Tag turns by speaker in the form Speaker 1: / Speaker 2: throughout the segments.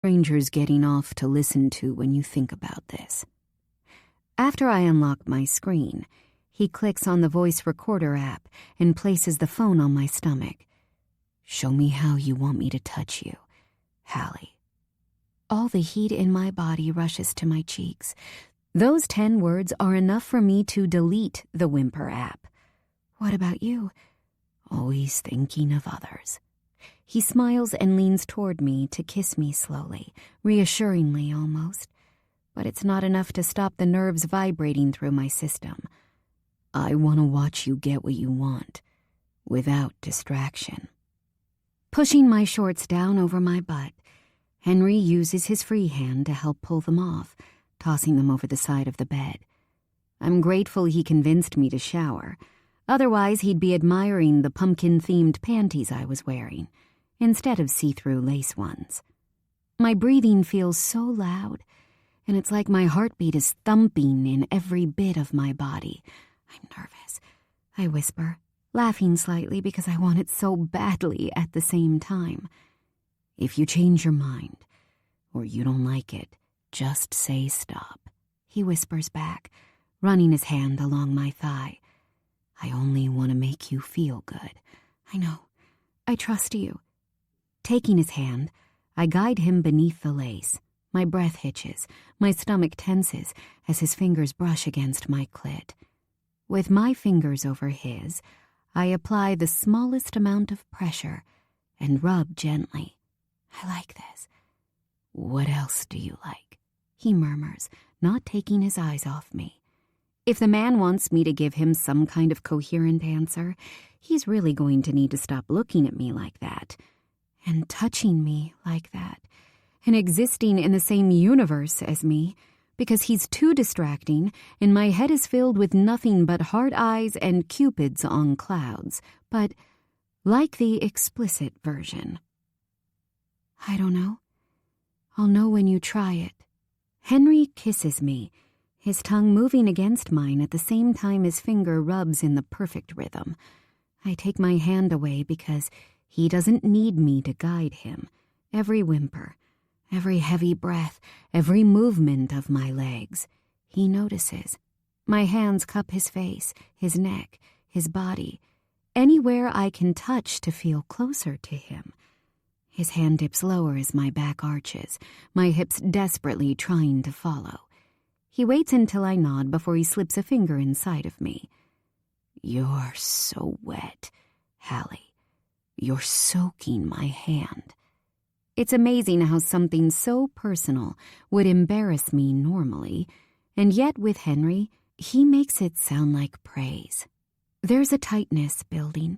Speaker 1: strangers getting off to listen to when you think about this. After I unlock my screen, he clicks on the voice recorder app and places the phone on my stomach. Show me how you want me to touch you, Hallie. All the heat in my body rushes to my cheeks. Those 10 words are enough for me to delete the Whimper app. What about you? Always thinking of others. He smiles and leans toward me to kiss me slowly, reassuringly almost. But it's not enough to stop the nerves vibrating through my system. I want to watch you get what you want, without distraction. Pushing my shorts down over my butt, Henry uses his free hand to help pull them off, tossing them over the side of the bed. I'm grateful he convinced me to shower. Otherwise, he'd be admiring the pumpkin-themed panties I was wearing, instead of see-through lace ones. My breathing feels so loud, and it's like my heartbeat is thumping in every bit of my body. I'm nervous, I whisper, laughing slightly because I want it so badly at the same time. If you change your mind, or you don't like it, just say stop, he whispers back, running his hand along my thigh. I only want to make you feel good. I know. I trust you. Taking his hand, I guide him beneath the lace. My breath hitches, my stomach tenses as his fingers brush against my clit. With my fingers over his, I apply the smallest amount of pressure and rub gently. I like this. What else do you like? He murmurs, not taking his eyes off me. If the man wants me to give him some kind of coherent answer, he's really going to need to stop looking at me like that, and touching me like that, and existing in the same universe as me, because he's too distracting, and my head is filled with nothing but hard eyes and cupids on clouds, but like the explicit version. I don't know. I'll know when you try it. Henry kisses me, his tongue moving against mine at the same time his finger rubs in the perfect rhythm. I take my hand away because he doesn't need me to guide him. Every whimper, every heavy breath, every movement of my legs, he notices. My hands cup his face, his neck, his body, anywhere I can touch to feel closer to him. His hand dips lower as my back arches, my hips desperately trying to follow. He waits until I nod before he slips a finger inside of me. You're so wet, Hallie. You're soaking my hand. It's amazing how something so personal would embarrass me normally, and yet with Henry, he makes it sound like praise. There's a tightness building.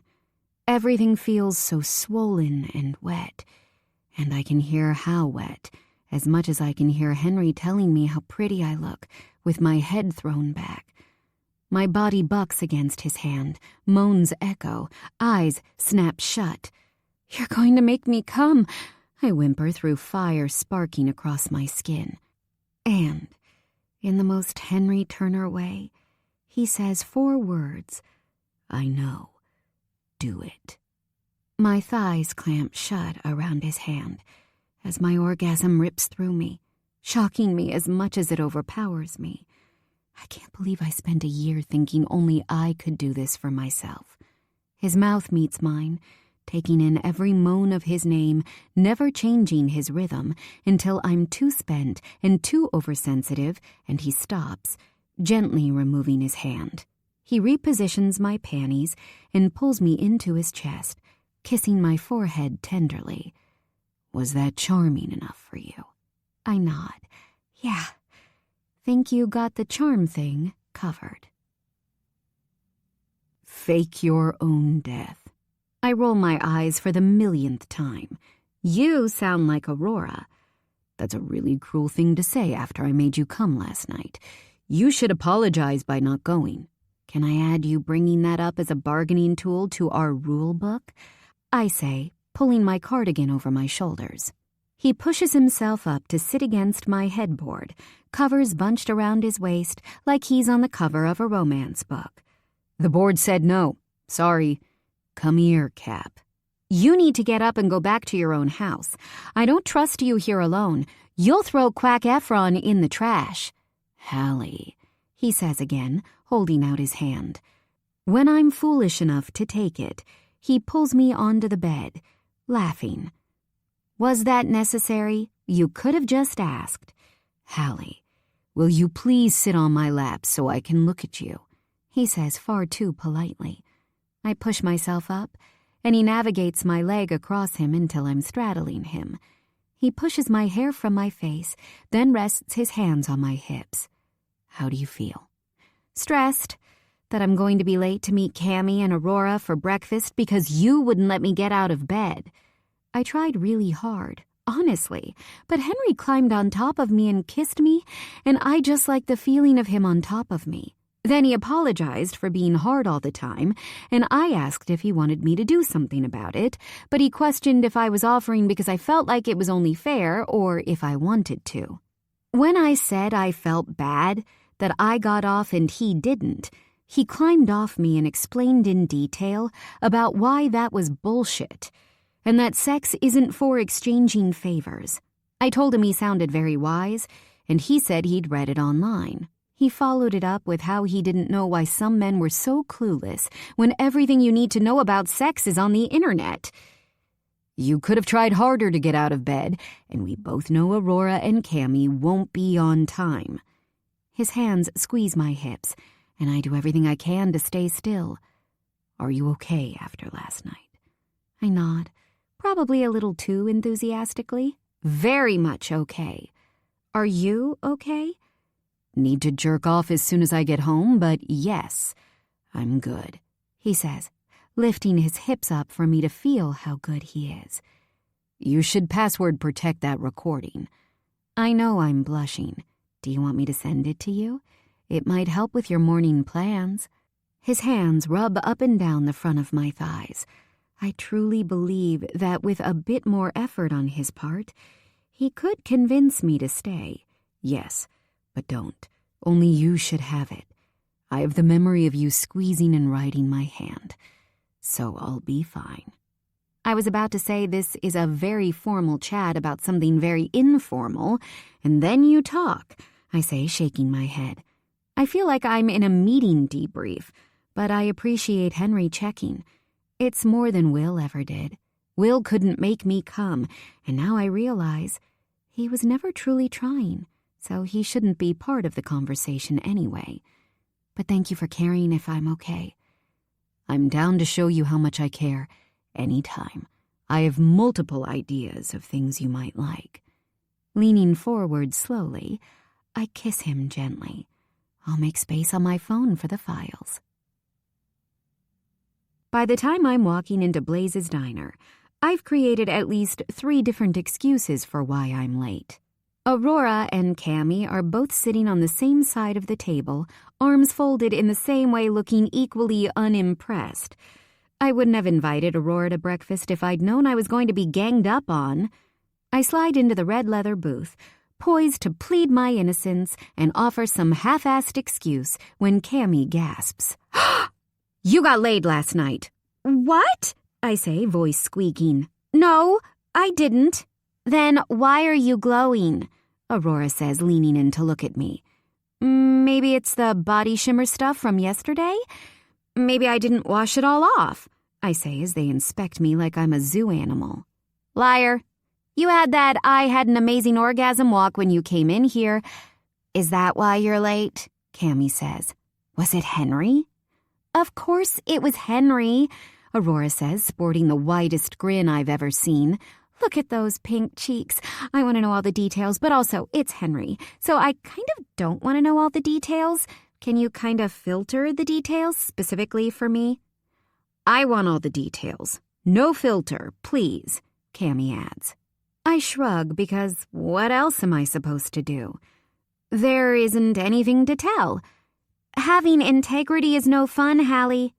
Speaker 1: Everything feels so swollen and wet, and I can hear how wet, as much as I can hear Henry telling me how pretty I look with my head thrown back. My body bucks against his hand, moans echo, eyes snap shut. You're going to make me come, I whimper through fire sparking across my skin. And, in the most Henry Turner way, he says 4 words. I know. Do it. My thighs clamp shut around his hand as my orgasm rips through me, shocking me as much as it overpowers me. I can't believe I spent a year thinking only I could do this for myself. His mouth meets mine, taking in every moan of his name, never changing his rhythm until I'm too spent and too oversensitive, and he stops, gently removing his hand. He repositions my panties and pulls me into his chest, kissing my forehead tenderly. Was that charming enough for you? I nod. Yeah. Think you got the charm thing covered. Fake your own death. I roll my eyes for the millionth time. You sound like Aurora. That's a really cruel thing to say after I made you come last night. You should apologize by not going. Can I add you bringing that up as a bargaining tool to our rule book? I say, pulling my cardigan over my shoulders. He pushes himself up to sit against my headboard, covers bunched around his waist like he's on the cover of a romance book. The board said no. Sorry. Come here, Cap. You need to get up and go back to your own house. I don't trust you here alone. You'll throw Quack Efron in the trash." "Hallie," he says again, holding out his hand. When I'm foolish enough to take it, he pulls me onto the bed, laughing. "Was that necessary? You could have just asked." "Hallie, will you please sit on my lap so I can look at you?" he says far too politely. I push myself up, and he navigates my leg across him until I'm straddling him. He pushes my hair from my face, then rests his hands on my hips. "How do you feel?" "Stressed. That I'm going to be late to meet Cammy and Aurora for breakfast because you wouldn't let me get out of bed. I tried really hard, honestly, but Henry climbed on top of me and kissed me, and I just liked the feeling of him on top of me. Then he apologized for being hard all the time, and I asked if he wanted me to do something about it, but he questioned if I was offering because I felt like it was only fair or if I wanted to. When I said I felt bad, that I got off and he didn't, he climbed off me and explained in detail about why that was bullshit, and that sex isn't for exchanging favors. I told him he sounded very wise, and he said he'd read it online. He followed it up with how he didn't know why some men were so clueless when everything you need to know about sex is on the internet. "You could have tried harder to get out of bed, and we both know Aurora and Cammy won't be on time." His hands squeeze my hips, and I do everything I can to stay still. "Are you okay after last night?" I nod, probably a little too enthusiastically. "Very much okay. Are you okay?" "Need to jerk off as soon as I get home, but yes, I'm good," he says, lifting his hips up for me to feel how good he is. "You should password protect that recording." I know I'm blushing. "Do you want me to send it to you? It might help with your morning plans." His hands rub up and down the front of my thighs. I truly believe that with a bit more effort on his part, he could convince me to stay. "Yes, but don't. Only you should have it. I have the memory of you squeezing and riding my hand, so I'll be fine." I was about to say this is a very formal chat about something very informal, and then you talk, I say, shaking my head. I feel like I'm in a meeting debrief, but I appreciate Henry checking. It's more than Will ever did. Will couldn't make me come, and now I realize he was never truly trying, so he shouldn't be part of the conversation anyway. But thank you for caring if I'm okay. "I'm down to show you how much I care, anytime. I have multiple ideas of things you might like." Leaning forward slowly, I kiss him gently. I'll make space on my phone for the files. By the time I'm walking into Blaze's diner, I've created at least 3 different excuses for why I'm late. Aurora and Cammy are both sitting on the same side of the table, arms folded in the same way, looking equally unimpressed. I wouldn't have invited Aurora to breakfast if I'd known I was going to be ganged up on. I slide into the red leather booth, poised to plead my innocence and offer some half-assed excuse when Cammy gasps. "You got laid last night." "What?" I say, voice squeaking. "No, I didn't." "Then why are you glowing?" Aurora says, leaning in to look at me. "Maybe it's the body shimmer stuff from yesterday? Maybe I didn't wash it all off," I say as they inspect me like I'm a zoo animal. "Liar. You had that I had an amazing orgasm walk when you came in here. Is that why you're late?" Cammy says. "Was it Henry?" "Of course it was Henry," Aurora says, sporting the widest grin I've ever seen. "Look at those pink cheeks. I want to know all the details, but also it's Henry, so I kind of don't want to know all the details. Can you kind of filter the details specifically for me?" "I want all the details. No filter, please," Cammy adds. I shrug because what else am I supposed to do? There isn't anything to tell. "Having integrity is no fun, Hallie,"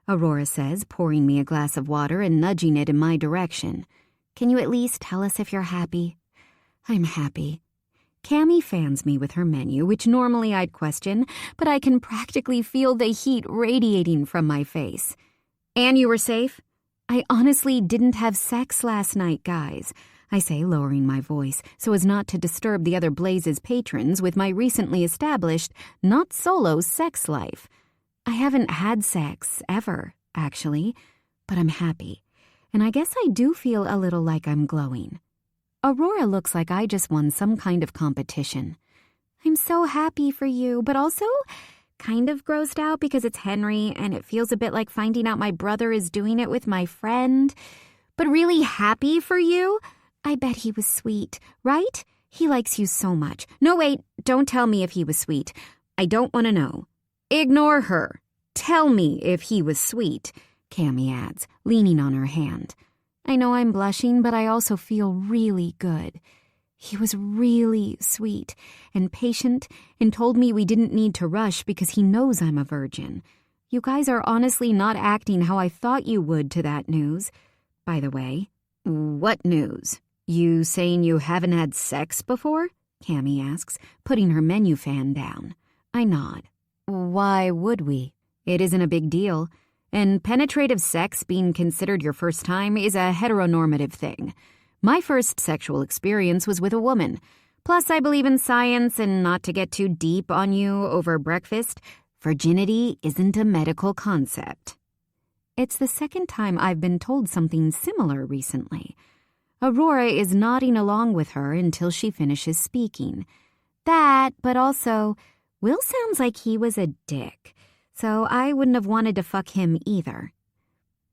Speaker 1: Aurora says, pouring me a glass of water and nudging it in my direction. "Can you at least tell us if you're happy?" I'm happy. Cammy fans me with her menu, which normally I'd question, but I can practically feel the heat radiating from my face. "And you were safe?" I honestly didn't have sex last night, guys, I say, lowering my voice so as not to disturb the other Blaze's patrons with my recently established, not solo sex life. I haven't had sex ever, actually, but I'm happy. And I guess I do feel a little like I'm glowing. Aurora looks like I just won some kind of competition. I'm so happy for you, but also kind of grossed out because it's Henry and it feels a bit like finding out my brother is doing it with my friend. But really happy for you? I bet he was sweet, right? He likes you so much. No, wait, don't tell me if he was sweet. I don't want to know. Ignore her. Tell me if he was sweet, Cammy adds, leaning on her hand. I know I'm blushing, but I also feel really good. He was really sweet and patient and told me we didn't need to rush because he knows I'm a virgin. You guys are honestly not acting how I thought you would to that news. By the way, what news? You saying you haven't had sex before? Cammy asks, putting her menu fan down. I nod. Why would we? It isn't a big deal. And penetrative sex being considered your first time is a heteronormative thing. My first sexual experience was with a woman. Plus, I believe in science, and not to get too deep on you over breakfast, virginity isn't a medical concept. It's the second time I've been told something similar recently. Aurora is nodding along with her until she finishes speaking. That, but also, Will sounds like he was a dick, so I wouldn't have wanted to fuck him either.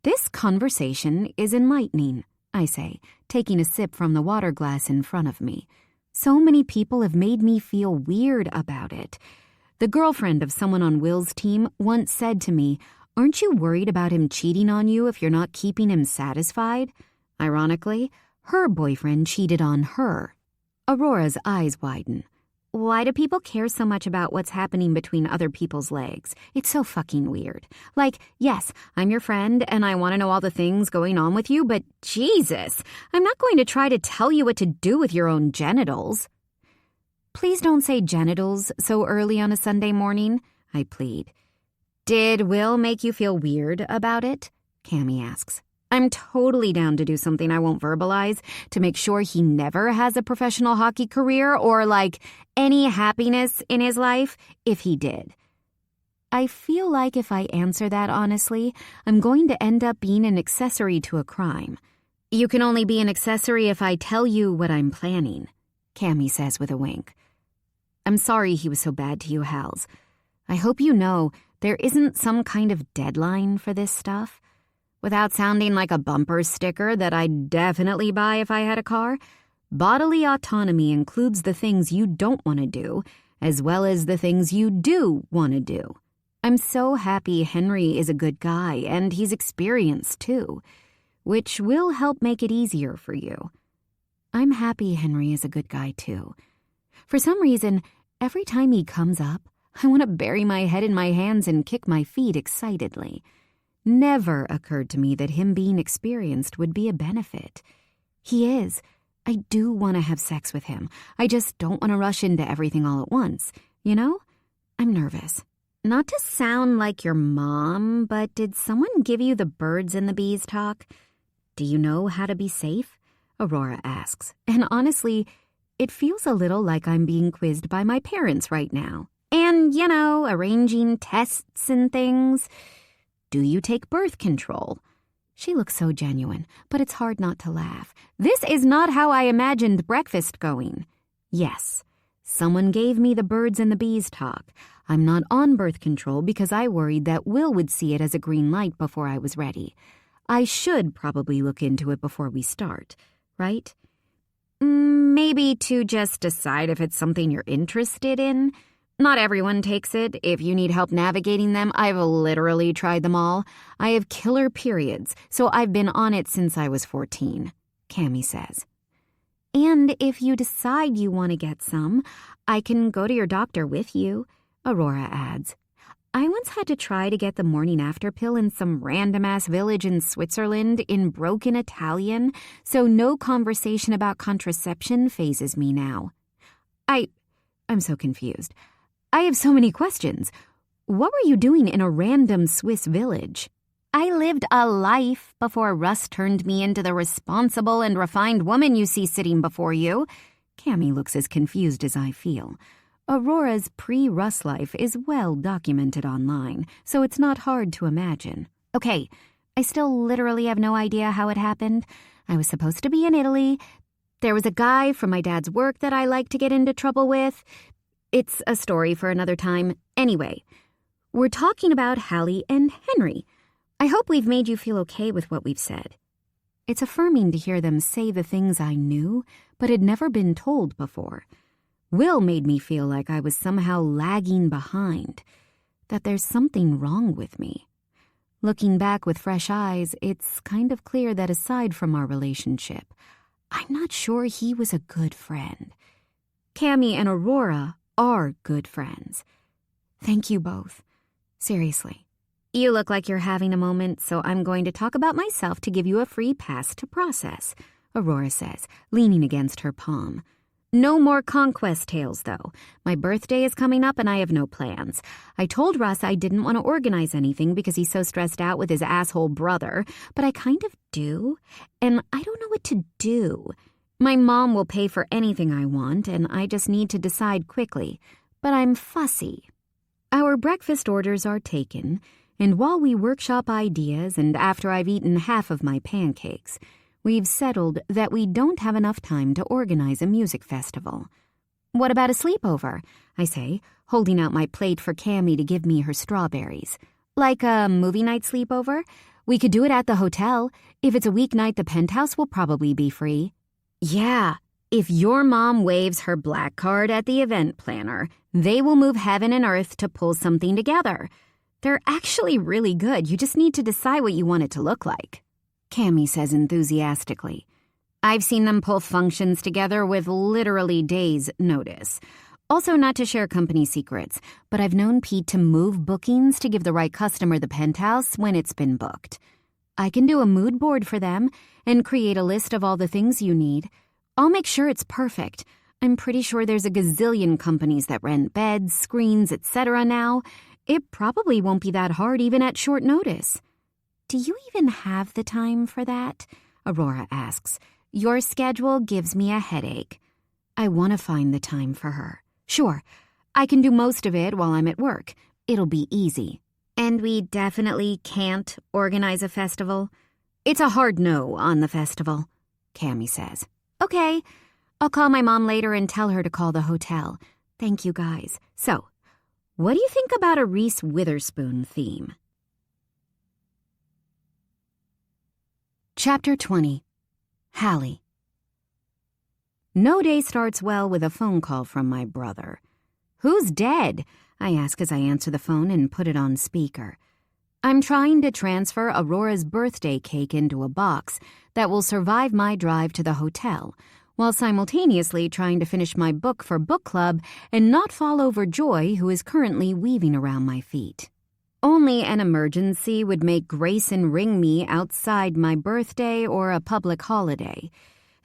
Speaker 1: This conversation is enlightening, I say, taking a sip from the water glass in front of me. So many people have made me feel weird about it. The girlfriend of someone on Will's team once said to me, "Aren't you worried about him cheating on you if you're not keeping him satisfied?" Ironically, her boyfriend cheated on her. Aurora's eyes widen. Why do people care so much about what's happening between other people's legs? It's so fucking weird. Like, yes, I'm your friend and I want to know all the things going on with you, but Jesus, I'm not going to try to tell you what to do with your own genitals. Please don't say genitals so early on a Sunday morning, I plead. Did Will make you feel weird about it? Cammy asks. I'm totally down to do something I won't verbalize to make sure he never has a professional hockey career or, like, any happiness in his life if he did. I feel like if I answer that honestly, I'm going to end up being an accessory to a crime. You can only be an accessory if I tell you what I'm planning, Cammy says with a wink. I'm sorry he was so bad to you, Hals. I hope you know there isn't some kind of deadline for this stuff. Without sounding like a bumper sticker that I'd definitely buy if I had a car, bodily autonomy includes the things you don't want to do, as well as the things you do want to do. I'm so happy Henry is a good guy, and he's experienced too, which will help make it easier for you. I'm happy Henry is a good guy too. For some reason, every time he comes up, I want to bury my head in my hands and kick my feet excitedly. Never occurred to me that him being experienced would be a benefit. He is. I do want to have sex with him. I just don't want to rush into everything all at once. You know? I'm nervous. Not to sound like your mom, but did someone give you the birds and the bees talk? Do you know how to be safe? Aurora asks. And honestly, it feels a little like I'm being quizzed by my parents right now. And, you know, arranging tests and things. Do you take birth control? She looks so genuine, but it's hard not to laugh. This is not how I imagined breakfast going. Yes, someone gave me the birds and the bees talk. I'm not on birth control because I worried that Will would see it as a green light before I was ready. I should probably look into it before we start, right? Maybe to just decide if it's something you're interested in. Not everyone takes it. If you need help navigating them, I've literally tried them all. I have killer periods, so I've been on it since I was 14, Cammy says. And if you decide you want to get some, I can go to your doctor with you, Aurora adds. I once had to try to get the morning after pill in some random-ass village in Switzerland in broken Italian, so no conversation about contraception phases me now. I'm so confused. I have so many questions. What were you doing in a random Swiss village? I lived a life before Russ turned me into the responsible and refined woman you see sitting before you. Cammy looks as confused as I feel. Aurora's pre-Russ life is well documented online, so it's not hard to imagine. Okay, I still literally have no idea how it happened. I was supposed to be in Italy. There was a guy from my dad's work that I like to get into trouble with. It's a story for another time. Anyway, we're talking about Hallie and Henry. I hope we've made you feel okay with what we've said. It's affirming to hear them say the things I knew, but had never been told before. Will made me feel like I was somehow lagging behind, that there's something wrong with me. Looking back with fresh eyes, it's kind of clear that aside from our relationship, I'm not sure he was a good friend. Cammy and Aurora are good friends. Thank you both. Seriously. You look like you're having a moment, so I'm going to talk about myself to give you a free pass to process, Aurora says, leaning against her palm. No more conquest tales, though. My birthday is coming up and I have no plans. I told Russ I didn't want to organize anything because he's so stressed out with his asshole brother, but I kind of do, and I don't know what to do. My mom will pay for anything I want, and I just need to decide quickly, but I'm fussy. Our breakfast orders are taken, and while we workshop ideas and after I've eaten half of my pancakes, we've settled that we don't have enough time to organize a music festival. What about a sleepover? I say, holding out my plate for Cammy to give me her strawberries. Like a movie night sleepover? We could do it at the hotel. If it's a weeknight, the penthouse will probably be free. Yeah, if your mom waves her black card at the event planner, they will move heaven and earth to pull something together. They're actually really good. You just need to decide what you want it to look like. Cammy says enthusiastically. I've seen them pull functions together with literally days' notice. Also, not to share company secrets, but I've known Pete to move bookings to give the right customer the penthouse when it's been booked. I can do a mood board for them and create a list of all the things you need. I'll make sure it's perfect. I'm pretty sure there's a gazillion companies that rent beds, screens, etc. now. It probably won't be that hard even at short notice. Do you even have the time for that? Aurora asks. Your schedule gives me a headache. I want to find the time for her. Sure, I can do most of it while I'm at work. It'll be easy. And we definitely can't organize a festival? It's a hard no on the festival, Cammy says. Okay, I'll call my mom later and tell her to call the hotel. Thank you guys. So, what do you think about a Reese Witherspoon theme? Chapter 20. Hallie. No day starts well with a phone call from my brother. Who's dead? I ask as I answer the phone and put it on speaker. I'm trying to transfer Aurora's birthday cake into a box that will survive my drive to the hotel, while simultaneously trying to finish my book for book club and not fall over Joy, who is currently weaving around my feet. Only an emergency would make Grayson ring me outside my birthday or a public holiday,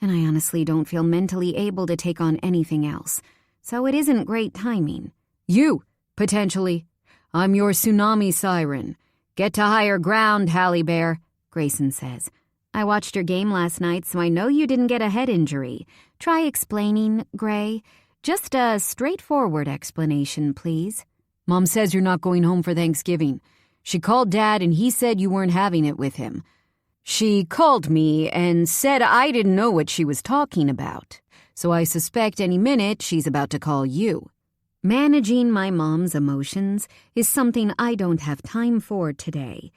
Speaker 1: and I honestly don't feel mentally able to take on anything else, so it isn't great timing. You, potentially. I'm your tsunami siren. Get to higher ground, Hallie Bear, Grayson says. I watched your game last night, so I know you didn't get a head injury. Try explaining, Gray. Just a straightforward explanation, please. Mom says you're not going home for Thanksgiving. She called Dad and he said you weren't having it with him. She called me and said I didn't know what she was talking about, so I suspect any minute she's about to call you. Managing my mom's emotions is something I don't have time for today.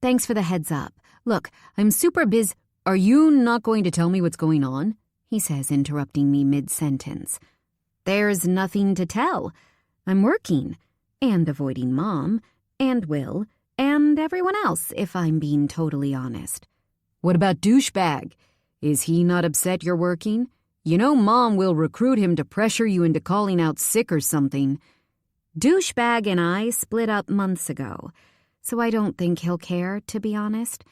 Speaker 1: Thanks for the heads up. Look, I'm super busy. Are you not going to tell me what's going on? He says, interrupting me mid-sentence. There's nothing to tell. I'm working. And avoiding Mom, and Will, and everyone else, if I'm being totally honest. What about Douchebag? Is he not upset you're working? You know Mom will recruit him to pressure you into calling out sick or something. Douchebag and I split up months ago, so I don't think he'll care, to be honest.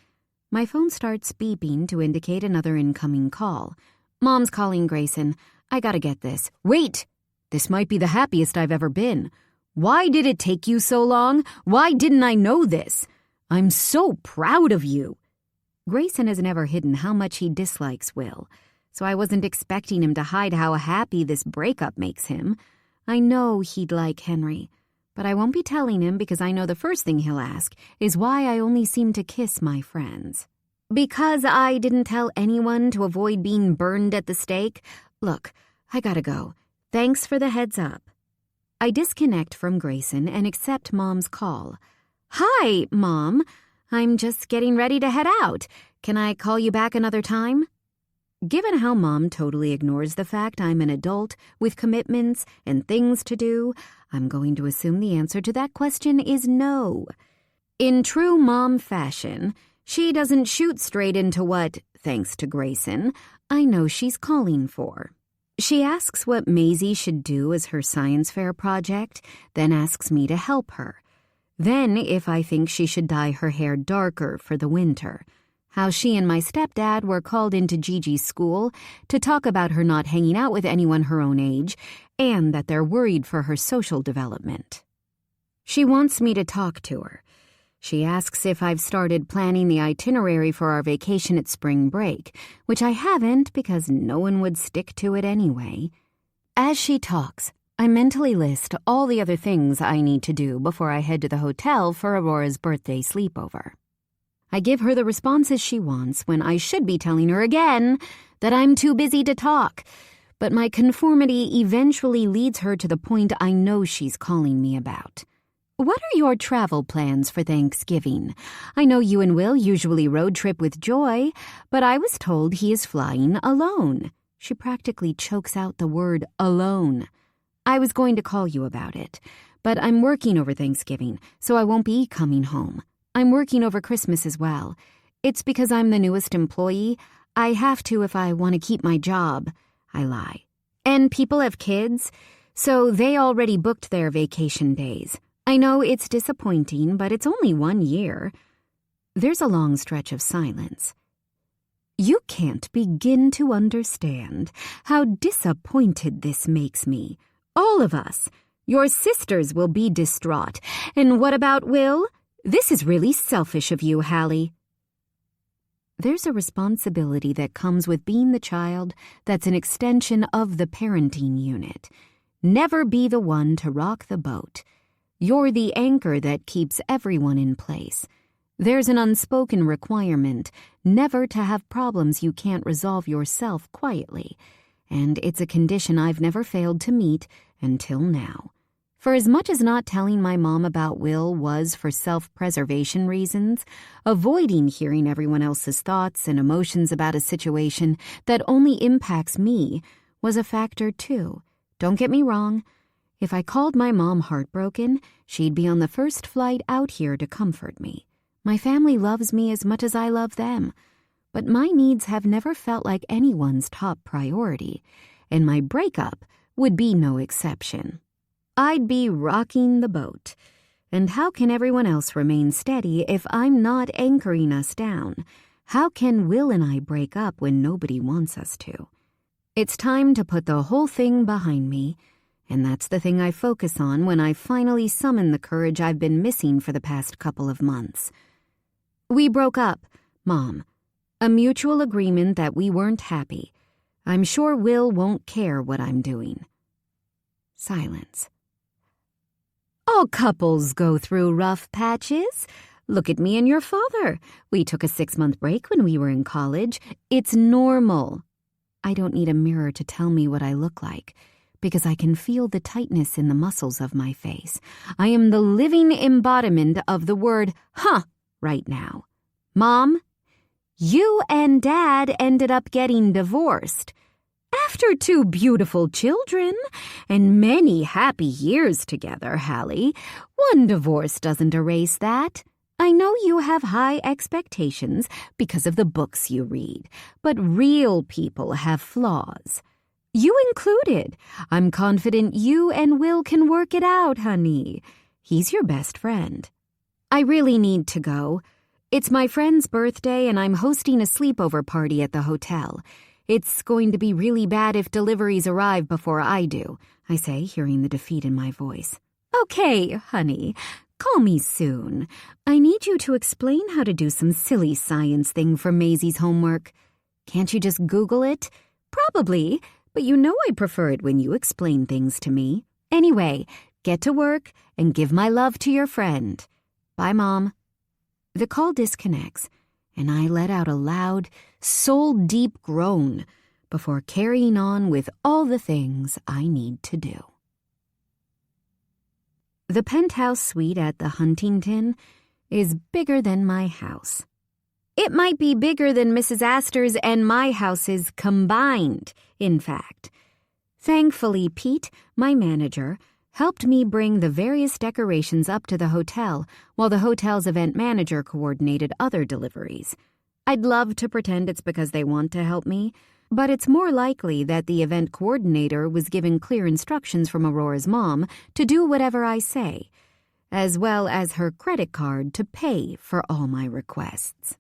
Speaker 1: My phone starts beeping to indicate another incoming call. Mom's calling Grayson. I gotta get this. Wait! This might be the happiest I've ever been. Why did it take you so long? Why didn't I know this? I'm so proud of you. Grayson has never hidden how much he dislikes Will, so I wasn't expecting him to hide how happy this breakup makes him. I know he'd like Henry, but I won't be telling him because I know the first thing he'll ask is why I only seem to kiss my friends. Because I didn't tell anyone to avoid being burned at the stake? Look, I gotta go. Thanks for the heads up. I disconnect from Grayson and accept Mom's call. Hi, Mom. I'm just getting ready to head out. Can I call you back another time? Given how Mom totally ignores the fact I'm an adult with commitments and things to do, I'm going to assume the answer to that question is no. In true Mom fashion, she doesn't shoot straight into what, thanks to Grayson, I know she's calling for. She asks what Maisie should do as her science fair project, then asks me to help her. Then if I think she should dye her hair darker for the winter. How she and my stepdad were called into Gigi's school to talk about her not hanging out with anyone her own age, and that they're worried for her social development. She wants me to talk to her. She asks if I've started planning the itinerary for our vacation at spring break, which I haven't because no one would stick to it anyway. As she talks, I mentally list all the other things I need to do before I head to the hotel for Aurora's birthday sleepover. I give her the responses she wants when I should be telling her again that I'm too busy to talk, but my conformity eventually leads her to the point I know she's calling me about. What are your travel plans for Thanksgiving? I know you and Will usually road trip with Joy, but I was told he is flying alone. She practically chokes out the word alone. I was going to call you about it, but I'm working over Thanksgiving, so I won't be coming home. I'm working over Christmas as well. It's because I'm the newest employee. I have to if I want to keep my job. I lie. And people have kids, so they already booked their vacation days. I know it's disappointing, but it's only 1 year. There's a long stretch of silence. You can't begin to understand how disappointed this makes me. All of us. Your sisters will be distraught. And what about Will? This is really selfish of you, Hallie. There's a responsibility that comes with being the child that's an extension of the parenting unit. Never be the one to rock the boat. You're the anchor that keeps everyone in place. There's an unspoken requirement never to have problems you can't resolve yourself quietly, and it's a condition I've never failed to meet until now. For as much as not telling my mom about Will was for self-preservation reasons, avoiding hearing everyone else's thoughts and emotions about a situation that only impacts me was a factor too. Don't get me wrong. If I called my mom heartbroken, she'd be on the first flight out here to comfort me. My family loves me as much as I love them, but my needs have never felt like anyone's top priority, and my breakup would be no exception. I'd be rocking the boat. And how can everyone else remain steady if I'm not anchoring us down? How can Will and I break up when nobody wants us to? It's time to put the whole thing behind me, and that's the thing I focus on when I finally summon the courage I've been missing for the past couple of months. We broke up, Mom. A mutual agreement that we weren't happy. I'm sure Will won't care what I'm doing. Silence. All couples go through rough patches. Look at me and your father. We took a 6-month break when we were in college. It's normal. I don't need a mirror to tell me what I look like, because I can feel the tightness in the muscles of my face. I am the living embodiment of the word, right now. Mom, you and Dad ended up getting divorced. After 2 beautiful children and many happy years together, Hallie. 1 divorce doesn't erase that. I know you have high expectations because of the books you read, but real people have flaws. You included. I'm confident you and Will can work it out, honey. He's your best friend. I really need to go. It's my friend's birthday and I'm hosting a sleepover party at the hotel. It's going to be really bad if deliveries arrive before I do, I say, hearing the defeat in my voice. Okay, honey. Call me soon. I need you to explain how to do some silly science thing for Maisie's homework. Can't you just Google it? Probably, but you know I prefer it when you explain things to me. Anyway, get to work and give my love to your friend. Bye, Mom. The call disconnects, and I let out a loud, soul-deep groan before carrying on with all the things I need to do. The penthouse suite at the Huntington is bigger than my house. It might be bigger than Mrs. Astor's and my houses combined, in fact. Thankfully, Pete, my manager, helped me bring the various decorations up to the hotel while the hotel's event manager coordinated other deliveries. I'd love to pretend it's because they want to help me, but it's more likely that the event coordinator was given clear instructions from Aurora's mom to do whatever I say, as well as her credit card to pay for all my requests.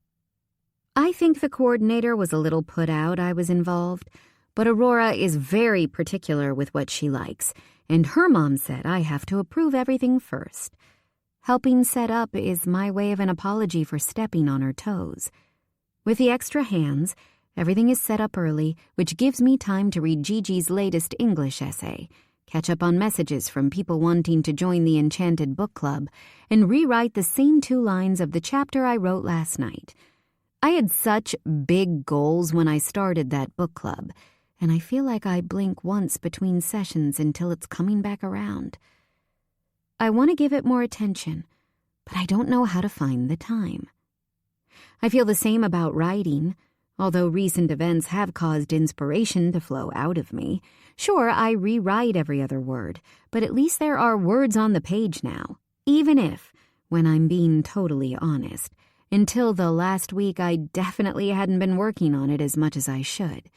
Speaker 1: I think the coordinator was a little put out I was involved, but Aurora is very particular with what she likes, and her mom said I have to approve everything first. Helping set up is my way of an apology for stepping on her toes. With the extra hands, everything is set up early, which gives me time to read Gigi's latest English essay, catch up on messages from people wanting to join the Enchanted Book Club, and rewrite the same 2 lines of the chapter I wrote last night. I had such big goals when I started that book club, and I feel like I blink once between sessions until it's coming back around. I want to give it more attention, but I don't know how to find the time. I feel the same about writing, although recent events have caused inspiration to flow out of me. Sure, I rewrite every other word, but at least there are words on the page now, even if, when I'm being totally honest, until the last week I definitely hadn't been working on it as much as I should.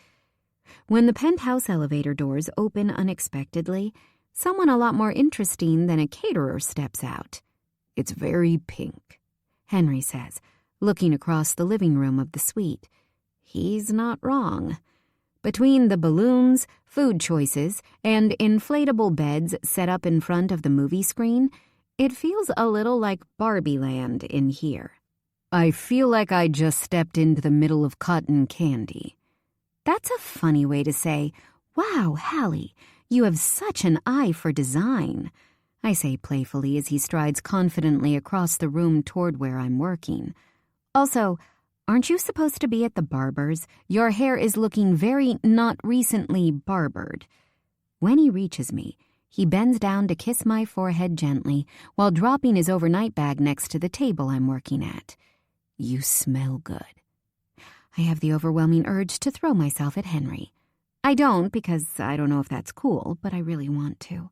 Speaker 1: When the penthouse elevator doors open unexpectedly, someone a lot more interesting than a caterer steps out. It's very pink, Henry says, looking across the living room of the suite. He's not wrong. Between the balloons, food choices, and inflatable beds set up in front of the movie screen, it feels a little like Barbie Land in here. I feel like I just stepped into the middle of cotton candy. That's a funny way to say, "Wow, Hallie, you have such an eye for design," I say playfully as he strides confidently across the room toward where I'm working. Also, aren't you supposed to be at the barber's? Your hair is looking very not recently barbered. When he reaches me, he bends down to kiss my forehead gently while dropping his overnight bag next to the table I'm working at. You smell good. I have the overwhelming urge to throw myself at Henry. I don't because I don't know if that's cool, but I really want to.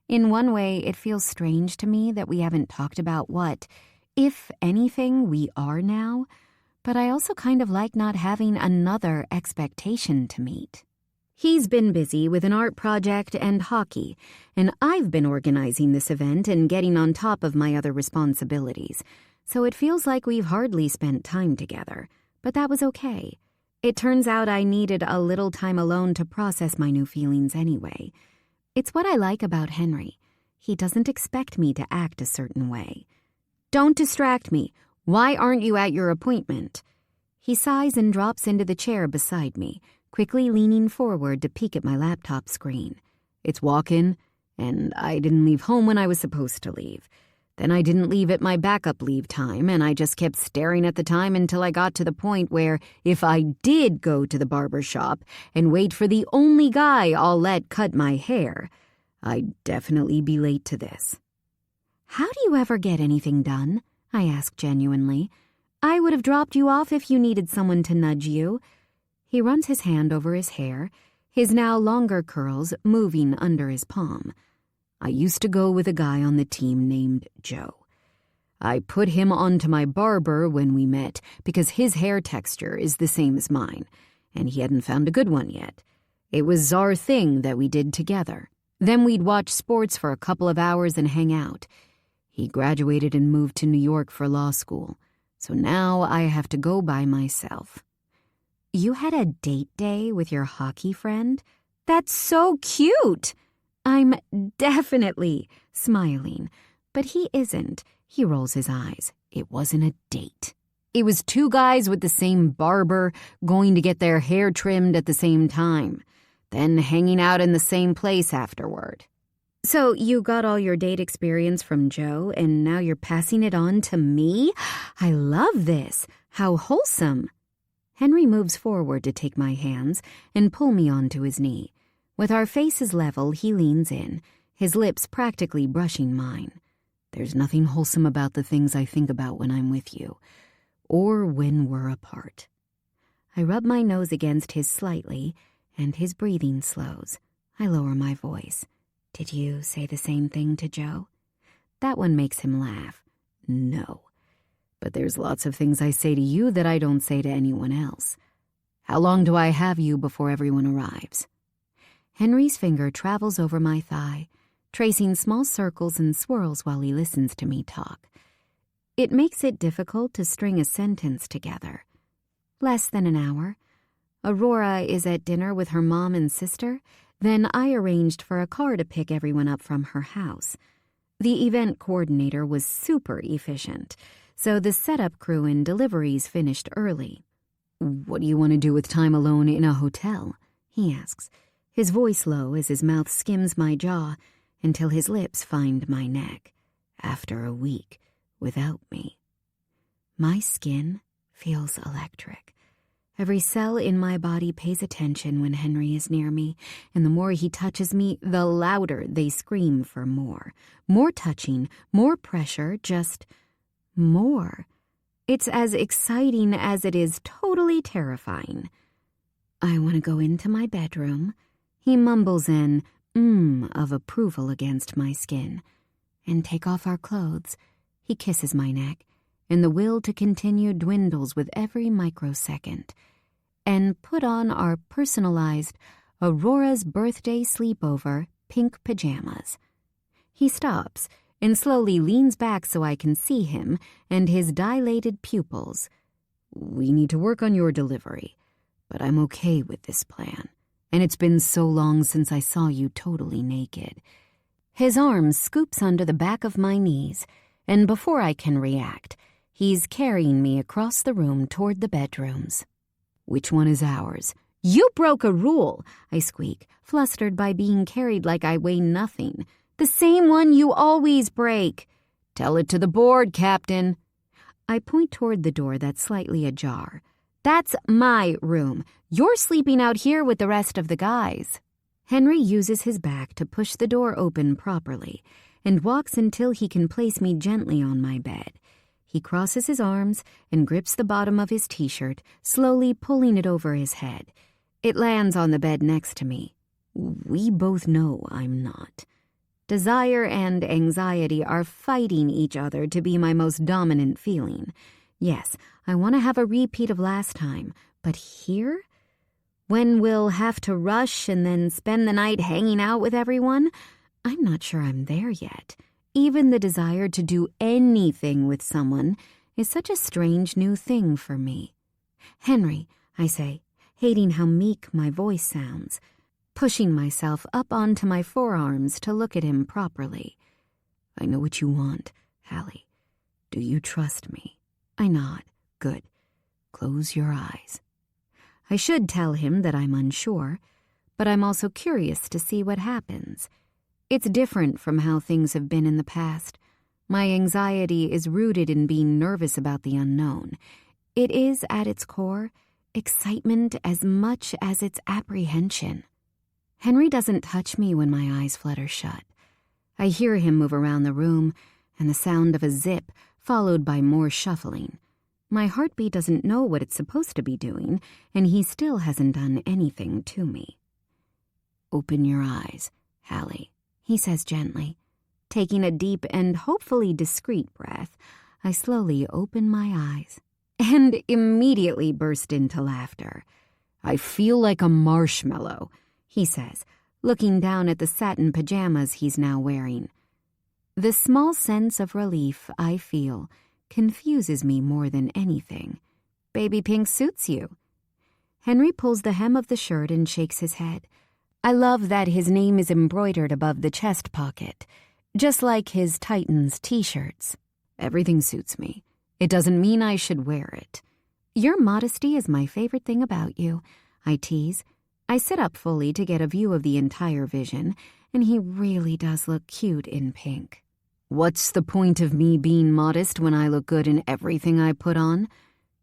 Speaker 1: In one way, it feels strange to me that we haven't talked about what, if anything, we are now, but I also kind of like not having another expectation to meet. He's been busy with an art project and hockey, and I've been organizing this event and getting on top of my other responsibilities, so it feels like we've hardly spent time together, but that was okay. It turns out I needed a little time alone to process my new feelings anyway. It's what I like about Henry. He doesn't expect me to act a certain way. Don't distract me. Why aren't you at your appointment? He sighs and drops into the chair beside me, quickly leaning forward to peek at my laptop screen. It's walk-in, and I didn't leave home when I was supposed to leave. Then I didn't leave at my backup leave time, and I just kept staring at the time until I got to the point where if I did go to the barber shop and wait for the only guy I'll let cut my hair, I'd definitely be late to this. How do you ever get anything done? I ask genuinely. I would have dropped you off if you needed someone to nudge you. He runs his hand over his hair, his now longer curls moving under his palm. I used to go with a guy on the team named Joe. I put him onto my barber when we met because his hair texture is the same as mine, and he hadn't found a good one yet. It was our thing that we did together. Then we'd watch sports for a couple of hours and hang out. He graduated and moved to New York for law school, so now I have to go by myself. You had a date day with your hockey friend? That's so cute! I'm definitely smiling. But he isn't. He rolls his eyes. It wasn't a date. It was two guys with the same barber going to get their hair trimmed at the same time, then hanging out in the same place afterward. So you got all your date experience from Joe, and now you're passing it on to me? I love this. How wholesome. Henry moves forward to take my hands and pull me onto his knee. With our faces level, he leans in, his lips practically brushing mine. There's nothing wholesome about the things I think about when I'm with you, or when we're apart. I rub my nose against his slightly, and his breathing slows. I lower my voice. Did you say the same thing to Joe? That one makes him laugh. No. But there's lots of things I say to you that I don't say to anyone else. How long do I have you before everyone arrives? Henry's finger travels over my thigh, tracing small circles and swirls while he listens to me talk. It makes it difficult to string a sentence together. Less than an hour. Aurora is at dinner with her mom and sister. Then I arranged for a car to pick everyone up from her house. The event coordinator was super efficient, so the setup crew and deliveries finished early. What do you want to do with time alone in a hotel? He asks, his voice low as his mouth skims my jaw until his lips find my neck, after a week without me. My skin feels electric. Every cell in my body pays attention when Henry is near me, and the more he touches me, the louder they scream for more. More touching, more pressure, just more. It's as exciting as it is totally terrifying. I want to go into my bedroom. He mumbles an of approval against my skin. And take off our clothes. He kisses my neck, and the will to continue dwindles with every microsecond. And put on our personalized Aurora's birthday sleepover pink pajamas. He stops and slowly leans back so I can see him and his dilated pupils. We need to work on your delivery, but I'm okay with this plan. And it's been so long since I saw you totally naked. His arm scoops under the back of my knees, and before I can react, he's carrying me across the room toward the bedrooms. Which one is ours? You broke a rule, I squeak, flustered by being carried like I weigh nothing. The same one you always break. Tell it to the board, Captain. I point toward the door that's slightly ajar. That's my room. You're sleeping out here with the rest of the guys. Henry uses his back to push the door open properly and walks until he can place me gently on my bed. He crosses his arms and grips the bottom of his t-shirt, slowly pulling it over his head. It lands on the bed next to me. We both know I'm not. Desire and anxiety are fighting each other to be my most dominant feeling. Yes, I want to have a repeat of last time, but here? When we'll have to rush and then spend the night hanging out with everyone? I'm not sure I'm there yet. Even the desire to do anything with someone is such a strange new thing for me. Henry, I say, hating how meek my voice sounds, pushing myself up onto my forearms to look at him properly. I know what you want, Hallie. Do you trust me? I nod. Good. Close your eyes. I should tell him that I'm unsure, but I'm also curious to see what happens. It's different from how things have been in the past. My anxiety is rooted in being nervous about the unknown. It is, at its core, excitement as much as it's apprehension. Henry doesn't touch me when my eyes flutter shut. I hear him move around the room, and the sound of a zip, followed by more shuffling. My heartbeat doesn't know what it's supposed to be doing, and he still hasn't done anything to me. Open your eyes, Hallie, he says gently. Taking a deep and hopefully discreet breath, I slowly open my eyes and immediately burst into laughter. I feel like a marshmallow, he says, looking down at the satin pajamas he's now wearing. The small sense of relief I feel confuses me more than anything. Baby pink suits you. Henry pulls the hem of the shirt and shakes his head. I love that his name is embroidered above the chest pocket. Just like his Titans t-shirts. Everything suits me. It doesn't mean I should wear it. Your modesty is my favorite thing about you, I tease. I sit up fully to get a view of the entire vision, and he really does look cute in pink. What's the point of me being modest when I look good in everything I put on?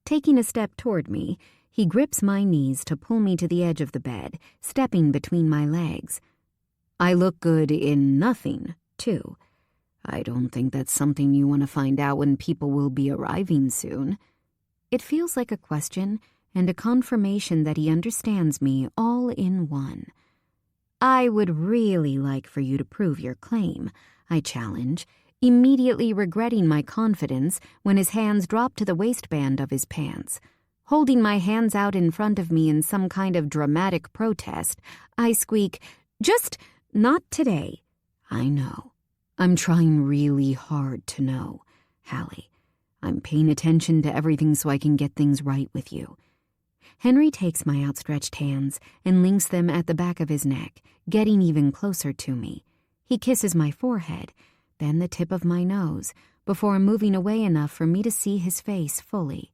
Speaker 1: Taking a step toward me, he grips my knees to pull me to the edge of the bed, stepping between my legs. I look good in nothing, too. I don't think that's something you want to find out when people will be arriving soon. It feels like a question and a confirmation that he understands me all in one. I would really like for you to prove your claim, I challenge, immediately regretting my confidence when his hands drop to the waistband of his pants. Holding my hands out in front of me in some kind of dramatic protest, I squeak, "Just not today." I know. I'm trying really hard to know, Hallie. I'm paying attention to everything so I can get things right with you. Henry takes my outstretched hands and links them at the back of his neck, getting even closer to me. He kisses my forehead, then the tip of my nose, before moving away enough for me to see his face fully.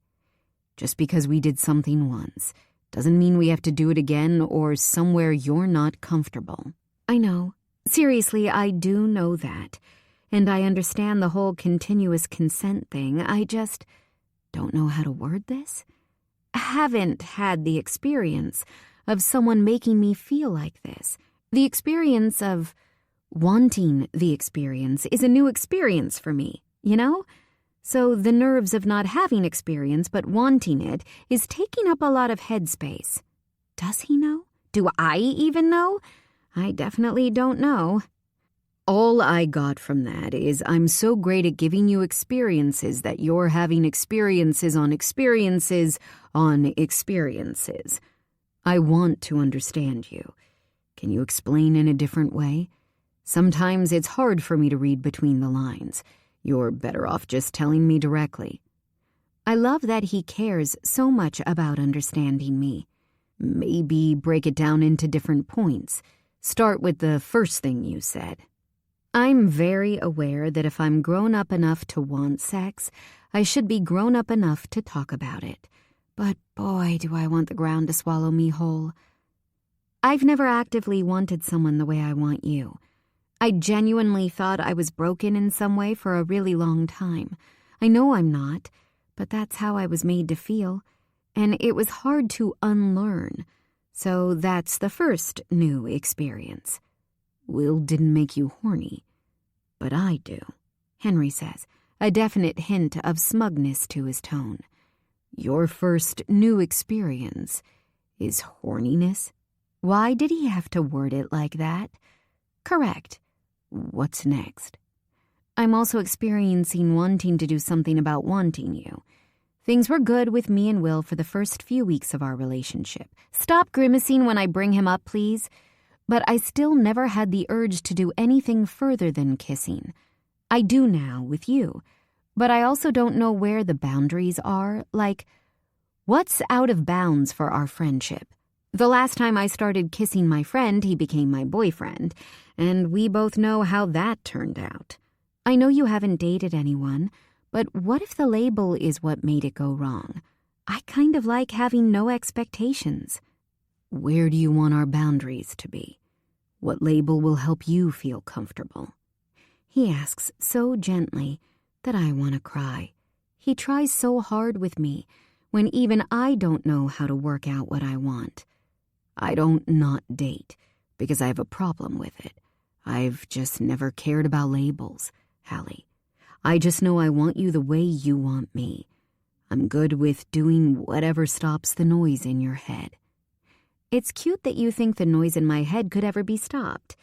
Speaker 1: Just because we did something once doesn't mean we have to do it again or somewhere you're not comfortable. I know. Seriously, I do know that. And I understand the whole continuous consent thing. I just don't know how to word this. Haven't had the experience of someone making me feel like this. The experience of wanting the experience is a new experience for me, you know? So the nerves of not having experience but wanting it is taking up a lot of headspace. Does he know? Do I even know? I definitely don't know. All I got from that is I'm so great at giving you experiences that you're having experiences on experiences on experiences. I want to understand you. Can you explain in a different way? Sometimes it's hard for me to read between the lines. You're better off just telling me directly. I love that he cares so much about understanding me. Maybe break it down into different points. Start with the first thing you said. I'm very aware that if I'm grown up enough to want sex, I should be grown up enough to talk about it. But boy, do I want the ground to swallow me whole. I've never actively wanted someone the way I want you. I genuinely thought I was broken in some way for a really long time. I know I'm not, but that's how I was made to feel. And it was hard to unlearn. So that's the first new experience. Will didn't make you horny, but I do, Henry says, a definite hint of smugness to his tone. Your first new experience is horniness? Why did he have to word it like that? Correct. What's next? I'm also experiencing wanting to do something about wanting you. Things were good with me and Will for the first few weeks of our relationship. Stop grimacing when I bring him up, please. But I still never had the urge to do anything further than kissing. I do now with you, but I also don't know where the boundaries are, like, what's out of bounds for our friendship? The last time I started kissing my friend, he became my boyfriend, and we both know how that turned out. I know you haven't dated anyone, but what if the label is what made it go wrong? I kind of like having no expectations. Where do you want our boundaries to be? What label will help you feel comfortable? He asks so gently that I want to cry. He tries so hard with me when even I don't know how to work out what I want. I don't not date because I have a problem with it. I've just never cared about labels, Hallie. I just know I want you the way you want me. I'm good with doing whatever stops the noise in your head. It's cute that you think the noise in my head could ever be stopped,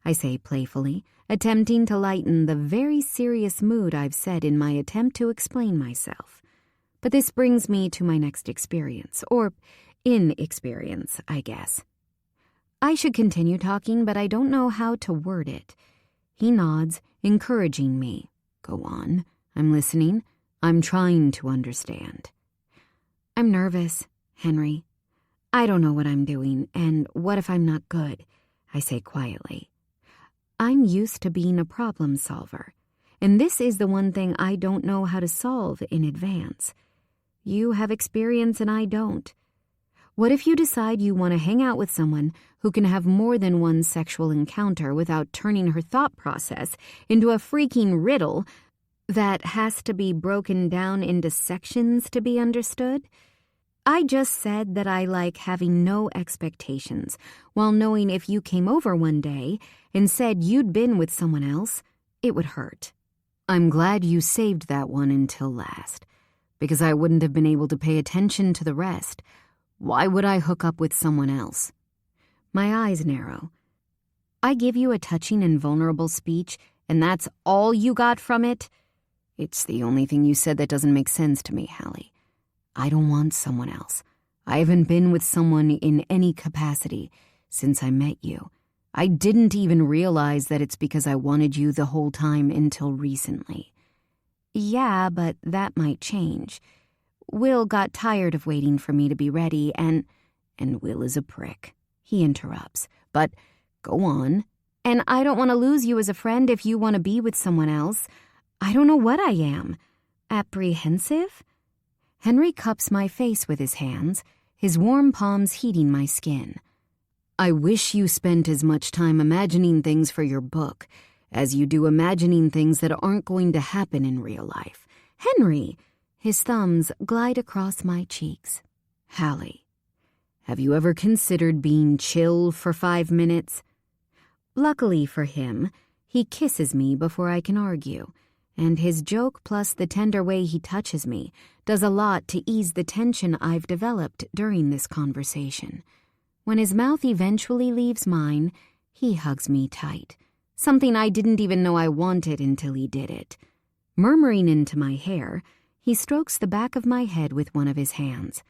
Speaker 1: I say playfully, attempting to lighten the very serious mood I've set in my attempt to explain myself. But this brings me to my next experience, or inexperience, I guess. I should continue talking, but I don't know how to word it. He nods, encouraging me. Go on, I'm listening. I'm trying to understand. I'm nervous, Henry. I don't know what I'm doing, and what if I'm not good? I say quietly. I'm used to being a problem solver, and this is the one thing I don't know how to solve in advance. You have experience and I don't. What if you decide you want to hang out with someone who can have more than one sexual encounter without turning her thought process into a freaking riddle that has to be broken down into sections to be understood? I just said that I like having no expectations, while knowing if you came over one day and said you'd been with someone else, it would hurt. I'm glad you saved that one until last, because I wouldn't have been able to pay attention to the rest. Why would I hook up with someone else? My eyes narrow. I give you a touching and vulnerable speech, and that's all you got from it? It's the only thing you said that doesn't make sense to me, Hallie. I don't want someone else. I haven't been with someone in any capacity since I met you. I didn't even realize that it's because I wanted you the whole time until recently. Yeah, but that might change. Will got tired of waiting for me to be ready, and Will is a prick. He interrupts. But go on. And I don't want to lose you as a friend if you want to be with someone else. I don't know what I am. Apprehensive? Henry cups my face with his hands, his warm palms heating my skin. I wish you spent as much time imagining things for your book as you do imagining things that aren't going to happen in real life. Henry! His thumbs glide across my cheeks. Hallie, have you ever considered being chill for 5 minutes? Luckily for him, he kisses me before I can argue, and his joke plus the tender way he touches me does a lot to ease the tension I've developed during this conversation. When his mouth eventually leaves mine, he hugs me tight, something I didn't even know I wanted until he did it. Murmuring into my hair, he strokes the back of my head with one of his hands.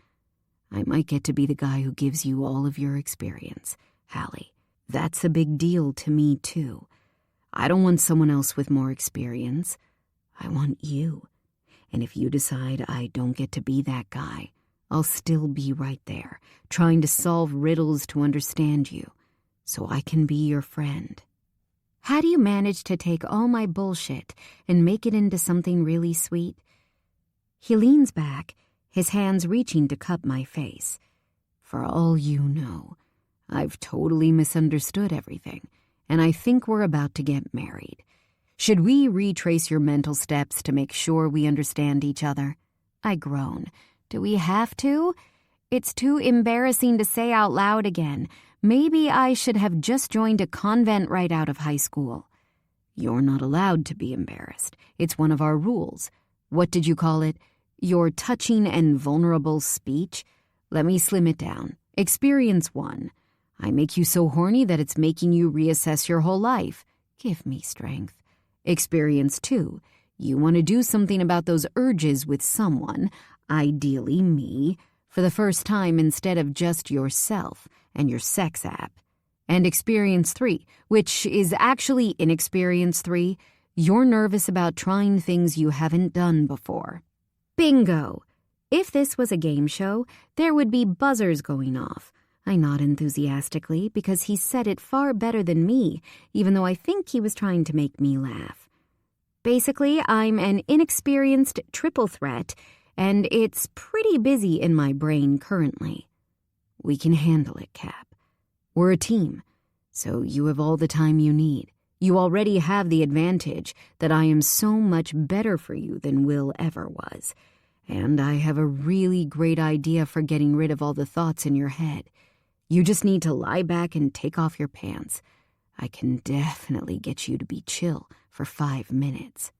Speaker 1: I might get to be the guy who gives you all of your experience, Hallie. That's a big deal to me, too. I don't want someone else with more experience. I want you. And if you decide I don't get to be that guy, I'll still be right there, trying to solve riddles to understand you, so I can be your friend. How do you manage to take all my bullshit and make it into something really sweet? He leans back, his hands reaching to cup my face. For all you know, I've totally misunderstood everything, and I think we're about to get married. Should we retrace your mental steps to make sure we understand each other? I groan. Do we have to? It's too embarrassing to say out loud again. Maybe I should have just joined a convent right out of high school. You're not allowed to be embarrassed. It's one of our rules. What did you call it? Your touching and vulnerable speech? Let me slim it down. Experience 1. I make you so horny that it's making you reassess your whole life. Give me strength. Experience 2. You want to do something about those urges with someone, ideally me, for the first time instead of just yourself and your sex app. And experience 3, which is actually inexperience 3, you're nervous about trying things you haven't done before. Bingo! If this was a game show, there would be buzzers going off. I nod enthusiastically because he said it far better than me, even though I think he was trying to make me laugh. Basically, I'm an inexperienced triple threat, and it's pretty busy in my brain currently. We can handle it, Cap. We're a team, so you have all the time you need. You already have the advantage that I am so much better for you than Will ever was, and I have a really great idea for getting rid of all the thoughts in your head. You just need to lie back and take off your pants. I can definitely get you to be chill for 5 minutes.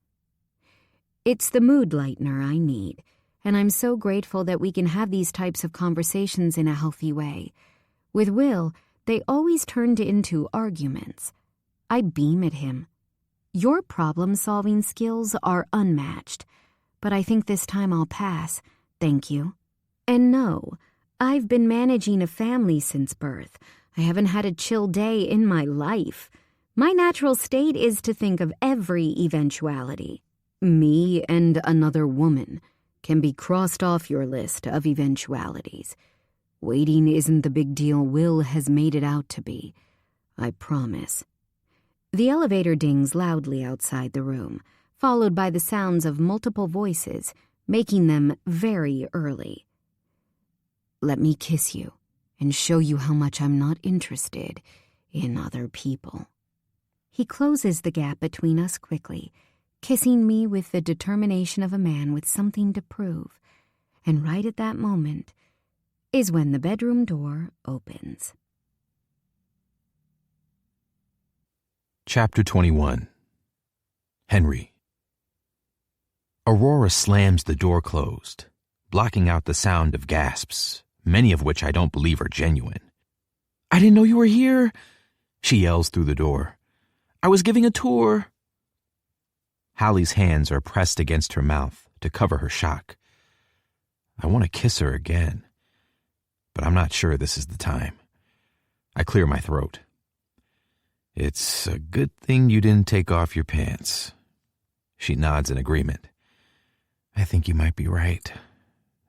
Speaker 1: It's the mood lightener I need, and I'm so grateful that we can have these types of conversations in a healthy way. With Will, they always turned into arguments. I beam at him. Your problem-solving skills are unmatched, but I think this time I'll pass, thank you. And no, I've been managing a family since birth. I haven't had a chill day in my life. My natural state is to think of every eventuality. Me and another woman can be crossed off your list of eventualities. Waiting isn't the big deal Will has made it out to be. I promise. The elevator dings loudly outside the room, followed by the sounds of multiple voices, making them very early. Let me kiss you and show you how much I'm not interested in other people. He closes the gap between us quickly, kissing me with the determination of a man with something to prove. And right at that moment is when the bedroom door opens.
Speaker 2: Chapter 21. Henry. Aurora slams the door closed, blocking out the sound of gasps, many of which I don't believe are genuine. "I didn't know you were here," she yells through the door. "I was giving a tour." Hallie's hands are pressed against her mouth to cover her shock. I want to kiss her again, but I'm not sure this is the time. I clear my throat. "It's a good thing you didn't take off your pants." She nods in agreement. "I think you might be right.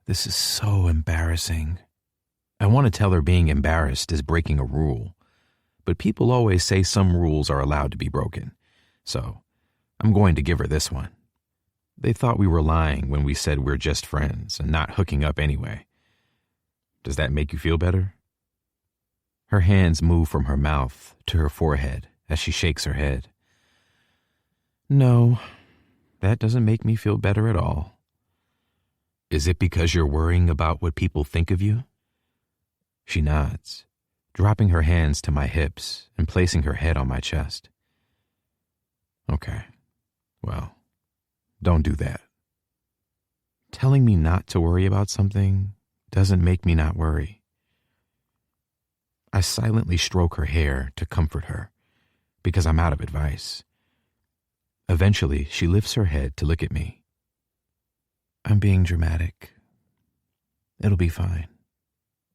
Speaker 2: This is so embarrassing." I want to tell her being embarrassed is breaking a rule, but people always say some rules are allowed to be broken, so I'm going to give her this one. They thought we were lying when we said we're just friends and not hooking up anyway. Does that make you feel better? Her hands move from her mouth to her forehead as she shakes her head. "No, that doesn't make me feel better at all." "Is it because you're worrying about what people think of you?" She nods, dropping her hands to my hips and placing her head on my chest. "Okay, well, don't do that." Telling me not to worry about something doesn't make me not worry. I silently stroke her hair to comfort her, because I'm out of advice. Eventually, she lifts her head to look at me. "I'm being dramatic. It'll be fine.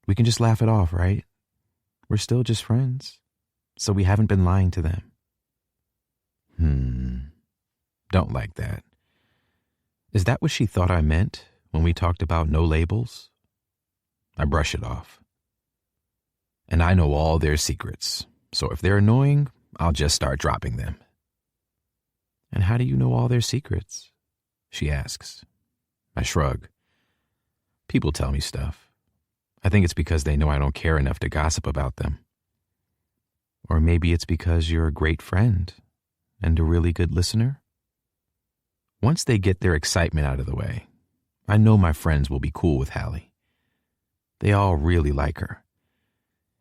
Speaker 2: We can just laugh it off, right? We're still just friends, so we haven't been lying to them." Don't like that. Is that what she thought I meant when we talked about no labels? I brush it off. And I know all their secrets, so if they're annoying, I'll just start dropping them. "And how do you know all their secrets?" she asks. I shrug. People tell me stuff. I think it's because they know I don't care enough to gossip about them. Or maybe it's because you're a great friend and a really good listener. Once they get their excitement out of the way, I know my friends will be cool with Hallie. They all really like her.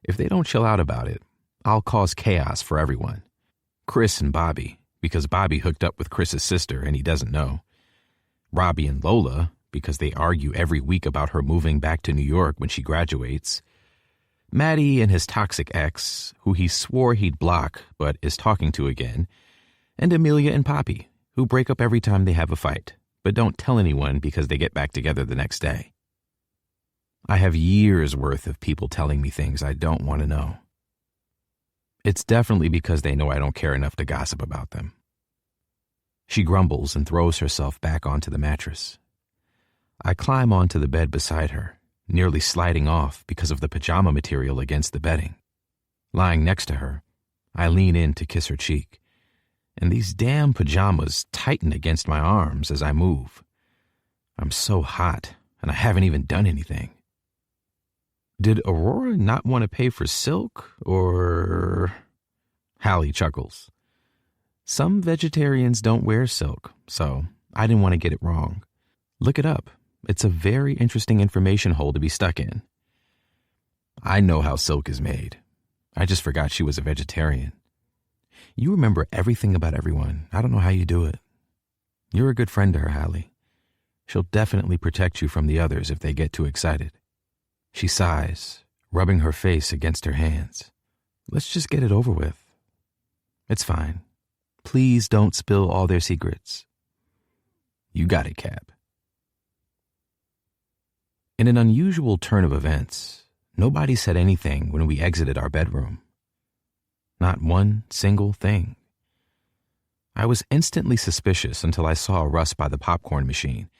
Speaker 2: If they don't chill out about it, I'll cause chaos for everyone. Chris and Bobby, because Bobby hooked up with Chris's sister and he doesn't know. Robbie and Lola, because they argue every week about her moving back to New York when she graduates. Maddie and his toxic ex, who he swore he'd block but is talking to again. And Amelia and Poppy, who break up every time they have a fight, but don't tell anyone because they get back together the next day. I have years' worth of people telling me things I don't want to know. It's definitely because they know I don't care enough to gossip about them. She grumbles and throws herself back onto the mattress. I climb onto the bed beside her, nearly sliding off because of the pajama material against the bedding. Lying next to her, I lean in to kiss her cheek, and these damn pajamas tighten against my arms as I move. I'm so hot, and I haven't even done anything. Did Aurora not want to pay for silk, or... Hallie chuckles. Some vegetarians don't wear silk, so I didn't want to get it wrong. Look it up. It's a very interesting information hole to be stuck in. I know how silk is made. I just forgot she was a vegetarian. You remember everything about everyone. I don't know how you do it. You're a good friend to her, Hallie. She'll definitely protect you from the others if they get too excited. She sighs, rubbing her face against her hands. Let's just get it over with. It's fine. Please don't spill all their secrets. You got it, Cap. In an unusual turn of events, nobody said anything when we exited our bedroom. Not one single thing. I was instantly suspicious until I saw Russ by the popcorn machine,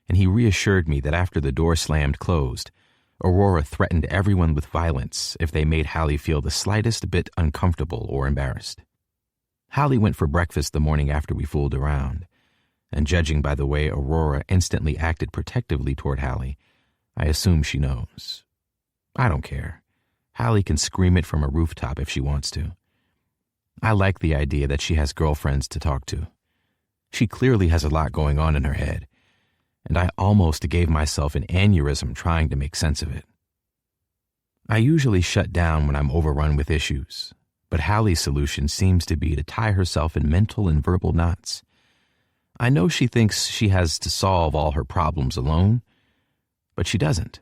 Speaker 2: and he reassured me that after the door slammed closed, Aurora threatened everyone with violence if they made Hallie feel the slightest bit uncomfortable or embarrassed. Hallie went for breakfast the morning after we fooled around, and judging by the way Aurora instantly acted protectively toward Hallie, I assume she knows. I don't care. Hallie can scream it from a rooftop if she wants to. I like the idea that she has girlfriends to talk to. She clearly has a lot going on in her head, and I almost gave myself an aneurysm trying to make sense of it. I usually shut down when I'm overrun with issues, but Hallie's solution seems to be to tie herself in mental and verbal knots. I know she thinks she has to solve all her problems alone, but she doesn't.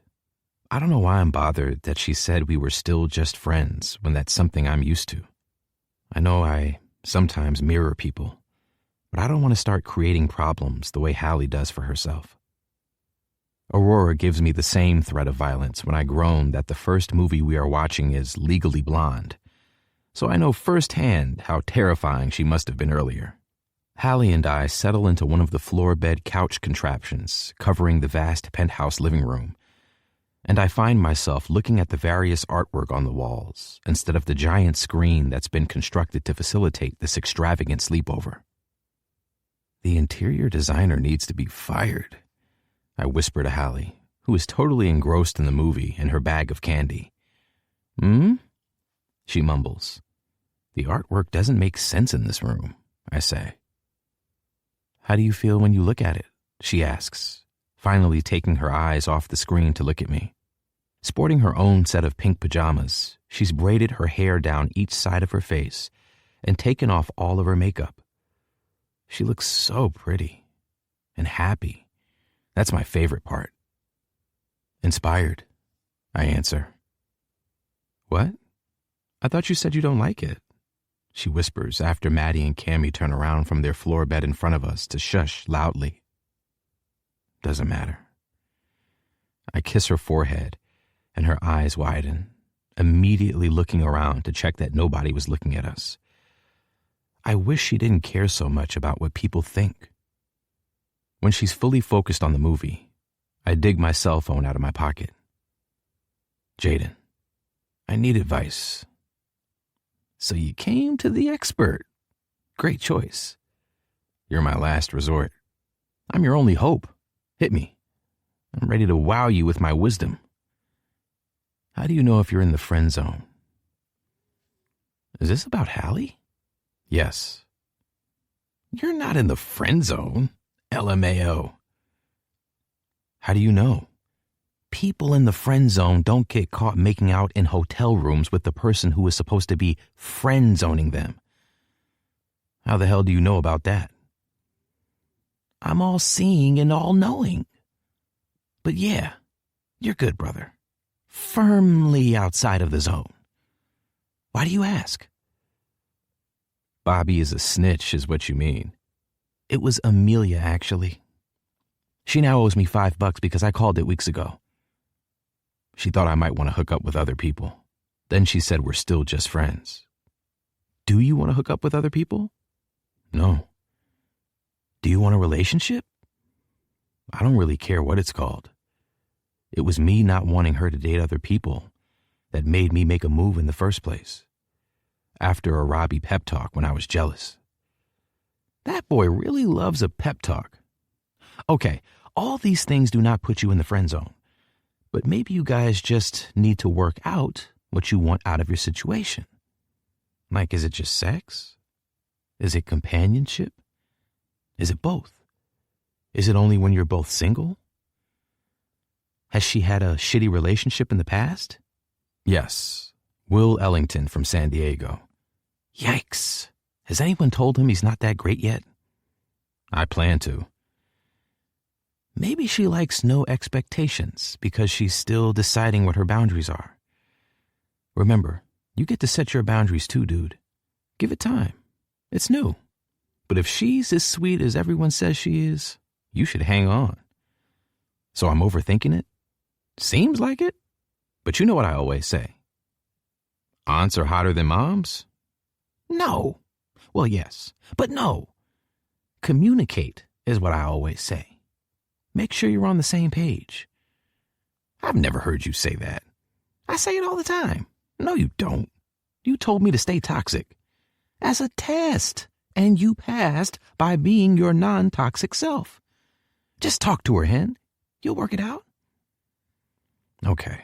Speaker 2: I don't know why I'm bothered that she said we were still just friends when that's something I'm used to. I know I sometimes mirror people, but I don't want to start creating problems the way Hallie does for herself. Aurora gives me the same threat of violence when I groan that the first movie we are watching is Legally Blonde, so I know firsthand how terrifying she must have been earlier. Hallie and I settle into one of the floor bed couch contraptions covering the vast penthouse living room, and I find myself looking at the various artwork on the walls instead of the giant screen that's been constructed to facilitate this extravagant sleepover. The interior designer needs to be fired, I whisper to Hallie, who is totally engrossed in the movie and her bag of candy. She mumbles. The artwork doesn't make sense in this room, I say. How do you feel when you look at it? She asks, finally taking her eyes off the screen to look at me. Sporting her own set of pink pajamas, she's braided her hair down each side of her face and taken off all of her makeup. She looks so pretty and happy. That's my favorite part. Inspired, I answer. What? I thought you said you don't like it, she whispers after Maddie and Cammie turn around from their floor bed in front of us to shush loudly. Doesn't matter. I kiss her forehead, and her eyes widen, immediately looking around to check that nobody was looking at us. I wish she didn't care so much about what people think. When she's fully focused on the movie, I dig my cell phone out of my pocket. Jaden, I need advice. So you came to the expert. Great choice. You're my last resort. I'm your only hope. Hit me. I'm ready to wow you with my wisdom. How do you know if you're in the friend zone? Is this about Hallie? Yes. You're not in the friend zone. LMAO. How do you know? People in the friend zone don't get caught making out in hotel rooms with the person who is supposed to be friend zoning them. How the hell do you know about that? I'm all seeing and all knowing. But yeah, you're good, brother. Firmly outside of the zone. Why do you ask? Bobby is a snitch, is what you mean. It was Amelia, actually. She now owes me $5 because I called it weeks ago. She thought I might want to hook up with other people. Then she said we're still just friends. Do you want to hook up with other people? No. Do you want a relationship? I don't really care what it's called. It was me not wanting her to date other people that made me make a move in the first place. After a Robbie pep talk when I was jealous. That boy really loves a pep talk. Okay, all these things do not put you in the friend zone, but maybe you guys just need to work out what you want out of your situation. Like, is it just sex? Is it companionship? Is it both? Is it only when you're both single? Has she had a shitty relationship in the past? Yes, Will Ellington from San Diego. Yikes. Has anyone told him he's not that great yet? I plan to. Maybe she likes no expectations because she's still deciding what her boundaries are. Remember, you get to set your boundaries too, dude. Give it time. It's new. But if she's as sweet as everyone says she is, you should hang on. So I'm overthinking it? Seems like it. But you know what I always say. Aunts are hotter than moms? No. Well, yes, but no. Communicate is what I always say. Make sure you're on the same page. I've never heard you say that. I say it all the time. No, you don't. You told me to stay toxic. as a test, and you passed by being your non-toxic self. Just talk to her, Hen. You'll work it out. Okay.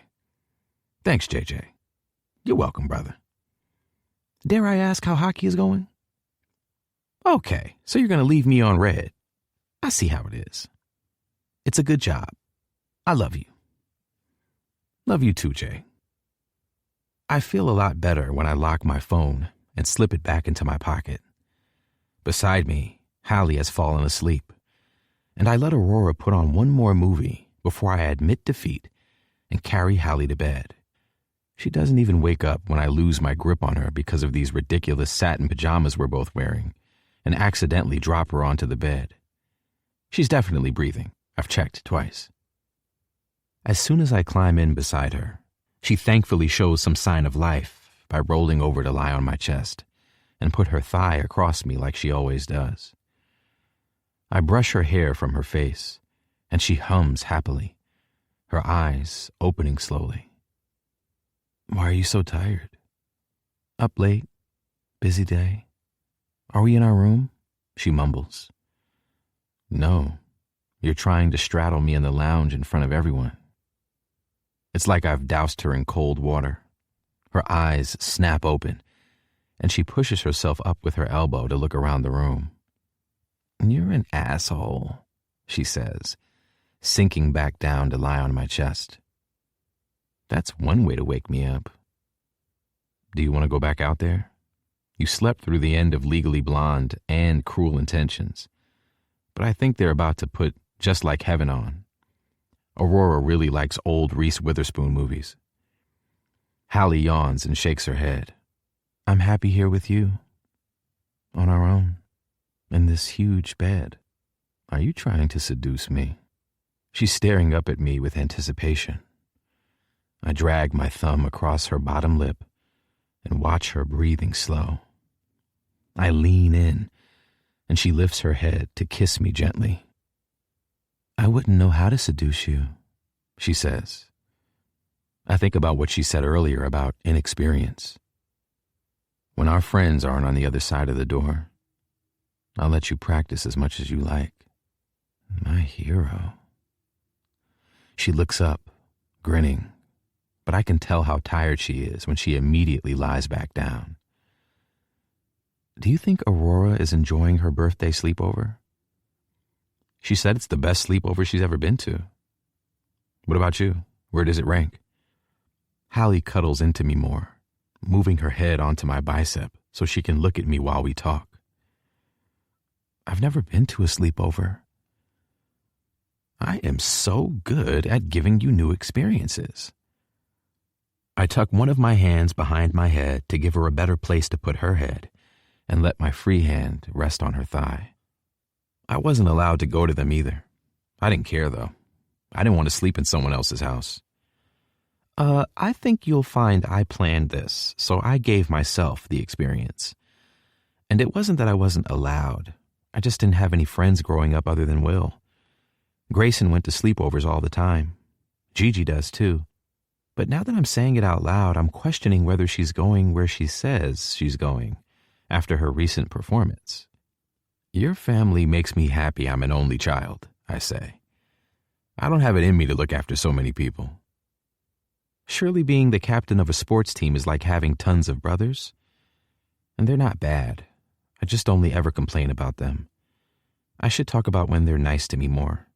Speaker 2: Thanks, JJ. You're welcome, brother. Dare I ask how hockey is going? Okay, so you're going to leave me on red. I see how it is. It's a good job. I love you. Love you too, Jay. I feel a lot better when I lock my phone and slip it back into my pocket. Beside me, Hallie has fallen asleep, and I let Aurora put on one more movie before I admit defeat and carry Hallie to bed. She doesn't even wake up when I lose my grip on her because of these ridiculous satin pajamas we're both wearing and accidentally drop her onto the bed. She's definitely breathing. I've checked twice. As soon as I climb in beside her, she thankfully shows some sign of life by rolling over to lie on my chest and put her thigh across me like she always does. I brush her hair from her face, and she hums happily, her eyes opening slowly. Why are you so tired? Up late? Busy day? Are we in our room? She mumbles. No, you're trying to straddle me in the lounge in front of everyone. It's like I've doused her in cold water. Her eyes snap open, and she pushes herself up with her elbow to look around the room. You're an asshole, she says, sinking back down to lie on my chest. That's one way to wake me up. Do you want to go back out there? You slept through the end of Legally Blonde and Cruel Intentions, but I think they're about to put Just Like Heaven on. Aurora really likes old Reese Witherspoon movies. Hallie yawns and shakes her head. I'm happy here with you. On our own. In this huge bed. Are you trying to seduce me? She's staring up at me with anticipation. I drag my thumb across her bottom lip and watch her breathing slow. I lean in, and she lifts her head to kiss me gently. I wouldn't know how to seduce you, she says. I think about what she said earlier about inexperience. When our friends aren't on the other side of the door, I'll let you practice as much as you like. My hero. She looks up, grinning, but I can tell how tired she is when she immediately lies back down. Do you think Aurora is enjoying her birthday sleepover? She said it's the best sleepover she's ever been to. What about you? Where does it rank? Hallie cuddles into me more, moving her head onto my bicep so she can look at me while we talk. I've never been to a sleepover. I am so good at giving you new experiences. I tuck one of my hands behind my head to give her a better place to put her head and let my free hand rest on her thigh. I wasn't allowed to go to them either. I didn't care, though. I didn't want to sleep in someone else's house. I think you'll find I planned this, so I gave myself the experience. And it wasn't that I wasn't allowed. I just didn't have any friends growing up other than Will. Grayson went to sleepovers all the time. Gigi does, too. But now that I'm saying it out loud, I'm questioning whether she's going where she says she's going after her recent performance. Your family makes me happy I'm an only child, I say. I don't have it in me to look after so many people. Surely being the captain of a sports team is like having tons of brothers. And they're not bad. I just only ever complain about them. I should talk about when they're nice to me more.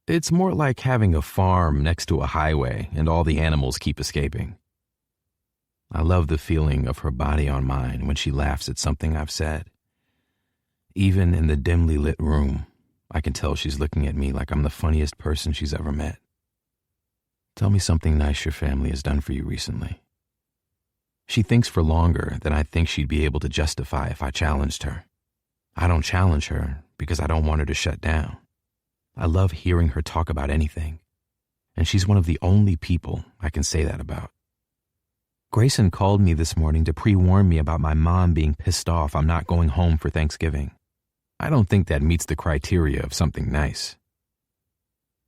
Speaker 2: It's more like having a farm next to a highway and all the animals keep escaping. I love the feeling of her body on mine when she laughs at something I've said. Even in the dimly lit room, I can tell she's looking at me like I'm the funniest person she's ever met. Tell me something nice your family has done for you recently. She thinks for longer than I think she'd be able to justify if I challenged her. I don't challenge her because I don't want her to shut down. I love hearing her talk about anything, and she's one of the only people I can say that about. Grayson called me this morning to pre-warn me about my mom being pissed off I'm not going home for Thanksgiving. I don't think that meets the criteria of something nice.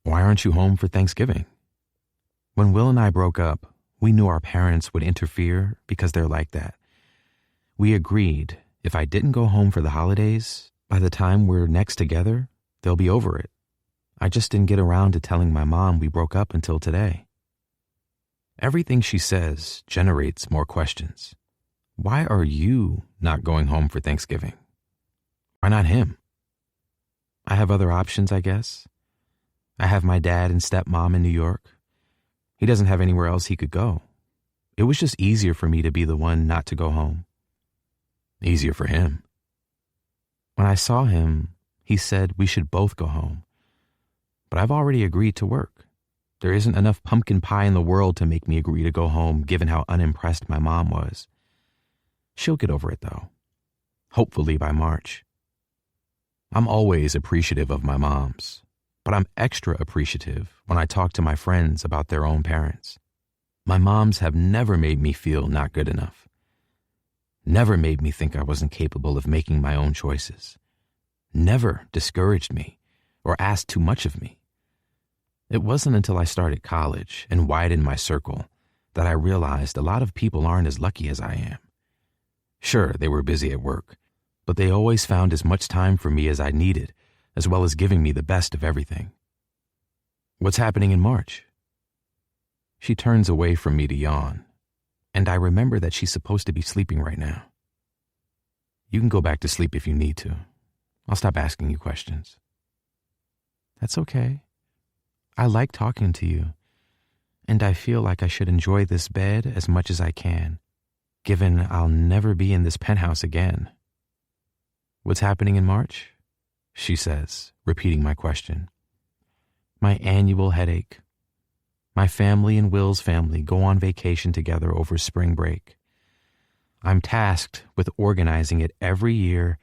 Speaker 2: Why aren't you home for Thanksgiving? When Will and I broke up, we knew our parents would interfere because they're like that. We agreed if I didn't go home for the holidays, by the time we're next together, they'll be over it. I just didn't get around to telling my mom we broke up until today. Everything she says generates more questions. Why are you not going home for Thanksgiving? Why not him? I have other options, I guess. I have my dad and stepmom in New York. He doesn't have anywhere else he could go. It was just easier for me to be the one not to go home. Easier for him. When I saw him, he said we should both go home. But I've already agreed to work. There isn't enough pumpkin pie in the world to make me agree to go home, given how unimpressed my mom was. She'll get over it, though. Hopefully by March. I'm always appreciative of my moms, but I'm extra appreciative when I talk to my friends about their own parents. My moms have never made me feel not good enough. Never made me think I wasn't capable of making my own choices. Never discouraged me or asked too much of me. It wasn't until I started college and widened my circle that I realized a lot of people aren't as lucky as I am. Sure, they were busy at work, but they always found as much time for me as I needed, as well as giving me the best of everything. What's happening in March? She turns away from me to yawn, and I remember that she's supposed to be sleeping right now. You can go back to sleep if you need to. I'll stop asking you questions. That's okay. I like talking to you, and I feel like I should enjoy this bed as much as I can, given I'll never be in this penthouse again. What's happening in March? She says, repeating my question. My annual headache. My family and Will's family go on vacation together over spring break. I'm tasked with organizing it every year,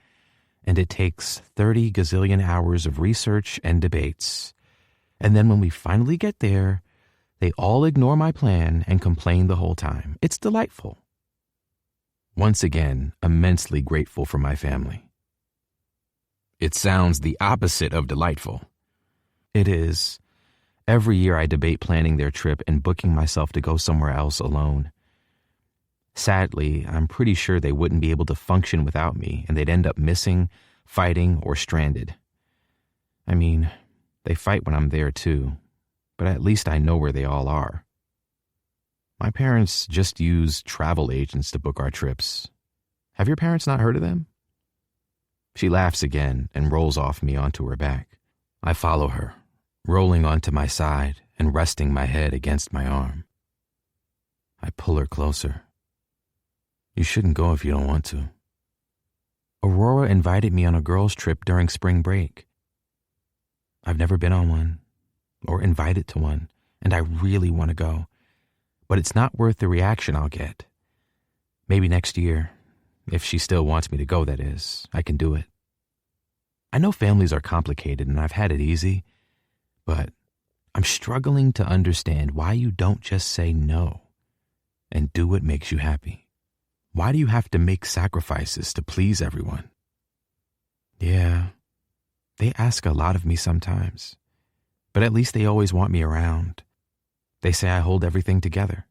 Speaker 2: and it takes 30 gazillion hours of research and debates. And then when we finally get there, they all ignore my plan and complain the whole time. It's delightful. Once again, immensely grateful for my family. It sounds the opposite of delightful. It is. Every year I debate planning their trip and booking myself to go somewhere else alone. Sadly, I'm pretty sure they wouldn't be able to function without me, and they'd end up missing, fighting, or stranded. I mean, they fight when I'm there too, but at least I know where they all are. My parents just use travel agents to book our trips. Have your parents not heard of them? She laughs again and rolls off me onto her back. I follow her, rolling onto my side and resting my head against my arm. I pull her closer. You shouldn't go if you don't want to. Aurora invited me on a girls' trip during spring break. I've never been on one or invited to one, and I really want to go. But it's not worth the reaction I'll get. Maybe next year, if she still wants me to go, that is, I can do it. I know families are complicated and I've had it easy, but I'm struggling to understand why you don't just say no and do what makes you happy. Why do you have to make sacrifices to please everyone? Yeah, they ask a lot of me sometimes, but at least they always want me around. They say I hold everything together.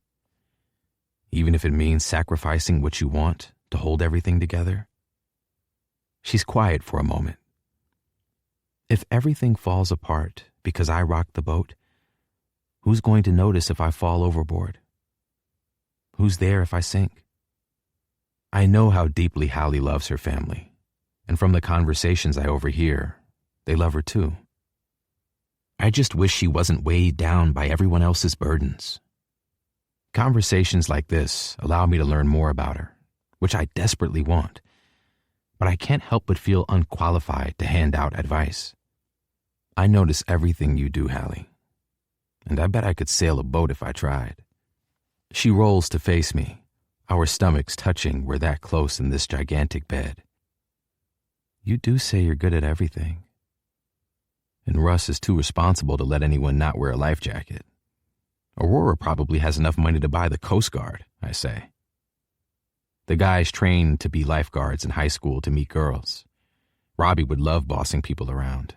Speaker 2: Even if it means sacrificing what you want to hold everything together. She's quiet for a moment. If everything falls apart because I rock the boat, who's going to notice if I fall overboard? Who's there if I sink? I know how deeply Hallie loves her family, and from the conversations I overhear, they love her too. I just wish she wasn't weighed down by everyone else's burdens. Conversations like this allow me to learn more about her, which I desperately want, but I can't help but feel unqualified to hand out advice. I notice everything you do, Hallie, and I bet I could sail a boat if I tried. She rolls to face me. Our stomachs touching, we're that close in this gigantic bed. You do say you're good at everything. And Russ is too responsible to let anyone not wear a life jacket. Aurora probably has enough money to buy the Coast Guard, I say. The guys trained to be lifeguards in high school to meet girls. Robbie would love bossing people around.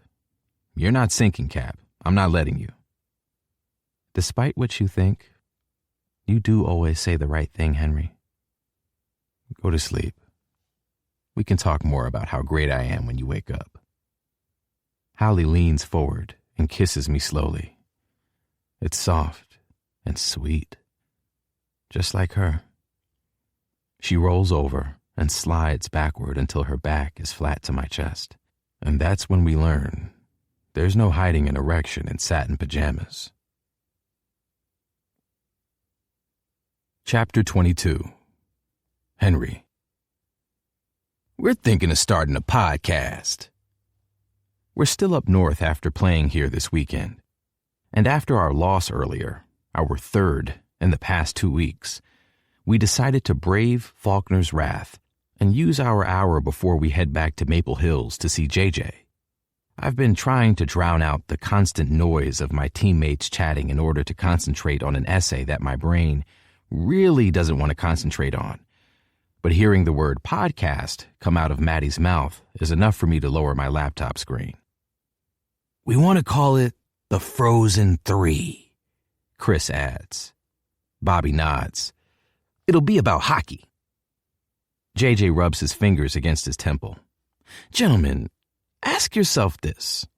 Speaker 2: You're not sinking, Cap. I'm not letting you. Despite what you think, you do always say the right thing, Henry. Go to sleep. We can talk more about how great I am when you wake up. Hallie leans forward and kisses me slowly. It's soft and sweet, just like her. She rolls over and slides backward until her back is flat to my chest. And that's when we learn there's no hiding an erection in satin pajamas. Chapter 22. Henry. We're thinking of starting a podcast. We're still up north after playing here this weekend. And after our loss earlier, our third in the past 2 weeks, we decided to brave Faulkner's wrath and use our hour before we head back to Maple Hills to see JJ. I've been trying to drown out the constant noise of my teammates chatting in order to concentrate on an essay that my brain really doesn't want to concentrate on. But hearing the word podcast come out of Maddie's mouth is enough for me to lower my laptop screen. We want to call it The Frozen 3, Chris adds. Bobby nods. It'll be about hockey. JJ rubs his fingers against his temple. Gentlemen, ask yourself this.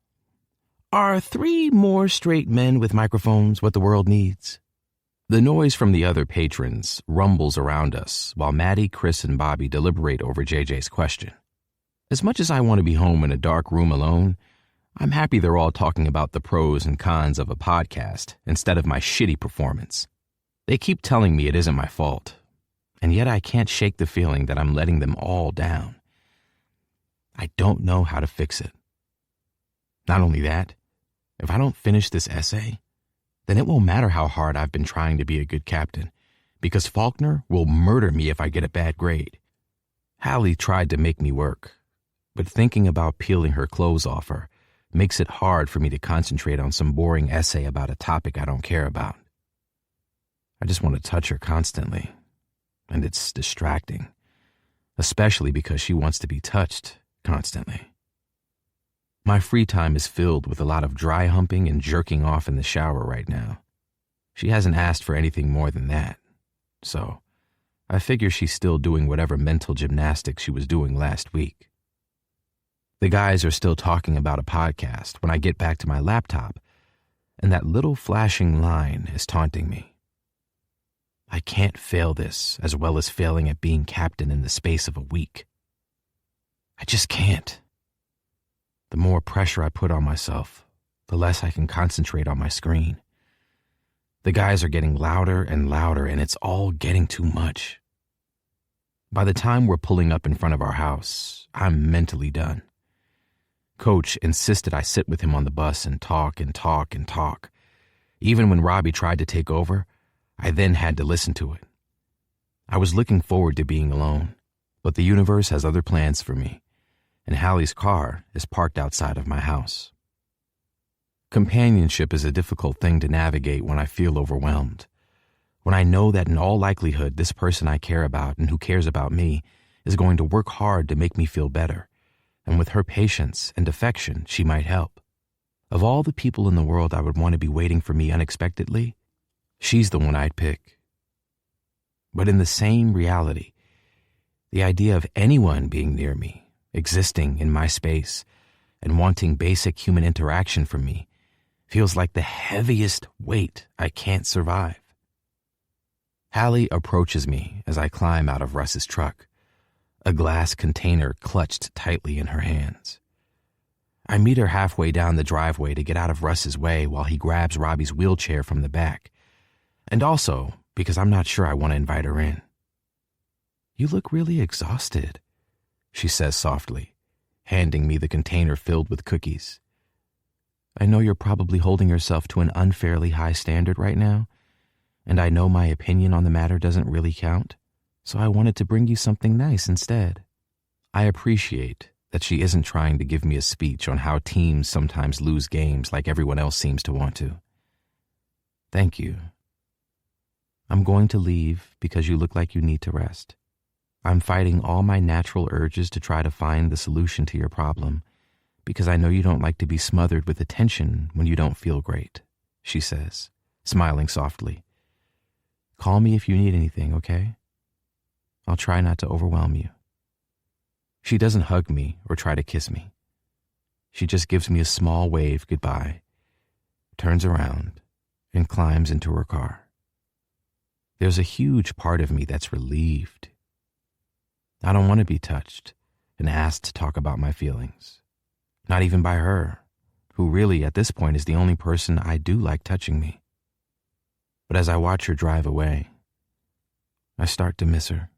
Speaker 2: Are 3 more straight men with microphones what the world needs? The noise from the other patrons rumbles around us while Maddie, Chris, and Bobby deliberate over JJ's question. As much as I want to be home in a dark room alone, I'm happy they're all talking about the pros and cons of a podcast instead of my shitty performance. They keep telling me it isn't my fault, and yet I can't shake the feeling that I'm letting them all down. I don't know how to fix it. Not only that, if I don't finish this essay, then it won't matter how hard I've been trying to be a good captain, because Faulkner will murder me if I get a bad grade. Hallie tried to make me work, but thinking about peeling her clothes off her makes it hard for me to concentrate on some boring essay about a topic I don't care about. I just want to touch her constantly, and it's distracting, especially because she wants to be touched constantly. My free time is filled with a lot of dry humping and jerking off in the shower right now. She hasn't asked for anything more than that, so I figure she's still doing whatever mental gymnastics she was doing last week. The guys are still talking about a podcast when I get back to my laptop, and that little flashing line is taunting me. I can't fail this as well as failing at being captain in the space of a week. I just can't. The more pressure I put on myself, the less I can concentrate on my screen. The guys are getting louder and louder, and it's all getting too much. By the time we're pulling up in front of our house, I'm mentally done. Coach insisted I sit with him on the bus and talk and talk and talk. Even when Robbie tried to take over, I then had to listen to it. I was looking forward to being alone, but the universe has other plans for me, and Hallie's car is parked outside of my house. Companionship is a difficult thing to navigate when I feel overwhelmed. When I know that in all likelihood this person I care about and who cares about me is going to work hard to make me feel better, and with her patience and affection she might help. Of all the people in the world I would want to be waiting for me unexpectedly, she's the one I'd pick. But in the same reality, the idea of anyone being near me, existing in my space, and wanting basic human interaction from me feels like the heaviest weight I can't survive. Hallie approaches me as I climb out of Russ's truck, a glass container clutched tightly in her hands. I meet her halfway down the driveway to get out of Russ's way while he grabs Robbie's wheelchair from the back, and also because I'm not sure I want to invite her in. You look really exhausted, she says softly, handing me the container filled with cookies. I know you're probably holding yourself to an unfairly high standard right now, and I know my opinion on the matter doesn't really count, so I wanted to bring you something nice instead. I appreciate that she isn't trying to give me a speech on how teams sometimes lose games like everyone else seems to want to. Thank you. I'm going to leave because you look like you need to rest. I'm fighting all my natural urges to try to find the solution to your problem because I know you don't like to be smothered with attention when you don't feel great, she says, smiling softly. Call me if you need anything, okay? I'll try not to overwhelm you. She doesn't hug me or try to kiss me. She just gives me a small wave goodbye, turns around, and climbs into her car. There's a huge part of me that's relieved. I don't want to be touched and asked to talk about my feelings. Not even by her, who really at this point is the only person I do like touching me. But as I watch her drive away, I start to miss her.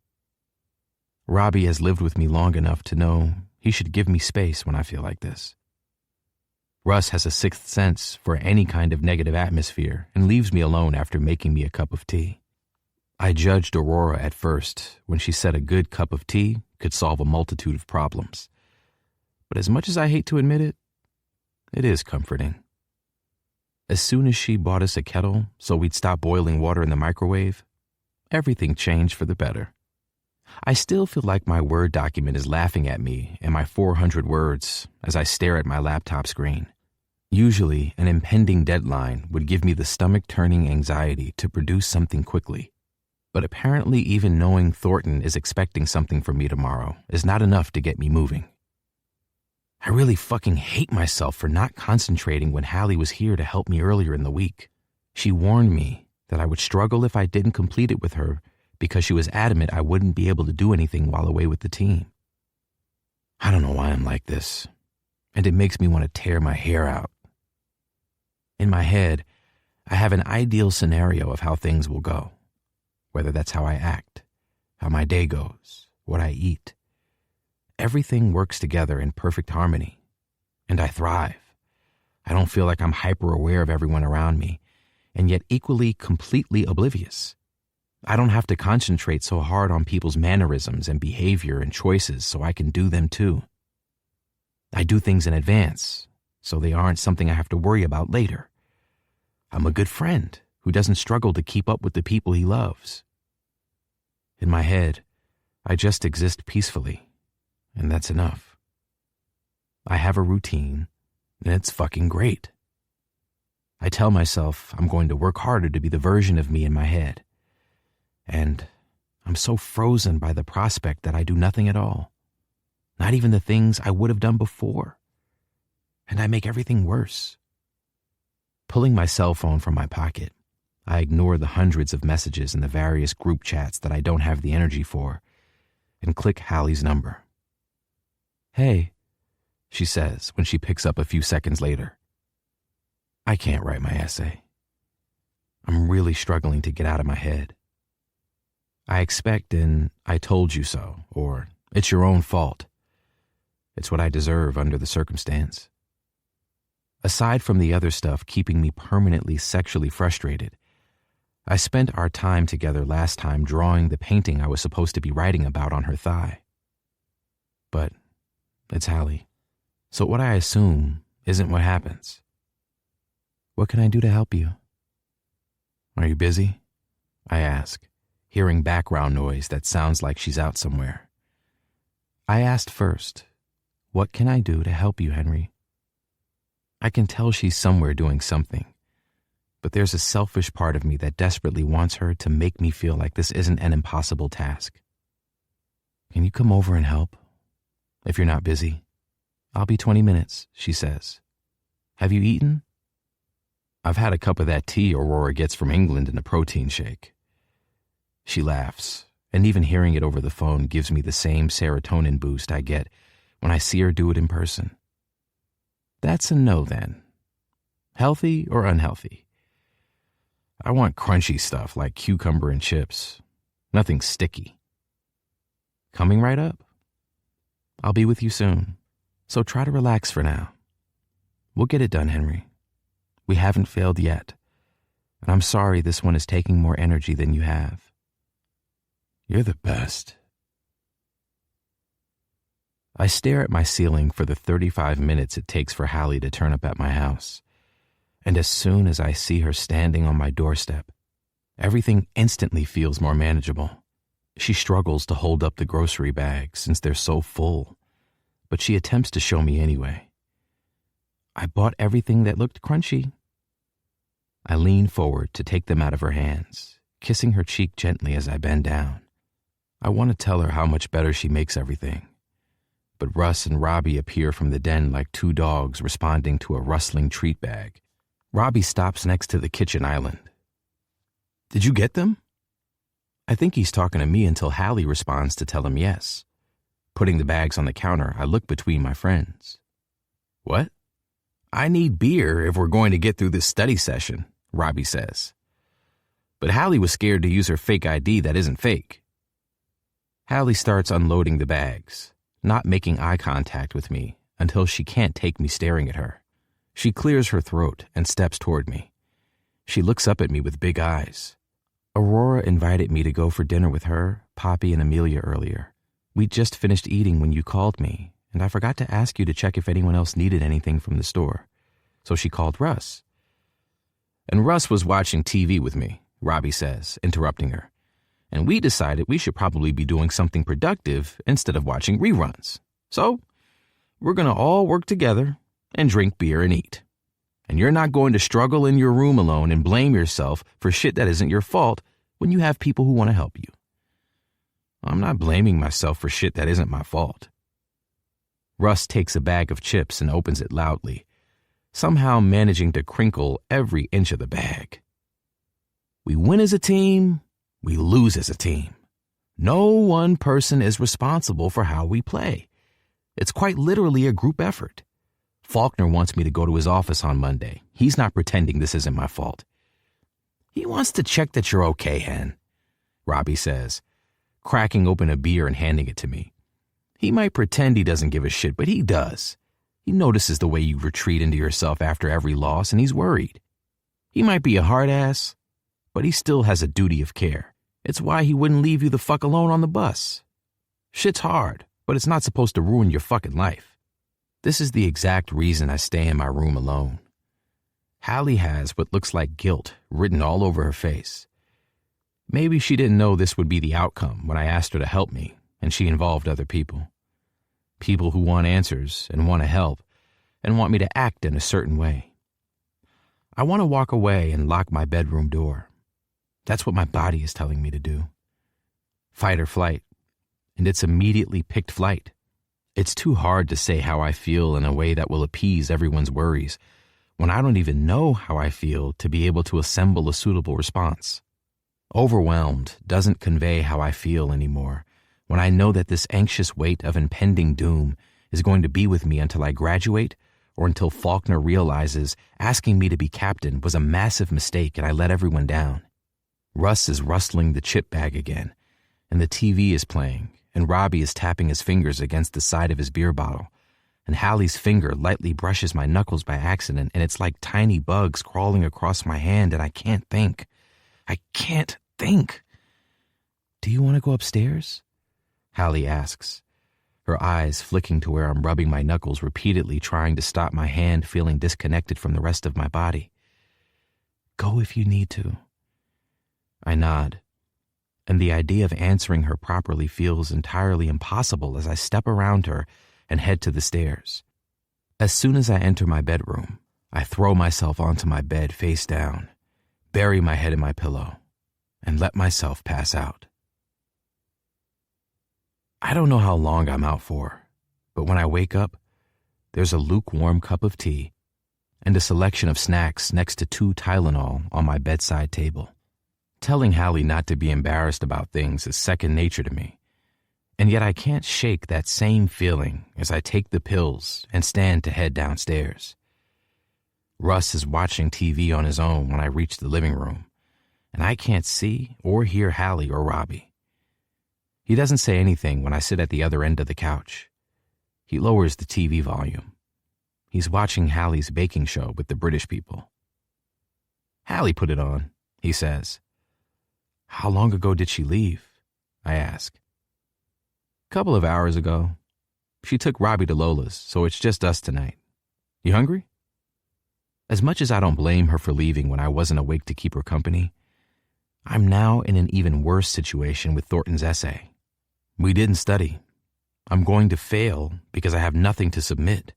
Speaker 2: Robbie has lived with me long enough to know he should give me space when I feel like this. Russ has a sixth sense for any kind of negative atmosphere and leaves me alone after making me a cup of tea. I judged Aurora at first when she said a good cup of tea could solve a multitude of problems. But as much as I hate to admit it, it is comforting. As soon as she bought us a kettle so we'd stop boiling water in the microwave, everything changed for the better. I still feel like my Word document is laughing at me and my 400 words as I stare at my laptop screen. Usually, an impending deadline would give me the stomach-turning anxiety to produce something quickly. But apparently even knowing Thornton is expecting something from me tomorrow is not enough to get me moving. I really fucking hate myself for not concentrating when Hallie was here to help me earlier in the week. She warned me that I would struggle if I didn't complete it with her because she was adamant I wouldn't be able to do anything while away with the team. I don't know why I'm like this, and it makes me want to tear my hair out. In my head, I have an ideal scenario of how things will go, whether that's how I act, how my day goes, what I eat. Everything works together in perfect harmony, and I thrive. I don't feel like I'm hyper-aware of everyone around me, and yet equally completely oblivious. I don't have to concentrate so hard on people's mannerisms and behavior and choices so I can do them too. I do things in advance, so they aren't something I have to worry about later. I'm a good friend who doesn't struggle to keep up with the people he loves. In my head, I just exist peacefully, and that's enough. I have a routine, and it's fucking great. I tell myself I'm going to work harder to be the version of me in my head. And I'm so frozen by the prospect that I do nothing at all. Not even the things I would have done before. And I make everything worse. Pulling my cell phone from my pocket, I ignore the hundreds of messages in the various group chats that I don't have the energy for, and click Hallie's number. "Hey," she says when she picks up a few seconds later. I can't write my essay. I'm really struggling to get out of my head. I expect an "I told you so" or "it's your own fault." It's what I deserve under the circumstance. Aside from the other stuff keeping me permanently sexually frustrated, I spent our time together last time drawing the painting I was supposed to be writing about on her thigh. But it's Hallie, so what I assume isn't what happens. "What can I do to help you?" "Are you busy?" I ask, hearing background noise that sounds like she's out somewhere. I asked first, "What can I do to help you, Henry?" I can tell she's somewhere doing something, but there's a selfish part of me that desperately wants her to make me feel like this isn't an impossible task. "Can you come over and help? If you're not busy." "I'll be 20 minutes, she says. "Have you eaten?" "I've had a cup of that tea Aurora gets from England in a protein shake." She laughs, and even hearing it over the phone gives me the same serotonin boost I get when I see her do it in person. That's a no then. Healthy or unhealthy? I want crunchy stuff like cucumber and chips. Nothing sticky. Coming right up. I'll be with you soon, so try to relax for now. We'll get it done, Henry. We haven't failed yet, and I'm sorry this one is taking more energy than you have. You're the best. I stare at my ceiling for the 35 minutes it takes for Hallie to turn up at my house, and as soon as I see her standing on my doorstep, everything instantly feels more manageable. She struggles to hold up the grocery bags since they're so full, but she attempts to show me anyway. I bought everything that looked crunchy. I lean forward to take them out of her hands, kissing her cheek gently as I bend down. I want to tell her how much better she makes everything, but Russ and Robbie appear from the den like two dogs responding to a rustling treat bag. Robbie stops next to the kitchen island. "Did you get them?" I think he's talking to me until Hallie responds to tell him yes. Putting the bags on the counter, I look between my friends. "What?" "I need beer if we're going to get through this study session," Robbie says. But Hallie was scared to use her fake ID that isn't fake. Hallie starts unloading the bags, not making eye contact with me until she can't take me staring at her. She clears her throat and steps toward me. She looks up at me with big eyes. Aurora invited me to go for dinner with her, Poppy, and Amelia earlier. We'd just finished eating when you called me, and I forgot to ask you to check if anyone else needed anything from the store. So she called Russ. And Russ was watching TV with me, Robbie says, interrupting her. And we decided we should probably be doing something productive instead of watching reruns. So we're going to all work together and drink beer and eat. And you're not going to struggle in your room alone and blame yourself for shit that isn't your fault when you have people who want to help you. I'm not blaming myself for shit that isn't my fault. Russ takes a bag of chips and opens it loudly, somehow managing to crinkle every inch of the bag. We win as a team, we lose as a team. No one person is responsible for how we play. It's quite literally a group effort. Faulkner wants me to go to his office on Monday. He's not pretending this isn't my fault. He wants to check that you're okay, Hen, Robbie says, cracking open a beer and handing it to me. He might pretend he doesn't give a shit, but he does. He notices the way you retreat into yourself after every loss, and he's worried. He might be a hard ass, but he still has a duty of care. It's why he wouldn't leave you the fuck alone on the bus. Shit's hard, but it's not supposed to ruin your fucking life. This is the exact reason I stay in my room alone. Hallie has what looks like guilt written all over her face. Maybe she didn't know this would be the outcome when I asked her to help me, and she involved other people. People who want answers and want to help and want me to act in a certain way. I want to walk away and lock my bedroom door. That's what my body is telling me to do. Fight or flight, and it's immediately picked flight. It's too hard to say how I feel in a way that will appease everyone's worries when I don't even know how I feel to be able to assemble a suitable response. Overwhelmed doesn't convey how I feel anymore when I know that this anxious weight of impending doom is going to be with me until I graduate or until Faulkner realizes asking me to be captain was a massive mistake and I let everyone down. Russ is rustling the chip bag again, and the TV is playing, and Robbie is tapping his fingers against the side of his beer bottle, and Hallie's finger lightly brushes my knuckles by accident, and it's like tiny bugs crawling across my hand, and I can't think. I can't think. "Do you want to go upstairs?" Hallie asks, her eyes flicking to where I'm rubbing my knuckles repeatedly, trying to stop my hand feeling disconnected from the rest of my body. "Go if you need to." I nod, and the idea of answering her properly feels entirely impossible as I step around her and head to the stairs. As soon as I enter my bedroom, I throw myself onto my bed face down, bury my head in my pillow, and let myself pass out. I don't know how long I'm out for, but when I wake up, there's a lukewarm cup of tea and a selection of snacks next to 2 Tylenol on my bedside table. Telling Hallie not to be embarrassed about things is second nature to me, and yet I can't shake that same feeling as I take the pills and stand to head downstairs. Russ is watching TV on his own when I reach the living room, and I can't see or hear Hallie or Robbie. He doesn't say anything when I sit at the other end of the couch. He lowers the TV volume. He's watching Hallie's baking show with the British people. "Hallie put it on," he says. "How long ago did she leave?" I ask. "Couple of hours ago. She took Robbie to Lola's, so it's just us tonight. You hungry?" As much as I don't blame her for leaving when I wasn't awake to keep her company, I'm now in an even worse situation with Thornton's essay. We didn't study. I'm going to fail because I have nothing to submit.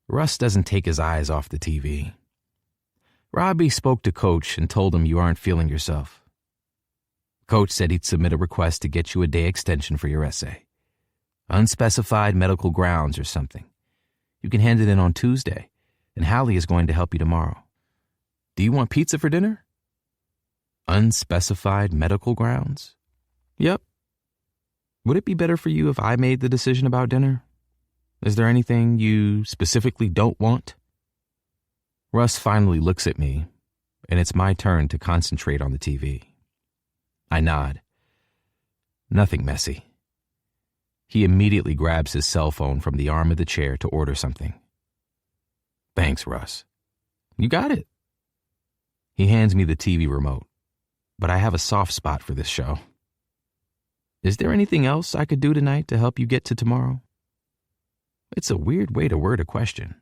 Speaker 2: Russ doesn't take his eyes off the TV. "Robbie spoke to Coach and told him you aren't feeling yourself. Coach said he'd submit a request to get you a day extension for your essay. Unspecified medical grounds or something. You can hand it in on Tuesday, and Hallie is going to help you tomorrow. Do you want pizza for dinner? Unspecified medical grounds? Yep. Would it be better for you if I made the decision about dinner? Is there anything you specifically don't want? Russ finally looks at me, and it's my turn to concentrate on the TV. I nod. Nothing messy. He immediately grabs his cell phone from the arm of the chair to order something. Thanks, Russ. You got it. He hands me the TV remote, but I have a soft spot for this show. Is there anything else I could do tonight to help you get to tomorrow? It's a weird way to word a question.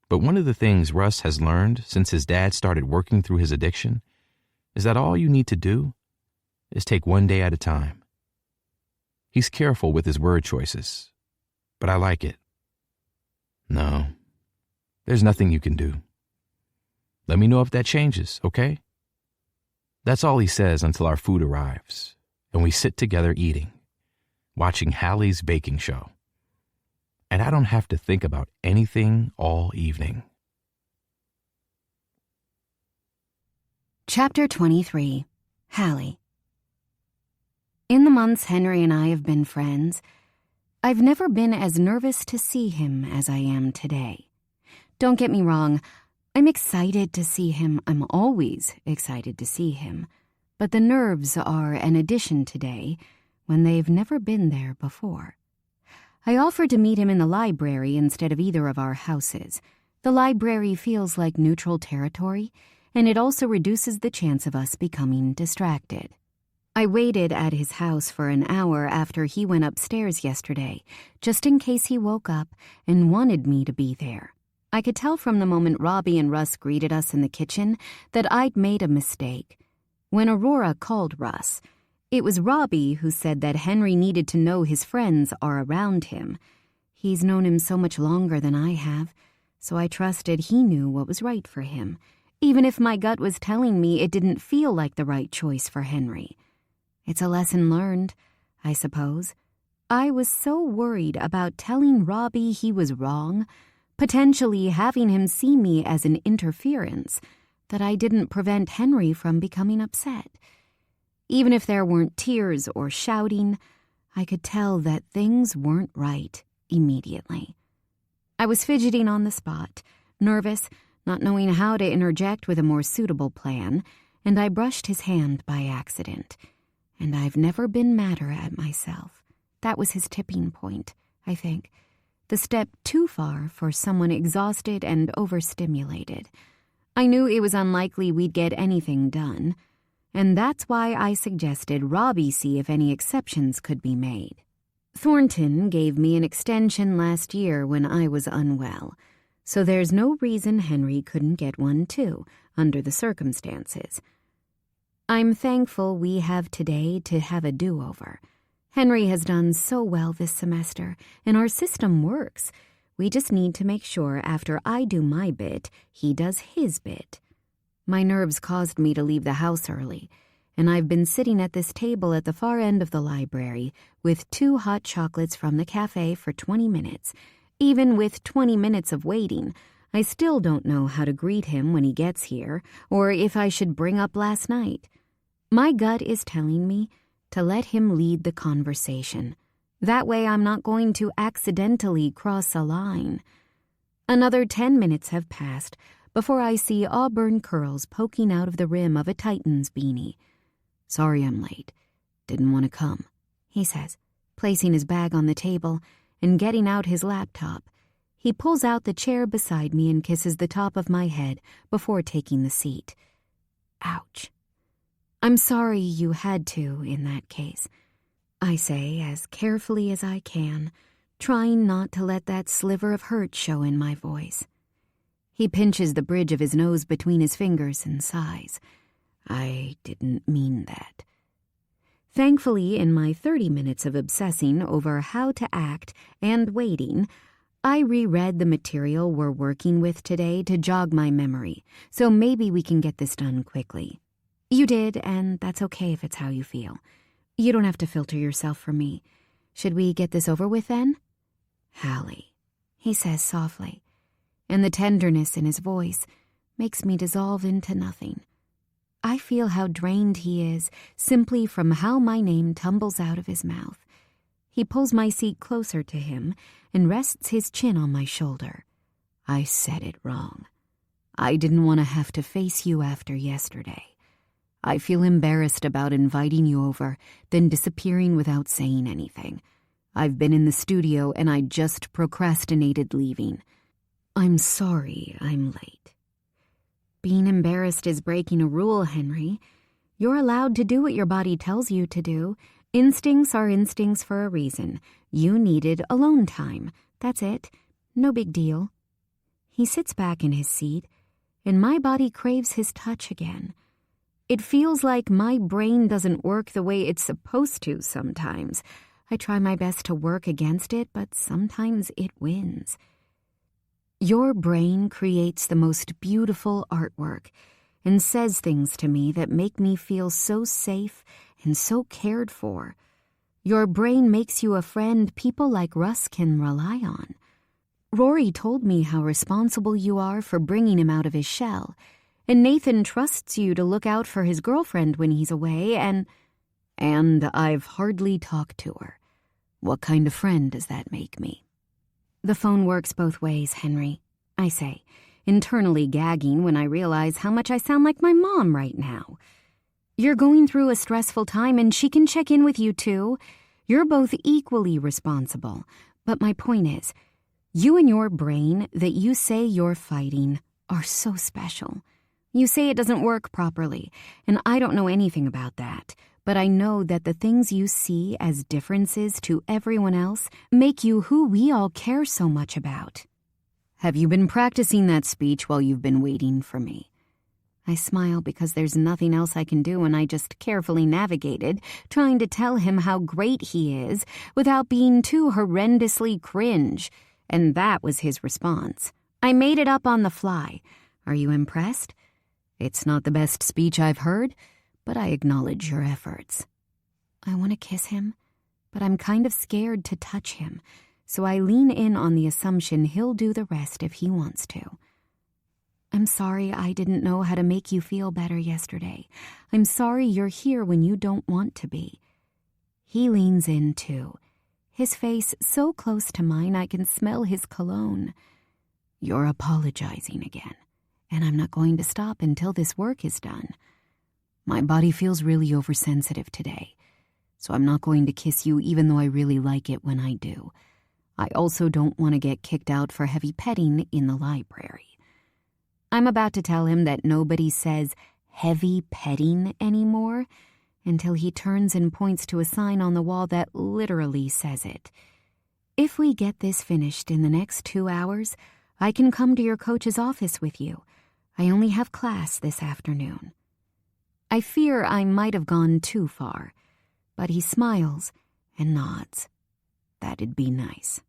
Speaker 2: But one of the things Russ has learned since his dad started working through his addiction is that all you need to do is take one day at a time. He's careful with his word choices, but I like it. No, there's nothing you can do. Let me know if that changes, okay? That's all he says until our food arrives, and we sit together eating, watching Hallie's baking show. And I don't have to think about anything all evening.
Speaker 1: Chapter 23. Hallie. In the months Henry and I have been friends, I've never been as nervous to see him as I am today. Don't get me wrong, I'm excited to see him. I'm always excited to see him. But the nerves are an addition today when they've never been there before. I offered to meet him in the library instead of either of our houses. The library feels like neutral territory, and it also reduces the chance of us becoming distracted. I waited at his house for an hour after he went upstairs yesterday, just in case he woke up and wanted me to be there. I could tell from the moment Robbie and Russ greeted us in the kitchen that I'd made a mistake. When Aurora called Russ, it was Robbie who said that Henry needed to know his friends are around him. He's known him so much longer than I have, so I trusted he knew what was right for him, even if my gut was telling me it didn't feel like the right choice for Henry. It's a lesson learned, I suppose. I was so worried about telling Robbie he was wrong, potentially having him see me as an interference, that I didn't prevent Henry from becoming upset. Even if there weren't tears or shouting, I could tell that things weren't right immediately. I was fidgeting on the spot, nervous, not knowing how to interject with a more suitable plan, and I brushed his hand by accident. And I've never been madder at myself. That was his tipping point, I think. The step too far for someone exhausted and overstimulated. I knew it was unlikely we'd get anything done, and that's why I suggested Robbie see if any exceptions could be made. Thornton gave me an extension last year when I was unwell, so there's no reason Henry couldn't get one too, under the circumstances. I'm thankful we have today to have a do-over. Henry has done so well this semester, and our system works. We just need to make sure after I do my bit, he does his bit. My nerves caused me to leave the house early, and I've been sitting at this table at the far end of the library with 2 hot chocolates from the cafe for 20 minutes. Even with 20 minutes of waiting, I still don't know how to greet him when he gets here, or if I should bring up last night. My gut is telling me to let him lead the conversation. That way I'm not going to accidentally cross a line. Another 10 minutes have passed before I see auburn curls poking out of the rim of a Titan's beanie. "Sorry I'm late. Didn't want to come," he says, placing his bag on the table and getting out his laptop. He pulls out the chair beside me and kisses the top of my head before taking the seat. Ouch. "I'm sorry you had to in that case," I say as carefully as I can, trying not to let that sliver of hurt show in my voice. He pinches the bridge of his nose between his fingers and sighs. "I didn't mean that." Thankfully, in my 30 minutes of obsessing over how to act and waiting, I reread the material we're working with today to jog my memory, so maybe we can get this done quickly. You did, and that's okay if it's how you feel. You don't have to filter yourself for me. Should we get this over with then? Hallie, he says softly, and the tenderness in his voice makes me dissolve into nothing. I feel how drained he is simply from how my name tumbles out of his mouth. He pulls my seat closer to him and rests his chin on my shoulder. I said it wrong. I didn't want to have to face you after yesterday. I feel embarrassed about inviting you over, then disappearing without saying anything. I've been in the studio and I just procrastinated leaving. I'm sorry I'm late. Being embarrassed is breaking a rule, Henry. You're allowed to do what your body tells you to do. Instincts are instincts for a reason. You needed alone time. That's it. No big deal. He sits back in his seat, and my body craves his touch again. It feels like my brain doesn't work the way it's supposed to sometimes. I try my best to work against it, but sometimes it wins. Your brain creates the most beautiful artwork and says things to me that make me feel so safe and so cared for. Your brain makes you a friend people like Russ can rely on. Rory told me how responsible you are for bringing him out of his shell, and Nathan trusts you to look out for his girlfriend when he's away, and I've hardly talked to her. What kind of friend does that make me? The phone works both ways, Henry, I say, internally gagging when I realize how much I sound like my mom right now. You're going through a stressful time and she can check in with you too. You're both equally responsible. But my point is, you and your brain that you say you're fighting are so special. You say it doesn't work properly, and I don't know anything about that. But I know that the things you see as differences to everyone else make you who we all care so much about. Have you been practicing that speech while you've been waiting for me? I smile because there's nothing else I can do, and I just carefully navigated, trying to tell him how great he is without being too horrendously cringe. And that was his response. I made it up on the fly. Are you impressed? It's not the best speech I've heard, but I acknowledge your efforts. I want to kiss him, but I'm kind of scared to touch him, so I lean in on the assumption he'll do the rest if he wants to. I'm sorry I didn't know how to make you feel better yesterday. I'm sorry you're here when you don't want to be. He leans in too, his face so close to mine I can smell his cologne. You're apologizing again, and I'm not going to stop until this work is done. My body feels really oversensitive today, so I'm not going to kiss you even though I really like it when I do. I also don't want to get kicked out for heavy petting in the library. I'm about to tell him that nobody says heavy petting anymore until he turns and points to a sign on the wall that literally says it. If we get this finished in the next 2 hours, I can come to your coach's office with you. I only have class this afternoon. I fear I might have gone too far, but he smiles and nods. That'd be nice.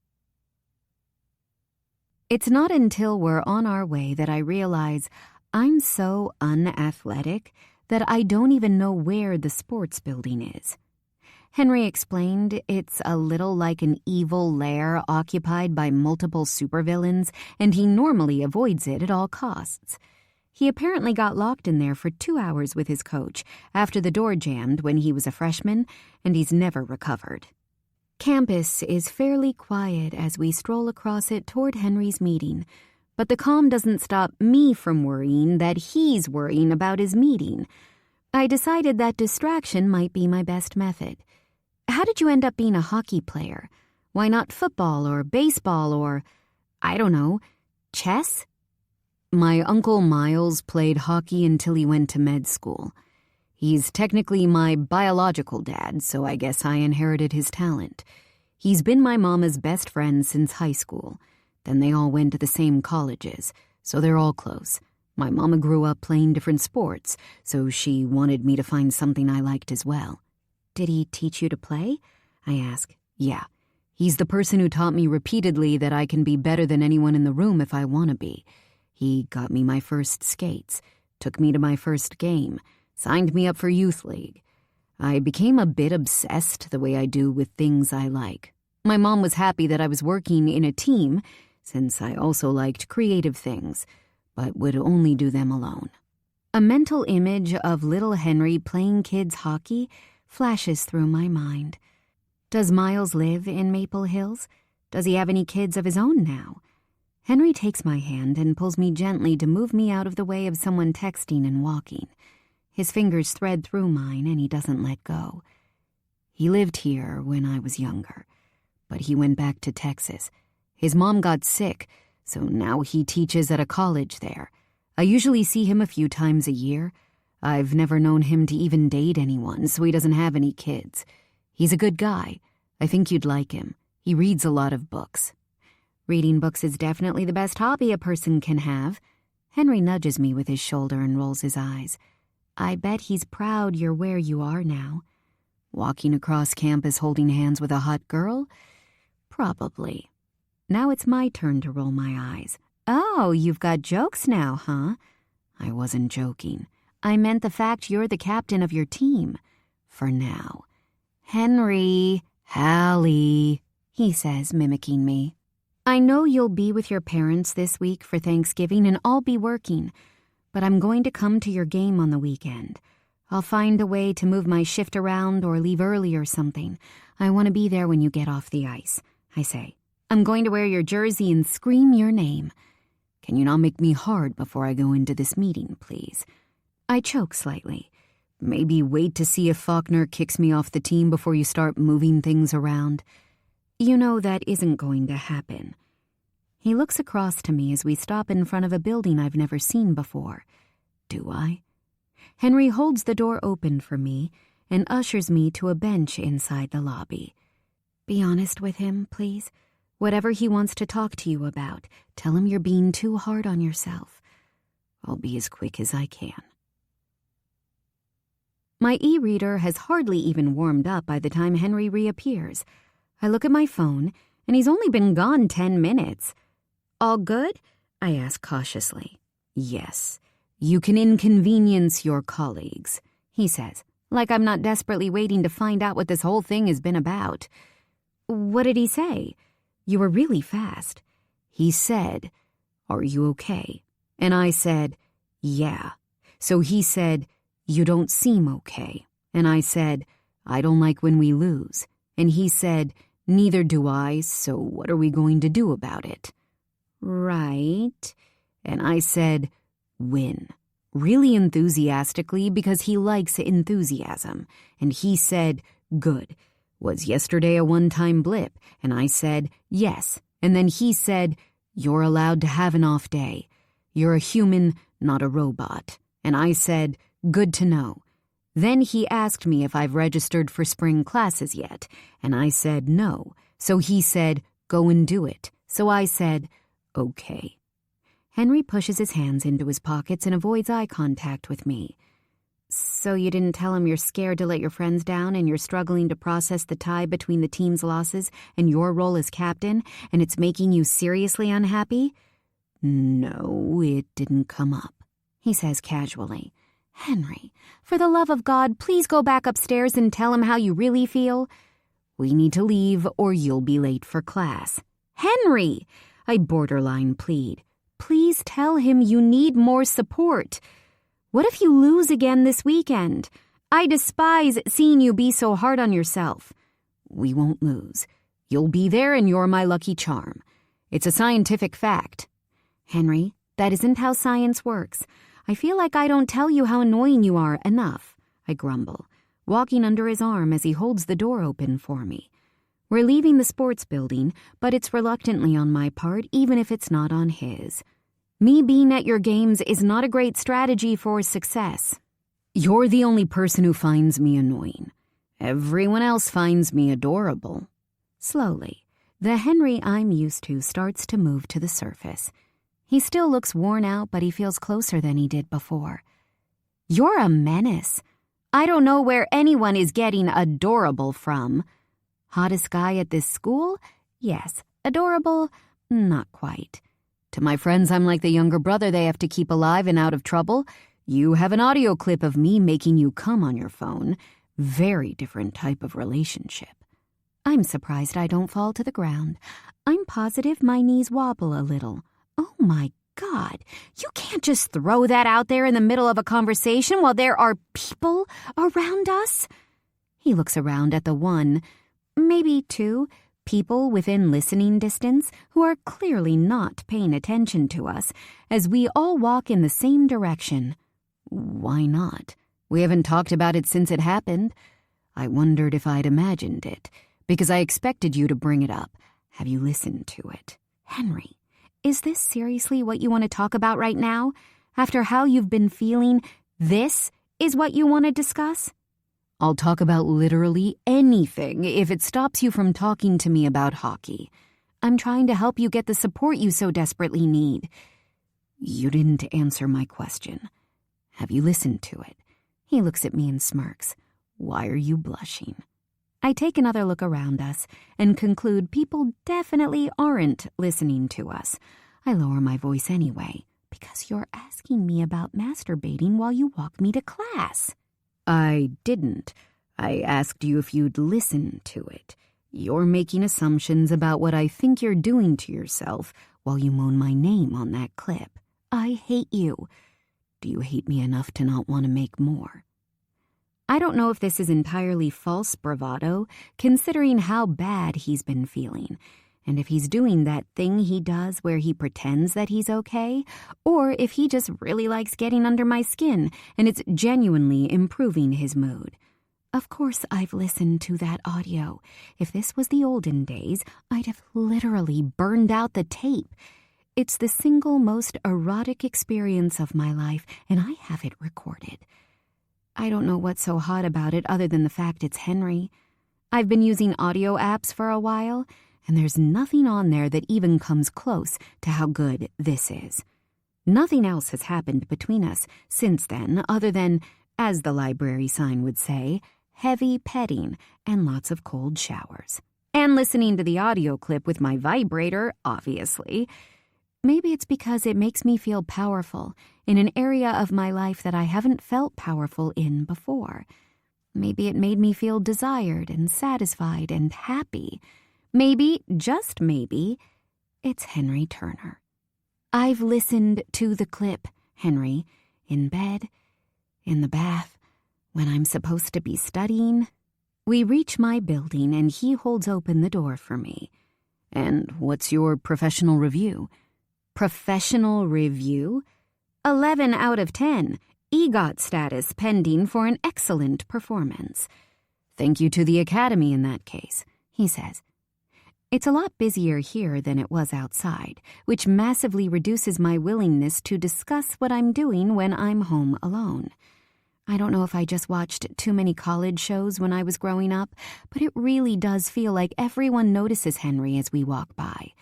Speaker 1: It's not until we're on our way that I realize I'm so unathletic that I don't even know where the sports building is. Henry explained it's a little like an evil lair occupied by multiple supervillains, and he normally avoids it at all costs. He apparently got locked in there for 2 hours with his coach after the door jammed when he was a freshman, and he's never recovered. Campus is fairly quiet as we stroll across it toward Henry's meeting, but the calm doesn't stop me from worrying that he's worrying about his meeting. I decided that distraction might be my best method. How did you end up being a hockey player? Why not football or baseball or, I don't know, chess? My Uncle Miles played hockey until he went to med school. He's technically my biological dad, so I guess I inherited his talent. He's been my mama's best friend since high school. Then they all went to the same colleges, so they're all close. My mama grew up playing different sports, so she wanted me to find something I liked as well. Did he teach you to play? I ask. Yeah. He's the person who taught me repeatedly that I can be better than anyone in the room if I want to be. He got me my first skates, took me to my first game, signed me up for youth league. I became a bit obsessed the way I do with things I like. My mom was happy that I was working in a team, since I also liked creative things, but would only do them alone. A mental image of little Henry playing kids hockey flashes through my mind. Does Miles live in Maple Hills? Does he have any kids of his own now? Henry takes my hand and pulls me gently to move me out of the way of someone texting and walking. His fingers thread through mine and he doesn't let go. He lived here when I was younger, but he went back to Texas. His mom got sick, so now he teaches at a college there. I usually see him a few times a year. I've never known him to even date anyone, so he doesn't have any kids. He's a good guy. I think you'd like him. He reads a lot of books. Reading books is definitely the best hobby a person can have. Henry nudges me with his shoulder and rolls his eyes. I bet he's proud you're where you are now. Walking across campus holding hands with a hot girl? Probably. Now it's my turn to roll my eyes. Oh, you've got jokes now, huh? I wasn't joking. I meant the fact you're the captain of your team. For now. Henry, Hallie, he says, mimicking me. I know you'll be with your parents this week for Thanksgiving and I'll be working, but I'm going to come to your game on the weekend. I'll find a way to move my shift around or leave early or something. I want to be there when you get off the ice, I say. I'm going to wear your jersey and scream your name. Can you not make me hard before I go into this meeting, please? I choke slightly. Maybe wait to see if Faulkner kicks me off the team before you start moving things around. You know that isn't going to happen. He looks across to me as we stop in front of a building I've never seen before. Do I? Henry holds the door open for me and ushers me to a bench inside the lobby. Be honest with him, please. Whatever he wants to talk to you about, tell him you're being too hard on yourself. I'll be as quick as I can. My e-reader has hardly even warmed up by the time Henry reappears. I look at my phone, and he's only been gone 10 minutes. All good? I ask cautiously. Yes. You can inconvenience your colleagues, he says, like I'm not desperately waiting to find out what this whole thing has been about. What did he say? You were really fast. He said, "Are you okay?" And I said, "Yeah." So he said, "You don't seem okay." And I said, "I don't like when we lose." And he said, "Neither do I, so what are we going to do about it?" Right. And I said, "Win." Really enthusiastically because he likes enthusiasm. And he said, "Good. Was yesterday a one-time blip?" And I said, "Yes." And then he said, "You're allowed to have an off day. You're a human, not a robot." And I said, "Good to know." Then he asked me if I've registered for spring classes yet, and I said no. So he said, "Go and do it." So I said, "Okay." Henry pushes his hands into his pockets and avoids eye contact with me. So you didn't tell him you're scared to let your friends down and you're struggling to process the tie between the team's losses and your role as captain, and it's making you seriously unhappy? No, it didn't come up, he says casually. Henry, for the love of God, please go back upstairs and tell him how you really feel. We need to leave or you'll be late for class. Henry, I borderline plead. Please tell him you need more support. What if you lose again this weekend? I despise seeing you be so hard on yourself. We won't lose. You'll be there and you're my lucky charm. It's a scientific fact. Henry, that isn't how science works. I feel like I don't tell you how annoying you are enough, I grumble, walking under his arm as he holds the door open for me. We're leaving the sports building, but it's reluctantly on my part, even if it's not on his. Me being at your games is not a great strategy for success. You're the only person who finds me annoying. Everyone else finds me adorable. Slowly, the Henry I'm used to starts to move to the surface. He still looks worn out, but he feels closer than he did before. You're a menace. I don't know where anyone is getting adorable from. Hottest guy at this school? Yes. Adorable? Not quite. To my friends, I'm like the younger brother they have to keep alive and out of trouble. You have an audio clip of me making you come on your phone. Very different type of relationship. I'm surprised I don't fall to the ground. I'm positive my knees wobble a little. Oh my God, you can't just throw that out there in the middle of a conversation while there are people around us. He looks around at the one, maybe two, people within listening distance who are clearly not paying attention to us as we all walk in the same direction. Why not? We haven't talked about it since it happened. I wondered if I'd imagined it, because I expected you to bring it up. Have you listened to it? Henry, is this seriously what you want to talk about right now? After how you've been feeling, this is what you want to discuss? I'll talk about literally anything if it stops you from talking to me about hockey. I'm trying to help you get the support you so desperately need. You didn't answer my question. Have you listened to it? He looks at me and smirks. Why are you blushing? I take another look around us and conclude people definitely aren't listening to us. I lower my voice anyway, because you're asking me about masturbating while you walk me to class. I didn't. I asked you if you'd listen to it. You're making assumptions about what I think you're doing to yourself while you moan my name on that clip. I hate you. Do you hate me enough to not want to make more? I don't know if this is entirely false bravado, considering how bad he's been feeling, and if he's doing that thing he does where he pretends that he's okay, or if he just really likes getting under my skin and it's genuinely improving his mood. Of course I've listened to that audio. If this was the olden days, I'd have literally burned out the tape. It's the single most erotic experience of my life, and I have it recorded. I don't know what's so hot about it other than the fact it's Henry. I've been using audio apps for a while, and there's nothing on there that even comes close to how good this is. Nothing else has happened between us since then other than, as the library sign would say, heavy petting and lots of cold showers. And listening to the audio clip with my vibrator, obviously. Maybe it's because it makes me feel powerful in an area of my life that I haven't felt powerful in before. Maybe it made me feel desired and satisfied and happy. Maybe, just maybe, it's Henry Turner. I've listened to the clip, Henry, in bed, in the bath, when I'm supposed to be studying. We reach my building and he holds open the door for me. And what's your professional review? Professional review? 11 out of 10. EGOT status pending for an excellent performance. Thank you to the Academy in that case, he says. It's a lot busier here than it was outside, which massively reduces my willingness to discuss what I'm doing when I'm home alone. I don't know if I just watched too many college shows when I was growing up, but it really does feel like everyone notices Henry as we walk by.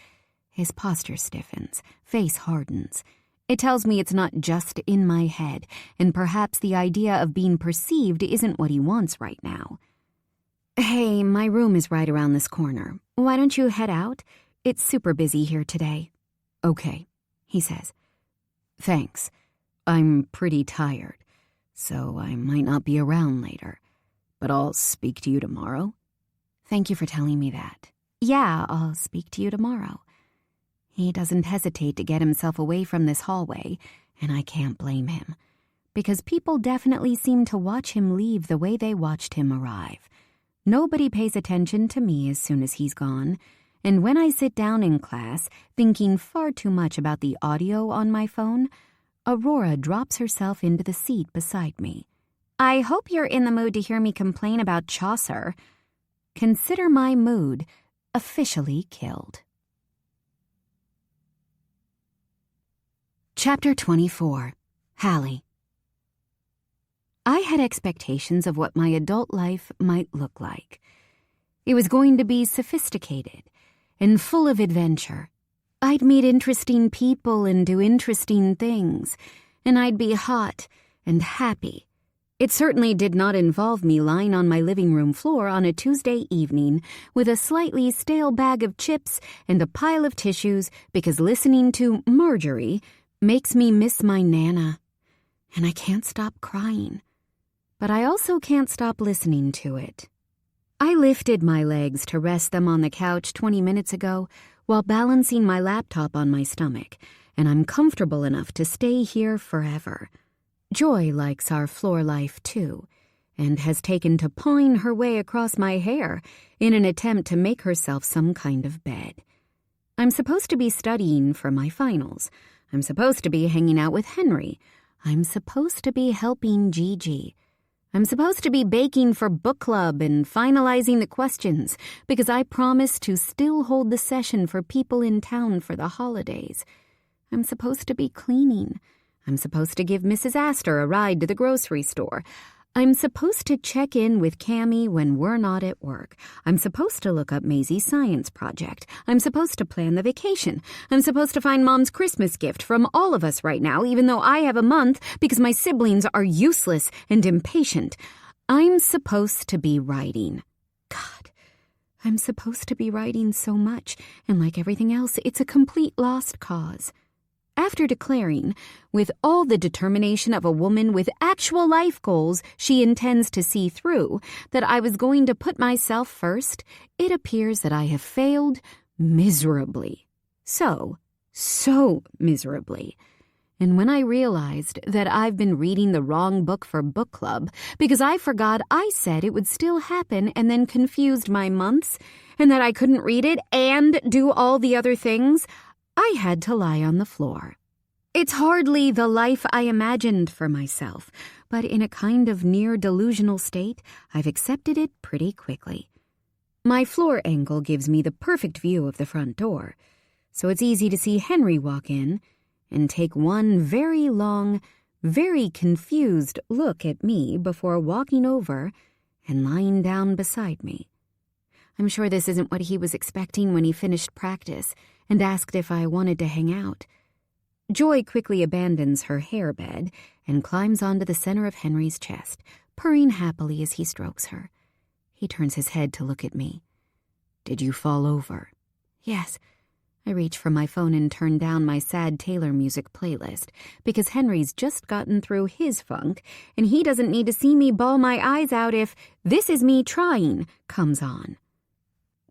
Speaker 1: His posture stiffens, face hardens. It tells me it's not just in my head, and perhaps the idea of being perceived isn't what he wants right now. Hey, my room is right around this corner. Why don't you head out? It's super busy here today. Okay, he says. Thanks. I'm pretty tired, so I might not be around later. But I'll speak to you tomorrow. Thank you for telling me that. Yeah, I'll speak to you tomorrow. He doesn't hesitate to get himself away from this hallway, and I can't blame him, because people definitely seem to watch him leave the way they watched him arrive. Nobody pays attention to me as soon as he's gone, and when I sit down in class, thinking far too much about the audio on my phone, Aurora drops herself into the seat beside me. I hope you're in the mood to hear me complain about Chaucer. Consider my mood officially killed. Chapter 24. Hallie. I had expectations of what my adult life might look like. It was going to be sophisticated and full of adventure. I'd meet interesting people and do interesting things, and I'd be hot and happy. It certainly did not involve me lying on my living room floor on a Tuesday evening with a slightly stale bag of chips and a pile of tissues because listening to Marjorie makes me miss my Nana, and I can't stop crying. but I also can't stop listening to it. I lifted my legs to rest them on the couch 20 minutes ago while balancing my laptop on my stomach, and I'm comfortable enough to stay here forever. Joy likes our floor life too, and has taken to pawing her way across my hair in an attempt to make herself some kind of bed. I'm supposed to be studying for my finals. I'm supposed to be hanging out with Henry. I'm supposed to be helping Gigi. I'm supposed to be baking for book club and finalizing the questions because I promised to still hold the session for people in town for the holidays. I'm supposed to be cleaning. I'm supposed to give Mrs. Astor a ride to the grocery store. I'm supposed to check in with Cammie when we're not at work. I'm supposed to look up Maisie's science project. I'm supposed to plan the vacation. I'm supposed to find Mom's Christmas gift from all of us right now, even though I have a month because my siblings are useless and impatient. I'm supposed to be writing. God, I'm supposed to be writing so much, and like everything else, it's a complete lost cause. After declaring, with all the determination of a woman with actual life goals she intends to see through, that I was going to put myself first, it appears that I have failed miserably. So miserably. And when I realized that I've been reading the wrong book for book club because I forgot I said it would still happen and then confused my months, and that I couldn't read it and do all the other things, I had to lie on the floor. It's hardly the life I imagined for myself, but in a kind of near delusional state, I've accepted it pretty quickly. My floor angle gives me the perfect view of the front door, so it's easy to see Henry walk in and take one very long, very confused look at me before walking over and lying down beside me. I'm sure this isn't what he was expecting when he finished practice and asked if I wanted to hang out. Joy quickly abandons her hairbed and climbs onto the center of Henry's chest, purring happily as he strokes her. He turns his head to look at me. "Did you fall over?" "Yes." I reach for my phone and turn down my sad Taylor music playlist because Henry's just gotten through his funk and he doesn't need to see me bawl my eyes out if "This Is Me Trying" comes on.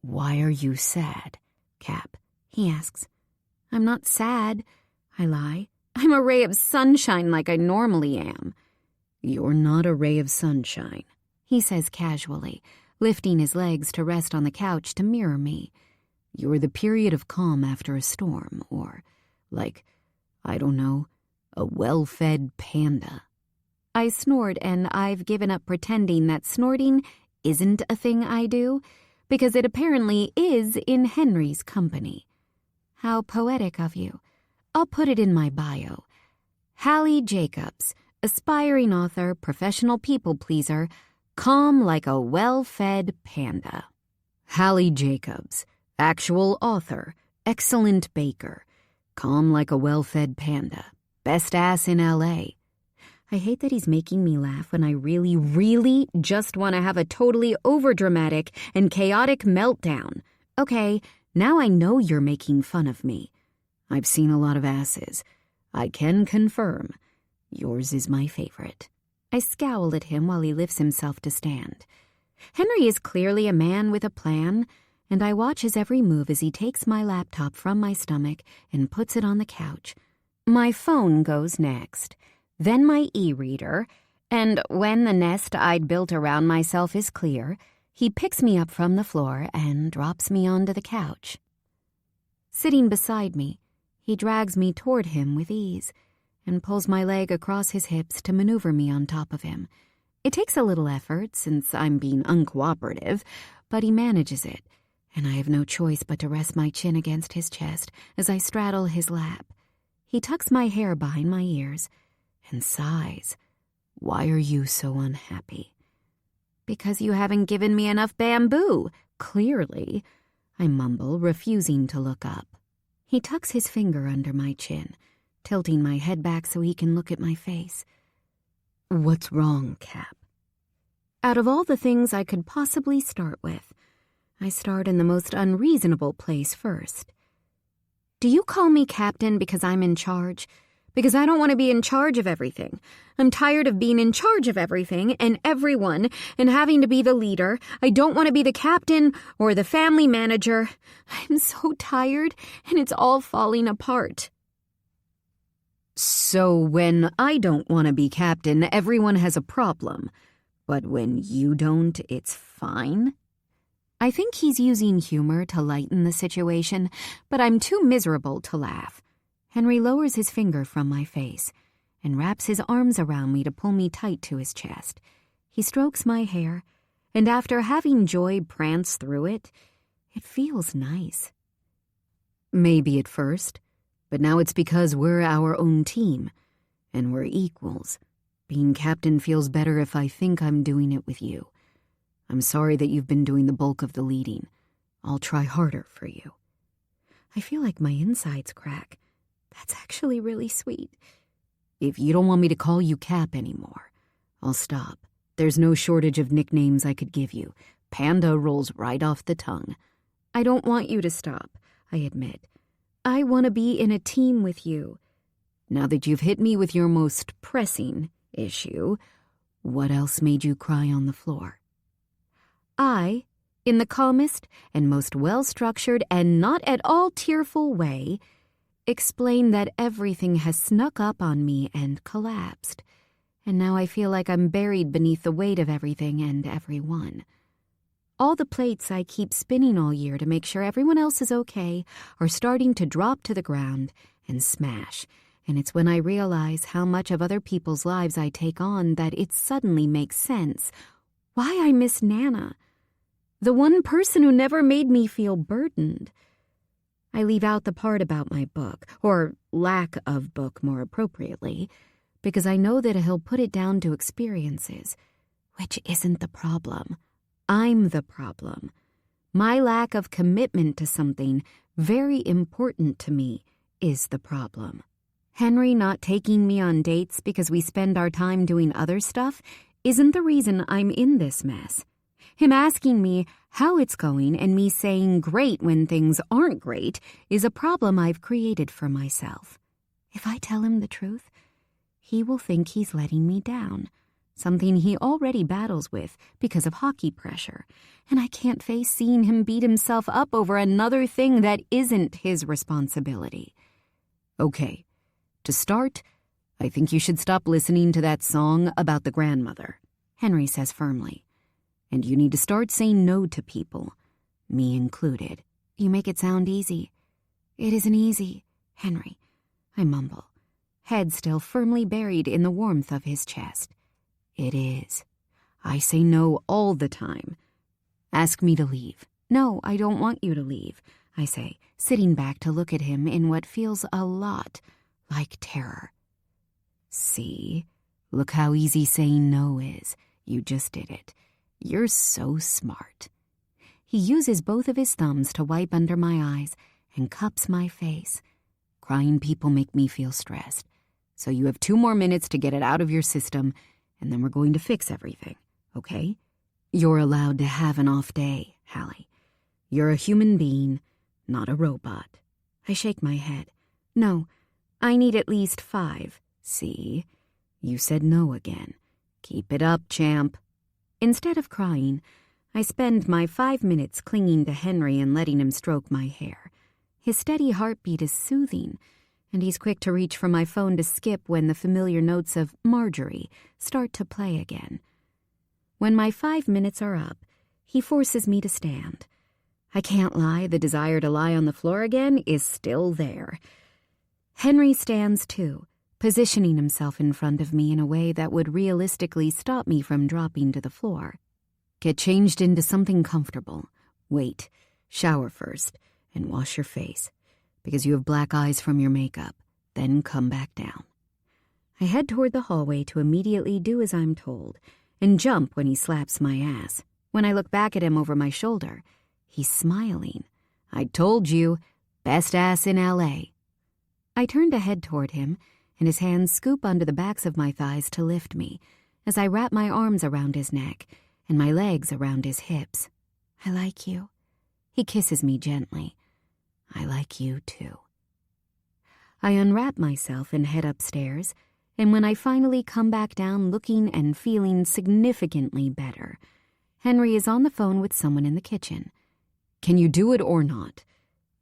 Speaker 1: "Why are you sad, Cap?" he asks. "I'm not sad," I lie. "I'm a ray of sunshine like I normally am." "You're not a ray of sunshine," he says casually, lifting his legs to rest on the couch to mirror me. "You're the period of calm after a storm, or, like, I don't know, a well-fed panda." I snort, and I've given up pretending that snorting isn't a thing I do, because it apparently is in Henry's company. How poetic of you. I'll put it in my bio. Hallie Jacobs, aspiring author, professional people-pleaser, calm like a well-fed panda. Hallie Jacobs, actual author, excellent baker, calm like a well-fed panda, best ass in L.A. I hate that he's making me laugh when I really, really just want to have a totally overdramatic and chaotic meltdown. Okay, now I know you're making fun of me. I've seen a lot of asses. I can confirm. Yours is my favorite. I scowl at him while he lifts himself to stand. Henry is clearly a man with a plan, and I watch his every move as he takes my laptop from my stomach and puts it on the couch. My phone goes next, then my e-reader, and when the nest I'd built around myself is clear, he picks me up from the floor and drops me onto the couch. Sitting beside me, he drags me toward him with ease and pulls my leg across his hips to maneuver me on top of him. It takes a little effort since I'm being uncooperative, but he manages it, and I have no choice but to rest my chin against his chest as I straddle his lap. He tucks my hair behind my ears and sighs. "Why are you so unhappy?" "Because you haven't given me enough bamboo, clearly," I mumble, refusing to look up. He tucks his finger under my chin, tilting my head back so he can look at my face. "What's wrong, Cap?" Out of all the things I could possibly start with, I start in the most unreasonable place first. "Do you call me Captain because I'm in charge? because I don't want to be in charge of everything. I'm tired of being in charge of everything and everyone and having to be the leader. I don't want to be the captain or the family manager. I'm so tired, and it's all falling apart. So when I don't want to be captain, everyone has a problem. But when you don't, it's fine? I think he's using humor to lighten the situation, but I'm too miserable to laugh. Henry lowers his finger from my face and wraps his arms around me to pull me tight to his chest. He strokes my hair, and after having joy prance through it, it feels nice. Maybe at first, but now it's because we're our own team, and we're equals. Being captain feels better if I think I'm doing it with you. I'm sorry that you've been doing the bulk of the leading. I'll try harder for you. I feel like my insides crack. That's actually really sweet. If you don't want me to call you Cap anymore, I'll stop. There's no shortage of nicknames I could give you. Panda rolls right off the tongue. I don't want you to stop, I admit. I want to be in a team with you. Now that you've hit me with your most pressing issue, what else made you cry on the floor? I, in the calmest and most well-structured and not at all tearful way, explain that everything has snuck up on me and collapsed, and now I feel like I'm buried beneath the weight of everything and everyone. All the plates I keep spinning all year to make sure everyone else is okay are starting to drop to the ground and smash, and it's when I realize how much of other people's lives I take on that it suddenly makes sense why I miss Nana, the one person who never made me feel burdened. I leave out the part about my book, or lack of book more appropriately, because I know that he'll put it down to experiences, which isn't the problem. I'm the problem. My lack of commitment to something very important to me is the problem. Henry not taking me on dates because we spend our time doing other stuff isn't the reason I'm in this mess. Him asking me how it's going and me saying great when things aren't great is a problem I've created for myself. If I tell him the truth, he will think he's letting me down, something he already battles with because of hockey pressure, and I can't face seeing him beat himself up over another thing that isn't his responsibility. Okay, to start, I think you should stop listening to that song about the grandmother, Henry says firmly. And you need to start saying no to people, me included. You make it sound easy. It isn't easy, Henry, I mumble, head still firmly buried in the warmth of his chest. It is. I say no all the time. Ask me to leave. No, I don't want you to leave, I say, sitting back to look at him in what feels a lot like terror. See? Look how easy saying no is. You just did it. You're so smart. He uses both of his thumbs to wipe under my eyes and cups my face. Crying people make me feel stressed. So you have 2 more minutes to get it out of your system, and then we're going to fix everything, okay? You're allowed to have an off day, Hallie. You're a human being, not a robot. I shake my head. No, I need at least 5. See? You said no again. Keep it up, champ. Instead of crying, I spend my 5 minutes clinging to Henry and letting him stroke my hair. His steady heartbeat is soothing, and he's quick to reach for my phone to skip when the familiar notes of Marjorie start to play again. When my 5 minutes are up, he forces me to stand. I can't lie, the desire to lie on the floor again is still there. Henry stands too, positioning himself in front of me in a way that would realistically stop me from dropping to the floor. Get changed into something comfortable. Wait, shower first, and wash your face, because you have black eyes from your makeup. Then come back down. I head toward the hallway to immediately do as I'm told, and jump when he slaps my ass. When I look back at him over my shoulder, he's smiling. I told you, best ass in L.A. I turn to head toward him, and his hands scoop under the backs of my thighs to lift me as I wrap my arms around his neck and my legs around his hips. I like you. He kisses me gently. I like you too. I unwrap myself and head upstairs, and when I finally come back down looking and feeling significantly better, Henry is on the phone with someone in the kitchen. "Can you do it or not?"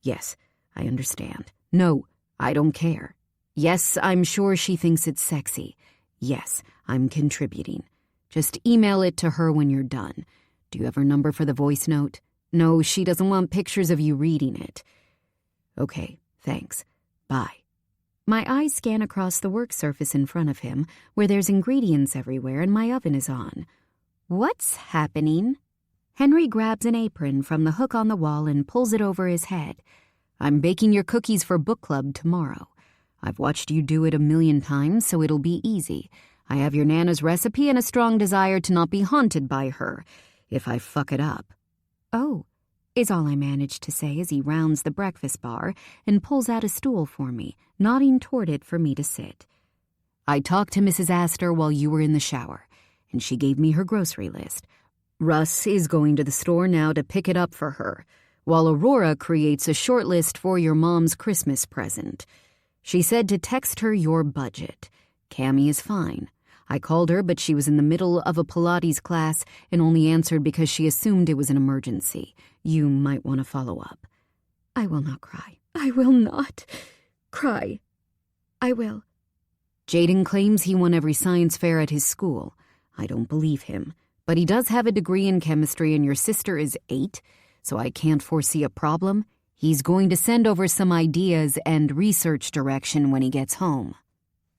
Speaker 1: "Yes, I understand." "No, I don't care." "Yes, I'm sure she thinks it's sexy." "Yes, I'm contributing. Just email it to her when you're done. Do you have her number for the voice note?" "No, she doesn't want pictures of you reading it." "Okay, thanks. Bye." My eyes scan across the work surface in front of him, where there's ingredients everywhere and my oven is on. What's happening? Henry grabs an apron from the hook on the wall and pulls it over his head. "I'm baking your cookies for book club tomorrow. I've watched you do it 1,000,000 times, so it'll be easy. I have your Nana's recipe and a strong desire to not be haunted by her if I fuck it up." "Oh," is all I manage to say as he rounds the breakfast bar and pulls out a stool for me, nodding toward it for me to sit. "I talked to Mrs. Astor while you were in the shower, and she gave me her grocery list. Russ is going to the store now to pick it up for her, while Aurora creates a short list for your mom's Christmas present. She said to text her your budget. Cammie is fine. I called her, but she was in the middle of a Pilates class and only answered because she assumed it was an emergency. You might want to follow up." "I will not cry. I will not cry. I will." "Jaden claims he won every science fair at his school. I don't believe him, but he does have a degree in chemistry and your sister is 8, so I can't foresee a problem. He's going to send over some ideas and research direction when he gets home.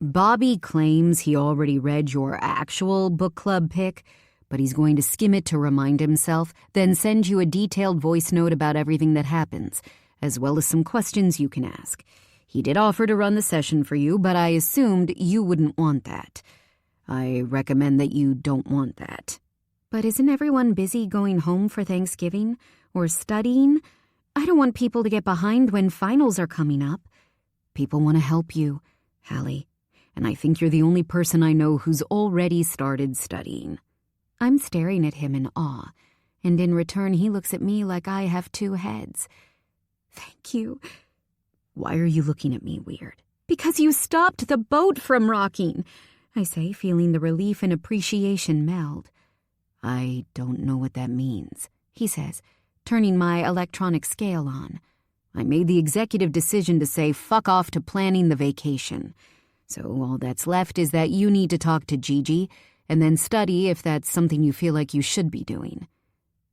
Speaker 1: Bobby claims he already read your actual book club pick, but he's going to skim it to remind himself, then send you a detailed voice note about everything that happens, as well as some questions you can ask. He did offer to run the session for you, but I assumed you wouldn't want that. I recommend that you don't want that." "But isn't everyone busy going home for Thanksgiving or studying? I don't want people to get behind when finals are coming up." "People want to help you, Hallie. And I think you're the only person I know who's already started studying." I'm staring at him in awe, and in return he looks at me like I have 2 heads. "Thank you." "Why are you looking at me weird?" "Because you stopped the boat from rocking," I say, feeling the relief and appreciation meld. "I don't know what that means," he says, turning my electronic scale on. "I made the executive decision to say fuck off to planning the vacation. So all that's left is that you need to talk to Gigi and then study if that's something you feel like you should be doing."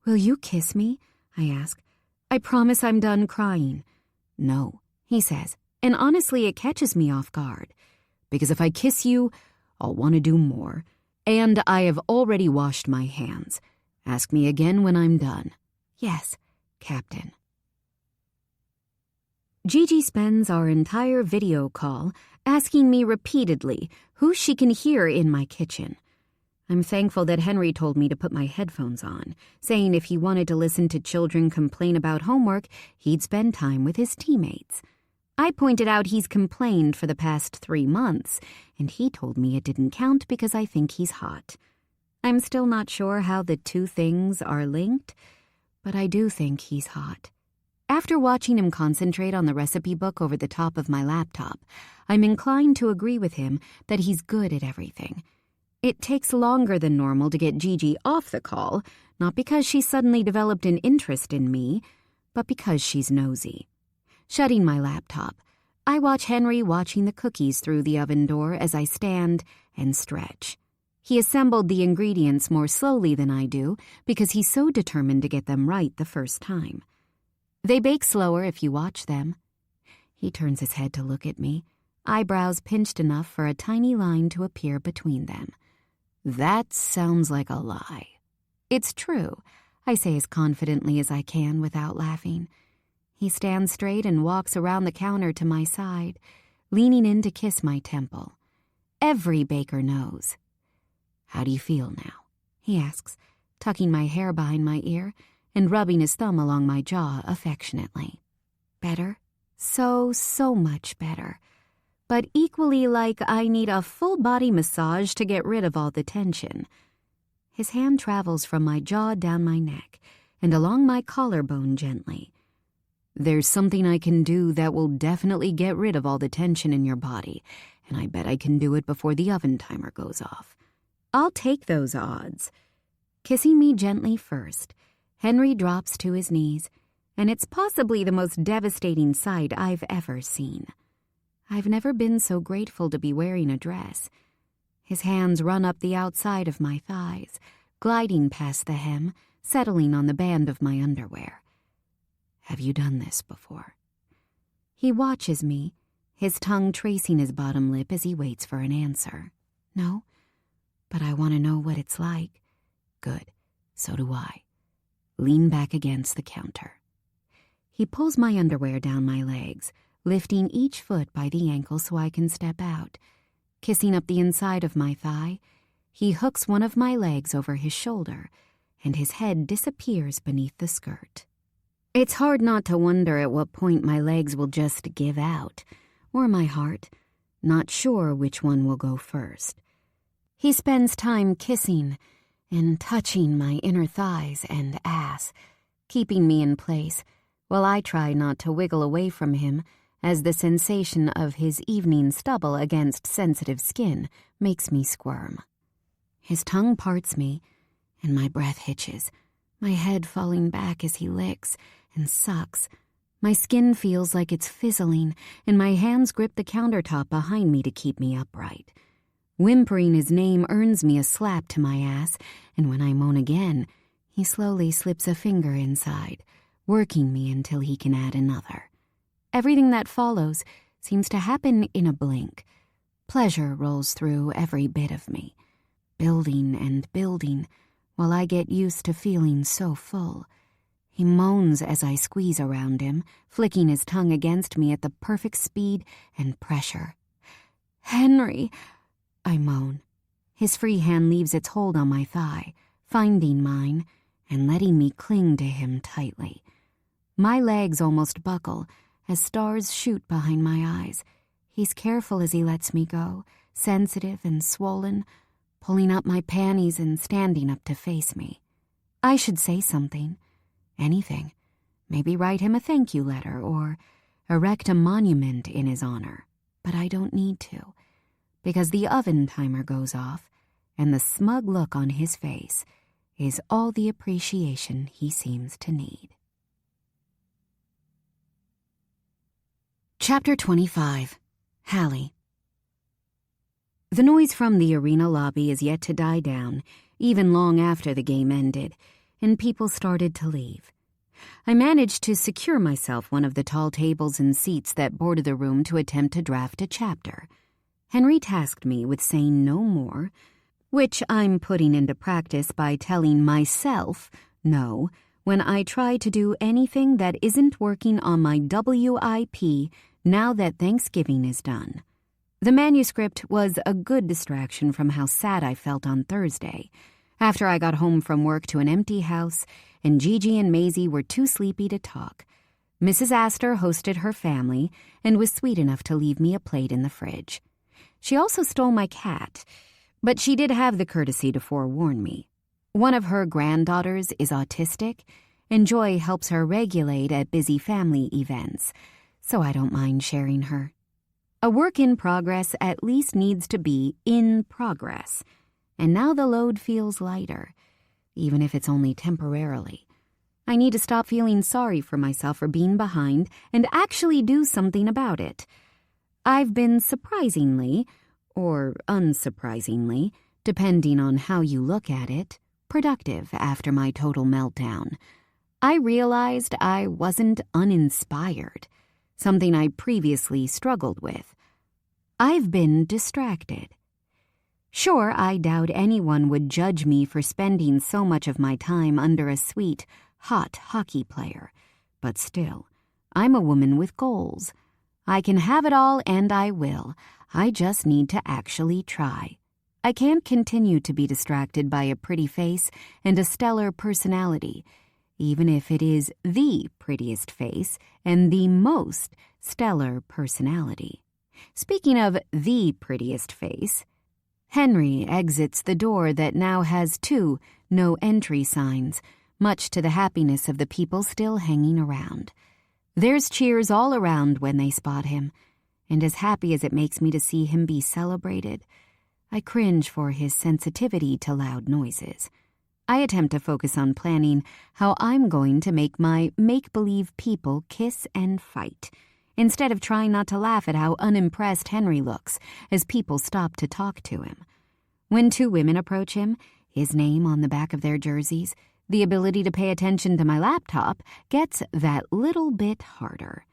Speaker 1: "Will you kiss me?" I ask. "I promise I'm done crying." "No," he says, and honestly it catches me off guard. "Because if I kiss you, I'll want to do more. And I have already washed my hands. Ask me again when I'm done." "Yes, Captain." Gigi spends our entire video call asking me repeatedly who she can hear in my kitchen. I'm thankful that Henry told me to put my headphones on, saying if he wanted to listen to children complain about homework, he'd spend time with his teammates. I pointed out he's complained for the past 3 months, and he told me it didn't count because I think he's hot. I'm still not sure how the 2 things are linked, but I do think he's hot. After watching him concentrate on the recipe book over the top of my laptop, I'm inclined to agree with him that he's good at everything. It takes longer than normal to get Gigi off the call, not because she suddenly developed an interest in me, but because she's nosy. Shutting my laptop, I watch Henry watching the cookies through the oven door as I stand and stretch. He assembled the ingredients more slowly than I do because he's so determined to get them right the first time. They bake slower if you watch them. He turns his head to look at me, eyebrows pinched enough for a tiny line to appear between them. "That sounds like a lie." "It's true," I say as confidently as I can without laughing. He stands straight and walks around the counter to my side, leaning in to kiss my temple. Every baker knows. "How do you feel now?" he asks, tucking my hair behind my ear and rubbing his thumb along my jaw affectionately. "Better. So much better. But equally like I need a full-body massage to get rid of all the tension." His hand travels from my jaw down my neck and along my collarbone gently. There's something I can do that will definitely get rid of all the tension in your body, and I bet I can do it before the oven timer goes off. I'll take those odds. Kissing me gently first, Henry drops to his knees, and it's possibly the most devastating sight I've ever seen. I've never been so grateful to be wearing a dress. His hands run up the outside of my thighs, gliding past the hem, settling on the band of my underwear. Have you done this before? He watches me, his tongue tracing his bottom lip as he waits for an answer. No, but I want to know what it's like. Good, so do I. Lean back against the counter. He pulls my underwear down my legs, lifting each foot by the ankle so I can step out. Kissing up the inside of my thigh, he hooks one of my legs over his shoulder, and his head disappears beneath the skirt. It's hard not to wonder at what point my legs will just give out, or my heart, not sure which one will go first. He spends time kissing and touching my inner thighs and ass, keeping me in place, while I try not to wiggle away from him as the sensation of his evening stubble against sensitive skin makes me squirm. His tongue parts me, and my breath hitches, my head falling back as he licks and sucks. My skin feels like it's fizzling, and my hands grip the countertop behind me to keep me upright. Whimpering his name earns me a slap to my ass, and when I moan again, he slowly slips a finger inside, working me until he can add another. Everything that follows seems to happen in a blink. Pleasure rolls through every bit of me, building and building, while I get used to feeling so full. He moans as I squeeze around him, flicking his tongue against me at the perfect speed and pressure. "Henry," I moan. His free hand leaves its hold on my thigh, finding mine, and letting me cling to him tightly. My legs almost buckle as stars shoot behind my eyes. He's careful as he lets me go, sensitive and swollen, pulling up my panties and standing up to face me. I should say something. Anything. Maybe write him a thank you letter or erect a monument in his honor. But I don't need to, because the oven timer goes off, and the smug look on his face is all the appreciation he seems to need. Chapter 25. Hallie. The noise from the arena lobby is yet to die down, even long after the game ended, and people started to leave. I managed to secure myself one of the tall tables and seats that bordered the room to attempt to draft a chapter. Henry tasked me with saying no more, which I'm putting into practice by telling myself no when I try to do anything that isn't working on my WIP now that Thanksgiving is done. The manuscript was a good distraction from how sad I felt on Thursday, after I got home from work to an empty house and Gigi and Maisie were too sleepy to talk. Mrs. Astor hosted her family and was sweet enough to leave me a plate in the fridge. She also stole my cat, but she did have the courtesy to forewarn me. One of her granddaughters is autistic, and Joy helps her regulate at busy family events, so I don't mind sharing her. A work in progress at least needs to be in progress, and now the load feels lighter, even if it's only temporarily. I need to stop feeling sorry for myself for being behind and actually do something about it. I've been surprisingly, or unsurprisingly, depending on how you look at it, productive after my total meltdown. I realized I wasn't uninspired, something I previously struggled with. I've been distracted. Sure, I doubt anyone would judge me for spending so much of my time under a sweet, hot hockey player, but still, I'm a woman with goals. I can have it all, and I will. I just need to actually try. I can't continue to be distracted by a pretty face and a stellar personality, even if it is the prettiest face and the most stellar personality. Speaking of the prettiest face, Henry exits the door that now has 2 no entry signs, much to the happiness of the people still hanging around. There's cheers all around when they spot him, and as happy as it makes me to see him be celebrated, I cringe for his sensitivity to loud noises. I attempt to focus on planning how I'm going to make my make-believe people kiss and fight, instead of trying not to laugh at how unimpressed Henry looks as people stop to talk to him. When two women approach him, his name on the back of their jerseys, the ability to pay attention to my laptop gets that little bit harder.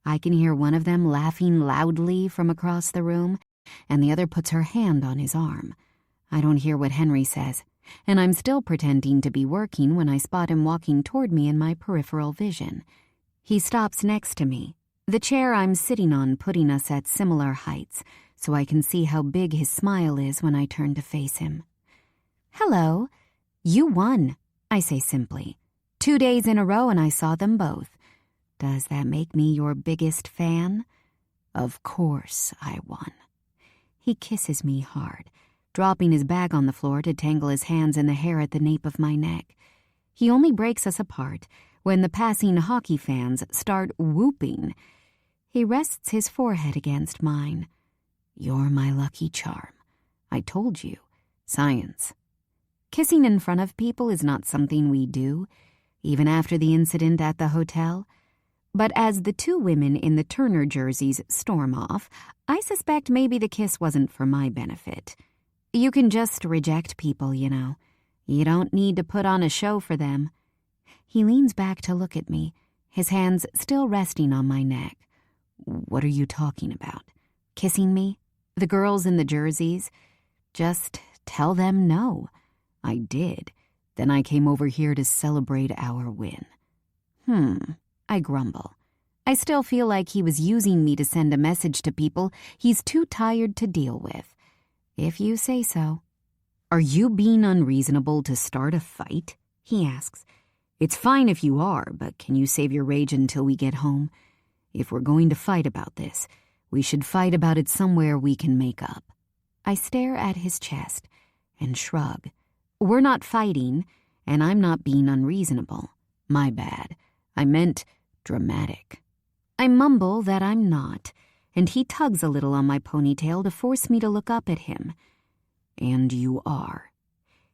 Speaker 1: I can hear one of them laughing loudly from across the room, and the other puts her hand on his arm. I don't hear what Henry says, and I'm still pretending to be working when I spot him walking toward me in my peripheral vision. He stops next to me, the chair I'm sitting on putting us at similar heights, so I can see how big his smile is when I turn to face him. "Hello. You won," I say simply. 2 days in a row and I saw them both. Does that make me your biggest fan? Of course I won. He kisses me hard, dropping his bag on the floor to tangle his hands in the hair at the nape of my neck. He only breaks us apart when the passing hockey fans start whooping. He rests his forehead against mine. "You're my lucky charm. I told you. Science." Kissing in front of people is not something we do, even after the incident at the hotel. But as the two women in the Turner jerseys storm off, I suspect maybe the kiss wasn't for my benefit. You can just reject people, you know. You don't need to put on a show for them. He leans back to look at me, his hands still resting on my neck. "What are you talking about? Kissing me? The girls in the jerseys? Just tell them no." I did. Then I came over here to celebrate our win. I grumble. I still feel like he was using me to send a message to people he's too tired to deal with. If you say so. "Are you being unreasonable to start a fight?" he asks. "It's fine if you are, but can you save your rage until we get home? If we're going to fight about this, we should fight about it somewhere we can make up." I stare at his chest and shrug. We're not fighting, and I'm not being unreasonable. My bad. I meant dramatic. I mumble that I'm not, and he tugs a little on my ponytail to force me to look up at him. "And you are."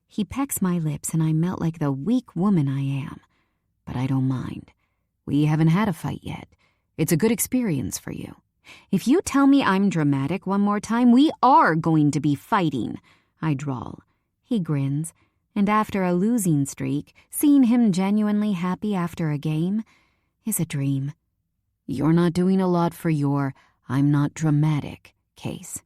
Speaker 1: He pecks my lips, and I melt like the weak woman I am. But I don't mind. We haven't had a fight yet. It's a good experience for you. If you tell me I'm dramatic one more time, we are going to be fighting, I drawl. He grins, and after a losing streak, seeing him genuinely happy after a game is a dream. You're not doing a lot for your "I'm not dramatic" case.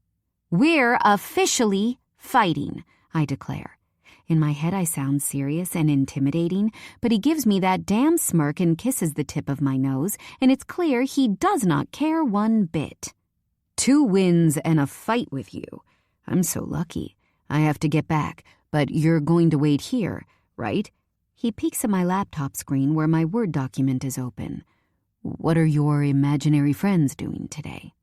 Speaker 1: We're officially fighting, I declare. In my head, I sound serious and intimidating, but he gives me that damn smirk and kisses the tip of my nose, and it's clear he does not care one bit. 2 wins and a fight with you. I'm so lucky. I have to get back, but you're going to wait here, right? He peeks at my laptop screen where my Word document is open. What are your imaginary friends doing today?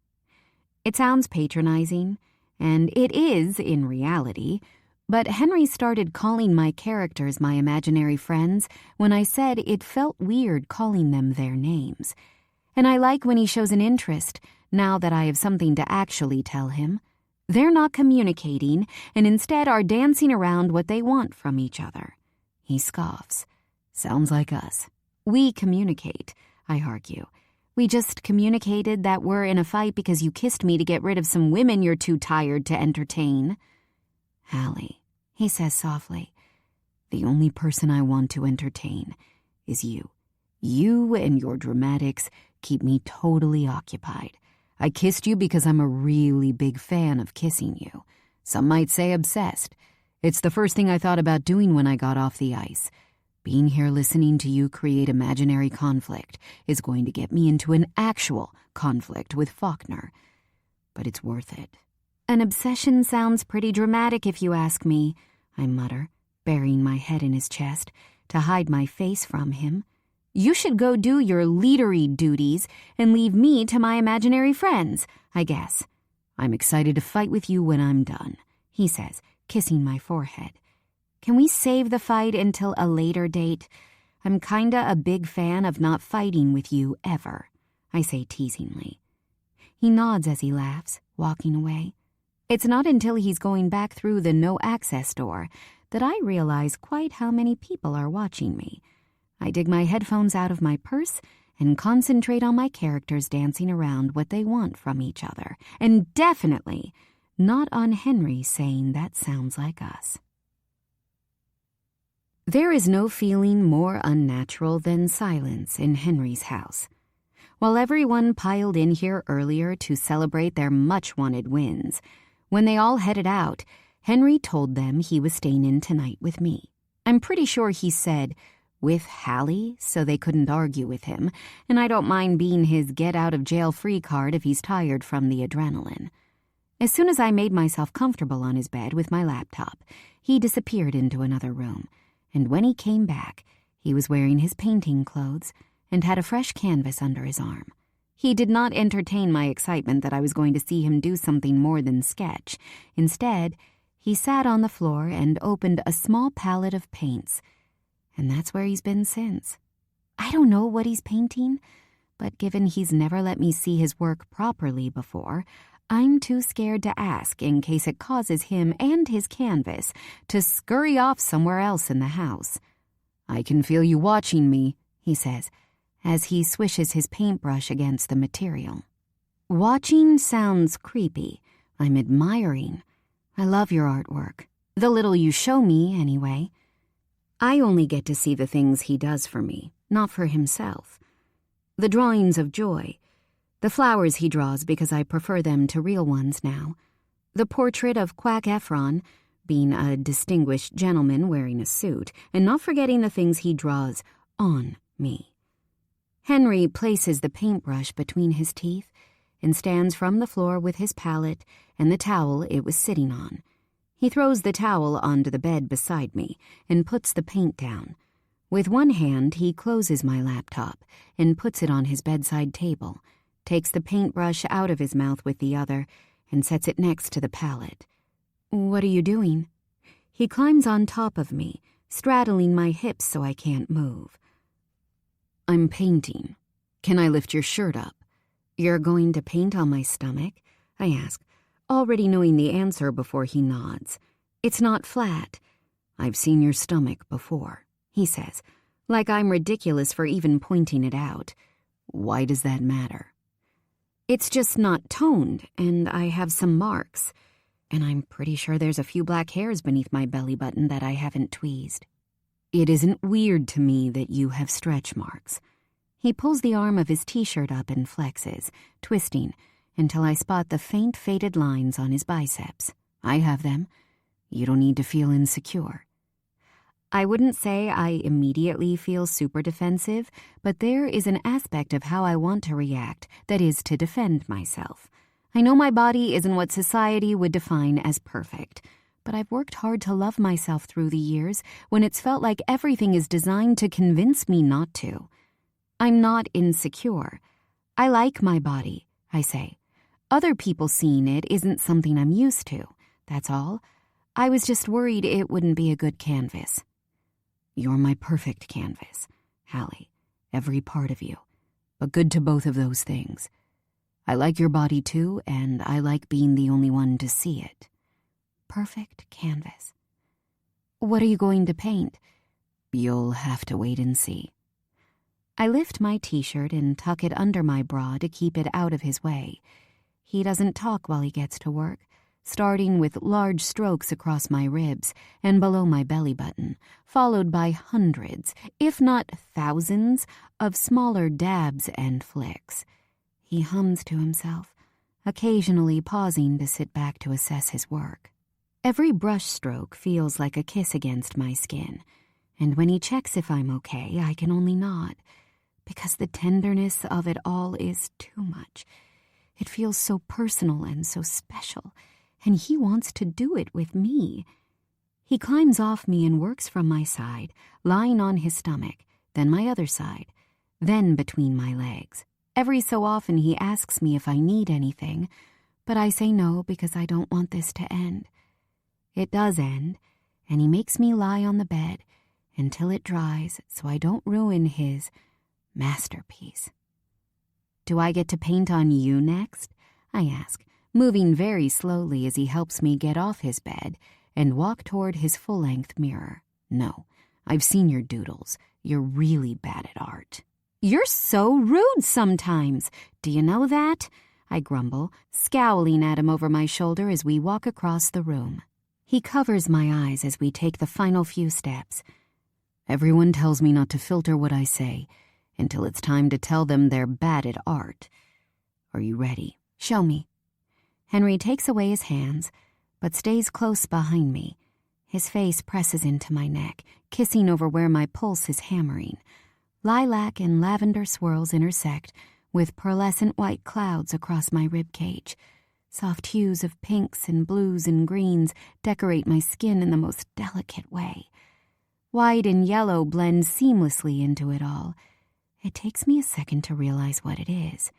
Speaker 1: It sounds patronizing, and it is in reality, but Henry started calling my characters my imaginary friends when I said it felt weird calling them their names. And I like when he shows an interest, now that I have something to actually tell him. They're not communicating, and instead are dancing around what they want from each other. He scoffs. Sounds like us. We communicate, I argue. We just communicated that we're in a fight because you kissed me to get rid of some women you're too tired to entertain. Hallie, he says softly, the only person I want to entertain is you. You and your dramatics keep me totally occupied. I kissed you because I'm a really big fan of kissing you. Some might say obsessed. It's the first thing I thought about doing when I got off the ice. Being here listening to you create imaginary conflict is going to get me into an actual conflict with Faulkner. But it's worth it. An obsession sounds pretty dramatic if you ask me, I mutter, burying my head in his chest to hide my face from him. You should go do your leadery duties and leave me to my imaginary friends, I guess. I'm excited to fight with you when I'm done, he says, kissing my forehead. Can we save the fight until a later date? I'm kinda a big fan of not fighting with you ever, I say teasingly. He nods as he laughs, walking away. It's not until he's going back through the no-access door that I realize quite how many people are watching me. I dig my headphones out of my purse and concentrate on my characters dancing around what they want from each other, and definitely not on Henry saying that sounds like us. There is no feeling more unnatural than silence in Henry's house. While everyone piled in here earlier to celebrate their much-wanted wins, when they all headed out, Henry told them he was staying in tonight with me. I'm pretty sure he said, with Hallie, so they couldn't argue with him, and I don't mind being his get-out-of-jail-free card if he's tired from the adrenaline. As soon as I made myself comfortable on his bed with my laptop, he disappeared into another room, and when he came back, he was wearing his painting clothes and had a fresh canvas under his arm. He did not entertain my excitement that I was going to see him do something more than sketch. Instead, he sat on the floor and opened a small palette of paints, and that's where he's been since. I don't know what he's painting, but given he's never let me see his work properly before, I'm too scared to ask in case it causes him and his canvas to scurry off somewhere else in the house. "I can feel you watching me," he says, as he swishes his paintbrush against the material. Watching sounds creepy. I'm admiring. I love your artwork. The little you show me, anyway. I only get to see the things he does for me, not for himself. The drawings of joy. The flowers he draws because I prefer them to real ones now. The portrait of Quack Efron, being a distinguished gentleman wearing a suit, and not forgetting the things he draws on me. Henry places the paintbrush between his teeth and stands from the floor with his palette and the towel it was sitting on. He throws the towel onto the bed beside me and puts the paint down. With one hand, he closes my laptop and puts it on his bedside table, takes the paintbrush out of his mouth with the other, and sets it next to the palette. "What are you doing?" He climbs on top of me, straddling my hips so I can't move. "I'm painting. Can I lift your shirt up?" "You're going to paint on my stomach?" I ask, already knowing the answer before he nods. "It's not flat." "I've seen your stomach before," he says, like I'm ridiculous for even pointing it out. "Why does that matter?" "It's just not toned, and I have some marks. And I'm pretty sure there's a few black hairs beneath my belly button that I haven't tweezed." "It isn't weird to me that you have stretch marks." He pulls the arm of his t-shirt up and flexes, twisting, until I spot the faint faded lines on his biceps. "I have them. You don't need to feel insecure." I wouldn't say I immediately feel super defensive, but there is an aspect of how I want to react that is to defend myself. I know my body isn't what society would define as perfect, but I've worked hard to love myself through the years when it's felt like everything is designed to convince me not to. I'm not insecure. I like my body, I say. Other people seeing it isn't something I'm used to, that's all. I was just worried it wouldn't be a good canvas. "You're my perfect canvas, Hallie, every part of you, but good to both of those things. I like your body too, and I like being the only one to see it." Perfect canvas. "What are you going to paint?" "You'll have to wait and see." I lift my t-shirt and tuck it under my bra to keep it out of his way. He doesn't talk while he gets to work, starting with large strokes across my ribs and below my belly button, followed by hundreds, if not thousands, of smaller dabs and flicks. He hums to himself, occasionally pausing to sit back to assess his work. Every brush stroke feels like a kiss against my skin, and when he checks if I'm okay, I can only nod, because the tenderness of it all is too much. It feels so personal and so special, and he wants to do it with me. He climbs off me and works from my side, lying on his stomach, then my other side, then between my legs. Every so often he asks me if I need anything, but I say no because I don't want this to end. It does end, and he makes me lie on the bed until it dries so I don't ruin his masterpiece. Do I get to paint on you next? I ask, moving very slowly as he helps me get off his bed and walk toward his full-length mirror. No, I've seen your doodles. You're really bad at art. You're so rude sometimes. Do you know that? I grumble, scowling at him over my shoulder as we walk across the room. He covers my eyes as we take the final few steps. Everyone tells me not to filter what I say until it's time to tell them they're bad at art. Are you ready? Show me. Henry takes away his hands, but stays close behind me. His face presses into my neck, kissing over where my pulse is hammering. Lilac and lavender swirls intersect with pearlescent white clouds across my ribcage. Soft hues of pinks and blues and greens decorate my skin in the most delicate way. White and yellow blend seamlessly into it all. It takes me a second to realize what it is.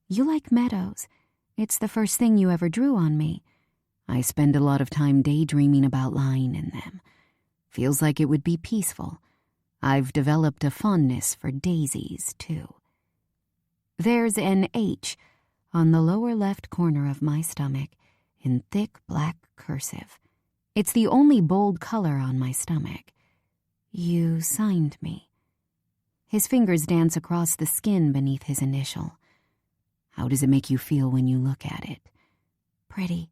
Speaker 1: You like meadows. It's the first thing you ever drew on me. I spend a lot of time daydreaming about lying in them. Feels like it would be peaceful. I've developed a fondness for daisies, too. There's an H on the lower left corner of my stomach in thick black cursive. It's the only bold color on my stomach. You signed me. His fingers dance across the skin beneath his initial. How does it make you feel when you look at it? Pretty,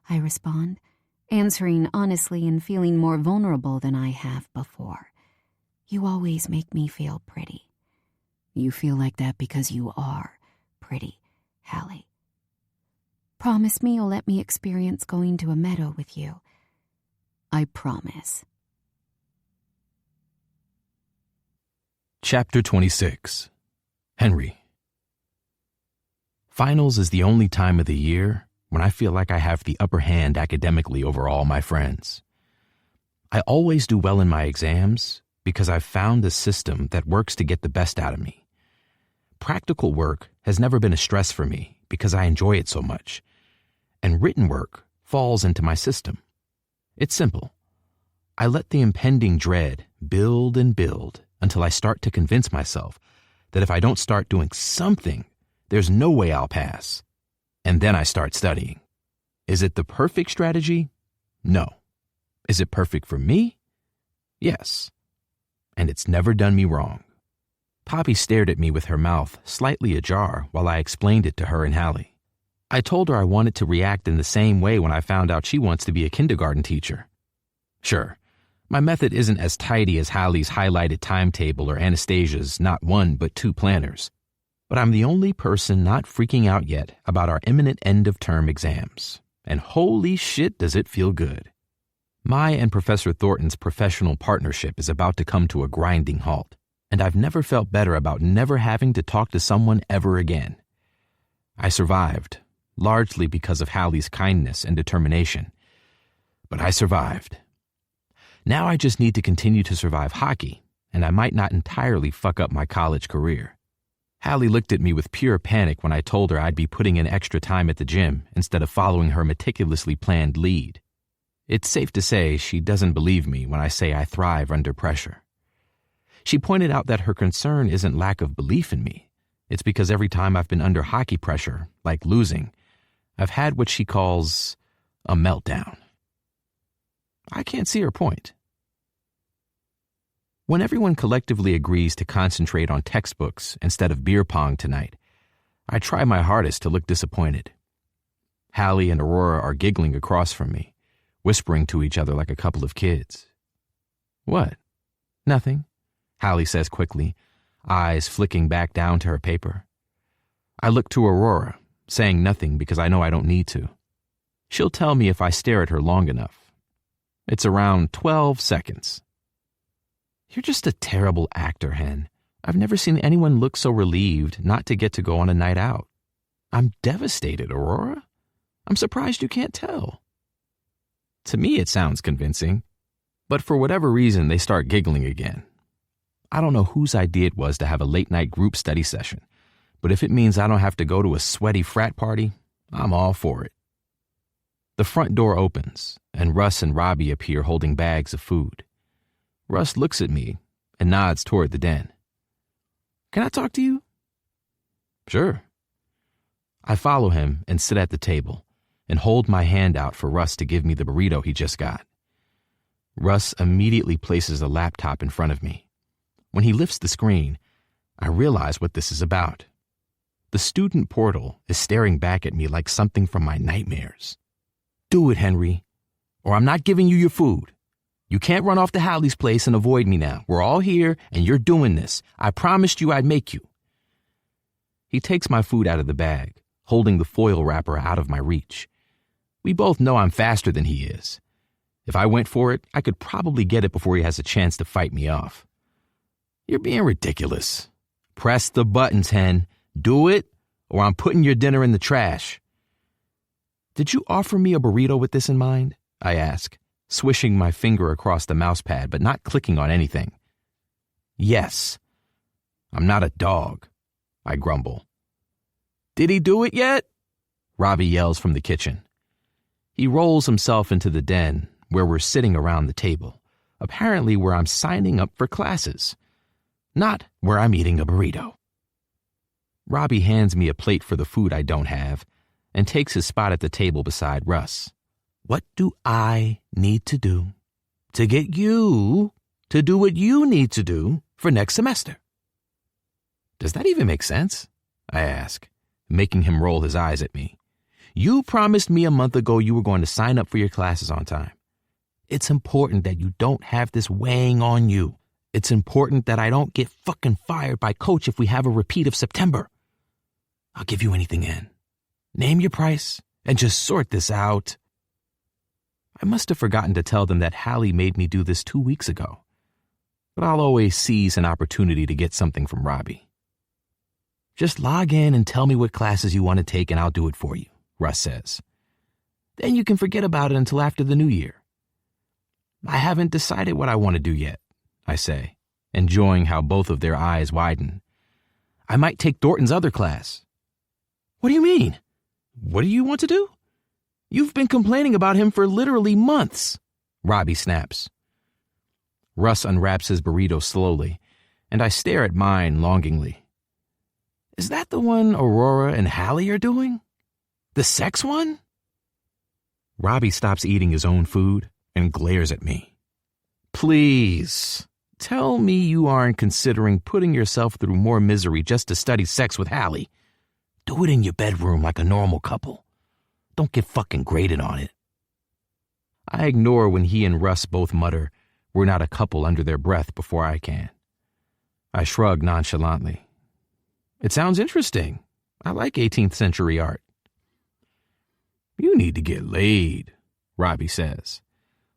Speaker 1: I respond, answering honestly and feeling more vulnerable than I have before. You always make me feel pretty. You feel like that because you are pretty, Hallie. Promise me you'll let me experience going to a meadow with you. I promise.
Speaker 2: Chapter 26. Henry. Finals is the only time of the year when I feel like I have the upper hand academically over all my friends. I always do well in my exams because I've found a system that works to get the best out of me. Practical work has never been a stress for me because I enjoy it so much, and written work falls into my system. It's simple. I let the impending dread build and build until I start to convince myself that if I don't start doing something, there's no way I'll pass. And then I start studying. Is it the perfect strategy? No. Is it perfect for me? Yes. And it's never done me wrong. Poppy stared at me with her mouth slightly ajar while I explained it to her and Hallie. I told her I wanted to react in the same way when I found out she wants to be a kindergarten teacher. Sure, my method isn't as tidy as Hallie's highlighted timetable or Anastasia's not one but two planners, but I'm the only person not freaking out yet about our imminent end-of-term exams. And holy shit does it feel good. My and Professor Thornton's professional partnership is about to come to a grinding halt, and I've never felt better about never having to talk to someone ever again. I survived, largely because of Hallie's kindness and determination. But I survived. Now I just need to continue to survive hockey, and I might not entirely fuck up my college career. Hallie looked at me with pure panic when I told her I'd be putting in extra time at the gym instead of following her meticulously planned lead. It's safe to say she doesn't believe me when I say I thrive under pressure. She pointed out that her concern isn't lack of belief in me. It's because every time I've been under hockey pressure, like losing, I've had what she calls a meltdown. I can't see her point. When everyone collectively agrees to concentrate on textbooks instead of beer pong tonight, I try my hardest to look disappointed. Hallie and Aurora are giggling across from me, whispering to each other like a couple of kids. What? Nothing, Hallie says quickly, eyes flicking back down to her paper. I look to Aurora, saying nothing because I know I don't need to. She'll tell me if I stare at her long enough. It's around 12 seconds. You're just a terrible actor, Hen. I've never seen anyone look so relieved not to get to go on a night out. I'm devastated, Aurora. I'm surprised you can't tell. To me, it sounds convincing. But for whatever reason, they start giggling again. I don't know whose idea it was to have a late-night group study session, but if it means I don't have to go to a sweaty frat party, I'm all for it. The front door opens, and Russ and Robbie appear holding bags of food. Russ looks at me and nods toward the den. Can I talk to you? Sure. I follow him and sit at the table and hold my hand out for Russ to give me the burrito he just got. Russ immediately places a laptop in front of me. When he lifts the screen, I realize what this is about. The student portal is staring back at me like something from my nightmares. Do it, Henry, or I'm not giving you your food. You can't run off to Hallie's place and avoid me now. We're all here, and you're doing this. I promised you I'd make you. He takes my food out of the bag, holding the foil wrapper out of my reach. We both know I'm faster than he is. If I went for it, I could probably get it before he has a chance to fight me off. You're being ridiculous. Press the buttons, Hen. Do it, or I'm putting your dinner in the trash. Did you offer me a burrito with this in mind? I ask, swishing my finger across the mouse pad but not clicking on anything. Yes. I'm not a dog, I grumble. Did he do it yet? Robbie yells from the kitchen. He rolls himself into the den where we're sitting around the table, apparently where I'm signing up for classes, not where I'm eating a burrito. Robbie hands me a plate for the food I don't have and takes his spot at the table beside Russ. What do I need to do to get you to do what you need to do for next semester? Does that even make sense? I ask, making him roll his eyes at me. You promised me a month ago you were going to sign up for your classes on time. It's important that you don't have this weighing on you. It's important that I don't get fucking fired by Coach if we have a repeat of September. I'll give you anything in. Name your price and just sort this out. I must have forgotten to tell them that Hallie made me do this 2 weeks ago. But I'll always seize an opportunity to get something from Robbie. Just log in and tell me what classes you want to take and I'll do it for you, Russ says. Then you can forget about it until after the new year. I haven't decided what I want to do yet, I say, enjoying how both of their eyes widen. I might take Thornton's other class. What do you mean? What do you want to do? You've been complaining about him for literally months, Robbie snaps. Russ unwraps his burrito slowly, and I stare at mine longingly. Is that the one Aurora and Hallie are doing? The sex one? Robbie stops eating his own food and glares at me. Please, tell me you aren't considering putting yourself through more misery just to study sex with Hallie. Do it in your bedroom like a normal couple. Don't get fucking graded on it. I ignore when he and Russ both mutter, we're not a couple under their breath before I can. I shrug nonchalantly. It sounds interesting. I like 18th century art. You need to get laid, Robbie says,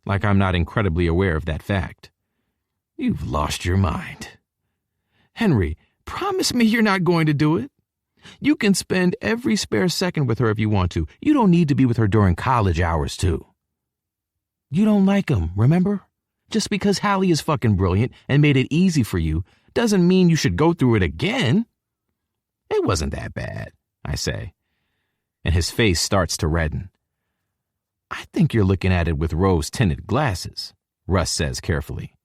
Speaker 2: like I'm not incredibly aware of that fact. You've lost your mind. Henry, promise me you're not going to do it. You can spend every spare second with her if you want to. You don't need to be with her during college hours, too. You don't like him, remember? Just because Hallie is fucking brilliant and made it easy for you doesn't mean you should go through it again. It wasn't that bad, I say, and his face starts to redden. I think you're looking at it with rose-tinted glasses, Russ says carefully.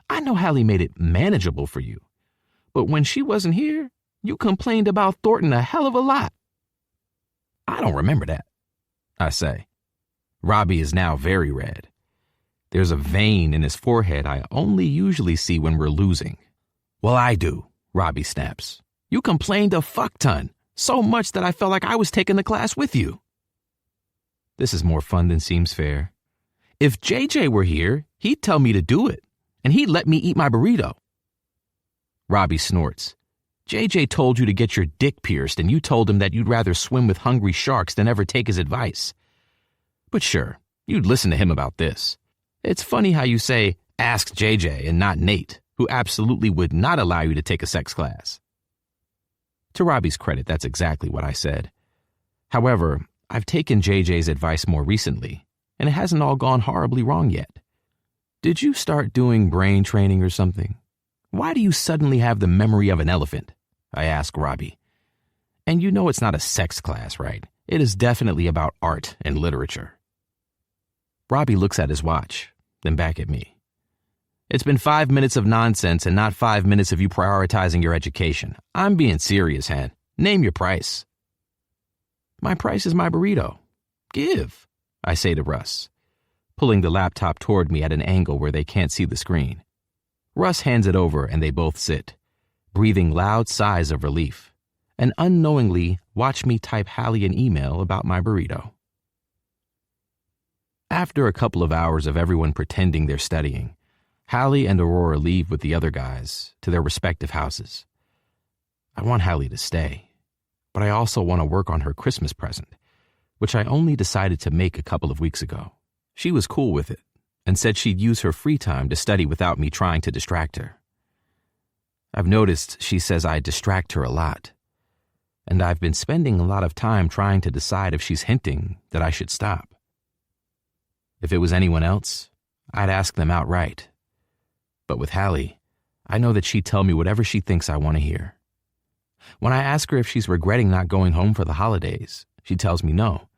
Speaker 2: I know Hallie made it manageable for you, but when she wasn't here, you complained about Thornton a hell of a lot. I don't remember that, I say. Robbie is now very red. There's a vein in his forehead I only usually see when we're losing. Well, I do, Robbie snaps. You complained a fuck ton, so much that I felt like I was taking the class with you. This is more fun than seems fair. If JJ were here, he'd tell me to do it, and he'd let me eat my burrito. Robbie snorts. JJ told you to get your dick pierced, and you told him that you'd rather swim with hungry sharks than ever take his advice. But sure, you'd listen to him about this. It's funny how you say, ask JJ and not Nate, who absolutely would not allow you to take a sex class. To Robbie's credit, that's exactly what I said. However, I've taken JJ's advice more recently, and it hasn't all gone horribly wrong yet. Did you start doing brain training or something? Why do you suddenly have the memory of an elephant? I ask Robbie. And you know it's not a sex class, right? It is definitely about art and literature. Robbie looks at his watch, then back at me. It's been 5 minutes of nonsense and not 5 minutes of you prioritizing your education. I'm being serious, Hen. Name your price. My price is my burrito. Give, I say to Russ, pulling the laptop toward me at an angle where they can't see the screen. Russ hands it over and they both sit, breathing loud sighs of relief, and unknowingly watch me type Hallie an email about my burrito. After a couple of hours of everyone pretending they're studying, Hallie and Aurora leave with the other guys to their respective houses. I want Hallie to stay, but I also want to work on her Christmas present, which I only decided to make a couple of weeks ago. She was cool with it and said she'd use her free time to study without me trying to distract her. I've noticed she says I distract her a lot, and I've been spending a lot of time trying to decide if she's hinting that I should stop. If it was anyone else, I'd ask them outright. But with Hallie, I know that she'd tell me whatever she thinks I want to hear. When I ask her if she's regretting not going home for the holidays, she tells me no.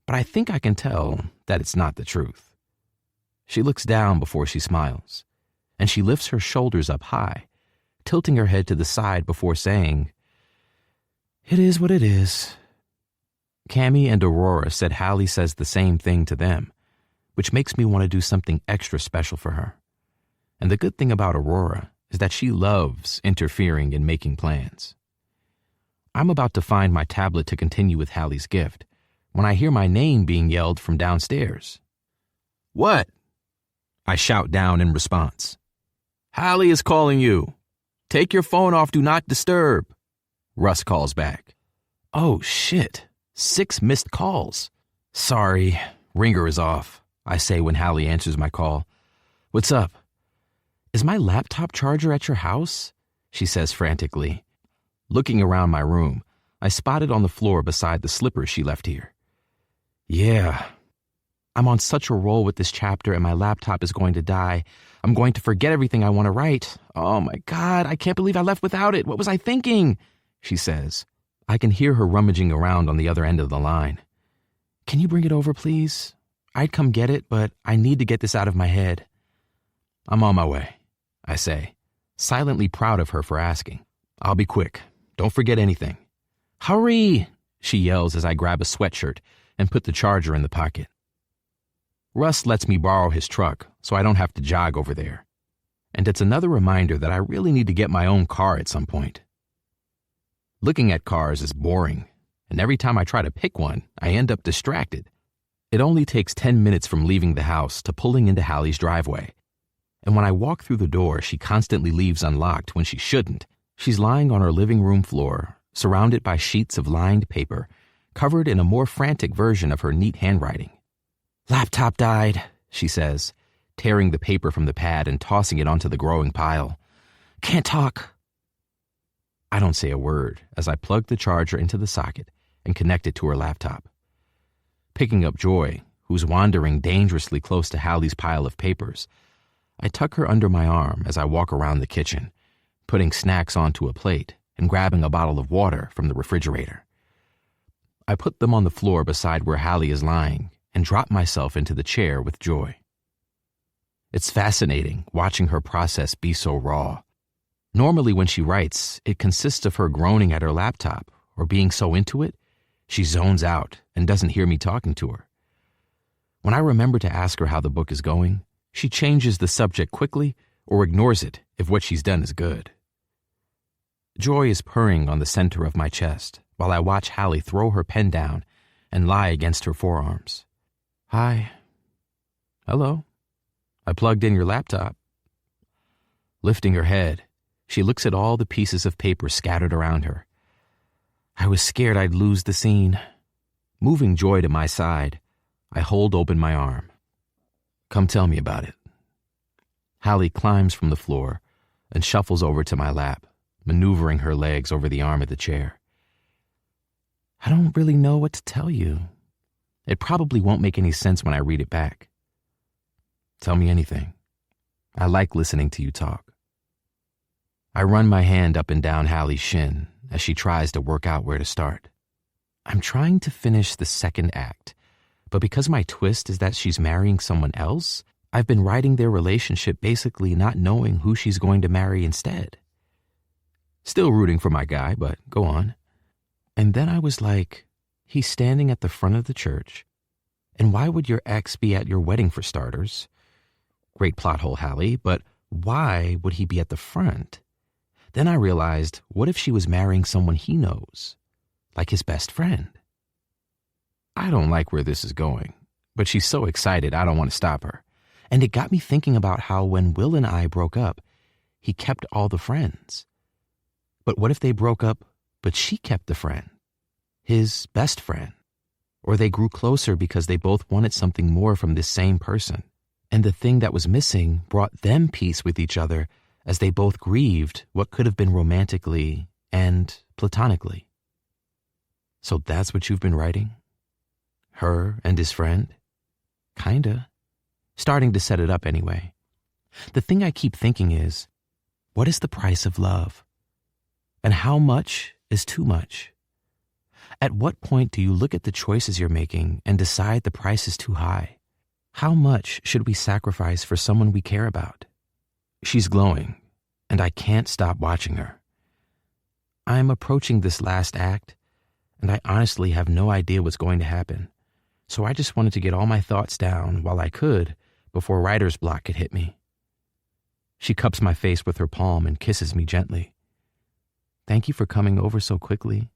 Speaker 2: But I think I can tell that it's not the truth. She looks down before she smiles, and she lifts her shoulders up high, tilting her head to the side before saying, "It is what it is." Cammie and Aurora said Hallie says the same thing to them, which makes me want to do something extra special for her. And the good thing about Aurora is that she loves interfering and making plans. I'm about to find my tablet to continue with Hallie's gift when I hear my name being yelled from downstairs. "What?" I shout down in response. "Hallie is calling you. Take your phone off Do Not Disturb," Russ calls back. Oh, shit. 6 missed calls. "Sorry, ringer is off," I say when Hallie answers my call. "What's up?" "Is my laptop charger at your house?" she says frantically. Looking around my room, I spot it on the floor beside the slippers she left here. "Yeah. I'm on such a roll with this chapter and my laptop is going to die. I'm going to forget everything I want to write. Oh my God, I can't believe I left without it. What was I thinking?" she says. I can hear her rummaging around on the other end of the line. "Can you bring it over, please? I'd come get it, but I need to get this out of my head." "I'm on my way," I say, silently proud of her for asking. "I'll be quick. Don't forget anything." "Hurry," she yells as I grab a sweatshirt and put the charger in the pocket. Russ lets me borrow his truck so I don't have to jog over there. And it's another reminder that I really need to get my own car at some point. Looking at cars is boring, and every time I try to pick one, I end up distracted. It only takes 10 minutes from leaving the house to pulling into Hallie's driveway. And when I walk through the door she constantly leaves unlocked when she shouldn't, she's lying on her living room floor, surrounded by sheets of lined paper, covered in a more frantic version of her neat handwriting. "Laptop died," she says, tearing the paper from the pad and tossing it onto the growing pile. "Can't talk." I don't say a word as I plug the charger into the socket and connect it to her laptop. Picking up Joy, who's wandering dangerously close to Hallie's pile of papers, I tuck her under my arm as I walk around the kitchen, putting snacks onto a plate and grabbing a bottle of water from the refrigerator. I put them on the floor beside where Hallie is lying and drop myself into the chair with Joy. It's fascinating watching her process be so raw. Normally when she writes, it consists of her groaning at her laptop or being so into it, she zones out and doesn't hear me talking to her. When I remember to ask her how the book is going, she changes the subject quickly or ignores it if what she's done is good. Joy is purring on the center of my chest while I watch Hallie throw her pen down and lie against her forearms. "Hi." "Hello. I plugged in your laptop." Lifting her head, she looks at all the pieces of paper scattered around her. I was scared I'd lose the scene. Moving Joy to my side, I hold open my arm. "Come tell me about it." Hallie climbs from the floor and shuffles over to my lap, maneuvering her legs over the arm of the chair. "I don't really know what to tell you. It probably won't make any sense when I read it back." "Tell me anything. I like listening to you talk." I run my hand up and down Hallie's shin as she tries to work out where to start. I'm trying to finish the second act, but because my twist is that she's marrying someone else, I've been writing their relationship basically not knowing who she's going to marry instead. Still rooting for my guy, but go on. And then I was like, he's standing at the front of the church. And why would your ex be at your wedding for starters? Great plot hole, Hallie, but why would he be at the front? Then I realized, what if she was marrying someone he knows, like his best friend? I don't like where this is going, but she's so excited I don't want to stop her. And it got me thinking about how when Will and I broke up, he kept all the friends. But what if they broke up, but she kept the friend, his best friend? Or they grew closer because they both wanted something more from this same person, and the thing that was missing brought them peace with each other as they both grieved what could have been romantically and platonically. So that's what you've been writing? Her and his friend? Kinda. Starting to set it up anyway. The thing I keep thinking is, what is the price of love? And how much is too much? At what point do you look at the choices you're making and decide the price is too high? How much should we sacrifice for someone we care about? She's glowing, and I can't stop watching her. I'm approaching this last act, and I honestly have no idea what's going to happen. So I just wanted to get all my thoughts down while I could before writer's block could hit me. She cups my face with her palm and kisses me gently. Thank you for coming over so quickly.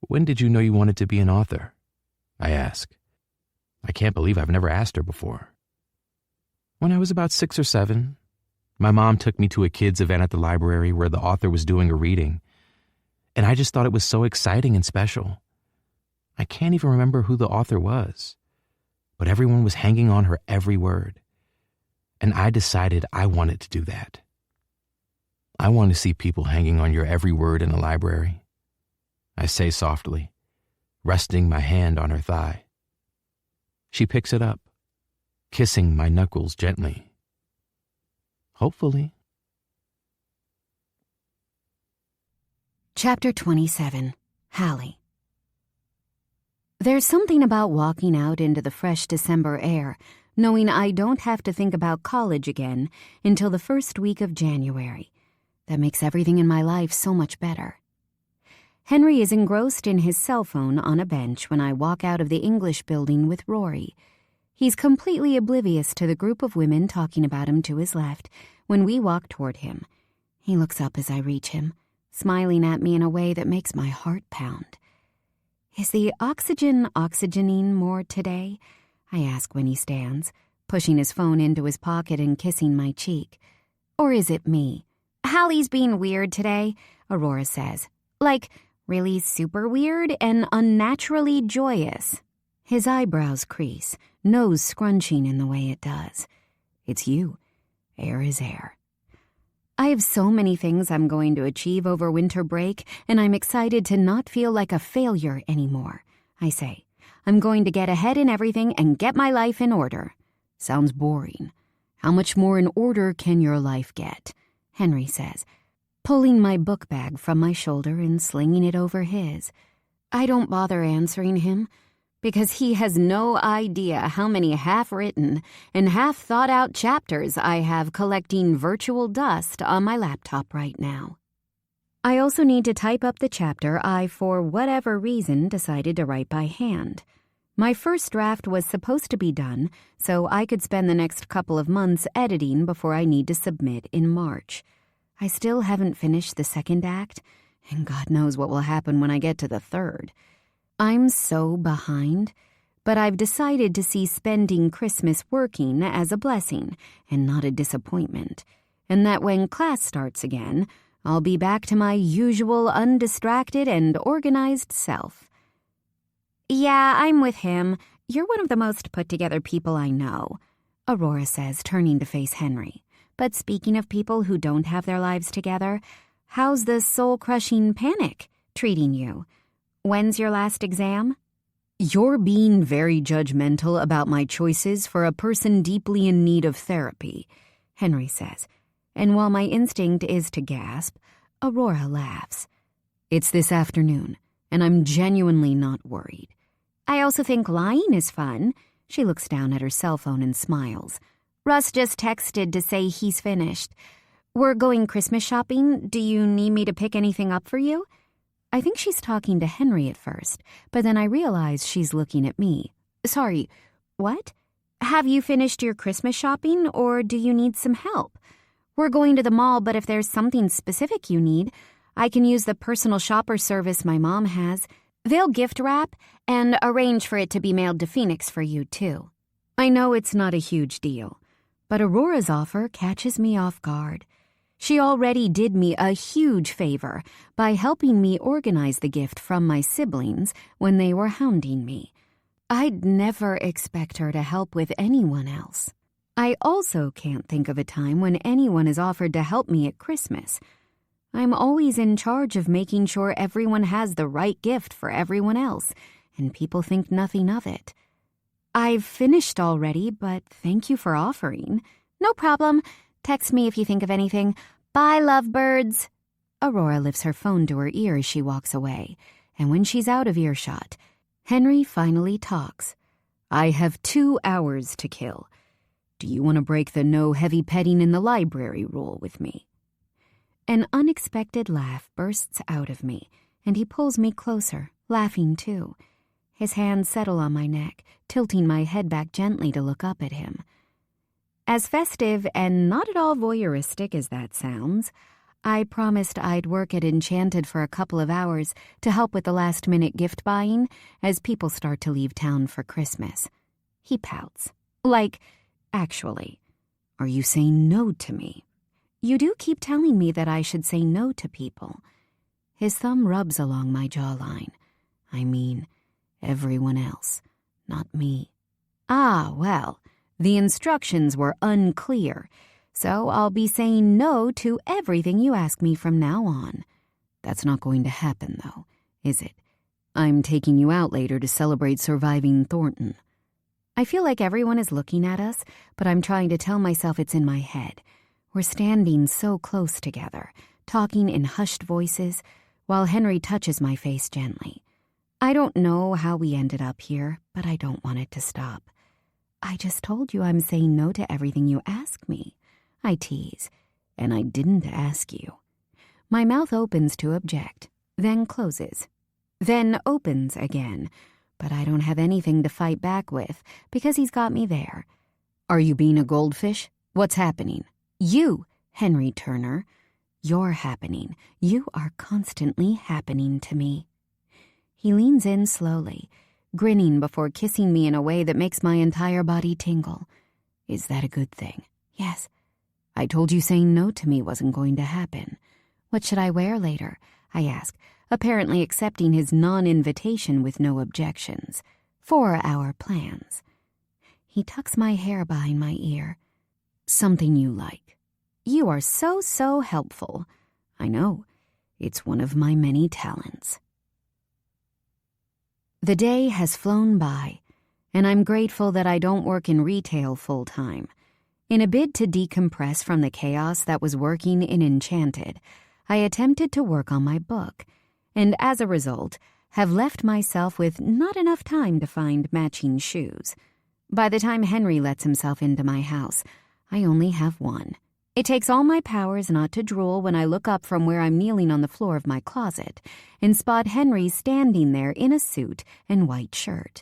Speaker 2: When did you know you wanted to be an author? I ask. I can't believe I've never asked her before. When I was about 6 or 7, my mom took me to a kids' event at the library where the author was doing a reading, and I just thought it was so exciting and special. I can't even remember who the author was, but everyone was hanging on her every word, and I decided I wanted to do that. I want to see people hanging on your every word in a library, I say softly, resting my hand on her thigh. She picks it up, kissing my knuckles gently. Hopefully.
Speaker 1: Chapter 27. Hallie. There's something about walking out into the fresh December air, knowing I don't have to think about college again until the first week of January, that makes everything in my life so much better. Henry is engrossed in his cell phone on a bench when I walk out of the English building with Rory. He's completely oblivious to the group of women talking about him to his left when we walk toward him. He looks up as I reach him, smiling at me in a way that makes my heart pound. Is the oxygen oxygening more today? I ask when he stands, pushing his phone into his pocket and kissing my cheek. Or is it me? Hallie's being weird today, Aurora says. Like, really super weird and unnaturally joyous. His eyebrows crease, nose scrunching in the way it does. It's you. Air is air. I have so many things I'm going to achieve over winter break, and I'm excited to not feel like a failure anymore, I say. I'm going to get ahead in everything and get my life in order. Sounds boring. How much more in order can your life get? Henry says, pulling my book bag from my shoulder and slinging it over his. I don't bother answering him, because he has no idea how many half-written and half-thought-out chapters I have collecting virtual dust on my laptop right now. I also need to type up the chapter I, for whatever reason, decided to write by hand. My first draft was supposed to be done, so I could spend the next couple of months editing before I need to submit in March. I still haven't finished the second act, and God knows what will happen when I get to the third. I'm so behind, but I've decided to see spending Christmas working as a blessing and not a disappointment, and that when class starts again, I'll be back to my usual undistracted and organized self. Yeah, I'm with him. You're one of the most put-together people I know, Aurora says, turning to face Henry. But speaking of people who don't have their lives together, how's the soul-crushing panic treating you? When's your last exam? You're being very judgmental about my choices for a person deeply in need of therapy, Henry says. And while my instinct is to gasp, Aurora laughs. It's this afternoon, and I'm genuinely not worried. I also think lying is fun. She looks down at her cell phone and smiles. Russ just texted to say he's finished. We're going Christmas shopping. Do you need me to pick anything up for you? I think she's talking to Henry at first, but then I realize she's looking at me. Sorry, what? Have you finished your Christmas shopping, or do you need some help? We're going to the mall, but if there's something specific you need, I can use the personal shopper service my mom has. They'll gift wrap and arrange for it to be mailed to Phoenix for you, too. I know it's not a huge deal, but Aurora's offer catches me off guard. She already did me a huge favor by helping me organize the gift from my siblings when they were hounding me. I'd never expect her to help with anyone else. I also can't think of a time when anyone has offered to help me at Christmas. I'm always in charge of making sure everyone has the right gift for everyone else, and people think nothing of it. I've finished already, but thank you for offering. No problem. Text me if you think of anything. Bye, lovebirds. Aurora lifts her phone to her ear as she walks away, and when she's out of earshot, Henry finally talks. I have 2 hours to kill. Do you want to break the no heavy petting in the library rule with me? An unexpected laugh bursts out of me, and he pulls me closer, laughing too. His hands settle on my neck, tilting my head back gently to look up at him. As festive and not at all voyeuristic as that sounds, I promised I'd work at Enchanted for a couple of hours to help with the last-minute gift buying as people start to leave town for Christmas. He pouts. Like, actually, are you saying no to me? You do keep telling me that I should say no to people. His thumb rubs along my jawline. I mean, everyone else, not me. Ah, well, the instructions were unclear, so I'll be saying no to everything you ask me from now on. That's not going to happen, though, is it? I'm taking you out later to celebrate surviving Thornton. I feel like everyone is looking at us, but I'm trying to tell myself it's in my head. We're standing so close together, talking in hushed voices, while Henry touches my face gently. I don't know how we ended up here, but I don't want it to stop. I just told you I'm saying no to everything you ask me. I tease, and I didn't ask you. My mouth opens to object, then closes, then opens again, but I don't have anything to fight back with because he's got me there. Are you being a goldfish? What's happening? You, Henry Turner. You're happening. You are constantly happening to me. He leans in slowly, grinning before kissing me in a way that makes my entire body tingle. Is that a good thing? Yes. I told you saying no to me wasn't going to happen. What should I wear later? I ask, apparently accepting his non-invitation with no objections. For our plans. He tucks my hair behind my ear. Something you like. You are so helpful. I know. It's one of my many talents. The day has flown by, and I'm grateful that I don't work in retail full-time. In a bid to decompress from the chaos that was working in Enchanted, I attempted to work on my book, and as a result, have left myself with not enough time to find matching shoes. By the time Henry lets himself into my house, I only have one. It takes all my powers not to drool when I look up from where I'm kneeling on the floor of my closet and spot Henry standing there in a suit and white shirt.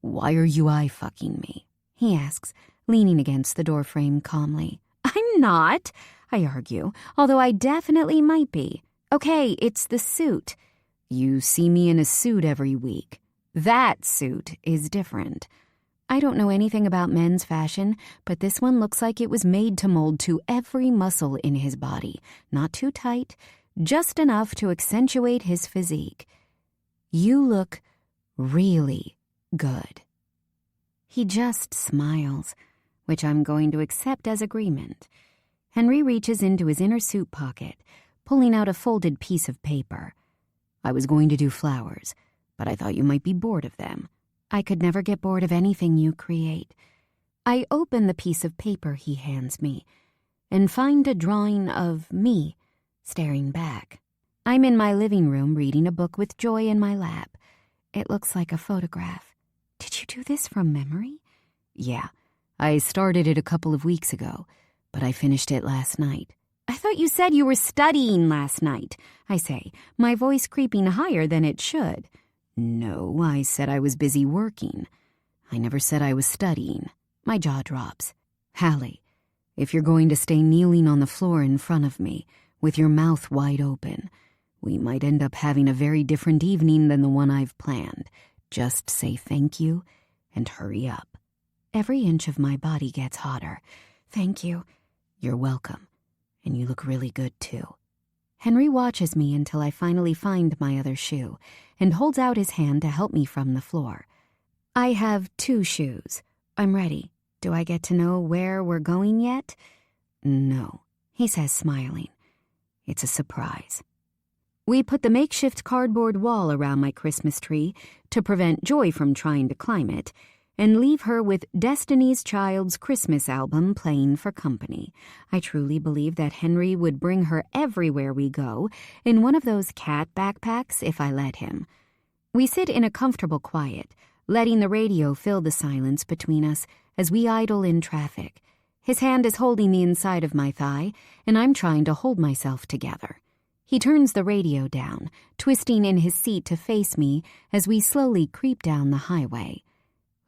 Speaker 1: Why are you eye-fucking me? He asks, leaning against the doorframe calmly. I'm not, I argue, although I definitely might be. Okay, it's the suit. You see me in a suit every week. That suit is different. I don't know anything about men's fashion, but this one looks like it was made to mold to every muscle in his body. Not too tight, just enough to accentuate his physique. You look really good. He just smiles, which I'm going to accept as agreement. Henry reaches into his inner suit pocket, pulling out a folded piece of paper. I was going to do flowers, but I thought you might be bored of them. I could never get bored of anything you create. I open the piece of paper he hands me and find a drawing of me staring back. I'm in my living room reading a book with Joy in my lap. It looks like a photograph. Did you do this from memory? Yeah, I started it a couple of weeks ago, but I finished it last night. I thought you said you were studying last night, I say, my voice creeping higher than it should. No, I said I was busy working. I never said I was studying. My jaw drops. Hallie, if you're going to stay kneeling on the floor in front of me, with your mouth wide open, we might end up having a very different evening than the one I've planned. Just say thank you and hurry up. Every inch of my body gets hotter. Thank you. You're welcome. And you look really good, too. Henry watches me until I finally find my other shoe and holds out his hand to help me from the floor. I have 2 shoes. I'm ready. Do I get to know where we're going yet? No, he says, smiling. It's a surprise. We put the makeshift cardboard wall around my Christmas tree to prevent Joy from trying to climb it, and leave her with Destiny's Child's Christmas album playing for company. I truly believe that Henry would bring her everywhere we go in one of those cat backpacks if I let him. We sit in a comfortable quiet, letting the radio fill the silence between us as we idle in traffic. His hand is holding the inside of my thigh, and I'm trying to hold myself together. He turns the radio down, twisting in his seat to face me as we slowly creep down the highway.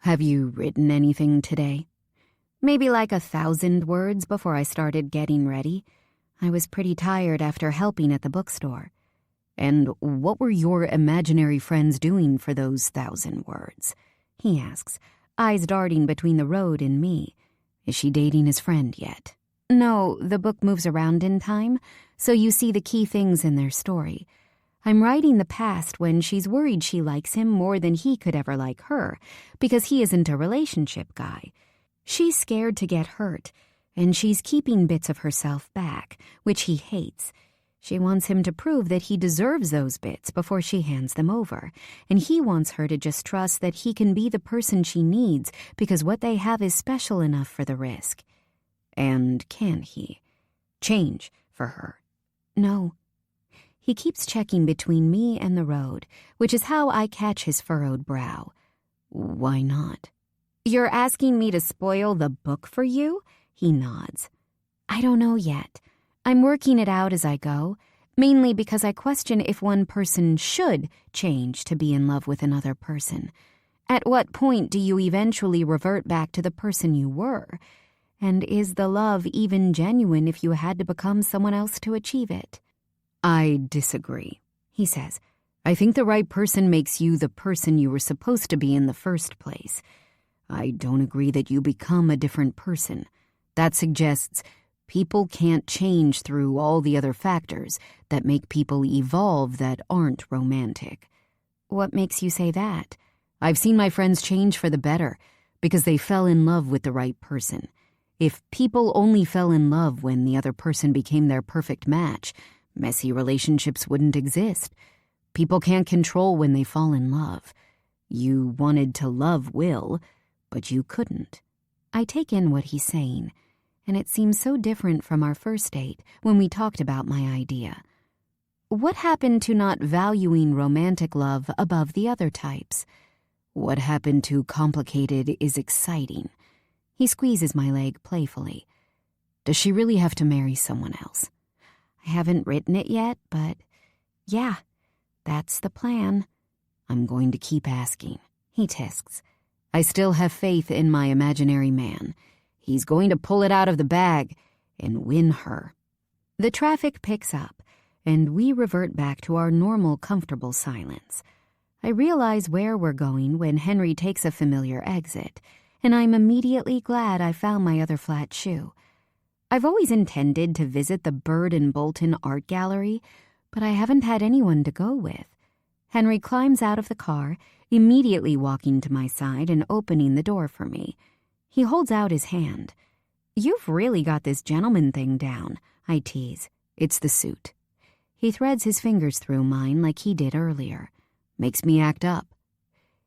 Speaker 1: Have you written anything today? Maybe like 1,000 words before I started getting ready. I was pretty tired after helping at the bookstore. And what were your imaginary friends doing for those 1,000 words? He asks, eyes darting between the road and me. Is she dating his friend yet? No, the book moves around in time, so you see the key things in their story. I'm writing the past when she's worried she likes him more than he could ever like her, because he isn't a relationship guy. She's scared to get hurt, and she's keeping bits of herself back, which he hates. She wants him to prove that he deserves those bits before she hands them over, and he wants her to just trust that he can be the person she needs because what they have is special enough for the risk. And can he? Change for her? No. He keeps checking between me and the road, which is how I catch his furrowed brow. Why not? You're asking me to spoil the book for you? He nods. I don't know yet. I'm working it out as I go, mainly because I question if one person should change to be in love with another person. At what point do you eventually revert back to the person you were? And is the love even genuine if you had to become someone else to achieve it? I disagree, he says. I think the right person makes you the person you were supposed to be in the first place. I don't agree that you become a different person. That suggests people can't change through all the other factors that make people evolve that aren't romantic. What makes you say that? I've seen my friends change for the better because they fell in love with the right person. If people only fell in love when the other person became their perfect match, messy relationships wouldn't exist. People can't control when they fall in love. You wanted to love Will, but you couldn't. I take in what he's saying, and it seems so different from our first date when we talked about my idea. What happened to not valuing romantic love above the other types? What happened to complicated is exciting? He squeezes my leg playfully. Does she really have to marry someone else? I haven't written it yet, but yeah, that's the plan. I'm going to keep asking, he tisks. I still have faith in my imaginary man. He's going to pull it out of the bag and win her. The traffic picks up, and we revert back to our normal, comfortable silence. I realize where we're going when Henry takes a familiar exit, and I'm immediately glad I found my other flat shoe. I've always intended to visit the Bird and Bolton Art Gallery, but I haven't had anyone to go with. Henry climbs out of the car, immediately walking to my side and opening the door for me. He holds out his hand. You've really got this gentleman thing down, I tease. It's the suit. He threads his fingers through mine like he did earlier. Makes me act up.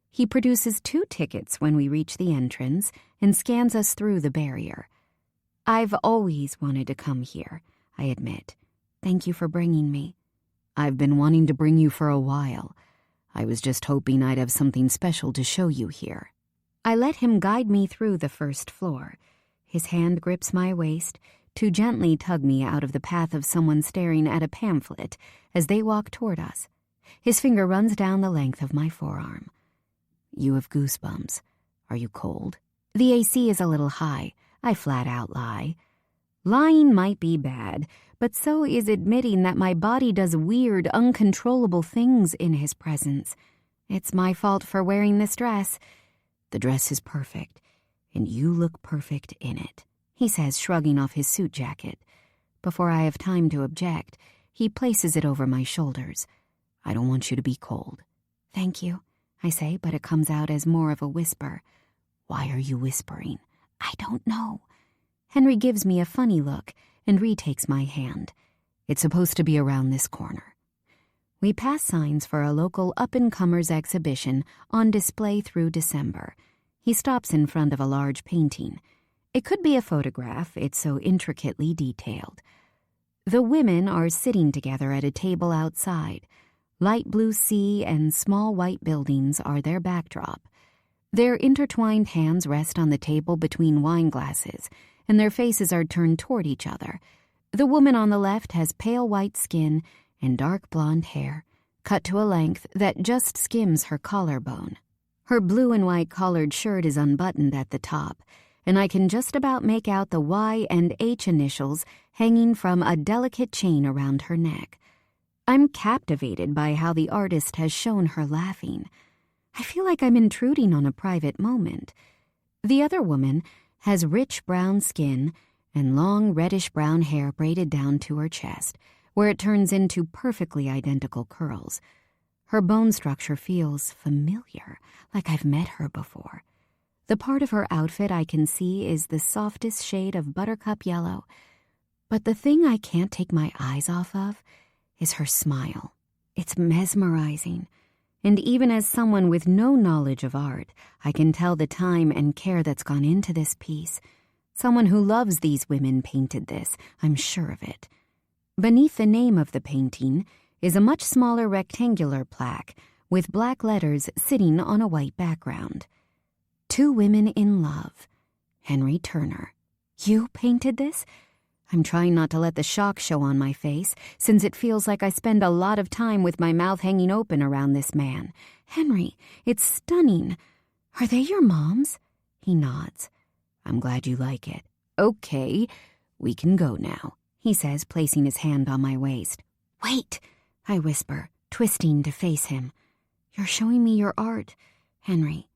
Speaker 1: He produces 2 tickets when we reach the entrance and scans us through the barrier. I've always wanted to come here, I admit. Thank you for bringing me. I've been wanting to bring you for a while. I was just hoping I'd have something special to show you here. I let him guide me through the first floor. His hand grips my waist to gently tug me out of the path of someone staring at a pamphlet as they walk toward us. His finger runs down the length of my forearm. You have goosebumps. Are you cold? The AC is a little high. I flat out lie. Lying might be bad, but so is admitting that my body does weird, uncontrollable things in his presence. It's my fault for wearing this dress. The dress is perfect, and you look perfect in it, he says, shrugging off his suit jacket. Before I have time to object, he places it over my shoulders. I don't want you to be cold. Thank you, I say, but it comes out as more of a whisper. Why are you whispering? I don't know. Henry gives me a funny look and retakes my hand. It's supposed to be around this corner. We pass signs for a local up-and-comers exhibition on display through December. He stops in front of a large painting. It could be a photograph, it's so intricately detailed. The women are sitting together at a table outside. Light blue sea and small white buildings are their backdrop. Their intertwined hands rest on the table between wine glasses, and their faces are turned toward each other. The woman on the left has pale white skin and dark blonde hair, cut to a length that just skims her collarbone. Her blue and white collared shirt is unbuttoned at the top, and I can just about make out the Y and H initials hanging from a delicate chain around her neck. I'm captivated by how the artist has shown her laughing. I feel like I'm intruding on a private moment. The other woman has rich brown skin and long reddish-brown hair braided down to her chest, where it turns into perfectly identical curls. Her bone structure feels familiar, like I've met her before. The part of her outfit I can see is the softest shade of buttercup yellow, but the thing I can't take my eyes off of is her smile. It's mesmerizing. And even as someone with no knowledge of art, I can tell the time and care that's gone into this piece. Someone who loves these women painted this, I'm sure of it. Beneath the name of the painting is a much smaller rectangular plaque with black letters sitting on a white background. Two Women in Love. Henry Turner. You painted this? I'm trying not to let the shock show on my face, since it feels like I spend a lot of time with my mouth hanging open around this man. Henry, it's stunning. Are they your mom's? He nods. I'm glad you like it. Okay, we can go now, he says, placing his hand on my waist. Wait, I whisper, twisting to face him. You're showing me your art, Henry.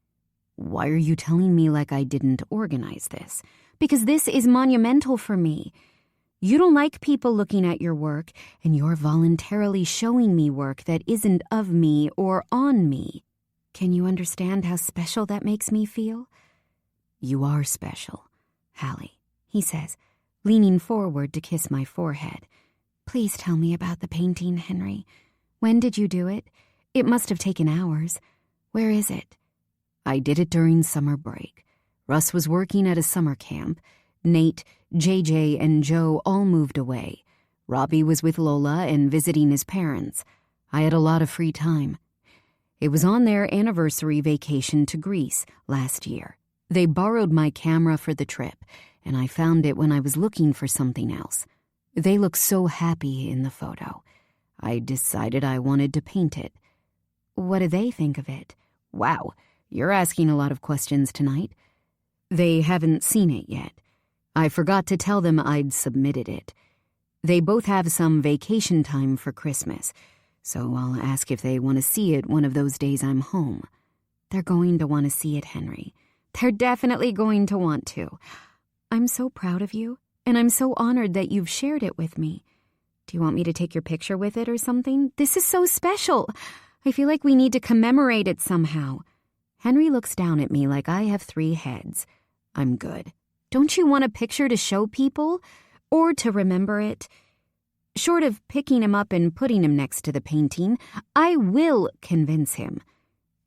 Speaker 1: Why are you telling me like I didn't organize this? Because this is monumental for me. You don't like people looking at your work, and you're voluntarily showing me work that isn't of me or on me. Can you understand how special that makes me feel? You are special, Hallie, he says, leaning forward to kiss my forehead. Please tell me about the painting, Henry. When did you do it? It must have taken hours. Where is it? I did it during summer break. Russ was working at a summer camp. Nate, JJ, and Joe all moved away. Robbie was with Lola and visiting his parents. I had a lot of free time. It was on their anniversary vacation to Greece last year. They borrowed my camera for the trip, and I found it when I was looking for something else. They look so happy in the photo. I decided I wanted to paint it. What do they think of it? Wow, you're asking a lot of questions tonight. They haven't seen it yet. I forgot to tell them I'd submitted it. They both have some vacation time for Christmas, so I'll ask if they want to see it one of those days I'm home. They're going to want to see it, Henry. They're definitely going to want to. I'm so proud of you, and I'm so honored that you've shared it with me. Do you want me to take your picture with it or something? This is so special. I feel like we need to commemorate it somehow. Henry looks down at me like I have 3 heads. I'm good. Don't you want a picture to show people? Or to remember it? Short of picking him up and putting him next to the painting, I will convince him.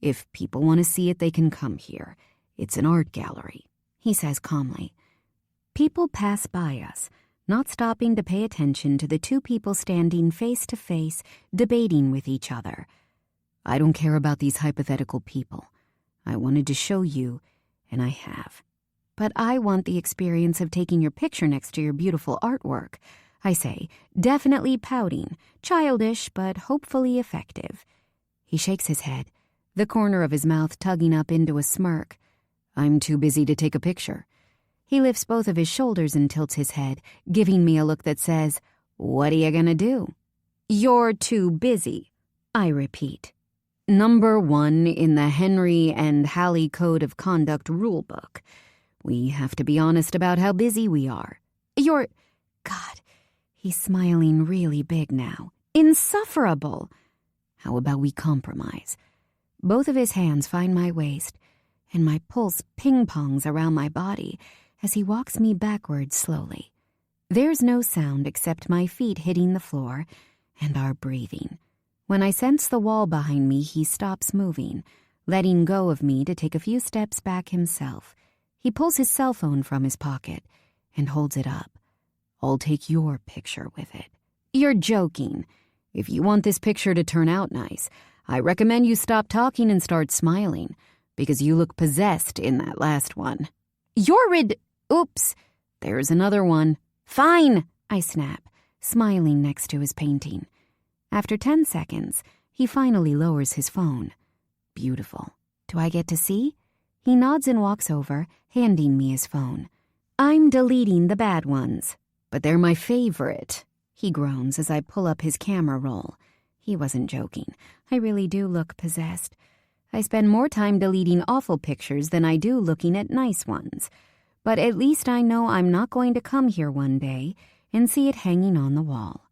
Speaker 1: If people want to see it, they can come here. It's an art gallery, he says calmly. People pass by us, not stopping to pay attention to the 2 people standing face to face, debating with each other. I don't care about these hypothetical people. I wanted to show you and I have. But I want the experience of taking your picture next to your beautiful artwork. I say, definitely pouting, childish but hopefully effective. He shakes his head, the corner of his mouth tugging up into a smirk. I'm too busy to take a picture. He lifts both of his shoulders and tilts his head, giving me a look that says, what are you gonna do? You're too busy, I repeat. Number 1 in the Henry and Hallie Code of Conduct rulebook. We have to be honest about how busy we are. God, he's smiling really big now. Insufferable. How about we compromise? Both of his hands find my waist, and my pulse ping-pongs around my body as he walks me backwards slowly. There's no sound except my feet hitting the floor and our breathing. When I sense the wall behind me, he stops moving, letting go of me to take a few steps back himself. He pulls his cell phone from his pocket and holds it up. I'll take your picture with it. You're joking. If you want this picture to turn out nice, I recommend you stop talking and start smiling, because you look possessed in that last one. Oops, there's another one. Fine, I snap, smiling next to his painting. After 10 seconds, he finally lowers his phone. Beautiful. Do I get to see? He nods and walks over, handing me his phone. I'm deleting the bad ones, but they're my favorite. He groans as I pull up his camera roll. He wasn't joking. I really do look possessed. I spend more time deleting awful pictures than I do looking at nice ones. But at least I know I'm not going to come here one day and see it hanging on the wall.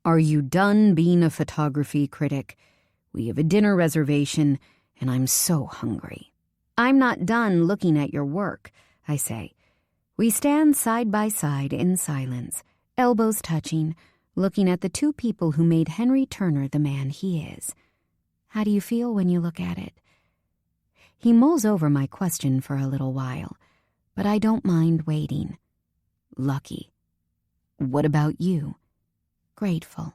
Speaker 1: Are you done being a photography critic? We have a dinner reservation, and I'm so hungry. I'm not done looking at your work, I say. We stand side by side in silence, elbows touching, looking at the two people who made Henry Turner the man he is. How do you feel when you look at it? He mulls over my question for a little while, but I don't mind waiting. Lucky. What about you? Grateful.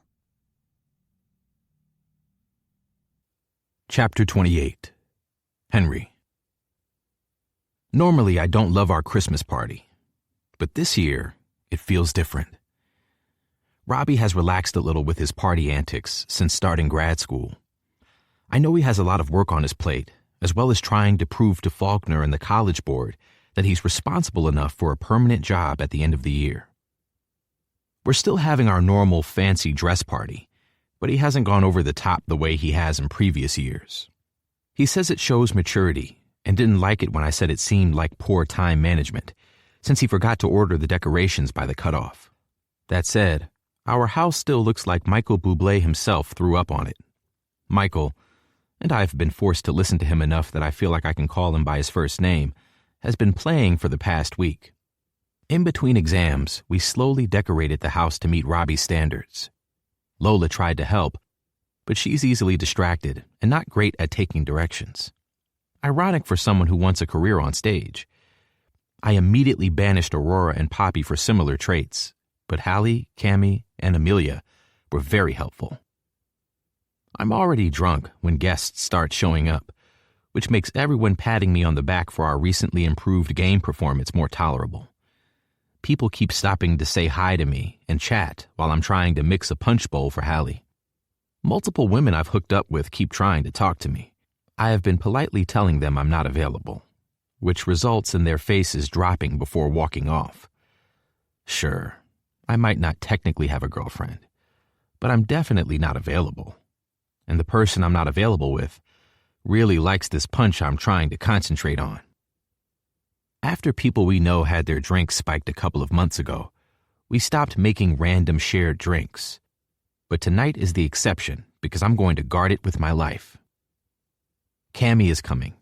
Speaker 2: Chapter 28. Henry. Normally, I don't love our Christmas party, but this year, it feels different. Robbie has relaxed a little with his party antics since starting grad school. I know he has a lot of work on his plate, as well as trying to prove to Faulkner and the College Board that he's responsible enough for a permanent job at the end of the year. We're still having our normal fancy dress party, but he hasn't gone over the top the way he has in previous years. He says it shows maturity and didn't like it when I said it seemed like poor time management, since he forgot to order the decorations by the cutoff. That said, our house still looks like Michael Bublé himself threw up on it. Michael, and I've been forced to listen to him enough that I feel like I can call him by his first name, has been playing for the past week. In between exams, we slowly decorated the house to meet Robbie's standards. Lola tried to help, but she's easily distracted and not great at taking directions. Ironic for someone who wants a career on stage. I immediately banished Aurora and Poppy for similar traits, but Hallie, Cammie, and Amelia were very helpful. I'm already drunk when guests start showing up, which makes everyone patting me on the back for our recently improved game performance more tolerable. People keep stopping to say hi to me and chat while I'm trying to mix a punch bowl for Hallie. Multiple women I've hooked up with keep trying to talk to me. I have been politely telling them I'm not available, which results in their faces dropping before walking off. Sure, I might not technically have a girlfriend, but I'm definitely not available. And the person I'm not available with really likes this punch I'm trying to concentrate on. After people we know had their drinks spiked a couple of months ago, we stopped making random shared drinks. But tonight is the exception because I'm going to guard it with my life. Cammie is coming,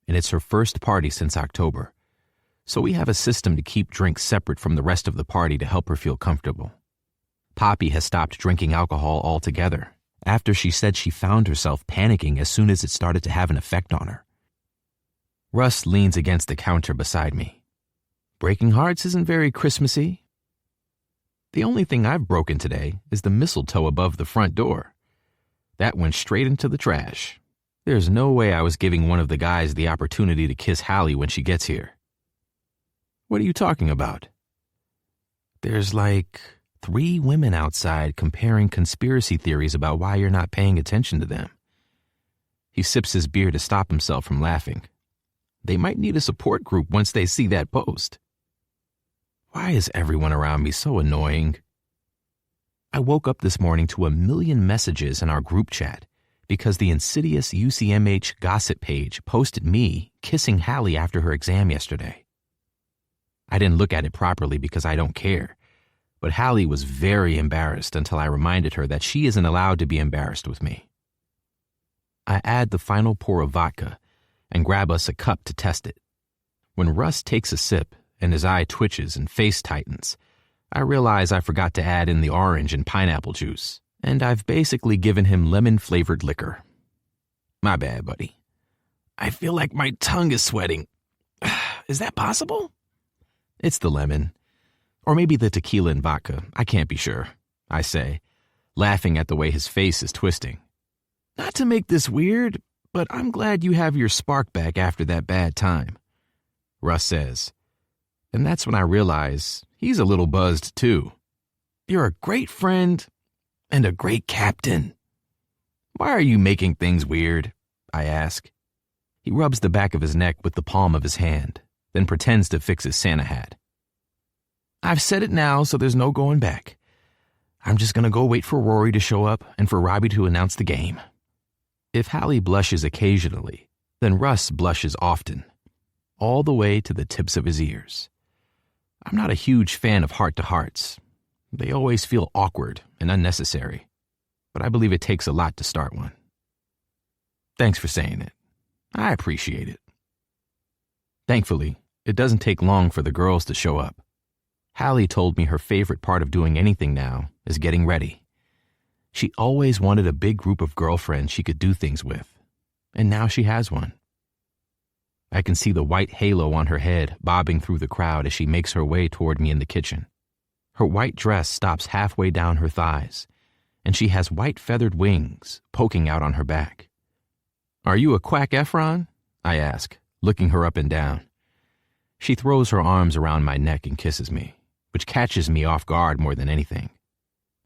Speaker 2: and it's her first party since October, so we have a system to keep drinks separate from the rest of the party to help her feel comfortable. Poppy has stopped drinking alcohol altogether after she said she found herself panicking as soon as it started to have an effect on her. Russ leans against the counter beside me. Breaking hearts isn't very Christmassy. The only thing I've broken today is the mistletoe above the front door. That went straight into the trash. There's no way I was giving one of the guys the opportunity to kiss Hallie when she gets here. What are you talking about? There's like 3 women outside comparing conspiracy theories about why you're not paying attention to them. He sips his beer to stop himself from laughing. They might need a support group once they see that post. Why is everyone around me so annoying? I woke up this morning to 1,000,000 messages in our group chat because the insidious UCMH gossip page posted me kissing Hallie after her exam yesterday. I didn't look at it properly because I don't care, but Hallie was very embarrassed until I reminded her that she isn't allowed to be embarrassed with me. I add the final pour of vodka and grab us a cup to test it. When Russ takes a sip and his eye twitches and face tightens, I realize I forgot to add in the orange and pineapple juice, and I've basically given him lemon-flavored liquor. My bad, buddy. I feel like my tongue is sweating. Is that possible? It's the lemon. Or maybe the tequila and vodka. I can't be sure, I say, laughing at the way his face is twisting. Not to make this weird, but I'm glad you have your spark back after that bad time, Russ says. And that's when I realize he's a little buzzed too. You're a great friend and a great captain. Why are you making things weird? I ask. He rubs the back of his neck with the palm of his hand, then pretends to fix his Santa hat. I've said it now, so there's no going back. I'm just going to go wait for Rory to show up and for Robbie to announce the game. If Hallie blushes occasionally, then Russ blushes often, all the way to the tips of his ears. I'm not a huge fan of heart-to-hearts. They always feel awkward and unnecessary, but I believe it takes a lot to start one. Thanks for saying it. I appreciate it. Thankfully, it doesn't take long for the girls to show up. Hallie told me her favorite part of doing anything now is getting ready. She always wanted a big group of girlfriends she could do things with, and now she has one. I can see the white halo on her head bobbing through the crowd as she makes her way toward me in the kitchen. Her white dress stops halfway down her thighs, and she has white feathered wings poking out on her back. Are you a Quack Efron? I ask, looking her up and down. She throws her arms around my neck and kisses me, which catches me off guard more than anything.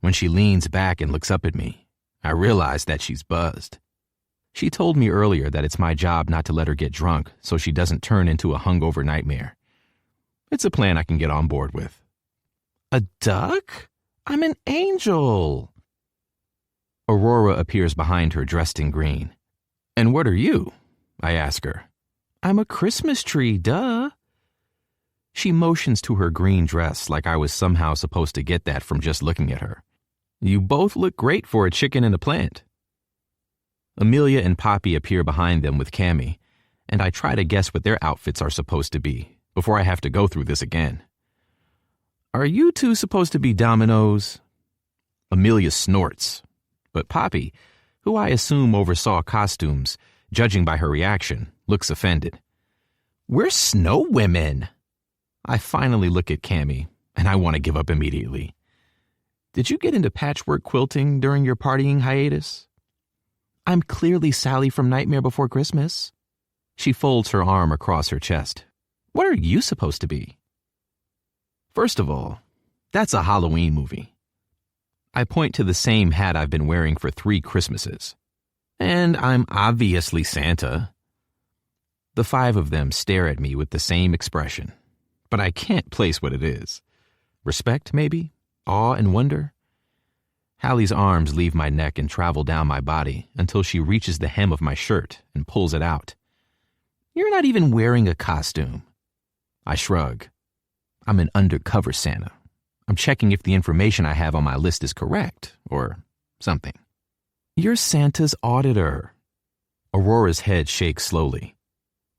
Speaker 2: When she leans back and looks up at me, I realize that she's buzzed. She told me earlier that it's my job not to let her get drunk so she doesn't turn into a hungover nightmare. It's a plan I can get on board with. A duck? I'm an angel. Aurora appears behind her dressed in green. And what are you? I ask her. I'm a Christmas tree, duh. She motions to her green dress like I was somehow supposed to get that from just looking at her. You both look great for a chicken and a plant. Amelia and Poppy appear behind them with Cammy, and I try to guess what their outfits are supposed to be before I have to go through this again. Are you two supposed to be dominoes? Amelia snorts, but Poppy, who I assume oversaw costumes, judging by her reaction, looks offended. We're snow women. I finally look at Cammy, and I want to give up immediately. Did you get into patchwork quilting during your partying hiatus? I'm clearly Sally from Nightmare Before Christmas. She folds her arm across her chest. What are you supposed to be? First of all, that's a Halloween movie. I point to the same hat I've been wearing for 3 Christmases. And I'm obviously Santa. The 5 of them stare at me with the same expression, but I can't place what it is. Respect, maybe? Awe and wonder? Hallie's arms leave my neck and travel down my body until she reaches the hem of my shirt and pulls it out. You're not even wearing a costume. I shrug. I'm an undercover Santa. I'm checking if the information I have on my list is correct, or something. You're Santa's auditor. Aurora's head shakes slowly.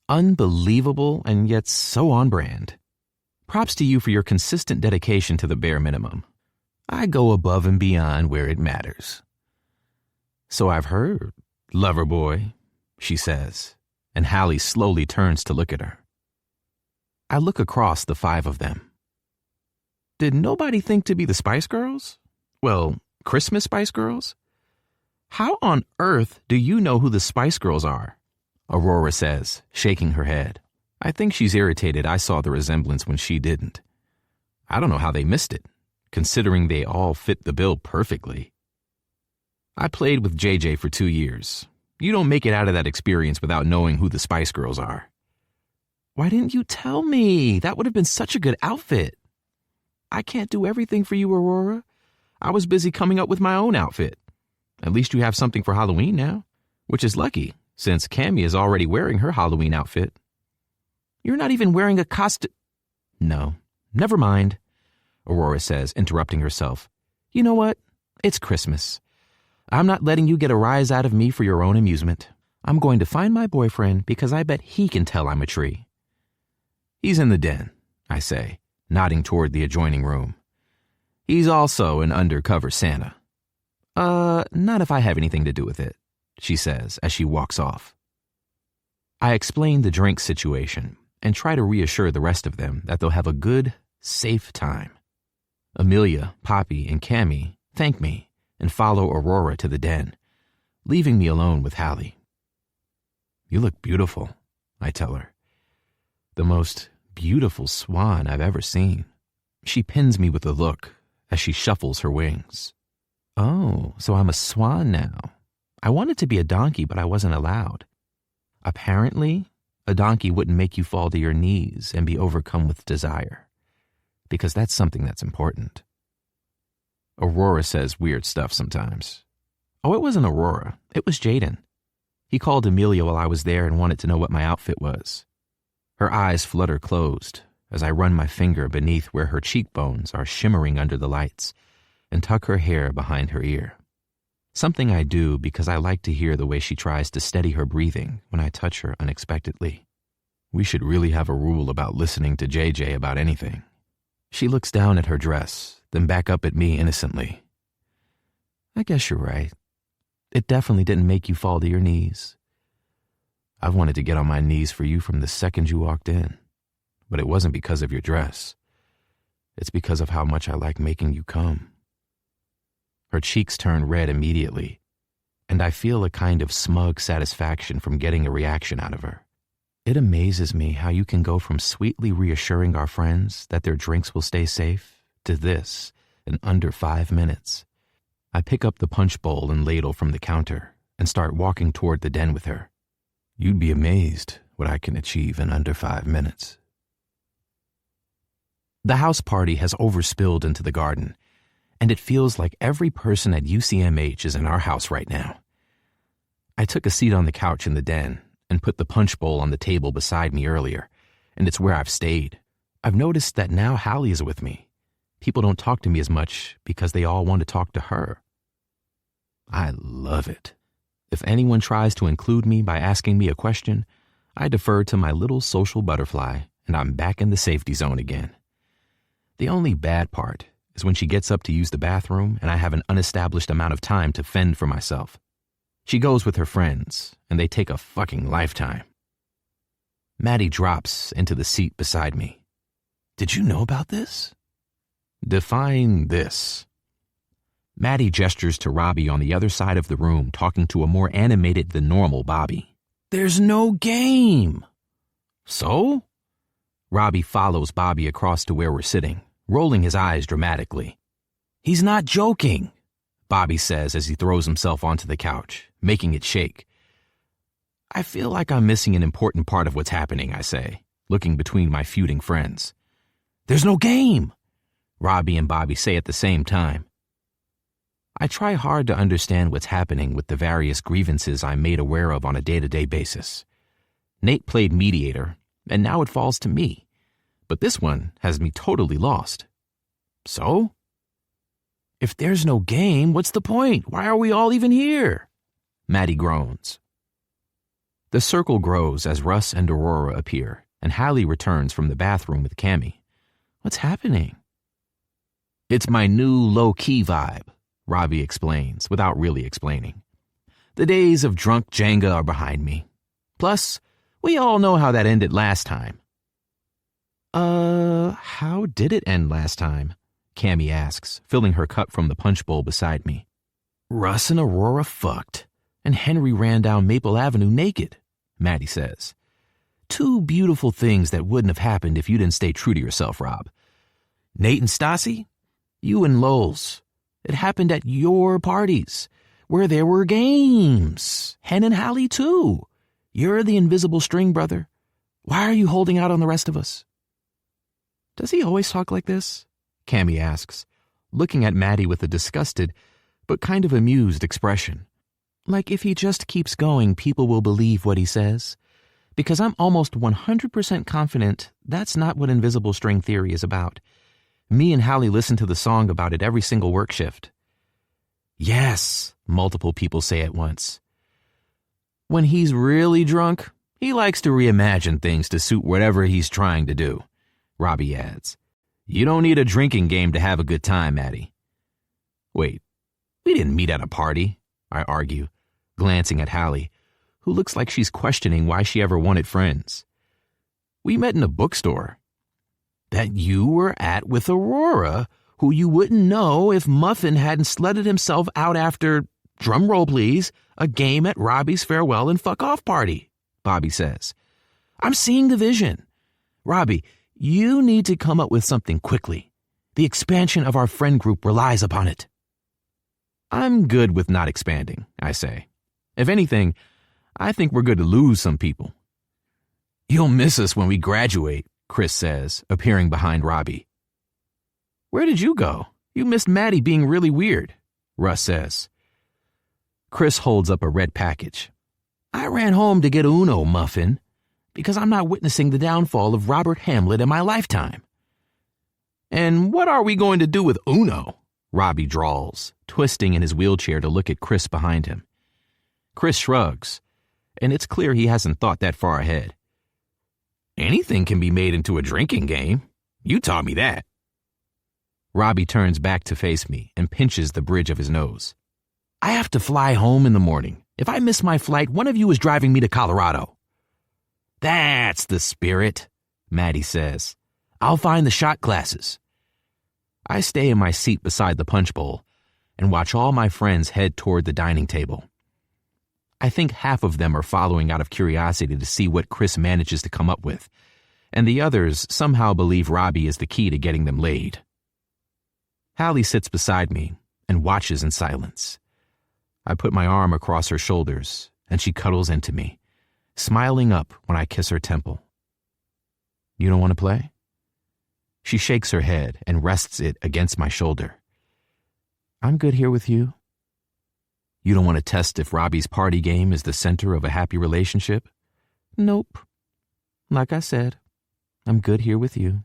Speaker 2: Unbelievable and yet so on brand. Props to you for your consistent dedication to the bare minimum. I go above and beyond where it matters. So I've heard, lover boy, she says, and Hallie slowly turns to look at her. I look across the 5 of them. Did nobody think to be the Spice Girls? Well, Christmas Spice Girls? How on earth do you know who the Spice Girls are? Aurora says, shaking her head. I think she's irritated I saw the resemblance when she didn't. I don't know how they missed it, considering they all fit the bill perfectly. I played with JJ for 2 years. You don't make it out of that experience without knowing who the Spice Girls are. Why didn't you tell me? That would have been such a good outfit. I can't do everything for you, Aurora. I was busy coming up with my own outfit. At least you have something for Halloween now, which is lucky, since Cammy is already wearing her Halloween outfit. You're not even wearing a costume. No, never mind, Aurora says, interrupting herself. You know what? It's Christmas. I'm not letting you get a rise out of me for your own amusement. I'm going to find my boyfriend because I bet he can tell I'm a tree. He's in the den, I say, nodding toward the adjoining room. He's also an undercover Santa. Not if I have anything to do with it, she says as she walks off. I explain the drink situation and try to reassure the rest of them that they'll have a good, safe time. Amelia, Poppy, and Cammy thank me and follow Aurora to the den, leaving me alone with Hallie. You look beautiful, I tell her. The most beautiful swan I've ever seen. She pins me with a look as she shuffles her wings. Oh, so I'm a swan now. I wanted to be a donkey, but I wasn't allowed. Apparently, a donkey wouldn't make you fall to your knees and be overcome with desire, because that's something that's important. Aurora says weird stuff sometimes. Oh, it wasn't Aurora. It was Jaden. He called Amelia while I was there and wanted to know what my outfit was. Her eyes flutter closed as I run my finger beneath where her cheekbones are shimmering under the lights and tuck her hair behind her ear. Something I do because I like to hear the way she tries to steady her breathing when I touch her unexpectedly. We should really have a rule about listening to JJ about anything. She looks down at her dress, then back up at me innocently. I guess you're right. It definitely didn't make you fall to your knees. I've wanted to get on my knees for you from the second you walked in, but it wasn't because of your dress. It's because of how much I like making you come. Her cheeks turn red immediately, and I feel a kind of smug satisfaction from getting a reaction out of her. It amazes me how you can go from sweetly reassuring our friends that their drinks will stay safe to this in under 5 minutes. I pick up the punch bowl and ladle from the counter and start walking toward the den with her. You'd be amazed what I can achieve in under 5 minutes. The house party has overspilled into the garden, and it feels like every person at UCMH is in our house right now. I took a seat on the couch in the den and put the punch bowl on the table beside me earlier, and it's where I've stayed. I've noticed that now Hallie is with me. People don't talk to me as much because they all want to talk to her. I love it. If anyone tries to include me by asking me a question, I defer to my little social butterfly, and I'm back in the safety zone again. The only bad part is when she gets up to use the bathroom and I have an unestablished amount of time to fend for myself. She goes with her friends, and they take a fucking lifetime. Maddie drops into the seat beside me. Did you know about this? Define this. Maddie gestures to Robbie on the other side of the room, talking to a more animated than normal Bobby. There's no game. So? Robbie follows Bobby across to where we're sitting, rolling his eyes dramatically. He's not joking, Bobby says as he throws himself onto the couch, making it shake. I feel like I'm missing an important part of what's happening, I say, looking between my feuding friends. There's no game, Robbie and Bobby say at the same time. I try hard to understand what's happening with the various grievances I'm made aware of on a day-to-day basis. Nate played mediator, and now it falls to me. But this one has me totally lost. So? If there's no game, what's the point? Why are we all even here? Maddie groans. The circle grows as Russ and Aurora appear, and Hallie returns from the bathroom with Cammy. What's happening? It's my new low-key vibe, Robbie explains, without really explaining. The days of drunk Jenga are behind me. Plus, we all know how that ended last time. How did it end last time? Cammy asks, filling her cup from the punch bowl beside me. Russ and Aurora fucked, and Henry ran down Maple Avenue naked, Maddie says. Two beautiful things that wouldn't have happened if you didn't stay true to yourself, Rob. Nate and Stassi, you and Lowell's. It happened at your parties, where there were games. Hen and Hallie, too. You're the invisible string, brother. Why are you holding out on the rest of us? Does he always talk like this? Cammy asks, looking at Maddie with a disgusted but kind of amused expression. Like if he just keeps going, people will believe what he says. Because I'm almost 100% confident that's not what invisible string theory is about. Me and Hallie listen to the song about it every single work shift. Yes, multiple people say at once. When he's really drunk, he likes to reimagine things to suit whatever he's trying to do, Robbie adds. You don't need a drinking game to have a good time, Maddie. Wait, we didn't meet at a party, I argue, glancing at Hallie, who looks like she's questioning why she ever wanted friends. We met in a bookstore. That you were at with Aurora, who you wouldn't know if Muffin hadn't sledded himself out after, drumroll please, a game at Robbie's farewell and fuck-off party, Bobby says. I'm seeing the vision. Robbie, you need to come up with something quickly. The expansion of our friend group relies upon it. I'm good with not expanding, I say. If anything, I think we're good to lose some people. You'll miss us when we graduate, Chris says, appearing behind Robbie. Where did you go? You missed Maddie being really weird, Russ says. Chris holds up a red package. I ran home to get Uno, Muffin, because I'm not witnessing the downfall of Robert Hamlet in my lifetime. And what are we going to do with Uno? Robbie drawls, twisting in his wheelchair to look at Chris behind him. Chris shrugs, and it's clear he hasn't thought that far ahead. Anything can be made into a drinking game. You taught me that. Robbie turns back to face me and pinches the bridge of his nose. I have to fly home in the morning. If I miss my flight, one of you is driving me to Colorado. That's the spirit, Maddie says. I'll find the shot glasses. I stay in my seat beside the punch bowl and watch all my friends head toward the dining table. I think half of them are following out of curiosity to see what Chris manages to come up with, and the others somehow believe Robbie is the key to getting them laid. Hallie sits beside me and watches in silence. I put my arm across her shoulders, and she cuddles into me, smiling up when I kiss her temple. You don't want to play? She shakes her head and rests it against my shoulder. I'm good here with you. You don't want to test if Robbie's party game is the center of a happy relationship? Nope. Like I said, I'm good here with you.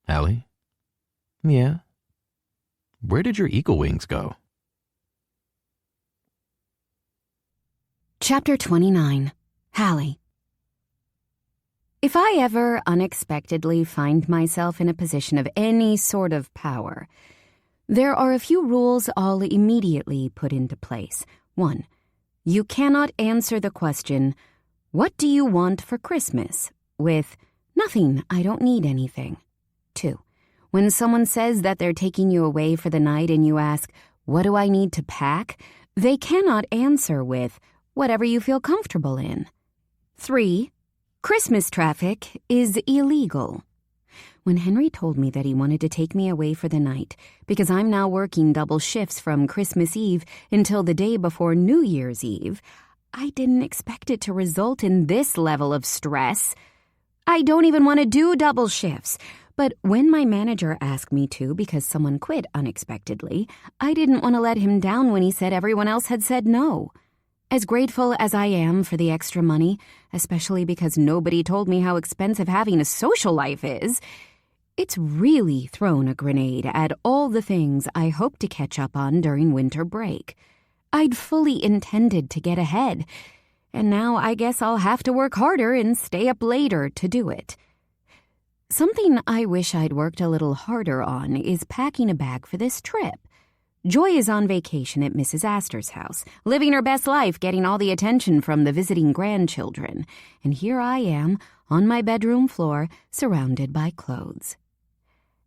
Speaker 2: Hallie? Yeah? Where did your eagle wings go?
Speaker 1: Chapter 29. Hallie. If I ever unexpectedly find myself in a position of any sort of power, there are a few rules I'll immediately put into place. 1. You cannot answer the question, "What do you want for Christmas?" with, "Nothing, I don't need anything." 2. When someone says that they're taking you away for the night and you ask, "What do I need to pack?" they cannot answer with, "Whatever you feel comfortable in." 3. Christmas traffic is illegal. When Henry told me that he wanted to take me away for the night because I'm now working double shifts from Christmas Eve until the day before New Year's Eve, I didn't expect it to result in this level of stress. I don't even want to do double shifts. But when my manager asked me to because someone quit unexpectedly, I didn't want to let him down when he said everyone else had said no. As grateful as I am for the extra money, especially because nobody told me how expensive having a social life is, it's really thrown a grenade at all the things I hope to catch up on during winter break. I'd fully intended to get ahead, and now I guess I'll have to work harder and stay up later to do it. Something I wish I'd worked a little harder on is packing a bag for this trip. Joy is on vacation at Mrs. Astor's house, living her best life, getting all the attention from the visiting grandchildren. And here I am, on my bedroom floor, surrounded by clothes.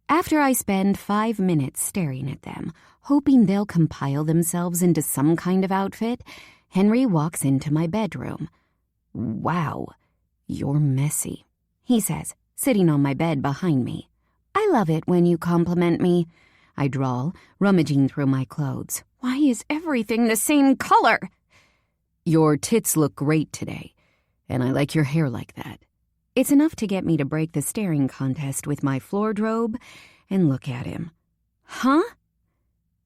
Speaker 1: After I spend 5 minutes staring at them, hoping they'll compile themselves into some kind of outfit, Henry walks into my bedroom. "Wow, you're messy," he says, sitting on my bed behind me. "I love it when you compliment me," I drawl, rummaging through my clothes. "Why is everything the same color?" "Your tits look great today, and I like your hair like that." It's enough to get me to break the staring contest with my floordrobe and look at him. "Huh?"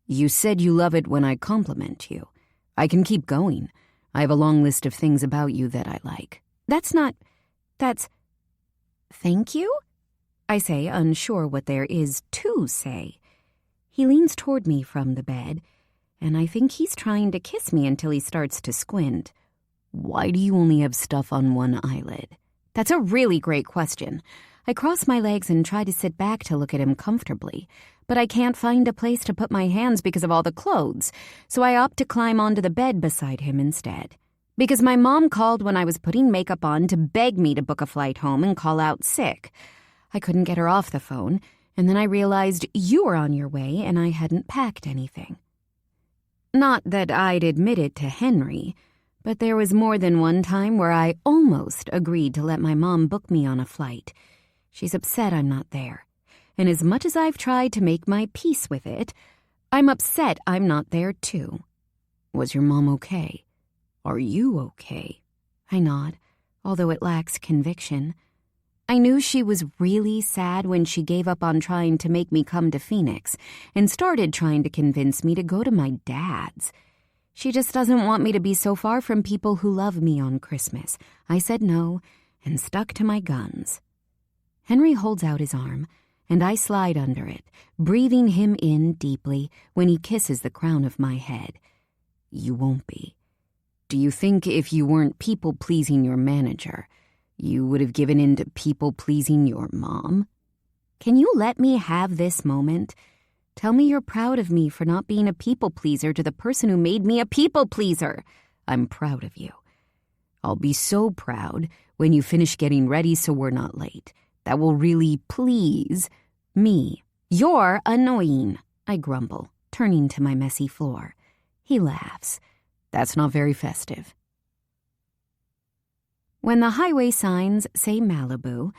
Speaker 1: "You said you love it when I compliment you. I can keep going. I have a long list of things about you that I like." That's... "Thank you?" I say, unsure what there is to say. He leans toward me from the bed, and I think he's trying to kiss me until he starts to squint. "Why do you only have stuff on one eyelid?" That's a really great question. I cross my legs and try to sit back to look at him comfortably, but I can't find a place to put my hands because of all the clothes, so I opt to climb onto the bed beside him instead. Because my mom called when I was putting makeup on to beg me to book a flight home and call out sick. I couldn't get her off the phone, and then I realized you were on your way and I hadn't packed anything. Not that I'd admit it to Henry, but there was more than one time where I almost agreed to let my mom book me on a flight. She's upset I'm not there, and as much as I've tried to make my peace with it, I'm upset I'm not there too. "Was your mom okay? Are you okay?" I nod, although it lacks conviction. I knew she was really sad when she gave up on trying to make me come to Phoenix and started trying to convince me to go to my dad's. She just doesn't want me to be so far from people who love me on Christmas. I said no and stuck to my guns. Henry holds out his arm, and I slide under it, breathing him in deeply when he kisses the crown of my head. "You won't be. Do you think if you weren't people-pleasing your manager, you would have given in to people-pleasing your mom?" Can you let me have this moment? Tell me you're proud of me for not being a people-pleaser to the person who made me a people-pleaser. I'm proud of you. I'll be so proud when you finish getting ready so we're not late. That will really please me. "You're annoying," I grumble, turning to my messy floor. He laughs. "That's not very festive." When the highway signs say Malibu,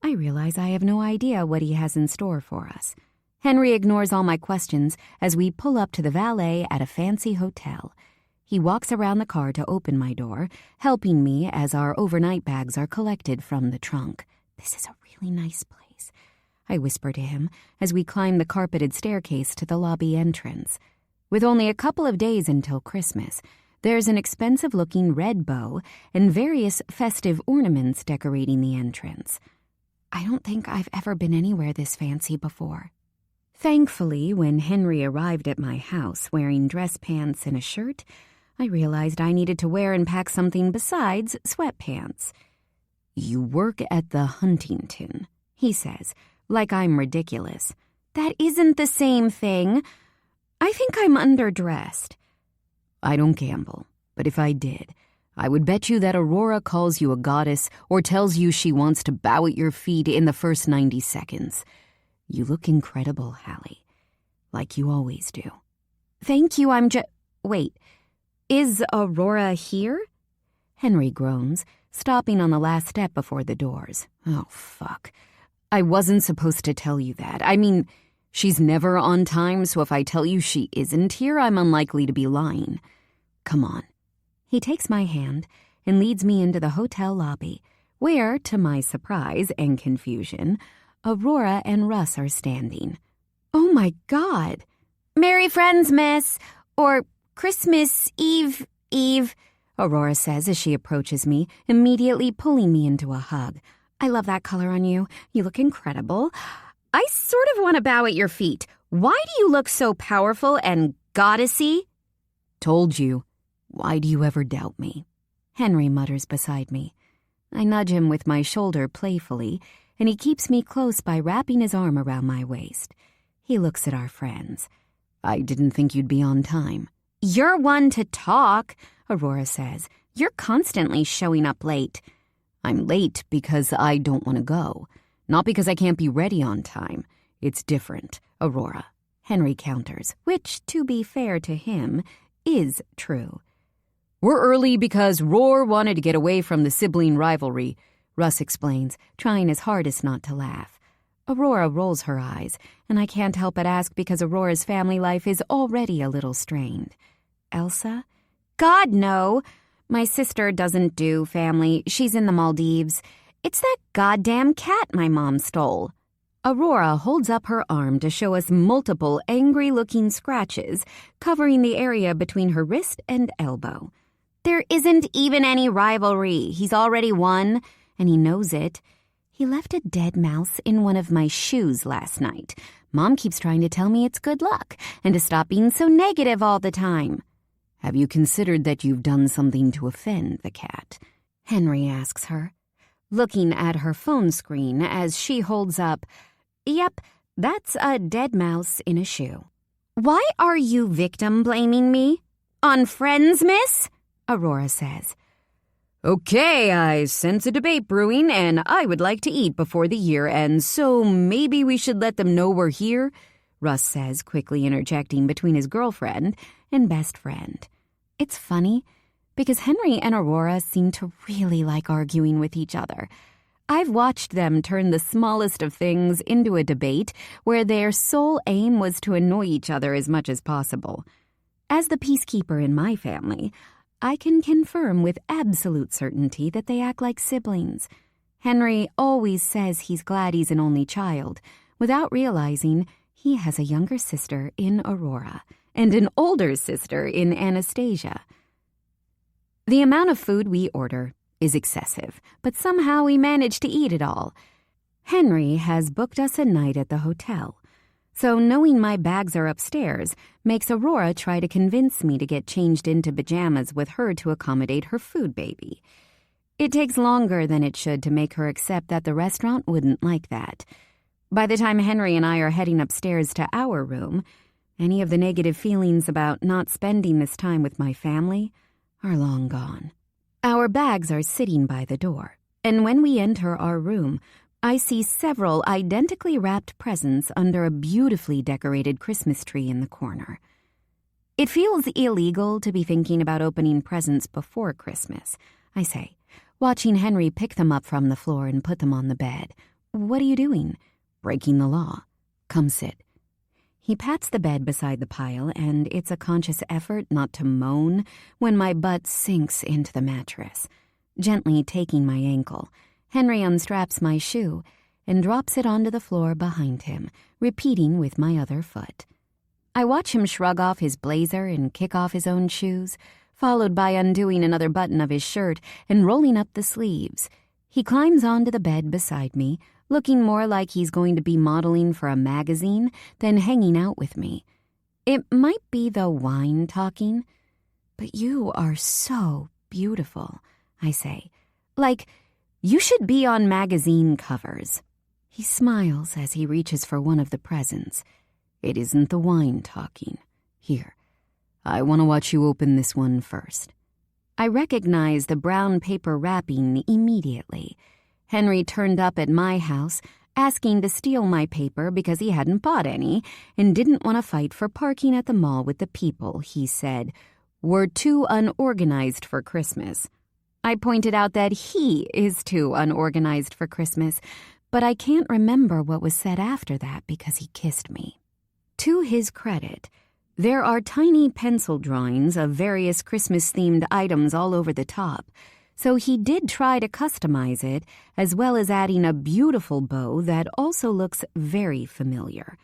Speaker 1: I realize I have no idea what he has in store for us. Henry ignores all my questions as we pull up to the valet at a fancy hotel. He walks around the car to open my door, helping me as our overnight bags are collected from the trunk. "This is a really nice place," I whisper to him as we climb the carpeted staircase to the lobby entrance. With only a couple of days until Christmas, there's an expensive-looking red bow and various festive ornaments decorating the entrance. I don't think I've ever been anywhere this fancy before. Thankfully, when Henry arrived at my house wearing dress pants and a shirt, I realized I needed to wear and pack something besides sweatpants. "You work at the Huntington," he says, like I'm ridiculous. That isn't the same thing. I think I'm underdressed. "I don't gamble, but if I did, I would bet you that Aurora calls you a goddess or tells you she wants to bow at your feet in the first 90 seconds. You look incredible, Hallie, like you always do." "Thank you, Wait, is Aurora here?" Henry groans, stopping on the last step before the doors. "Oh, fuck. I wasn't supposed to tell you that. I mean, she's never on time, so if I tell you she isn't here, I'm unlikely to be lying. Come on." He takes my hand and leads me into the hotel lobby, where, to my surprise and confusion, Aurora and Russ are standing. "Oh my God. Merry Friends, miss. Or Christmas Eve, Aurora says as she approaches me, immediately pulling me into a hug. "I love that color on you. You look incredible. I sort of want to bow at your feet. Why do you look so powerful and goddessy?" "Told you. Why do you ever doubt me?" Henry mutters beside me. I nudge him with my shoulder playfully, and he keeps me close by wrapping his arm around my waist. He looks at our friends. "I didn't think you'd be on time." "You're one to talk," Aurora says. "You're constantly showing up late." "I'm late because I don't want to go, not because I can't be ready on time. It's different, Aurora, Henry counters, which, to be fair to him, is true. We're early because Roar wanted to get away from the sibling rivalry, Russ explains, trying his hardest not to laugh. Aurora rolls her eyes, and I can't help but ask because Aurora's family life is already a little strained. Elsa? God, no! My sister doesn't do family. She's in the Maldives. It's that goddamn cat my mom stole. Aurora holds up her arm to show us multiple angry-looking scratches covering the area between her wrist and elbow. There isn't even any rivalry. He's already won, and he knows it. He left a dead mouse in one of my shoes last night. Mom keeps trying to tell me it's good luck and to stop being so negative all the time. Have you considered that you've done something to offend the cat? Henry asks her, looking at her phone screen as she holds up, Yep, that's a dead mouse in a shoe. Why are you victim-blaming me? On friends, miss? Aurora says. Okay, I sense a debate brewing, and I would like to eat before the year ends, so maybe we should let them know we're here, Russ says, quickly interjecting between his girlfriend and best friend. It's funny, because Henry and Aurora seem to really like arguing with each other. I've watched them turn the smallest of things into a debate where their sole aim was to annoy each other as much as possible. As the peacekeeper in my family, I can confirm with absolute certainty that they act like siblings. Henry always says he's glad he's an only child, without realizing he has a younger sister in Aurora and an older sister in Anastasia. The amount of food we order is excessive, but somehow we manage to eat it all. Henry has booked us a night at the hotel, so knowing my bags are upstairs makes Aurora try to convince me to get changed into pajamas with her to accommodate her food baby. It takes longer than it should to make her accept that the restaurant wouldn't like that. By the time Henry and I are heading upstairs to our room, any of the negative feelings about not spending this time with my family are long gone. Our bags are sitting by the door, and when we enter our room, I see several identically wrapped presents under a beautifully decorated Christmas tree in the corner. It feels illegal to be thinking about opening presents before Christmas, I say, watching Henry pick them up from the floor and put them on the bed. What are you doing? Breaking the law. Come sit. He pats the bed beside the pile, and it's a conscious effort not to moan when my butt sinks into the mattress. Gently taking my ankle, Henry unstraps my shoe and drops it onto the floor behind him, repeating with my other foot. I watch him shrug off his blazer and kick off his own shoes, followed by undoing another button of his shirt and rolling up the sleeves. He climbs onto the bed beside me, looking more like he's going to be modeling for a magazine than hanging out with me. It might be the wine talking, but you are so beautiful, I say. Like, you should be on magazine covers. He smiles as he reaches for one of the presents. It isn't the wine talking. Here, I want to watch you open this one first. I recognize the brown paper wrapping immediately. Henry turned up at my house, asking to steal my paper because he hadn't bought any and didn't want to fight for parking at the mall with the people, he said, were too unorganized for Christmas. I pointed out that he is too unorganized for Christmas, but I can't remember what was said after that because he kissed me. To his credit, there are tiny pencil drawings of various Christmas-themed items all over the top, so he did try to customize it, as well as adding a beautiful bow that also looks very familiar.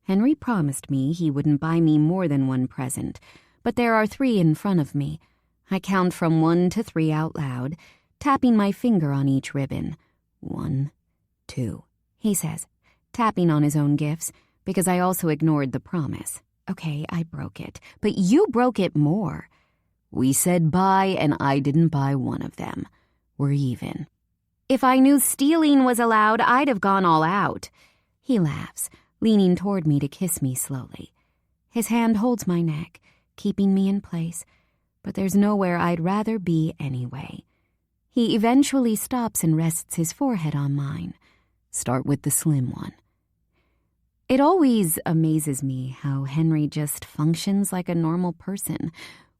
Speaker 1: Henry promised me he wouldn't buy me more than one present, but there are 3 in front of me. I count from 1 to 3 out loud, tapping my finger on each ribbon. 1, 2, he says, tapping on his own gifts, because I also ignored the promise. Okay, I broke it, but you broke it more. We said bye, and I didn't buy one of them. We're even. If I knew stealing was allowed, I'd have gone all out. He laughs, leaning toward me to kiss me slowly. His hand holds my neck, keeping me in place, but there's nowhere I'd rather be anyway. He eventually stops and rests his forehead on mine. Start with the slim one. It always amazes me how Henry just functions like a normal person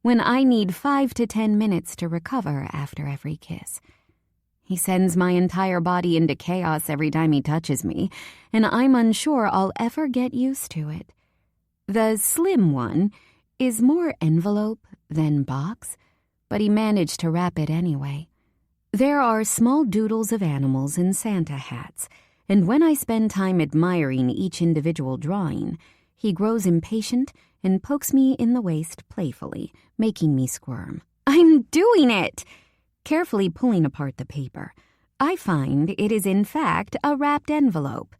Speaker 1: when I need 5 to 10 minutes to recover after every kiss. He sends my entire body into chaos every time he touches me, and I'm unsure I'll ever get used to it. The slim one is more envelope than box, but he managed to wrap it anyway. There are small doodles of animals and Santa hats, and when I spend time admiring each individual drawing, he grows impatient and pokes me in the waist playfully, making me squirm. I'm doing it! Carefully pulling apart the paper, I find it is in fact a wrapped envelope.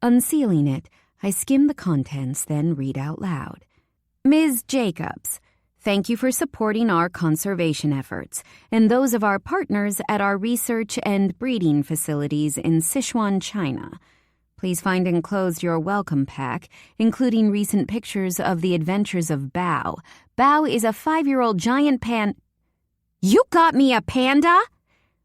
Speaker 1: Unsealing it, I skim the contents, then read out loud. Ms. Jacobs, thank you for supporting our conservation efforts and those of our partners at our research and breeding facilities in Sichuan, China. Please find enclosed your welcome pack, including recent pictures of the adventures of Bao. Bao is a 5-year-old giant You got me a panda?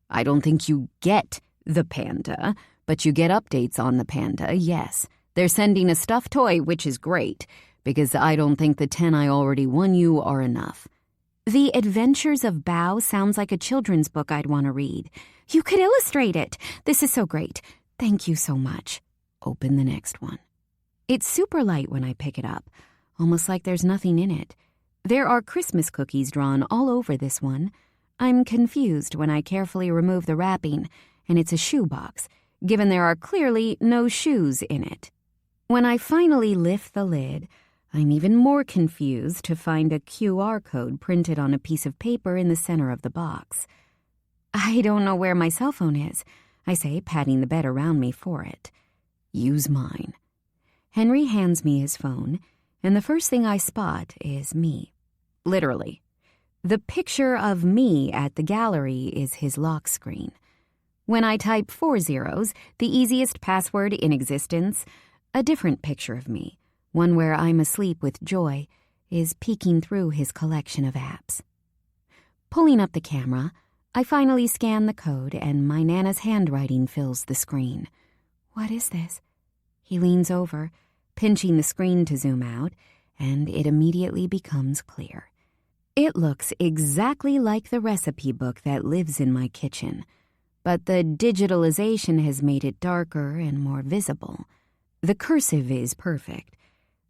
Speaker 1: I don't think you get the panda, but you get updates on the panda, yes. They're sending a stuffed toy, which is great, because I don't think the 10 I already won you are enough. The Adventures of Bao sounds like a children's book I'd want to read. You could illustrate it. This is so great. Thank you so much. Open the next one. It's super light when I pick it up, almost like there's nothing in it. There are Christmas cookies drawn all over this one. I'm confused when I carefully remove the wrapping, and it's a shoebox, given there are clearly no shoes in it. When I finally lift the lid, I'm even more confused to find a QR code printed on a piece of paper in the center of the box. I don't know where my cell phone is, I say, patting the bed around me for it. Use mine. Henry hands me his phone, and the first thing I spot is me. Literally. The picture of me at the gallery is his lock screen. When I type 4 zeros, the easiest password in existence, a different picture of me, one where I'm asleep with joy, is peeking through his collection of apps. Pulling up the camera, I finally scan the code and my Nana's handwriting fills the screen. What is this? He leans over, pinching the screen to zoom out, and it immediately becomes clear. It looks exactly like the recipe book that lives in my kitchen, but the digitalization has made it darker and more visible. The cursive is perfect.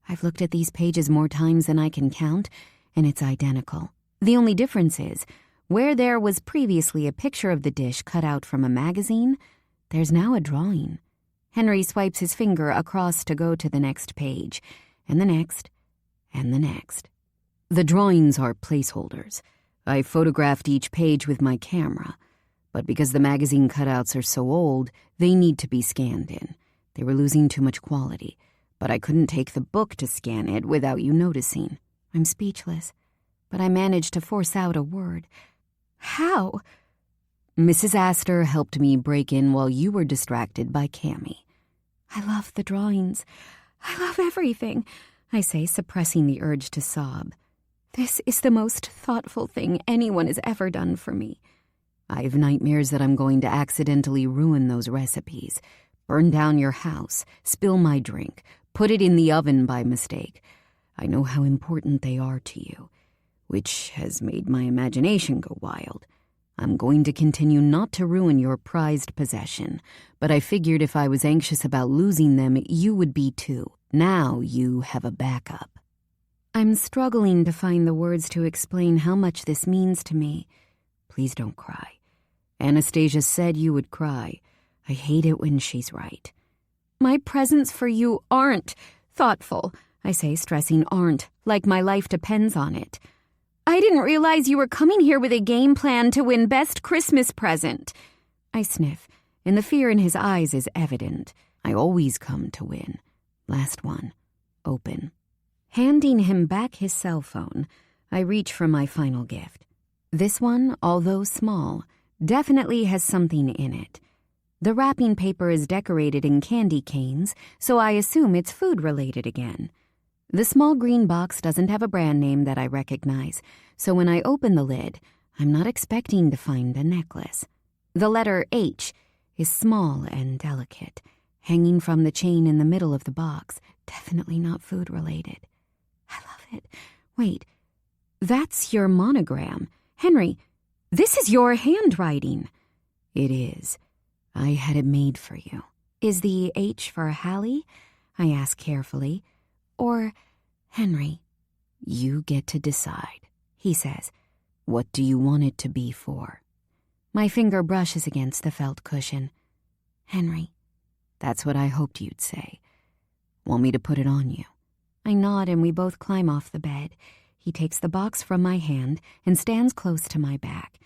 Speaker 1: I've looked at these pages more times than I can count, and it's identical. The only difference is, where there was previously a picture of the dish cut out from a magazine, there's now a drawing. Henry swipes his finger across to go to the next page, and the next, and the next. The drawings are placeholders. I photographed each page with my camera, but because the magazine cutouts are so old, they need to be scanned in. They were losing too much quality, but I couldn't take the book to scan it without you noticing. I'm speechless, but I managed to force out a word. How? Mrs. Astor helped me break in while you were distracted by Cammy. I love the drawings. I love everything, I say, suppressing the urge to sob. This is the most thoughtful thing anyone has ever done for me. I have nightmares that I'm going to accidentally ruin those recipes, burn down your house, spill my drink, put it in the oven by mistake. I know how important they are to you, which has made my imagination go wild. I'm going to continue not to ruin your prized possession, but I figured if I was anxious about losing them, you would be too. Now you have a backup. I'm struggling to find the words to explain how much this means to me. Please don't cry. Anastasia said you would cry. I hate it when she's right. My presents for you aren't thoughtful, I say, stressing aren't, like my life depends on it. I didn't realize you were coming here with a game plan to win best Christmas present. I sniff, and the fear in his eyes is evident. I always come to win. Last one. Open. Handing him back his cell phone, I reach for my final gift. This one, although small, definitely has something in it. The wrapping paper is decorated in candy canes, so I assume it's food-related again. The small green box doesn't have a brand name that I recognize, so when I open the lid, I'm not expecting to find a necklace. The letter H is small and delicate, hanging from the chain in the middle of the box. Definitely not food-related. I love it. Wait, that's your monogram. Henry, this is your handwriting. It is. I had it made for you. Is the H for Hallie? I ask carefully. Or, Henry, you get to decide, he says. What do you want it to be for? My finger brushes against the felt cushion. Henry, that's what I hoped you'd say. Want me to put it on you? I nod and we both climb off the bed. He takes the box from my hand and stands close to my back.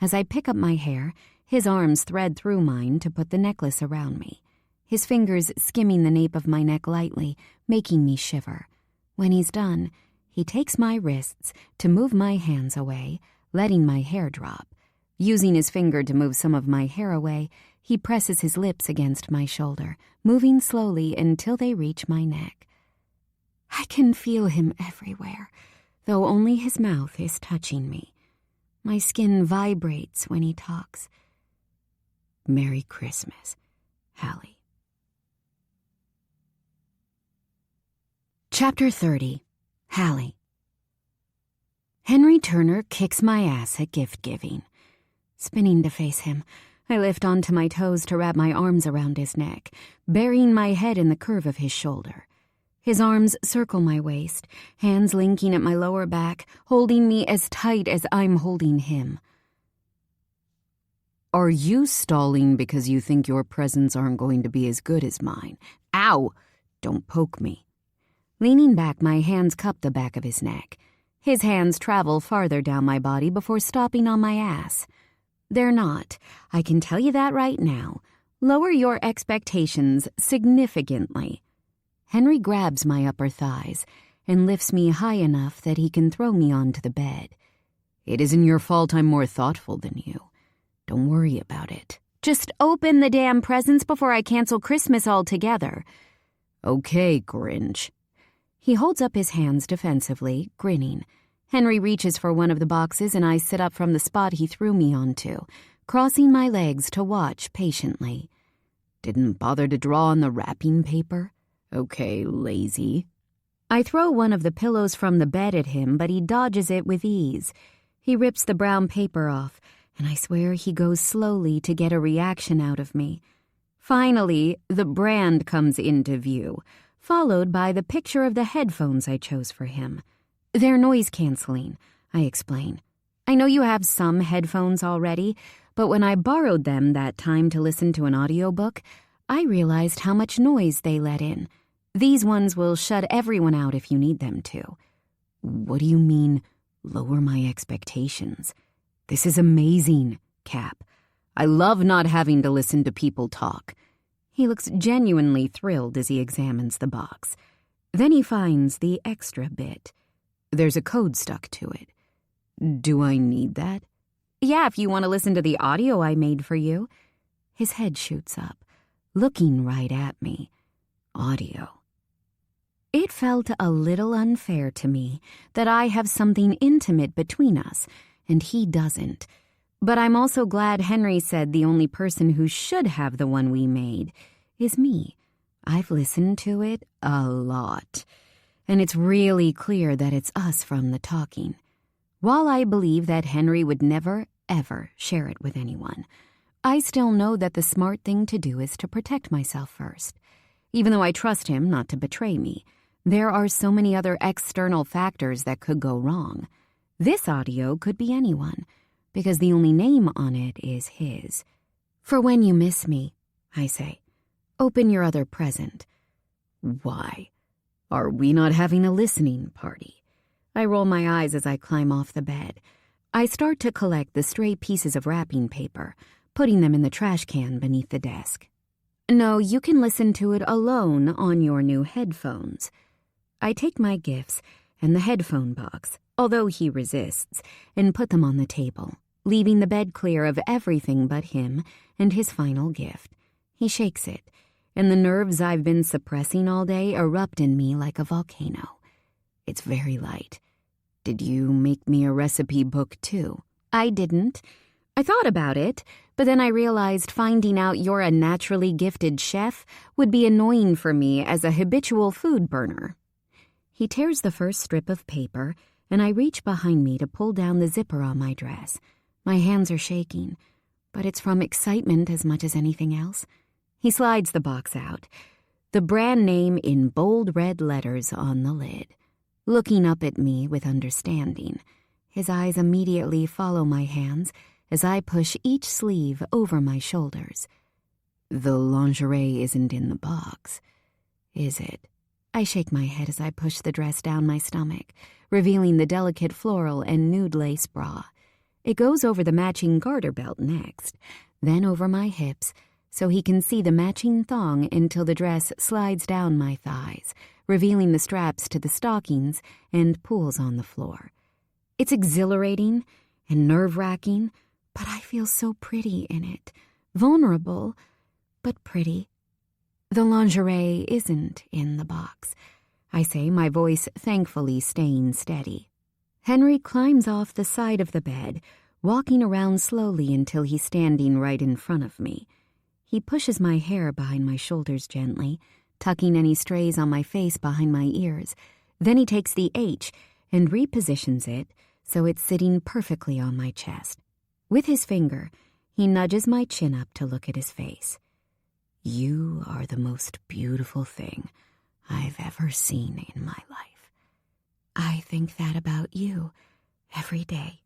Speaker 1: As I pick up my hair, his arms thread through mine to put the necklace around me, his fingers skimming the nape of my neck lightly, making me shiver. When he's done, he takes my wrists to move my hands away, letting my hair drop. Using his finger to move some of my hair away, he presses his lips against my shoulder, moving slowly until they reach my neck. I can feel him everywhere, though only his mouth is touching me. My skin vibrates when he talks. Merry Christmas, Hallie. Chapter 30. Hallie. Henry Turner kicks my ass at gift-giving. Spinning to face him, I lift onto my toes to wrap my arms around his neck, burying my head in the curve of his shoulder. His arms circle my waist, hands linking at my lower back, holding me as tight as I'm holding him. Are you stalling because you think your presents aren't going to be as good as mine? Ow! Don't poke me. Leaning back, my hands cup the back of his neck. His hands travel farther down my body before stopping on my ass. They're not. I can tell you that right now. Lower your expectations significantly. Henry grabs my upper thighs and lifts me high enough that he can throw me onto the bed. It isn't your fault I'm more thoughtful than you. Don't worry about it. Just open the damn presents before I cancel Christmas altogether. Okay, Grinch. He holds up his hands defensively, grinning. Henry reaches for one of the boxes and I sit up from the spot he threw me onto, crossing my legs to watch patiently. Didn't bother to draw on the wrapping paper? Okay, lazy. I throw one of the pillows from the bed at him, but he dodges it with ease. He rips the brown paper off, and I swear he goes slowly to get a reaction out of me. Finally, the brand comes into view, followed by the picture of the headphones I chose for him. They're noise-canceling, I explain. I know you have some headphones already, but when I borrowed them that time to listen to an audiobook, I realized how much noise they let in. These ones will shut everyone out if you need them to. What do you mean, lower my expectations? This is amazing, Cap. I love not having to listen to people talk. He looks genuinely thrilled as he examines the box. Then he finds the extra bit. There's a code stuck to it. Do I need that? Yeah, if you want to listen to the audio I made for you. His head shoots up, looking right at me. Audio. It felt a little unfair to me that I have something intimate between us, and he doesn't. But I'm also glad Henry said the only person who should have the one we made is me. I've listened to it a lot, and it's really clear that it's us from the talking. While I believe that Henry would never, ever share it with anyone, I still know that the smart thing to do is to protect myself first. Even though I trust him not to betray me, there are so many other external factors that could go wrong. This audio could be anyone, because the only name on it is his. For when you miss me, I say, open your other present. Why? Are we not having a listening party? I roll my eyes as I climb off the bed. I start to collect the stray pieces of wrapping paper, putting them in the trash can beneath the desk. No, you can listen to it alone on your new headphones. I take my gifts and the headphone box, although he resists, and put them on the table, leaving the bed clear of everything but him and his final gift. He shakes it, and the nerves I've been suppressing all day erupt in me like a volcano. It's very light. Did you make me a recipe book, too? I didn't. I thought about it, But then I realized finding out you're a naturally gifted chef would be annoying for me as a habitual food burner. He tears the first strip of paper, and I reach behind me to pull down the zipper on my dress. My hands are shaking, but it's from excitement as much as anything else. He slides the box out, the brand name in bold red letters on the lid. Looking up at me with understanding, his eyes immediately follow my hands as I push each sleeve over my shoulders. The lingerie isn't in the box, is it? I shake my head as I push the dress down my stomach, revealing the delicate floral and nude lace bra. It goes over the matching garter belt next, then over my hips, so he can see the matching thong until the dress slides down my thighs, revealing the straps to the stockings and pools on the floor. It's exhilarating and nerve-wracking, but I feel so pretty in it, vulnerable, but pretty. The lingerie isn't in the box, I say, my voice thankfully staying steady. Henry climbs off the side of the bed, walking around slowly until he's standing right in front of me. He pushes my hair behind my shoulders gently, tucking any strays on my face behind my ears. Then he takes the H and repositions it so it's sitting perfectly on my chest. With his finger, he nudges my chin up to look at his face. You are the most beautiful thing I've ever seen in my life. I think that about you every day.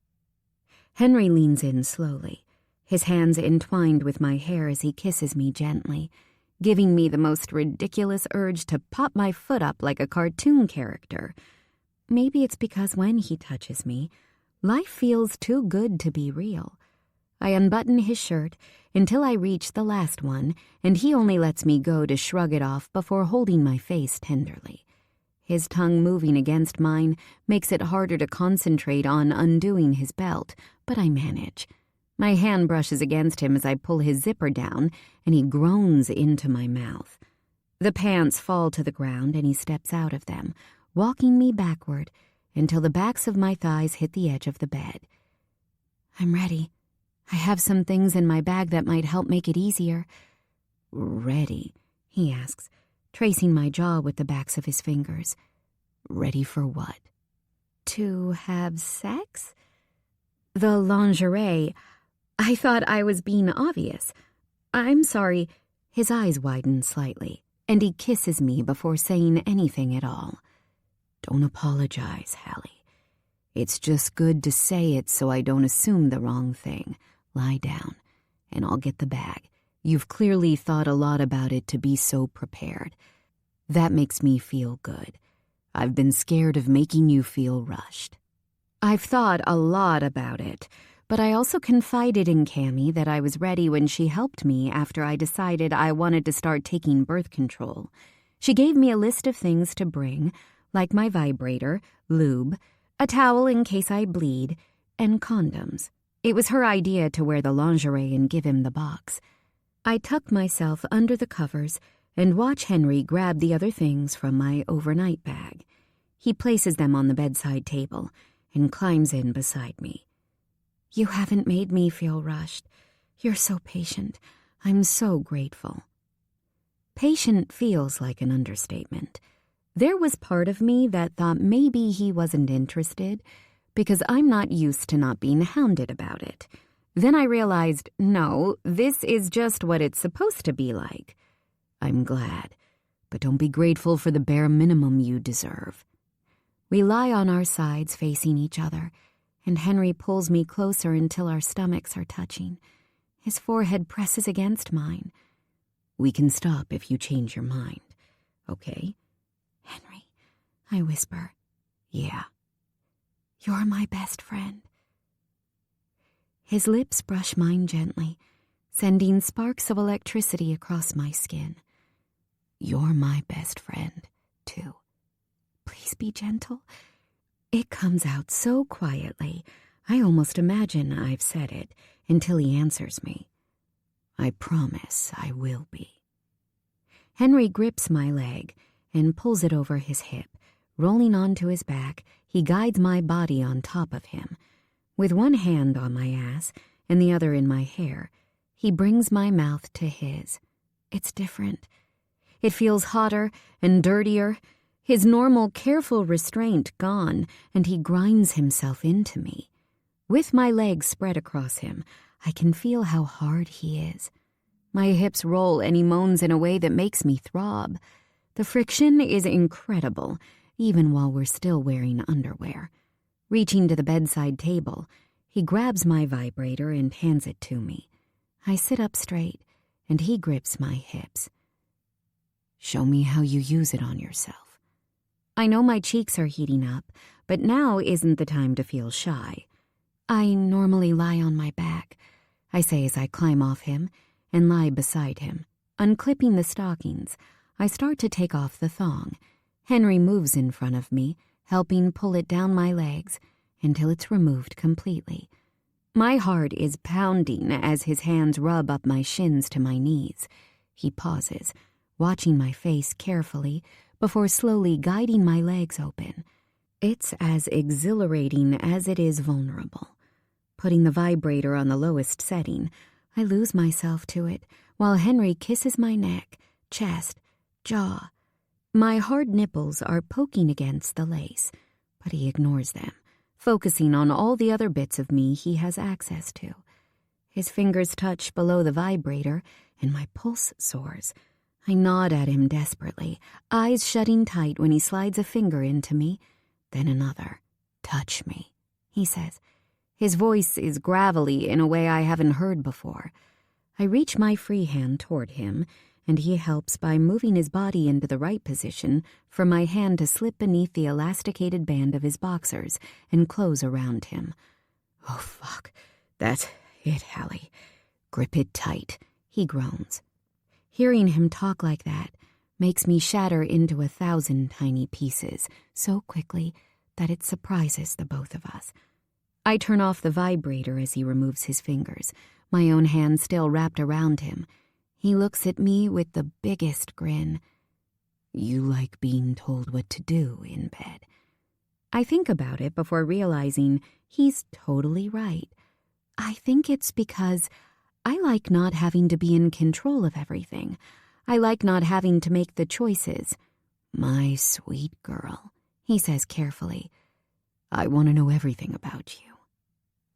Speaker 1: Henry leans in slowly, his hands entwined with my hair as he kisses me gently, giving me the most ridiculous urge to pop my foot up like a cartoon character. Maybe it's because when he touches me, life feels too good to be real. I unbutton his shirt until I reach the last one, and he only lets me go to shrug it off before holding my face tenderly. His tongue moving against mine makes it harder to concentrate on undoing his belt, but I manage. My hand brushes against him as I pull his zipper down, and he groans into my mouth. The pants fall to the ground, and he steps out of them, walking me backward until the backs of my thighs hit the edge of the bed. I'm ready. I have some things in my bag that might help make it easier. Ready? He asks, tracing my jaw with the backs of his fingers. Ready for what? To have sex? The lingerie. I thought I was being obvious. I'm sorry. His eyes widen slightly, and he kisses me before saying anything at all. Don't apologize, Hallie. It's just good to say it so I don't assume the wrong thing. Lie down, and I'll get the bag. You've clearly thought a lot about it to be so prepared. That makes me feel good. I've been scared of making you feel rushed. I've thought a lot about it, but I also confided in Cammie that I was ready when she helped me after I decided I wanted to start taking birth control. She gave me a list of things to bring, like my vibrator, lube, a towel in case I bleed, and condoms. It was her idea to wear the lingerie and give him the box. I tuck myself under the covers and watch Henry grab the other things from my overnight bag. He places them on the bedside table and climbs in beside me. You haven't made me feel rushed. You're so patient. I'm so grateful. Patient feels like an understatement. There was part of me that thought maybe he wasn't interested, because I'm not used to not being hounded about it. Then I realized, no, this is just what it's supposed to be like. I'm glad, but don't be grateful for the bare minimum you deserve. We lie on our sides facing each other, and Henry pulls me closer until our stomachs are touching. His forehead presses against mine. We can stop if you change your mind, okay? Henry, I whisper. Yeah. You're my best friend. His lips brush mine gently, sending sparks of electricity across my skin. You're my best friend, too. Please be gentle. It comes out so quietly, I almost imagine I've said it until he answers me. I promise I will be. Henry grips my leg and pulls it over his hip. Rolling onto his back, he guides my body on top of him. With one hand on my ass and the other in my hair, He brings my mouth to his. It's different. It feels hotter and dirtier, his normal careful restraint gone, and he grinds himself into me. With my legs spread across him, I can feel how hard he is. My hips roll and he moans in a way that makes me throb. The friction is incredible, even while we're still wearing underwear. Reaching to the bedside table, he grabs my vibrator and hands it to me. I sit up straight, and he grips my hips. Show me how you use it on yourself. I know my cheeks are heating up, but now isn't the time to feel shy. I normally lie on my back, I say as I climb off him and lie beside him. Unclipping the stockings, I start to take off the thong. Henry moves in front of me, helping pull it down my legs until it's removed completely. My heart is pounding as his hands rub up my shins to my knees. He pauses, watching my face carefully before slowly guiding my legs open. It's as exhilarating as it is vulnerable. Putting the vibrator on the lowest setting, I lose myself to it while Henry kisses my neck, chest, jaw. My hard nipples are poking against the lace, but he ignores them, focusing on all the other bits of me he has access to. His fingers touch below the vibrator, and my pulse soars. I nod at him desperately, eyes shutting tight when he slides a finger into me, then another. Touch me, he says. His voice is gravelly in a way I haven't heard before. I reach my free hand toward him, and he helps by moving his body into the right position for my hand to slip beneath the elasticated band of his boxers and close around him. Oh, fuck. That's it, Hallie. Grip it tight, he groans. Hearing him talk like that makes me shatter into 1,000 tiny pieces so quickly that it surprises the both of us. I turn off the vibrator as he removes his fingers, my own hand still wrapped around him. He looks at me with the biggest grin. You like being told what to do in bed. I think about it before realizing he's totally right. I think it's because I like not having to be in control of everything. I like not having to make the choices. My sweet girl, he says carefully. I want to know everything about you.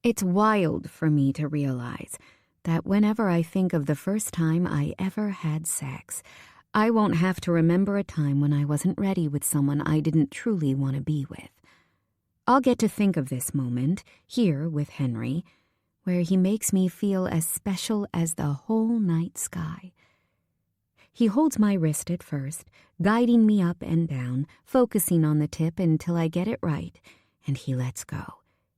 Speaker 1: It's wild for me to realize that whenever I think of the first time I ever had sex, I won't have to remember a time when I wasn't ready with someone I didn't truly want to be with. I'll get to think of this moment, here with Henry, where he makes me feel as special as the whole night sky. He holds my wrist at first, guiding me up and down, focusing on the tip until I get it right, and he lets go.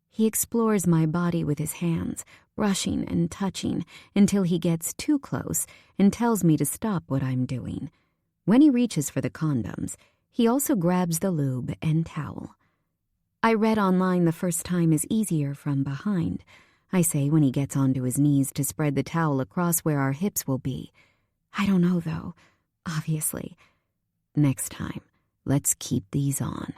Speaker 1: He explores my body with his hands, brushing and touching until he gets too close and tells me to stop what I'm doing. When he reaches for the condoms, he also grabs the lube and towel. I read online the first time is easier from behind, I say when he gets onto his knees to spread the towel across where our hips will be. I don't know, though, obviously. Next time, let's keep these on.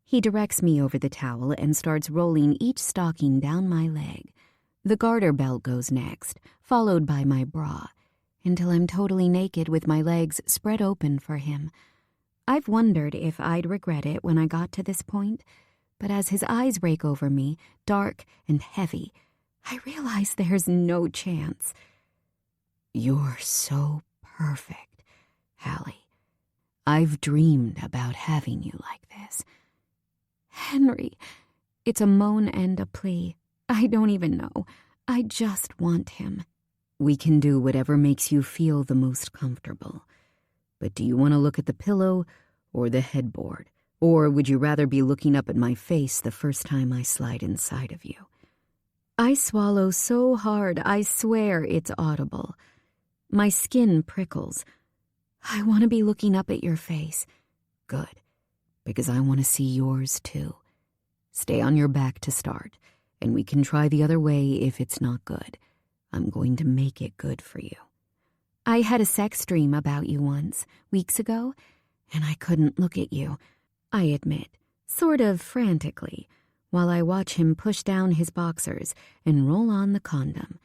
Speaker 1: He directs me over the towel and starts rolling each stocking down my leg. The garter belt goes next, followed by my bra, until I'm totally naked with my legs spread open for him. I've wondered if I'd regret it when I got to this point, but as his eyes rake over me, dark and heavy, I realize there's no chance. You're so perfect, Hallie. I've dreamed about having you like this. Henry, it's a moan and a plea. I don't even know. I just want him. We can do whatever makes you feel the most comfortable. But do you want to look at the pillow or the headboard? Or would you rather be looking up at my face the first time I slide inside of you? I swallow so hard, I swear it's audible. My skin prickles. I want to be looking up at your face. Good. Because I want to see yours too. Stay on your back to start, and we can try the other way if it's not good. I'm going to make it good for you. I had a sex dream about you once, weeks ago, and I couldn't look at you, I admit, sort of frantically, while I watch him push down his boxers and roll on the condom.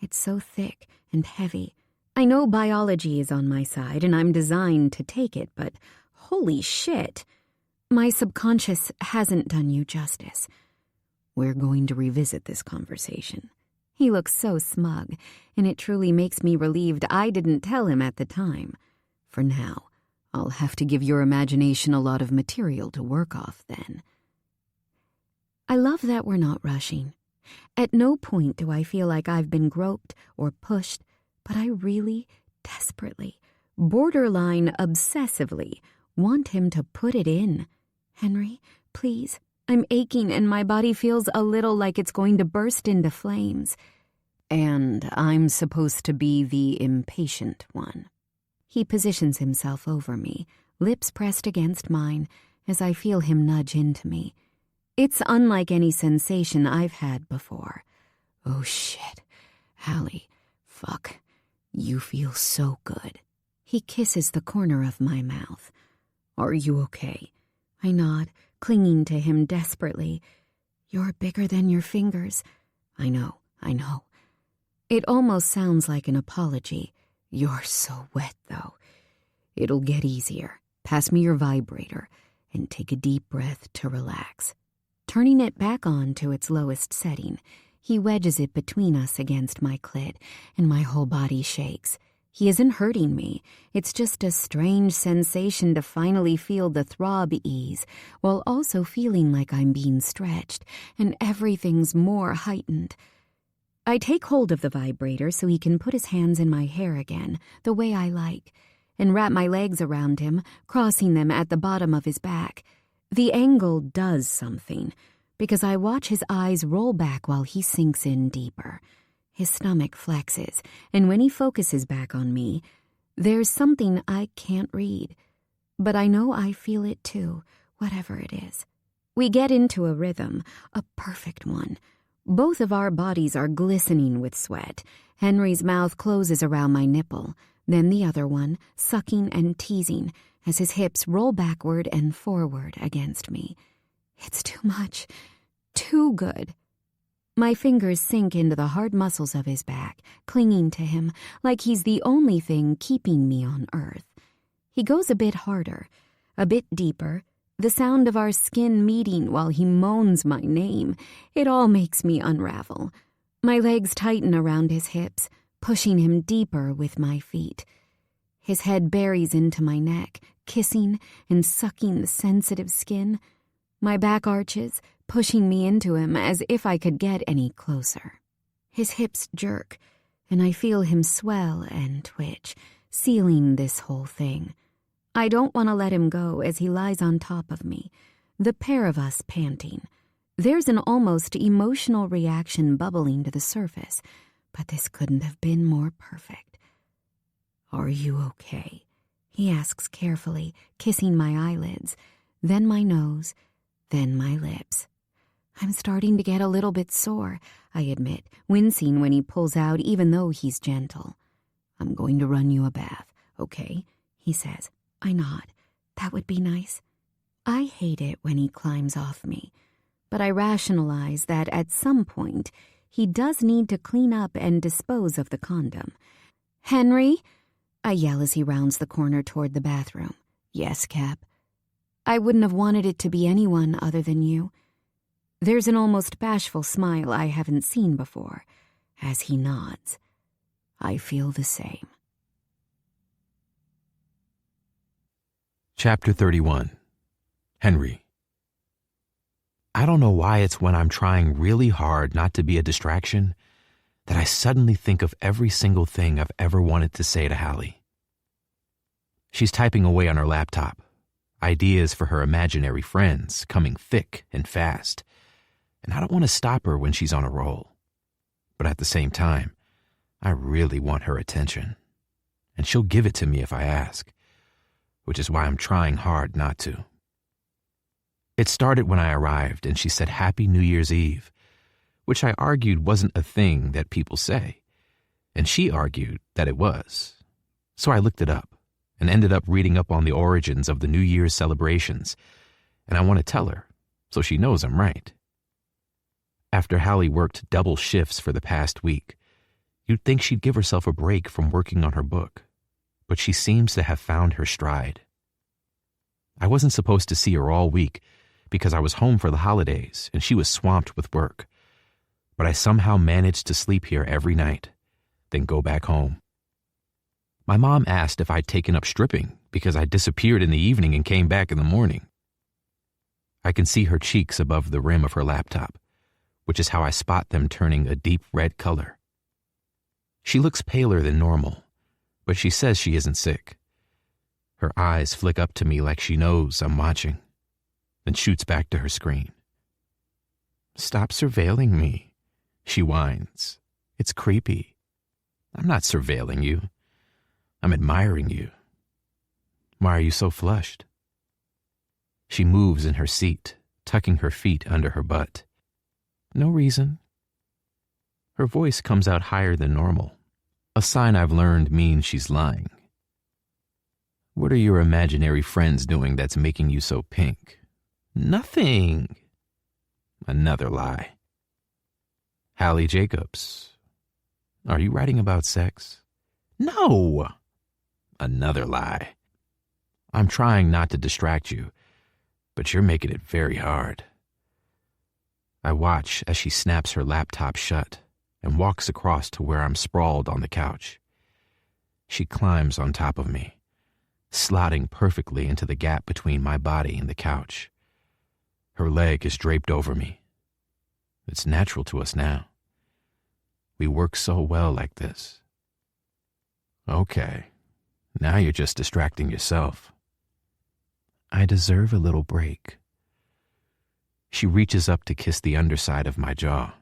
Speaker 1: It's so thick and heavy. I know biology is on my side and I'm designed to take it, but holy shit. My subconscious hasn't done you justice. We're going to revisit this conversation. He looks so smug, and it truly makes me relieved I didn't tell him at the time. For now, I'll have to give your imagination a lot of material to work off then. I love that we're not rushing. At no point do I feel like I've been groped or pushed, but I really, desperately, borderline obsessively, want him to put it in. Henry, please. I'm aching and my body feels a little like it's going to burst into flames. And I'm supposed to be the impatient one. He positions himself over me, lips pressed against mine, as I feel him nudge into me. It's unlike any sensation I've had before. Oh shit. Hallie, fuck. You feel so good. He kisses the corner of my mouth. Are you okay? I nod, clinging to him desperately. You're bigger than your fingers. I know. It almost sounds like an apology. You're so wet, though. It'll get easier. Pass me your vibrator and take a deep breath to relax. Turning it back on to its lowest setting, he wedges it between us against my clit, and my whole body shakes. He isn't hurting me. It's just a strange sensation to finally feel the throb ease, while also feeling like I'm being stretched, and everything's more heightened. I take hold of the vibrator so he can put his hands in my hair again, the way I like, and wrap my legs around him, crossing them at the bottom of his back. The angle does something, because I watch his eyes roll back while he sinks in deeper. His stomach flexes, and when he focuses back on me, there's something I can't read. But I know I feel it too, whatever it is. We get into a rhythm, a perfect one. Both of our bodies are glistening with sweat. Henry's mouth closes around my nipple, then the other one, sucking and teasing, as his hips roll backward and forward against me. It's too much. Too good. My fingers sink into the hard muscles of his back, clinging to him like he's the only thing keeping me on earth. He goes a bit harder, a bit deeper, the sound of our skin meeting while he moans my name. It all makes me unravel. My legs tighten around his hips, pushing him deeper with my feet. His head buries into my neck, kissing and sucking the sensitive skin. My back arches, pushing me into him as if I could get any closer. His hips jerk, and I feel him swell and twitch, sealing this whole thing. I don't want to let him go as he lies on top of me, the pair of us panting. There's an almost emotional reaction bubbling to the surface, but this couldn't have been more perfect. Are you okay? He asks carefully, kissing my eyelids, then my nose, then my lips. I'm starting to get a little bit sore, I admit, wincing when he pulls out even though he's gentle. I'm going to run you a bath, okay? He says. I nod. That would be nice. I hate it when he climbs off me, but I rationalize that at some point he does need to clean up and dispose of the condom. Henry? I yell as he rounds the corner toward the bathroom. Yes, Cap. I wouldn't have wanted it to be anyone other than you. There's an almost bashful smile I haven't seen before, as he nods. I feel the same.
Speaker 2: Chapter 31. Henry. I don't know why it's when I'm trying really hard not to be a distraction that I suddenly think of every single thing I've ever wanted to say to Hallie. She's typing away on her laptop, ideas for her imaginary friends coming thick and fast, and I don't want to stop her when she's on a roll. But at the same time, I really want her attention, and she'll give it to me if I ask, which is why I'm trying hard not to. It started when I arrived and she said Happy New Year's Eve, which I argued wasn't a thing that people say, and she argued that it was. So I looked it up and ended up reading up on the origins of the New Year's celebrations, and I want to tell her so she knows I'm right. After Hallie worked double shifts for the past week, You'd think she'd give herself a break from working on her book, but she seems to have found her stride. I wasn't supposed to see her all week because I was home for the holidays and she was swamped with work, but I somehow managed to sleep here every night, then go back home. My mom asked if I'd taken up stripping because I disappeared in the evening and came back in the morning. I can see her cheeks above the rim of her laptop, which is how I spot them turning a deep red color. She looks paler than normal, but she says she isn't sick. Her eyes flick up to me like she knows I'm watching, then shoots back to her screen. "Stop surveilling me," she whines. "It's creepy." "I'm not surveilling you. I'm admiring you." "Why are you so flushed?" She moves in her seat, tucking her feet under her butt. "No reason." Her voice comes out higher than normal, a sign I've learned means she's lying. "What are your imaginary friends doing that's making you so pink?" "Nothing." Another lie. "Hallie Jacobs, are you writing about sex?" "No." Another lie. "I'm trying not to distract you, but you're making it very hard." I watch as she snaps her laptop shut and walks across to where I'm sprawled on the couch. She climbs on top of me, slotting perfectly into the gap between my body and the couch. Her leg is draped over me. It's natural to us now. We work so well like this. Okay, now you're just distracting yourself. I deserve a little break. She reaches up to kiss the underside of my jaw.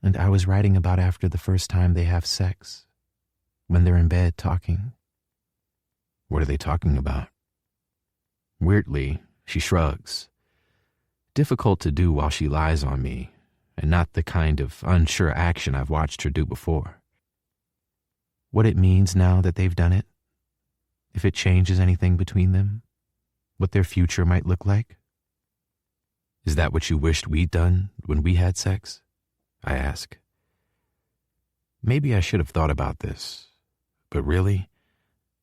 Speaker 2: And I was writing about after the first time they have sex, when they're in bed talking. What are they talking about? Weirdly, she shrugs. Difficult to do while she lies on me, and not the kind of unsure action I've watched her do before. What it means now that they've done it? If it changes anything between them? What their future might look like? Is that what you wished we'd done when we had sex? I ask. Maybe I should have thought about this, but really,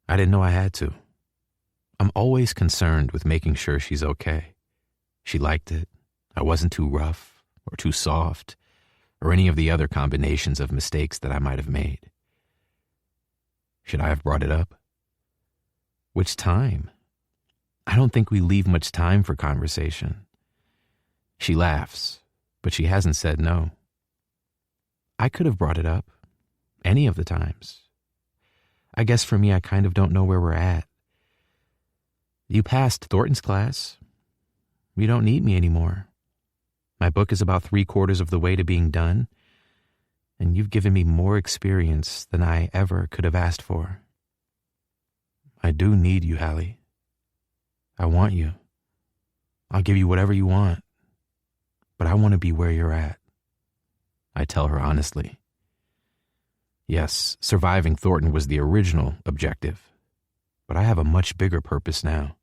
Speaker 2: I didn't know I had to. I'm always concerned with making sure she's okay. She liked it. I wasn't too rough or too soft or any of the other combinations of mistakes that I might have made. Should I have brought it up? Which time? I don't think we leave much time for conversation. She laughs, but she hasn't said no. I could have brought it up, any of the times. I guess for me, I kind of don't know where we're at. You passed Thornton's class. You don't need me anymore. My book is about 3/4 of the way to being done, and you've given me more experience than I ever could have asked for. I do need you, Hallie. I want you. I'll give you whatever you want, but I want to be where you're at. I tell her honestly. Yes, surviving Thornton was the original objective, but I have a much bigger purpose now.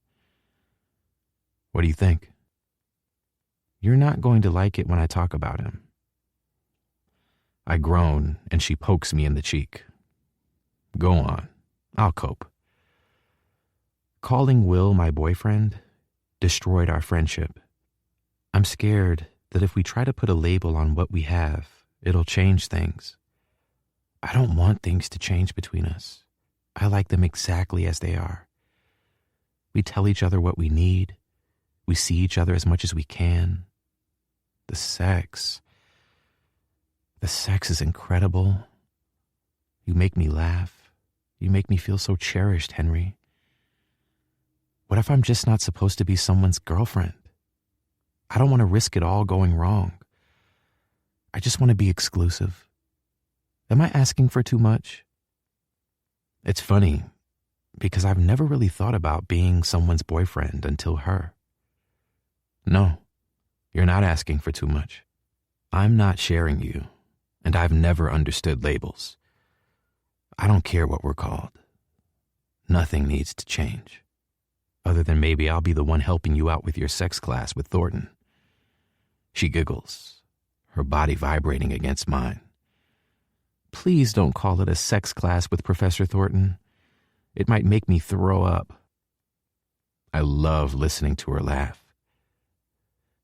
Speaker 2: What do you think? You're not going to like it when I talk about him. I groan, and she pokes me in the cheek. Go on, I'll cope. Calling Will my boyfriend destroyed our friendship. I'm scared that if we try to put a label on what we have, it'll change things. I don't want things to change between us. I like them exactly as they are. We tell each other what we need. We see each other as much as we can. The sex is incredible. You make me laugh. You make me feel so cherished, Henry. What if I'm just not supposed to be someone's girlfriend? I don't want to risk it all going wrong. I just want to be exclusive. Am I asking for too much? It's funny, because I've never really thought about being someone's boyfriend until her. No, you're not asking for too much. I'm not sharing you, and I've never understood labels. I don't care what we're called. Nothing needs to change, other than maybe I'll be the one helping you out with your sex class with Thornton. She giggles, her body vibrating against mine. Please don't call it a sex class with Professor Thornton. It might make me throw up. I love listening to her laugh.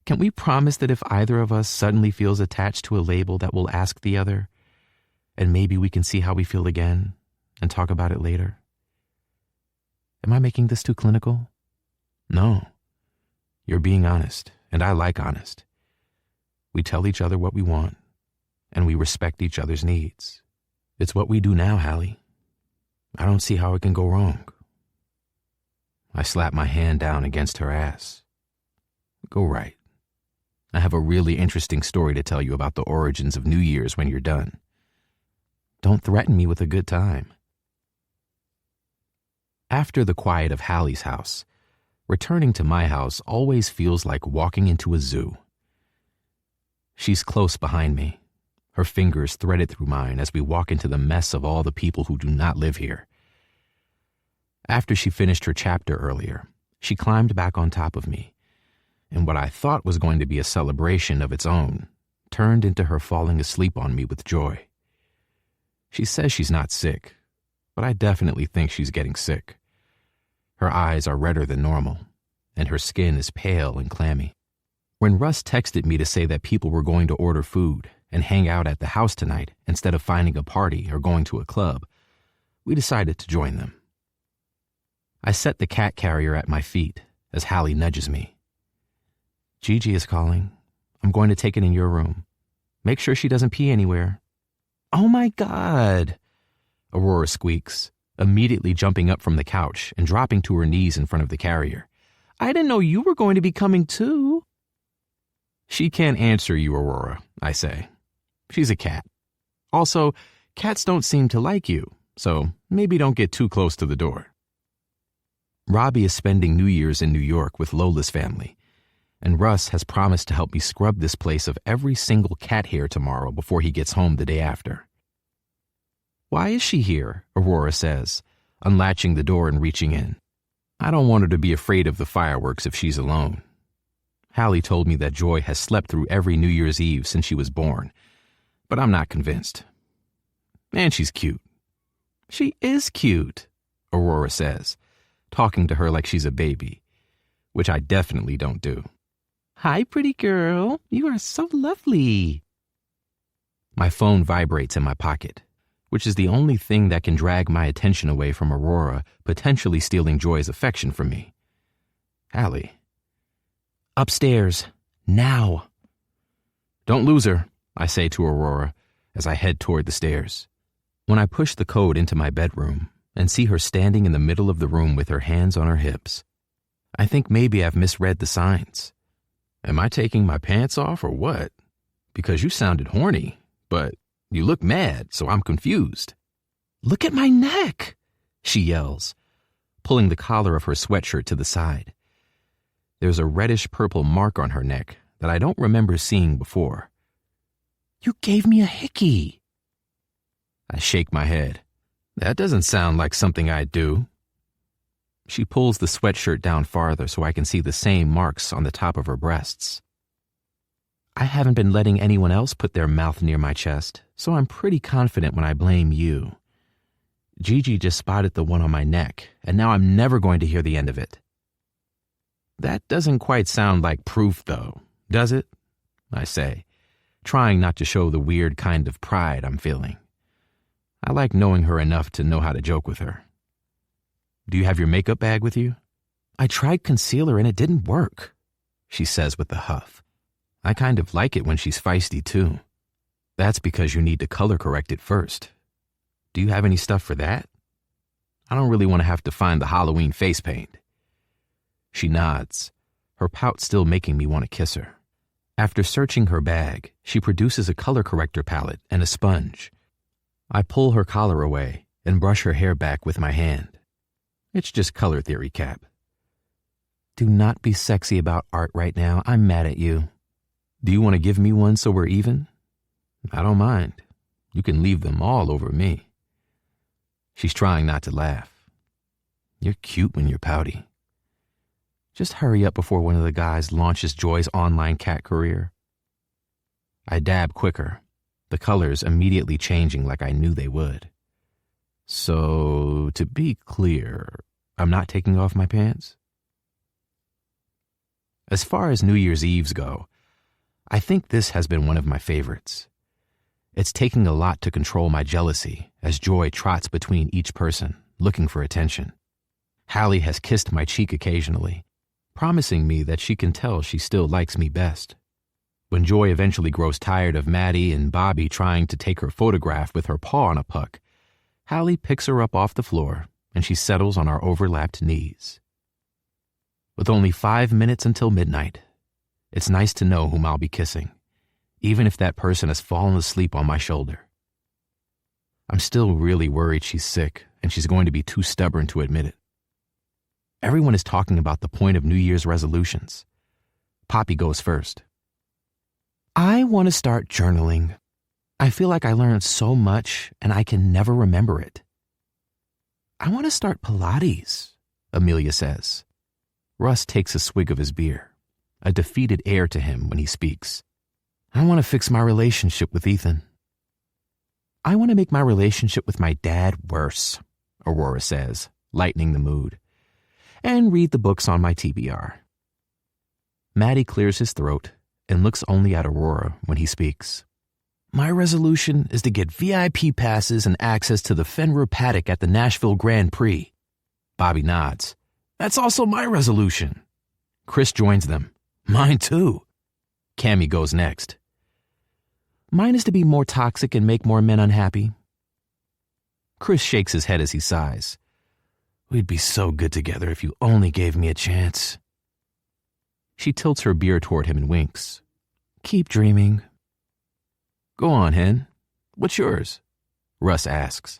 Speaker 2: Can we promise that if either of us suddenly feels attached to a label that we'll ask the other, and maybe we can see how we feel again and talk about it later? Am I making this too clinical? No. You're being honest, and I like honest. We tell each other what we want, and we respect each other's needs. It's what we do now, Hallie. I don't see how it can go wrong. I slap my hand down against her ass. Go right. I have a really interesting story to tell you about the origins of New Year's when you're done. Don't threaten me with a good time. After the quiet of Hallie's house, returning to my house always feels like walking into a zoo. She's close behind me, her fingers threaded through mine as we walk into the mess of all the people who do not live here. After she finished her chapter earlier, she climbed back on top of me, and what I thought was going to be a celebration of its own turned into her falling asleep on me with joy. She says she's not sick, but I definitely think she's getting sick. Her eyes are redder than normal, and her skin is pale and clammy. When Russ texted me to say that people were going to order food and hang out at the house tonight instead of finding a party or going to a club, we decided to join them. I set the cat carrier at my feet as Hallie nudges me. Gigi is calling. I'm going to take it in your room. Make sure she doesn't pee anywhere. Oh my God, Aurora squeaks, immediately jumping up from the couch and dropping to her knees in front of the carrier. I didn't know you were going to be coming too. She can't answer you, Aurora, I say. She's a cat. Also, cats don't seem to like you, so maybe don't get too close to the door. Robbie is spending New Year's in New York with Lola's family, and Russ has promised to help me scrub this place of every single cat hair tomorrow before he gets home the day after. Why is she here? Aurora says, unlatching the door and reaching in. I don't want her to be afraid of the fireworks if she's alone. Hallie told me that Joy has slept through every New Year's Eve since she was born, but I'm not convinced. And she's cute. She is cute, Aurora says, talking to her like she's a baby, which I definitely don't do. Hi, pretty girl. You are so lovely. My phone vibrates in my pocket, which is the only thing that can drag my attention away from Aurora potentially stealing Joy's affection from me. Hallie. Upstairs. Now. Don't lose her, I say to Aurora as I head toward the stairs. When I push the code into my bedroom and see her standing in the middle of the room with her hands on her hips, I think maybe I've misread the signs. Am I taking my pants off or what? Because you sounded horny, but you look mad, so I'm confused. Look at my neck, she yells, pulling the collar of her sweatshirt to the side. There's a reddish-purple mark on her neck that I don't remember seeing before. You gave me a hickey. I shake my head. That doesn't sound like something I'd do. She pulls the sweatshirt down farther so I can see the same marks on the top of her breasts. I haven't been letting anyone else put their mouth near my chest, so I'm pretty confident when I blame you. Gigi just spotted the one on my neck, and now I'm never going to hear the end of it. That doesn't quite sound like proof, though, does it? I say, trying not to show the weird kind of pride I'm feeling. I like knowing her enough to know how to joke with her. Do you have your makeup bag with you? I tried concealer and it didn't work, she says with a huff. I kind of like it when she's feisty, too. That's because you need to color correct it first. Do you have any stuff for that? I don't really want to have to find the Halloween face paint. She nods, her pout still making me want to kiss her. After searching her bag, she produces a color corrector palette and a sponge. I pull her collar away and brush her hair back with my hand. It's just color theory, Cap. Do not be sexy about art right now. I'm mad at you. Do you want to give me one so we're even? I don't mind. You can leave them all over me. She's trying not to laugh. You're cute when you're pouty. Just hurry up before one of the guys launches Joy's online cat career. I dab quicker. the colors immediately changing like I knew they would. So, to be clear, I'm not taking off my pants? As far as New Year's Eves go, I think this has been one of my favorites. It's taking a lot to control my jealousy as Joy trots between each person, looking for attention. Hallie has kissed my cheek occasionally, promising me that she can tell she still likes me best. When Joy eventually grows tired of Maddie and Bobby trying to take her photograph with her paw on a puck, Hallie picks her up off the floor and she settles on our overlapped knees. With only 5 minutes until midnight, it's nice to know whom I'll be kissing, even if that person has fallen asleep on my shoulder. I'm still really worried she's sick and she's going to be too stubborn to admit it. Everyone is talking about the point of New Year's resolutions. Poppy goes first. I want to start journaling. I feel like I learned so much and I can never remember it. I want to start Pilates, Amelia says. Russ takes a swig of his beer, a defeated air to him when he speaks. I want to fix my relationship with Ethan. I want to make my relationship with my dad worse, Aurora says, lightening the mood, and read the books on my TBR. Maddie clears his throat and looks only at Aurora when he speaks. My resolution is to get VIP passes and access to the Fenrir paddock at the Nashville Grand Prix. Bobby nods. That's also my resolution. Chris joins them. Mine too. Cammie goes next. Mine is to be more toxic and make more men unhappy. Chris shakes his head as he sighs. We'd be so good together if you only gave me a chance. She tilts her beer toward him and winks. Keep dreaming. Go on, Hen. What's yours? Russ asks.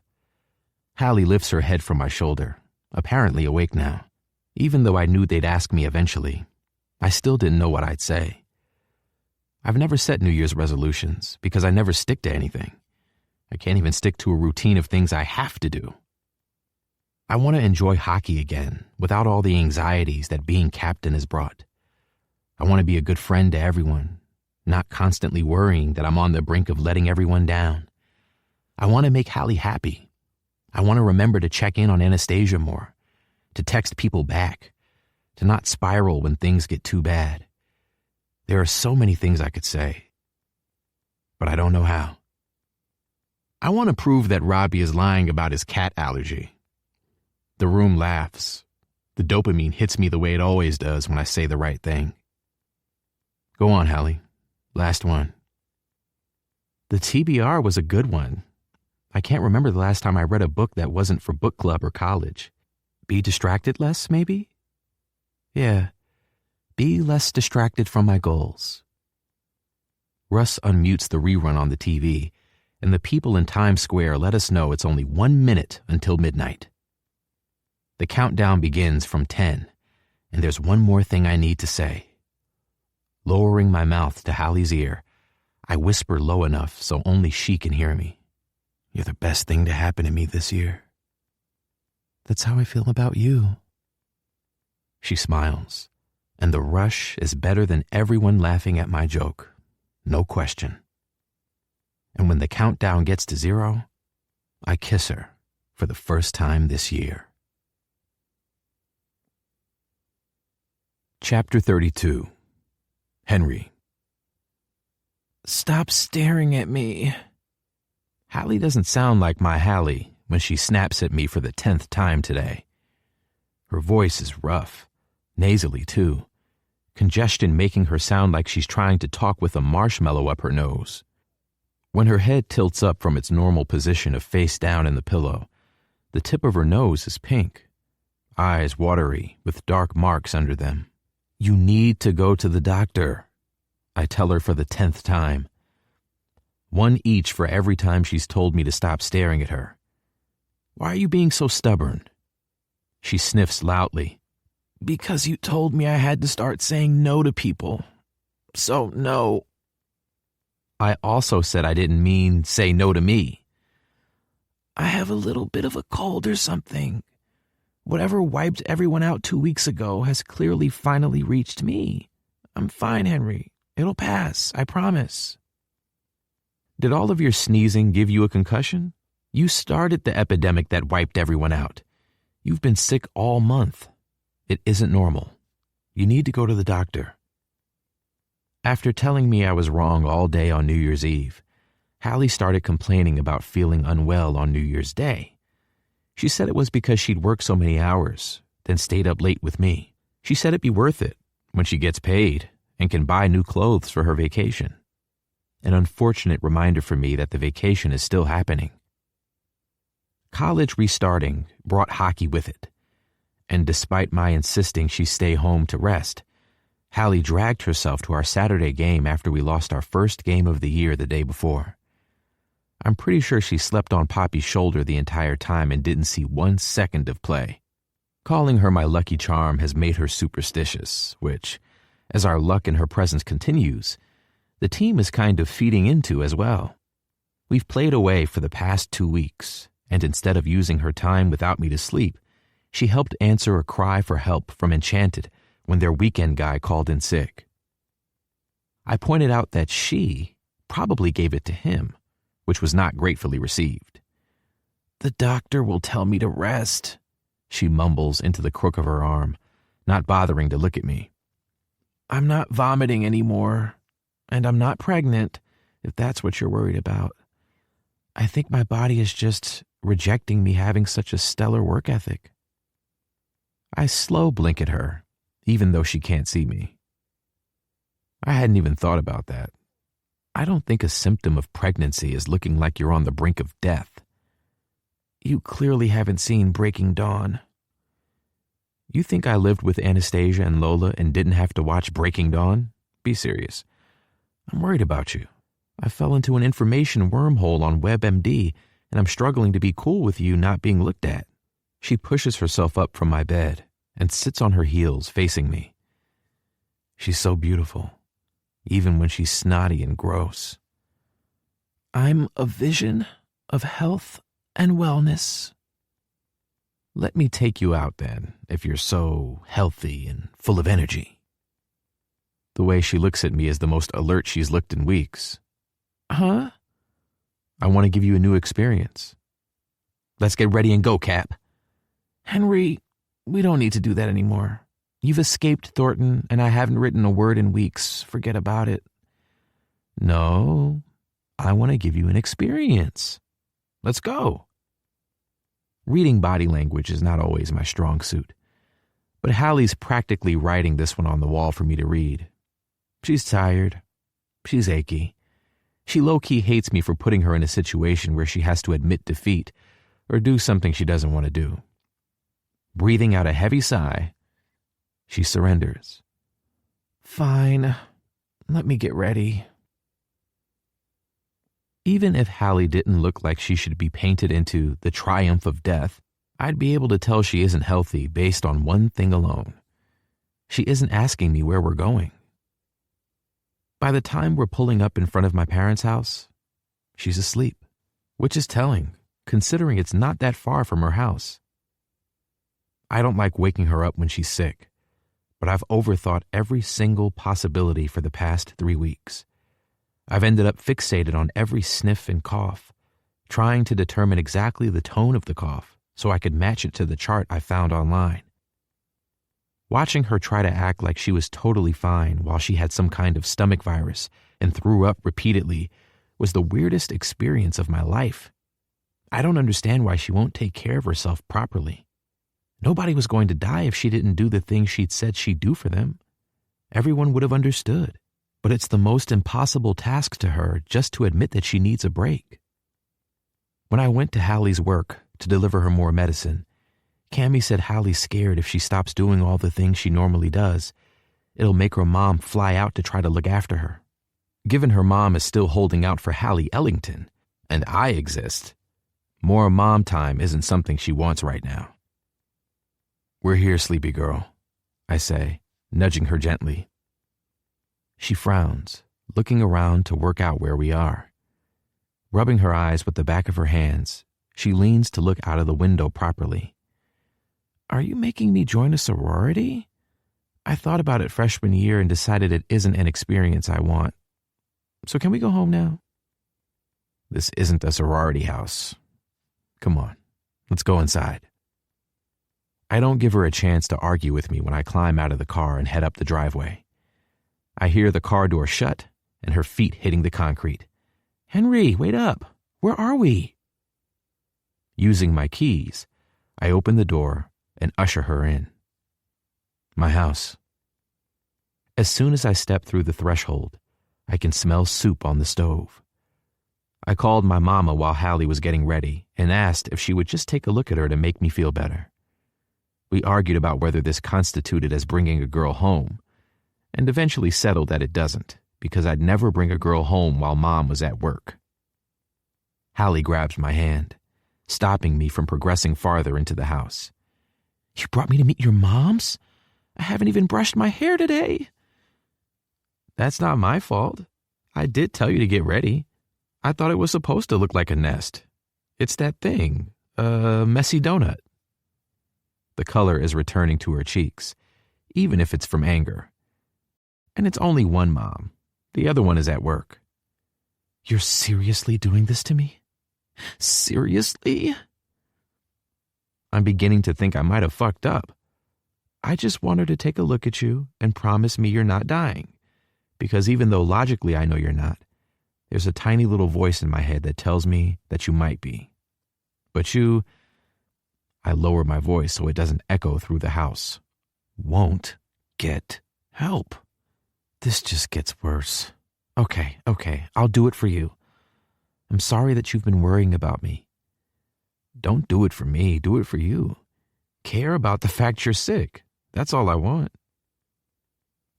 Speaker 2: Hallie lifts her head from my shoulder, apparently awake now. Even though I knew they'd ask me eventually, I still didn't know what I'd say. I've never set New Year's resolutions because I never stick to anything. I can't even stick to a routine of things I have to do. I want to enjoy hockey again without all the anxieties that being captain has brought. I want to be a good friend to everyone, not constantly worrying that I'm on the brink of letting everyone down. I want to make Hallie happy. I want to remember to check in on Anastasia more, to text people back, to not spiral when things get too bad. There are so many things I could say, but I don't know how. I want to prove that Robbie is lying about his cat allergy. The room laughs. The dopamine hits me the way it always does when I say the right thing. Go on, Hallie. Last one. The TBR was a good one. I can't remember the last time I read a book that wasn't for book club or college. Be distracted less, maybe? Yeah. Be less distracted from my goals. Russ unmutes the rerun on the TV, and the people in Times Square let us know it's only 1 minute until midnight. The countdown begins from 10, and there's one more thing I need to say. Lowering my mouth to Hallie's ear, I whisper low enough so only she can hear me. You're the best thing to happen to me this year. That's how I feel about you. She smiles, and the rush is better than everyone laughing at my joke. No question. And when the countdown gets to 0, I kiss her for the first time this year. Chapter 32. Henry. Stop staring at me. Hallie doesn't sound like my Hallie when she snaps at me for the 10th time today. Her voice is rough, nasally too, congestion making her sound like she's trying to talk with a marshmallow up her nose. When her head tilts up from its normal position of face down in the pillow, the tip of her nose is pink, eyes watery with dark marks under them. You need to go to the doctor, I tell her for the 10th time. One each for every time she's told me to stop staring at her. Why are you being so stubborn? She sniffs loudly. Because you told me I had to start saying no to people. So no. I also said I didn't mean say no to me. I have a little bit of a cold or something. Whatever wiped everyone out 2 weeks ago has clearly finally reached me. I'm fine, Henry. It'll pass, I promise. Did all of your sneezing give you a concussion? You started the epidemic that wiped everyone out. You've been sick all month. It isn't normal. You need to go to the doctor. After telling me I was wrong all day on New Year's Eve, Hallie started complaining about feeling unwell on New Year's Day. She said it was because she'd worked so many hours, then stayed up late with me. She said it'd be worth it when she gets paid and can buy new clothes for her vacation. An unfortunate reminder for me that the vacation is still happening. College restarting brought hockey with it, and despite my insisting she stay home to rest, Hallie dragged herself to our Saturday game after we lost our first game of the year the day before. I'm pretty sure she slept on Poppy's shoulder the entire time and didn't see 1 second of play. Calling her my lucky charm has made her superstitious, which, as our luck in her presence continues, the team is kind of feeding into as well. We've played away for the past 2 weeks, and instead of using her time without me to sleep, she helped answer a cry for help from Enchanted when their weekend guy called in sick. I pointed out that she probably gave it to him, which was not gratefully received. "The doctor will tell me to rest," she mumbles into the crook of her arm, not bothering to look at me. "I'm not vomiting anymore, and I'm not pregnant, if that's what you're worried about. I think my body is just rejecting me having such a stellar work ethic." I slow blink at her, even though she can't see me. I hadn't even thought about that. I don't think a symptom of pregnancy is looking like you're on the brink of death. "You clearly haven't seen Breaking Dawn." You think I lived with Anastasia and Lola and didn't have to watch Breaking Dawn? Be serious. I'm worried about you. I fell into an information wormhole on WebMD, and I'm struggling to be cool with you not being looked at. She pushes herself up from my bed and sits on her heels facing me. She's so beautiful, even when she's snotty and gross. "I'm a vision of health and wellness." Let me take you out then, if you're so healthy and full of energy. The way she looks at me is the most alert she's looked in weeks. "Huh?" "I want to give you a new experience." "Let's get ready and go, Cap." "Henry, we don't need to do that anymore. You've escaped Thornton, and I haven't written a word in weeks. Forget about it." "No, I want to give you an experience. Let's go." Reading body language is not always my strong suit, but Hallie's practically writing this one on the wall for me to read. She's tired. She's achy. She low-key hates me for putting her in a situation where she has to admit defeat or do something she doesn't want to do. Breathing out a heavy sigh, she surrenders. "Fine, let me get ready." Even if Hallie didn't look like she should be painted into the triumph of death, I'd be able to tell she isn't healthy based on one thing alone. She isn't asking me where we're going. By the time we're pulling up in front of my parents' house, she's asleep, which is telling, considering it's not that far from her house. I don't like waking her up when she's sick, but I've overthought every single possibility for the past 3 weeks. I've ended up fixated on every sniff and cough, trying to determine exactly the tone of the cough so I could match it to the chart I found online. Watching her try to act like she was totally fine while she had some kind of stomach virus and threw up repeatedly was the weirdest experience of my life. I don't understand why she won't take care of herself properly. Nobody was going to die if she didn't do the things she'd said she'd do for them. Everyone would have understood. But it's the most impossible task to her just to admit that she needs a break. When I went to Hallie's work to deliver her more medicine, Cammie said Hallie's scared if she stops doing all the things she normally does, it'll make her mom fly out to try to look after her. Given her mom is still holding out for Hallie Ellington, and I exist, more mom time isn't something she wants right now. "We're here, sleepy girl," I say, nudging her gently. She frowns, looking around to work out where we are. Rubbing her eyes with the back of her hands, she leans to look out of the window properly. "Are you making me join a sorority? I thought about it freshman year and decided it isn't an experience I want. So can we go home now?" This isn't a sorority house. Come on, let's go inside. I don't give her a chance to argue with me when I climb out of the car and head up the driveway. I hear the car door shut and her feet hitting the concrete. Henry, wait up. Where are we? Using my keys, I open the door and usher her in. My house. As soon as I step through the threshold, I can smell soup on the stove. I called my mama while Hallie was getting ready and asked if she would just take a look at her to make me feel better. We argued about whether this constituted as bringing a girl home, and eventually settled that it doesn't, because I'd never bring a girl home while Mom was at work. Hallie grabs my hand, stopping me from progressing farther into the house. You brought me to meet your moms? I haven't even brushed my hair today. That's not my fault. I did tell you to get ready. I thought it was supposed to look like a nest. It's that thing, a messy donut. The color is returning to her cheeks, even if it's from anger. And it's only one mom. The other one is at work. You're seriously doing this to me? Seriously? I'm beginning to think I might have fucked up. I just want her to take a look at you and promise me you're not dying. Because even though logically I know you're not, there's a tiny little voice in my head that tells me that you might be. But you, I lower my voice so it doesn't echo through the house, won't get help. This just gets worse. Okay, I'll do it for you. I'm sorry that you've been worrying about me. Don't do it for me, do it for you. Care about the fact you're sick. That's all I want.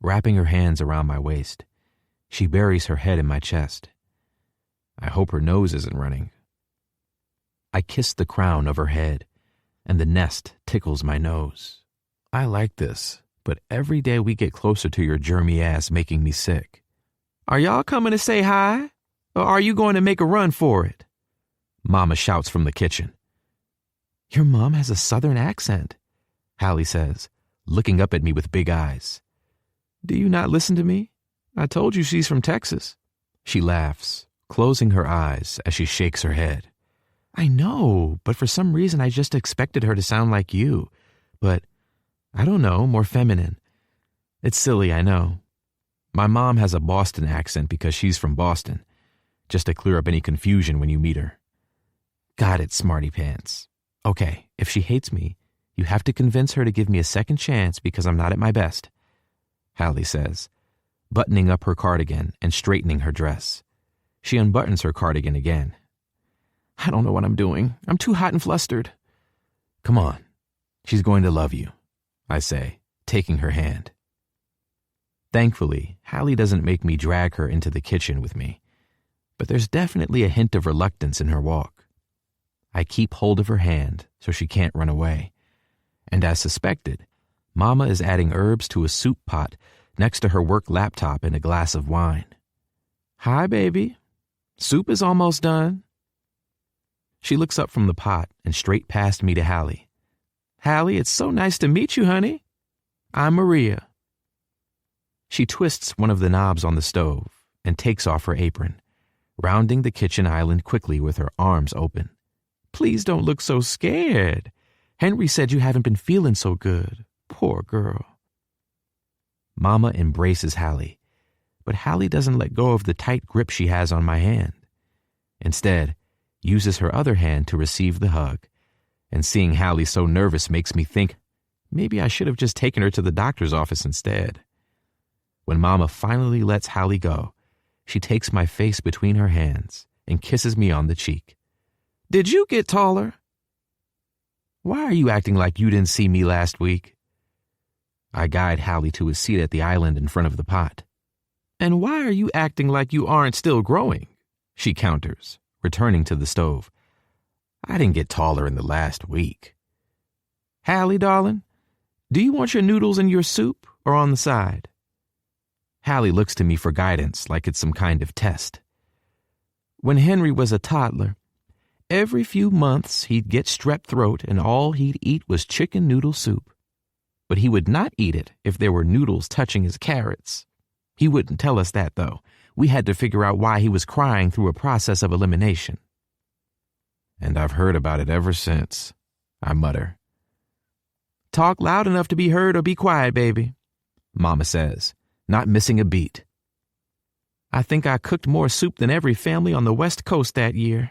Speaker 2: Wrapping her hands around my waist, she buries her head in my chest. I hope her nose isn't running. I kiss the crown of her head, and the nest tickles my nose. I like this, but every day we get closer to your germy ass making me sick. Are y'all coming to say hi? Or are you going to make a run for it? Mama shouts from the kitchen. Your mom has a southern accent, Hallie says, looking up at me with big eyes. Do you not listen to me? I told you she's from Texas. She laughs, closing her eyes as she shakes her head. I know, but for some reason I just expected her to sound like you. But, I don't know, more feminine. It's silly, I know. My mom has a Boston accent because she's from Boston, just to clear up any confusion when you meet her. Got it, smarty pants. Okay, if she hates me, you have to convince her to give me a second chance because I'm not at my best, Hallie says, buttoning up her cardigan and straightening her dress. She unbuttons her cardigan again. I don't know what I'm doing. I'm too hot and flustered. Come on. She's going to love you, I say, taking her hand. Thankfully, Hallie doesn't make me drag her into the kitchen with me, but there's definitely a hint of reluctance in her walk. I keep hold of her hand so she can't run away, and as suspected, Mama is adding herbs to a soup pot next to her work laptop and a glass of wine. Hi, baby. Soup is almost done. She looks up from the pot and straight past me to Hallie. Hallie, it's so nice to meet you, honey. I'm Maria. She twists one of the knobs on the stove and takes off her apron, rounding the kitchen island quickly with her arms open. Please don't look so scared. Henry said you haven't been feeling so good. Poor girl. Mama embraces Hallie, but Hallie doesn't let go of the tight grip she has on my hand. Instead, uses her other hand to receive the hug, and seeing Hallie so nervous makes me think maybe I should have just taken her to the doctor's office instead. When Mama finally lets Hallie go, she takes my face between her hands and kisses me on the cheek. Did you get taller? Why are you acting like you didn't see me last week? I guide Hallie to a seat at the island in front of the pot. And why are you acting like you aren't still growing? She counters, returning to the stove. I didn't get taller in the last week. Hallie, darling, do you want your noodles in your soup or on the side? Hallie looks to me for guidance like it's some kind of test. When Henry was a toddler, every few months he'd get strep throat and all he'd eat was chicken noodle soup. But he would not eat it if there were noodles touching his carrots. He wouldn't tell us that, though. We had to figure out why he was crying through a process of elimination. And I've heard about it ever since, I mutter. Talk loud enough to be heard or be quiet, baby, Mama says, not missing a beat. I think I cooked more soup than every family on the West Coast that year.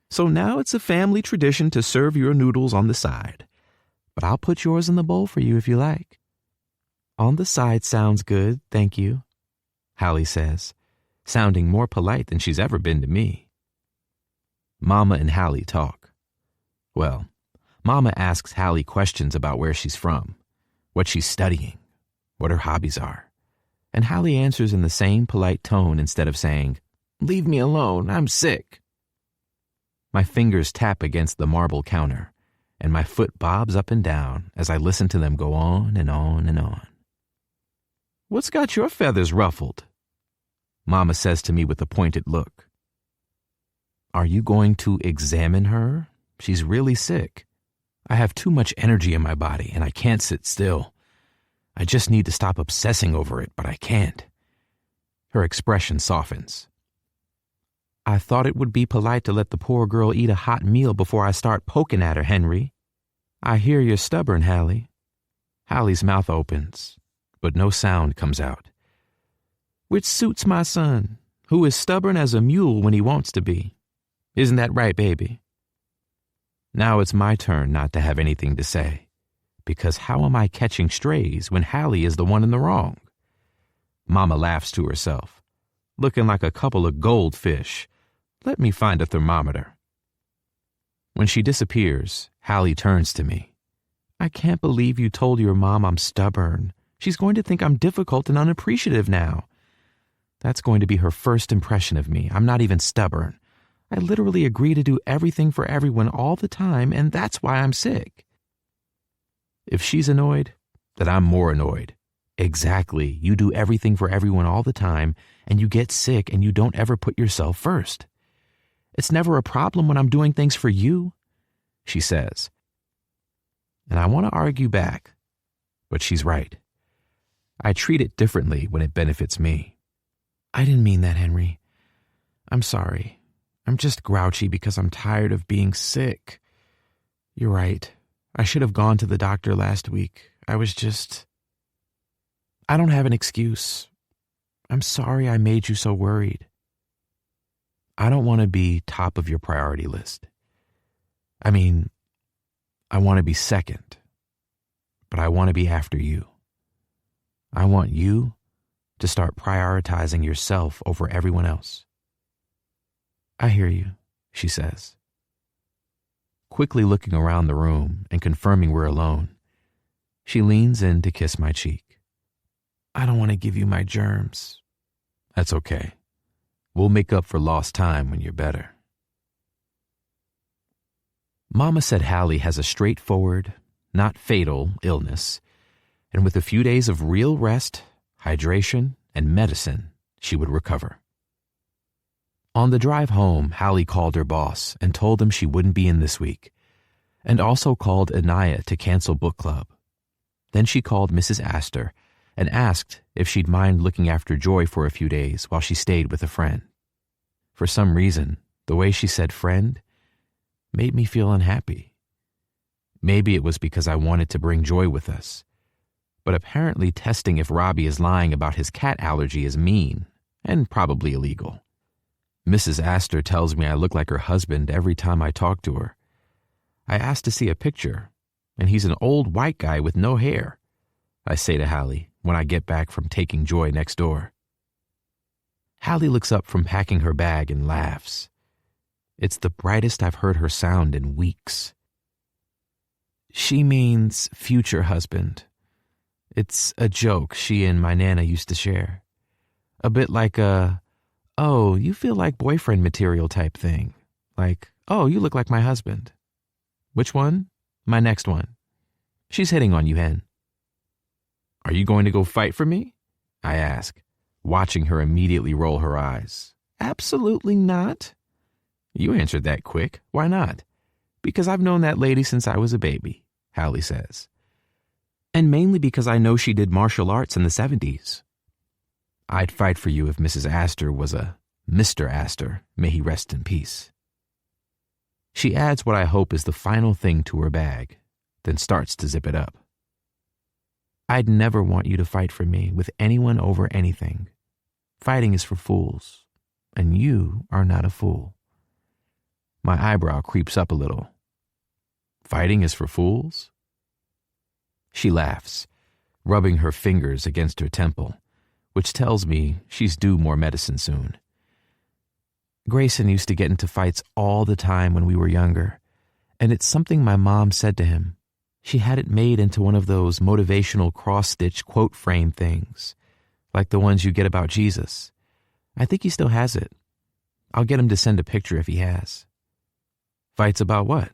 Speaker 2: So now it's a family tradition to serve your noodles on the side. But I'll put yours in the bowl for you if you like. On the side sounds good, thank you, Hallie says, sounding more polite than she's ever been to me. Mama and Hallie talk. Well, Mama asks Hallie questions about where she's from, what she's studying, what her hobbies are. And Hallie answers in the same polite tone instead of saying, "Leave me alone, I'm sick." My fingers tap against the marble counter, and my foot bobs up and down as I listen to them go on and on and on. What's got your feathers ruffled? Mama says to me with a pointed look. Are you going to examine her? She's really sick. I have too much energy in my body and I can't sit still. I just need to stop obsessing over it, but I can't. Her expression softens. I thought it would be polite to let the poor girl eat a hot meal before I start poking at her, Henry. I hear you're stubborn, Hallie. Hallie's mouth opens, but no sound comes out. Which suits my son, who is stubborn as a mule when he wants to be. Isn't that right, baby? Now it's my turn not to have anything to say, because how am I catching strays when Hallie is the one in the wrong? Mama laughs to herself, looking like a couple of goldfish. Let me find a thermometer. When she disappears, Hallie turns to me. I can't believe you told your mom I'm stubborn. She's going to think I'm difficult and unappreciative now. That's going to be her first impression of me. I'm not even stubborn. I literally agree to do everything for everyone all the time, and that's why I'm sick. If she's annoyed, then I'm more annoyed. Exactly. You do everything for everyone all the time, and you get sick and you don't ever put yourself first. It's never a problem when I'm doing things for you, she says. And I want to argue back, but she's right. I treat it differently when it benefits me. I didn't mean that, Henry. I'm sorry. I'm just grouchy because I'm tired of being sick. You're right. I should have gone to the doctor last week. I don't have an excuse. I'm sorry I made you so worried. I don't want to be top of your priority list. I mean, I want to be second, but I want to be after you. I want you to start prioritizing yourself over everyone else. I hear you, she says. Quickly looking around the room and confirming we're alone, she leans in to kiss my cheek. I don't want to give you my germs. That's okay. We'll make up for lost time when you're better. Mama said Hallie has a straightforward, not fatal illness, and with a few days of real rest, hydration, and medicine, she would recover. On the drive home, Hallie called her boss and told him she wouldn't be in this week, and also called Anaya to cancel book club. Then she called Mrs. Astor and asked if she'd mind looking after Joy for a few days while she stayed with a friend. For some reason, the way she said friend made me feel unhappy. Maybe it was because I wanted to bring Joy with us, but apparently testing if Robbie is lying about his cat allergy is mean and probably illegal. Mrs. Astor tells me I look like her husband every time I talk to her. I ask to see a picture, and he's an old white guy with no hair, I say to Hallie when I get back from taking Joy next door. Hallie looks up from packing her bag and laughs. It's the brightest I've heard her sound in weeks. She means future husband. It's a joke she and my Nana used to share. A bit like a, oh, you feel like boyfriend material type thing. Like, oh, you look like my husband. Which one? My next one. She's hitting on you, Hen. Are you going to go fight for me? I ask, watching her immediately roll her eyes. Absolutely not. You answered that quick. Why not? Because I've known that lady since I was a baby, Hallie says. And mainly because I know she did martial arts in the 70s. I'd fight for you if Mrs. Astor was a Mr. Astor, may he rest in peace. She adds what I hope is the final thing to her bag, then starts to zip it up. I'd never want you to fight for me with anyone over anything. Fighting is for fools, and you are not a fool. My eyebrow creeps up a little. Fighting is for fools? She laughs, rubbing her fingers against her temple, which tells me she's due more medicine soon. Grayson used to get into fights all the time when we were younger, and it's something my mom said to him. She had it made into one of those motivational cross-stitch quote frame things, like the ones you get about Jesus. I think he still has it. I'll get him to send a picture if he has. Fights about what?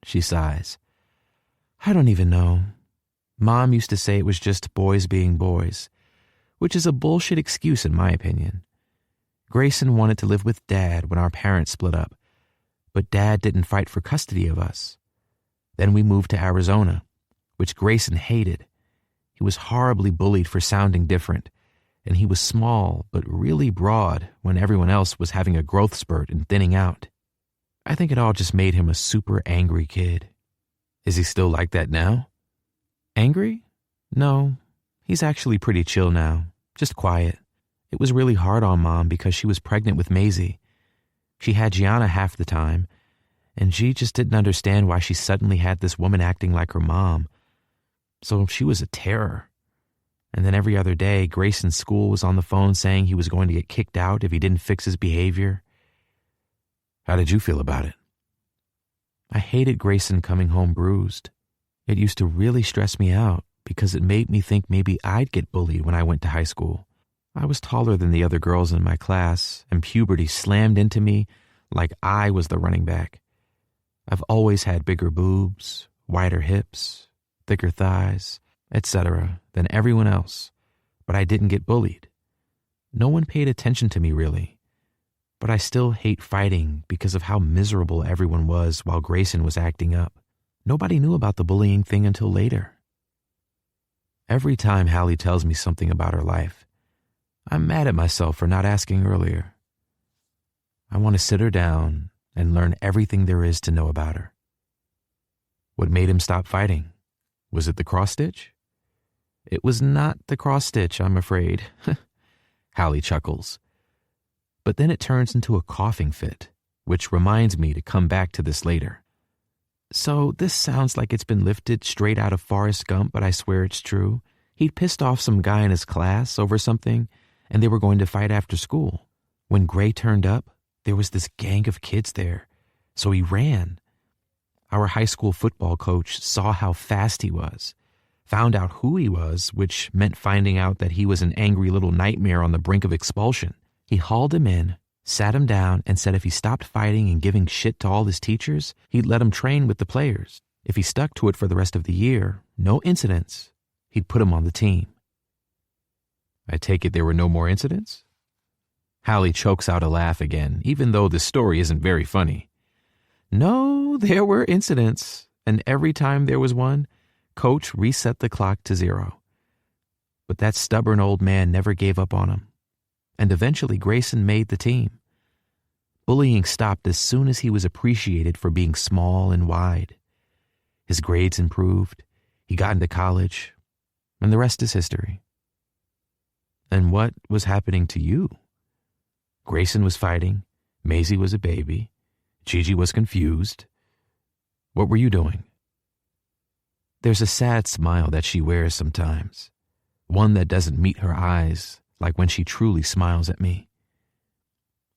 Speaker 2: She sighs. I don't even know. Mom used to say it was just boys being boys, which is a bullshit excuse in my opinion. Grayson wanted to live with Dad when our parents split up, but Dad didn't fight for custody of us. Then we moved to Arizona, which Grayson hated. He was horribly bullied for sounding different, and he was small but really broad when everyone else was having a growth spurt and thinning out. I think it all just made him a super angry kid. Is he still like that now? Angry? No, he's actually pretty chill now, just quiet. It was really hard on Mom because she was pregnant with Maisie. She had Gianna half the time, and she just didn't understand why she suddenly had this woman acting like her mom. So she was a terror. And then every other day, Grayson's school was on the phone saying he was going to get kicked out if he didn't fix his behavior. How did you feel about it? I hated Grayson coming home bruised. It used to really stress me out because it made me think maybe I'd get bullied when I went to high school. I was taller than the other girls in my class, and puberty slammed into me like I was the running back. I've always had bigger boobs, wider hips, thicker thighs, etc. than everyone else, but I didn't get bullied. No one paid attention to me really, but I still hate fighting because of how miserable everyone was while Grayson was acting up. Nobody knew about the bullying thing until later. Every time Hallie tells me something about her life, I'm mad at myself for not asking earlier. I want to sit her down and learn everything there is to know about her. What made him stop fighting? Was it the cross-stitch? It was not the cross-stitch, I'm afraid. Hallie chuckles. But then it turns into a coughing fit, which reminds me to come back to this later. So this sounds like it's been lifted straight out of Forrest Gump, but I swear it's true. He'd pissed off some guy in his class over something, and they were going to fight after school. When Gray turned up, there was this gang of kids there, so he ran. Our high school football coach saw how fast he was, found out who he was, which meant finding out that he was an angry little nightmare on the brink of expulsion. He hauled him in, sat him down, and said if he stopped fighting and giving shit to all his teachers, he'd let him train with the players. If he stuck to it for the rest of the year, no incidents, he'd put him on the team. I take it there were no more incidents? Hallie chokes out a laugh again, even though the story isn't very funny. No, there were incidents, and every time there was one, Coach reset the clock to 0. But that stubborn old man never gave up on him, and eventually Grayson made the team. Bullying stopped as soon as he was appreciated for being small and wide. His grades improved, he got into college, and the rest is history. And what was happening to you? Grayson was fighting, Maisie was a baby, Gigi was confused. What were you doing? There's a sad smile that she wears sometimes, one that doesn't meet her eyes, like when she truly smiles at me.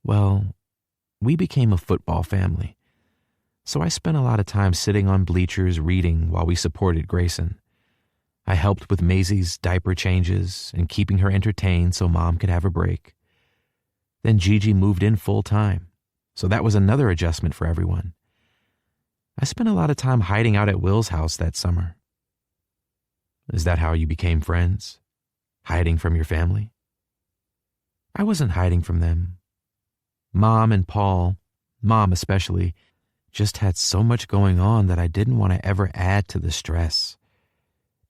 Speaker 2: Well, we became a football family, so I spent a lot of time sitting on bleachers reading while we supported Grayson. I helped with Maisie's diaper changes and keeping her entertained so Mom could have a break. Then Gigi moved in full time, so that was another adjustment for everyone. I spent a lot of time hiding out at Will's house that summer. Is that how you became friends? Hiding from your family? I wasn't hiding from them. Mom and Paul, Mom especially, just had so much going on that I didn't want to ever add to the stress.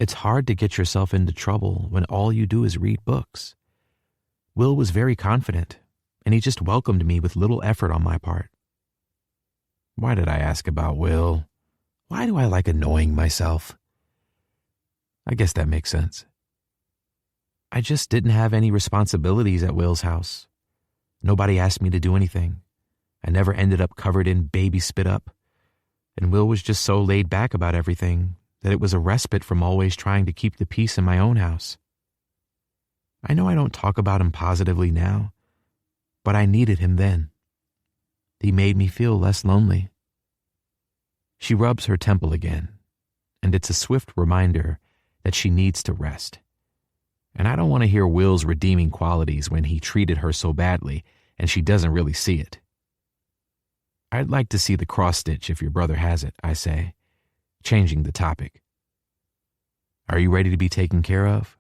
Speaker 2: It's hard to get yourself into trouble when all you do is read books. Will was very confident, and he just welcomed me with little effort on my part. Why did I ask about Will? Why do I like annoying myself? I guess that makes sense. I just didn't have any responsibilities at Will's house. Nobody asked me to do anything. I never ended up covered in baby spit up. And Will was just so laid back about everything that it was a respite from always trying to keep the peace in my own house. I know I don't talk about him positively now, but I needed him then. He made me feel less lonely. She rubs her temple again, and it's a swift reminder that she needs to rest. And I don't want to hear Will's redeeming qualities when he treated her so badly and she doesn't really see it. I'd like to see the cross-stitch if your brother has it, I say, changing the topic. Are you ready to be taken care of?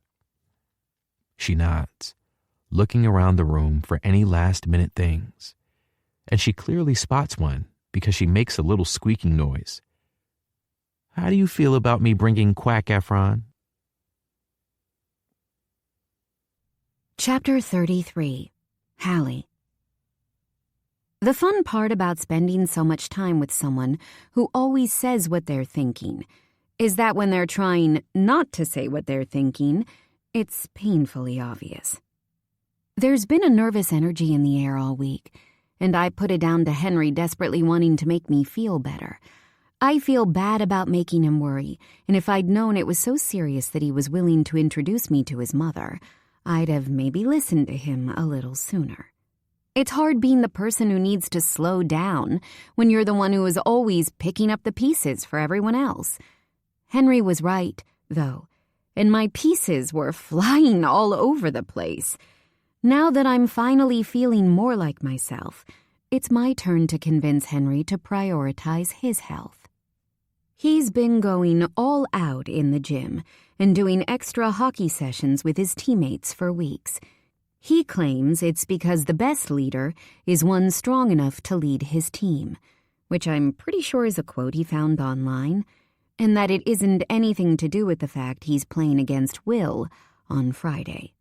Speaker 2: She nods, looking around the room for any last-minute things. And she clearly spots one because she makes a little squeaking noise. How do you feel about me bringing Quack Efron?
Speaker 1: Chapter 33. Hallie. The fun part about spending so much time with someone who always says what they're thinking is that when they're trying not to say what they're thinking, it's painfully obvious. There's been a nervous energy in the air all week, and I put it down to Henry desperately wanting to make me feel better. I feel bad about making him worry, and if I'd known it was so serious that he was willing to introduce me to his mother, I'd have maybe listened to him a little sooner. It's hard being the person who needs to slow down when you're the one who is always picking up the pieces for everyone else. Henry was right, though, and my pieces were flying all over the place. Now that I'm finally feeling more like myself, it's my turn to convince Henry to prioritize his health. He's been going all out in the gym and doing extra hockey sessions with his teammates for weeks. He claims it's because the best leader is one strong enough to lead his team, which I'm pretty sure is a quote he found online, and that it isn't anything to do with the fact he's playing against Will on Friday.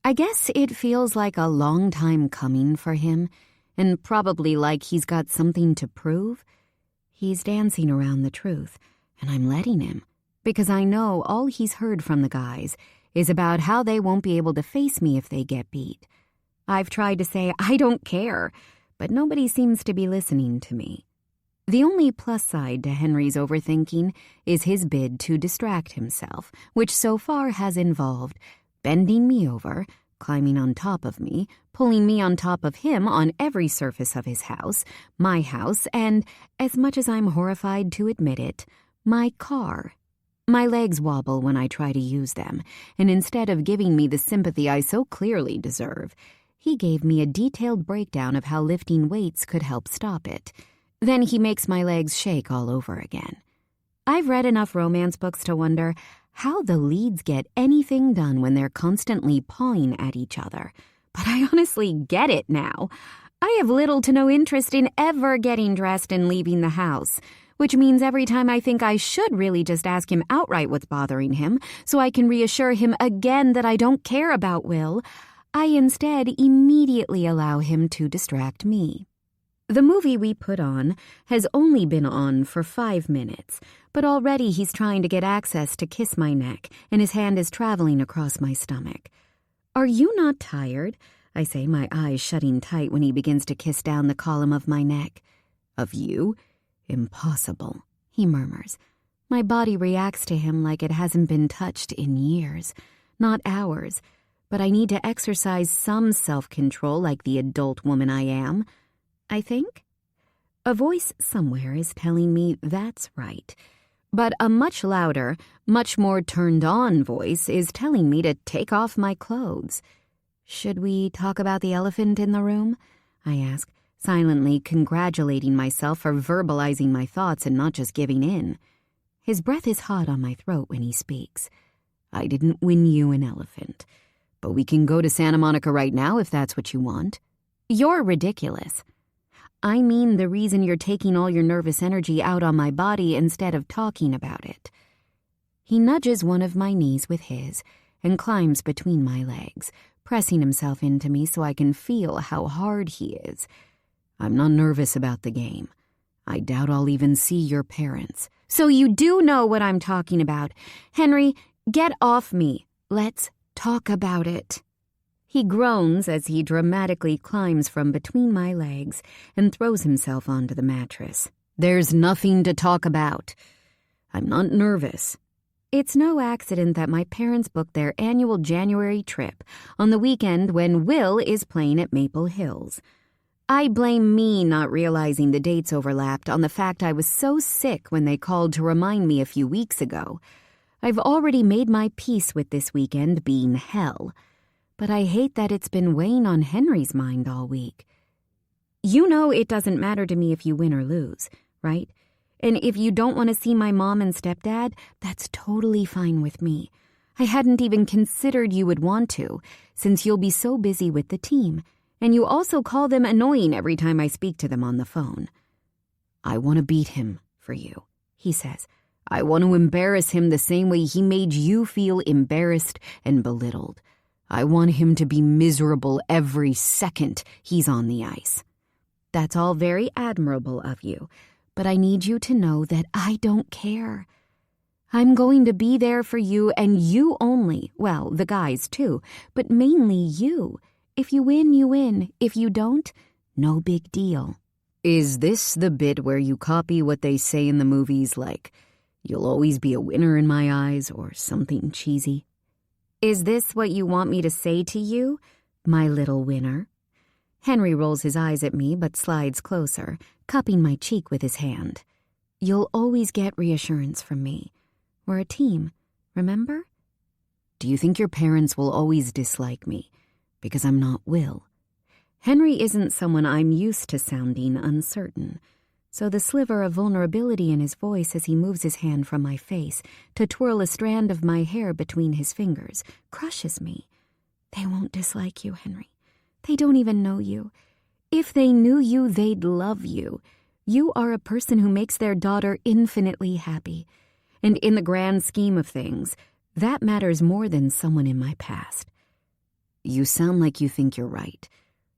Speaker 1: I guess it feels like a long time coming for him, and probably like he's got something to prove. He's dancing around the truth, and I'm letting him, because I know all he's heard from the guys is about how they won't be able to face me if they get beat. I've tried to say I don't care, but nobody seems to be listening to me. The only plus side to Henry's overthinking is his bid to distract himself, which so far has involved bending me over, climbing on top of me, pulling me on top of him on every surface of his house, my house, and, as much as I'm horrified to admit it, my car. My legs wobble when I try to use them, and instead of giving me the sympathy I so clearly deserve, he gave me a detailed breakdown of how lifting weights could help stop it. Then he makes my legs shake all over again. I've read enough romance books to wonder how the leads get anything done when they're constantly pawing at each other. But I honestly get it now. I have little to no interest in ever getting dressed and leaving the house, which means every time I think I should really just ask him outright what's bothering him so I can reassure him again that I don't care about Will, I instead immediately allow him to distract me. The movie we put on has only been on for 5 minutes, but already he's trying to get access to kiss my neck, and his hand is traveling across my stomach. Are you not tired? I say, my eyes shutting tight when he begins to kiss down the column of my neck. Of you? Impossible, he murmurs. My body reacts to him like it hasn't been touched in years, not hours, but I need to exercise some self-control like the adult woman I am. I think? A voice somewhere is telling me that's right. But a much louder, much more turned-on voice is telling me to take off my clothes. Should we talk about the elephant in the room? I ask, silently congratulating myself for verbalizing my thoughts and not just giving in. His breath is hot on my throat when he speaks. I didn't win you an elephant, but we can go to Santa Monica right now if that's what you want. You're ridiculous. I mean the reason you're taking all your nervous energy out on my body instead of talking about it. He nudges one of my knees with his and climbs between my legs, pressing himself into me so I can feel how hard he is. I'm not nervous about the game. I doubt I'll even see your parents. So you do know what I'm talking about. Henry, get off me. Let's talk about it. He groans as he dramatically climbs from between my legs and throws himself onto the mattress. There's nothing to talk about. I'm not nervous. It's no accident that my parents booked their annual January trip on the weekend when Will is playing at Maple Hills. I blame me not realizing the dates overlapped on the fact I was so sick when they called to remind me a few weeks ago. I've already made my peace with this weekend being hell, but I hate that it's been weighing on Henry's mind all week. You know it doesn't matter to me if you win or lose, right? And if you don't want to see my mom and stepdad, that's totally fine with me. I hadn't even considered you would want to, since you'll be so busy with the team, and you also call them annoying every time I speak to them on the phone. I want to beat him for you, he says. I want to embarrass him the same way he made you feel embarrassed and belittled. I want him to be miserable every second he's on the ice. That's all very admirable of you, but I need you to know that I don't care. I'm going to be there for you and you only. Well, the guys too, but mainly you. If you win, you win. If you don't, no big deal. Is this the bit where you copy what they say in the movies, like, you'll always be a winner in my eyes, or something cheesy? Is this what you want me to say to you, my little winner? Henry rolls his eyes at me but slides closer, cupping my cheek with his hand. You'll always get reassurance from me. We're a team, remember? Do you think your parents will always dislike me? Because I'm not Will. Henry isn't someone I'm used to sounding uncertain, so the sliver of vulnerability in his voice as he moves his hand from my face to twirl a strand of my hair between his fingers crushes me. They won't dislike you, Henry. They don't even know you. If they knew you, they'd love you. You are a person who makes their daughter infinitely happy. And in the grand scheme of things, that matters more than someone in my past. You sound like you think you're right,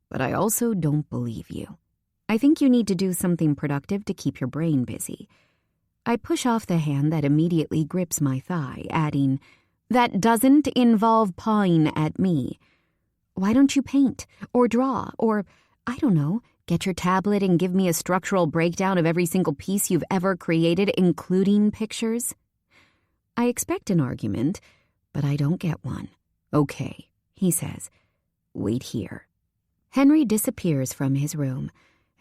Speaker 1: but I also don't believe you. I think you need to do something productive to keep your brain busy. I push off the hand that immediately grips my thigh, adding, that doesn't involve pawing at me. Why don't you paint, or draw, or, I don't know, get your tablet and give me a structural breakdown of every single piece you've ever created, including pictures? I expect an argument, but I don't get one. Okay, he says. Wait here. Henry disappears from his room,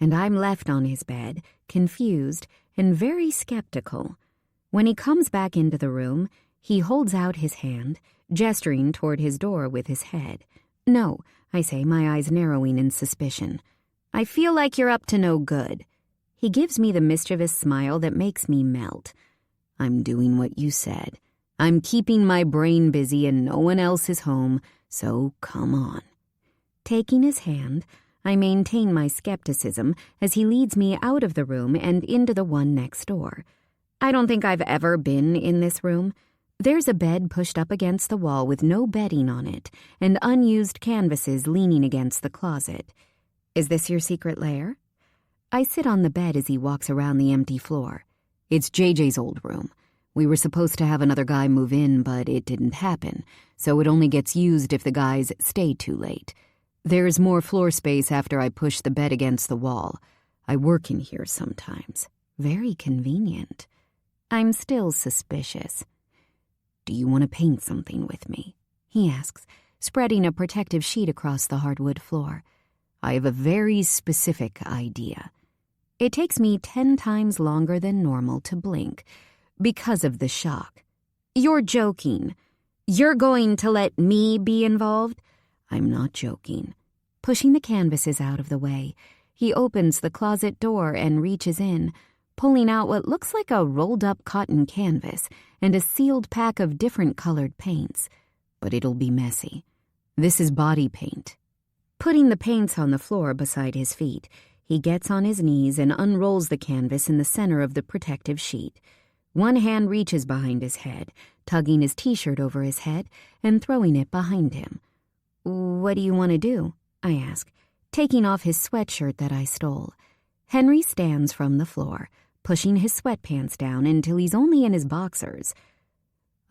Speaker 1: and I'm left on his bed, confused and very skeptical. When he comes back into the room, he holds out his hand, gesturing toward his door with his head. No, I say, my eyes narrowing in suspicion. I feel like you're up to no good. He gives me the mischievous smile that makes me melt. I'm doing what you said. I'm keeping my brain busy and no one else is home, so come on. Taking his hand, I maintain my skepticism as he leads me out of the room and into the one next door. I don't think I've ever been in this room. There's a bed pushed up against the wall with no bedding on it and unused canvases leaning against the closet. Is this your secret lair? I sit on the bed as he walks around the empty floor. It's JJ's old room. We were supposed to have another guy move in, but it didn't happen, so it only gets used if the guys stay too late. There's more floor space after I push the bed against the wall. I work in here sometimes. Very convenient. I'm still suspicious. Do you want to paint something with me? He asks, spreading a protective sheet across the hardwood floor. I have a very specific idea. It takes me 10 times longer than normal to blink because of the shock. You're joking. You're going to let me be involved? I'm not joking. Pushing the canvases out of the way, he opens the closet door and reaches in, pulling out what looks like a rolled-up cotton canvas and a sealed pack of different colored paints. But it'll be messy. This is body paint. Putting the paints on the floor beside his feet, he gets on his knees and unrolls the canvas in the center of the protective sheet. One hand reaches behind his head, tugging his t-shirt over his head and throwing it behind him. "What do you want to do?" I ask, taking off his sweatshirt that I stole. Henry stands from the floor, pushing his sweatpants down until he's only in his boxers.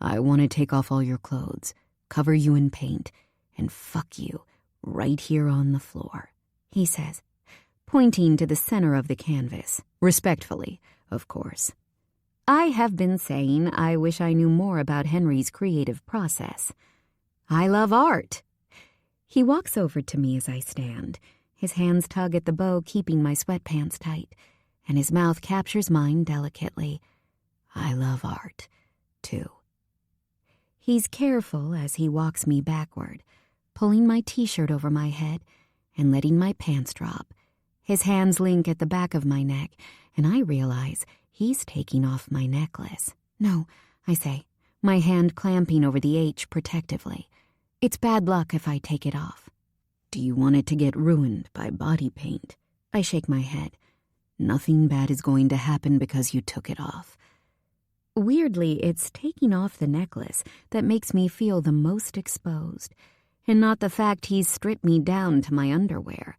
Speaker 1: "I want to take off all your clothes, cover you in paint, and fuck you right here on the floor," he says, pointing to the center of the canvas, respectfully, of course. I have been saying I wish I knew more about Henry's creative process. I love art. He walks over to me as I stand. His hands tug at the bow, keeping my sweatpants tight, and his mouth captures mine delicately. I love art, too. He's careful as he walks me backward, pulling my t-shirt over my head and letting my pants drop. His hands link at the back of my neck, and I realize he's taking off my necklace. "No," I say, my hand clamping over the H protectively. "It's bad luck if I take it off." "Do you want it to get ruined by body paint?" I shake my head. "Nothing bad is going to happen because you took it off." Weirdly, it's taking off the necklace that makes me feel the most exposed, and not the fact he's stripped me down to my underwear.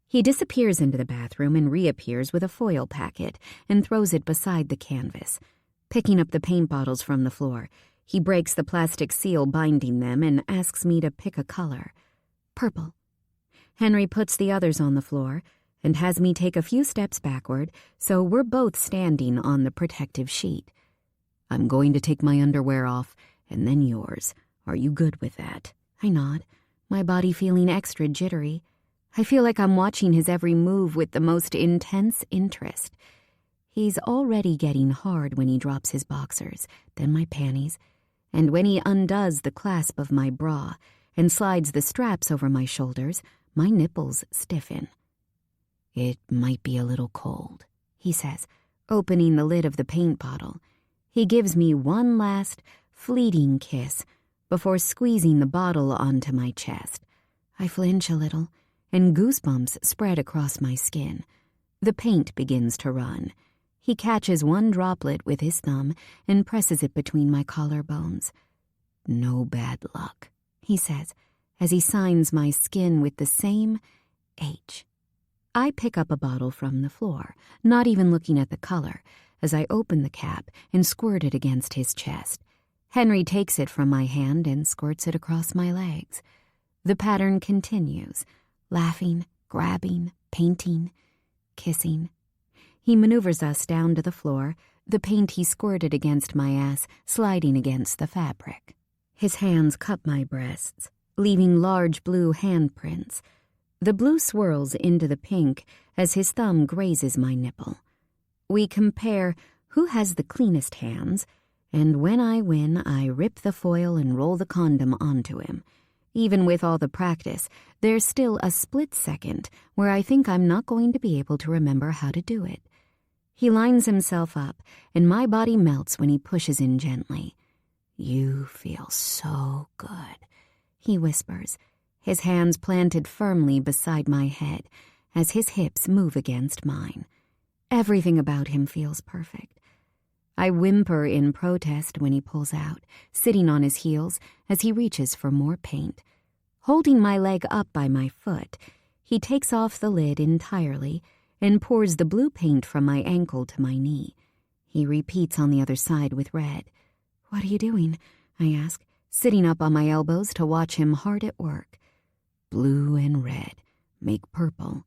Speaker 1: He disappears into the bathroom and reappears with a foil packet and throws it beside the canvas. Picking up the paint bottles from the floor, he breaks the plastic seal binding them and asks me to pick a color. Purple. Henry puts the others on the floor and has me take a few steps backward, so we're both standing on the protective sheet. "I'm going to take my underwear off, and then yours. Are you good with that?" I nod, my body feeling extra jittery. I feel like I'm watching his every move with the most intense interest. He's already getting hard when he drops his boxers, then my panties, and when he undoes the clasp of my bra and slides the straps over my shoulders, my nipples stiffen. "It might be a little cold," he says, opening the lid of the paint bottle. He gives me one last, fleeting kiss before squeezing the bottle onto my chest. I flinch a little, and goosebumps spread across my skin. The paint begins to run. He catches one droplet with his thumb and presses it between my collarbones. "No bad luck," he says, as he signs my skin with the same H. I pick up a bottle from the floor, not even looking at the color, as I open the cap and squirt it against his chest. Henry takes it from my hand and squirts it across my legs. The pattern continues, laughing, grabbing, painting, kissing. He maneuvers us down to the floor, the paint he squirted against my ass sliding against the fabric. His hands cup my breasts, leaving large blue handprints. The blue swirls into the pink as his thumb grazes my nipple. We compare who has the cleanest hands, and when I win, I rip the foil and roll the condom onto him. Even with all the practice, there's still a split second where I think I'm not going to be able to remember how to do it. He lines himself up, and my body melts when he pushes in gently. "You feel so good," he whispers, his hands planted firmly beside my head as his hips move against mine. Everything about him feels perfect. I whimper in protest when he pulls out, sitting on his heels as he reaches for more paint. Holding my leg up by my foot, he takes off the lid entirely and pours the blue paint from my ankle to my knee. He repeats on the other side with red. "What are you doing?" I ask, sitting up on my elbows to watch him hard at work. "Blue and red make purple.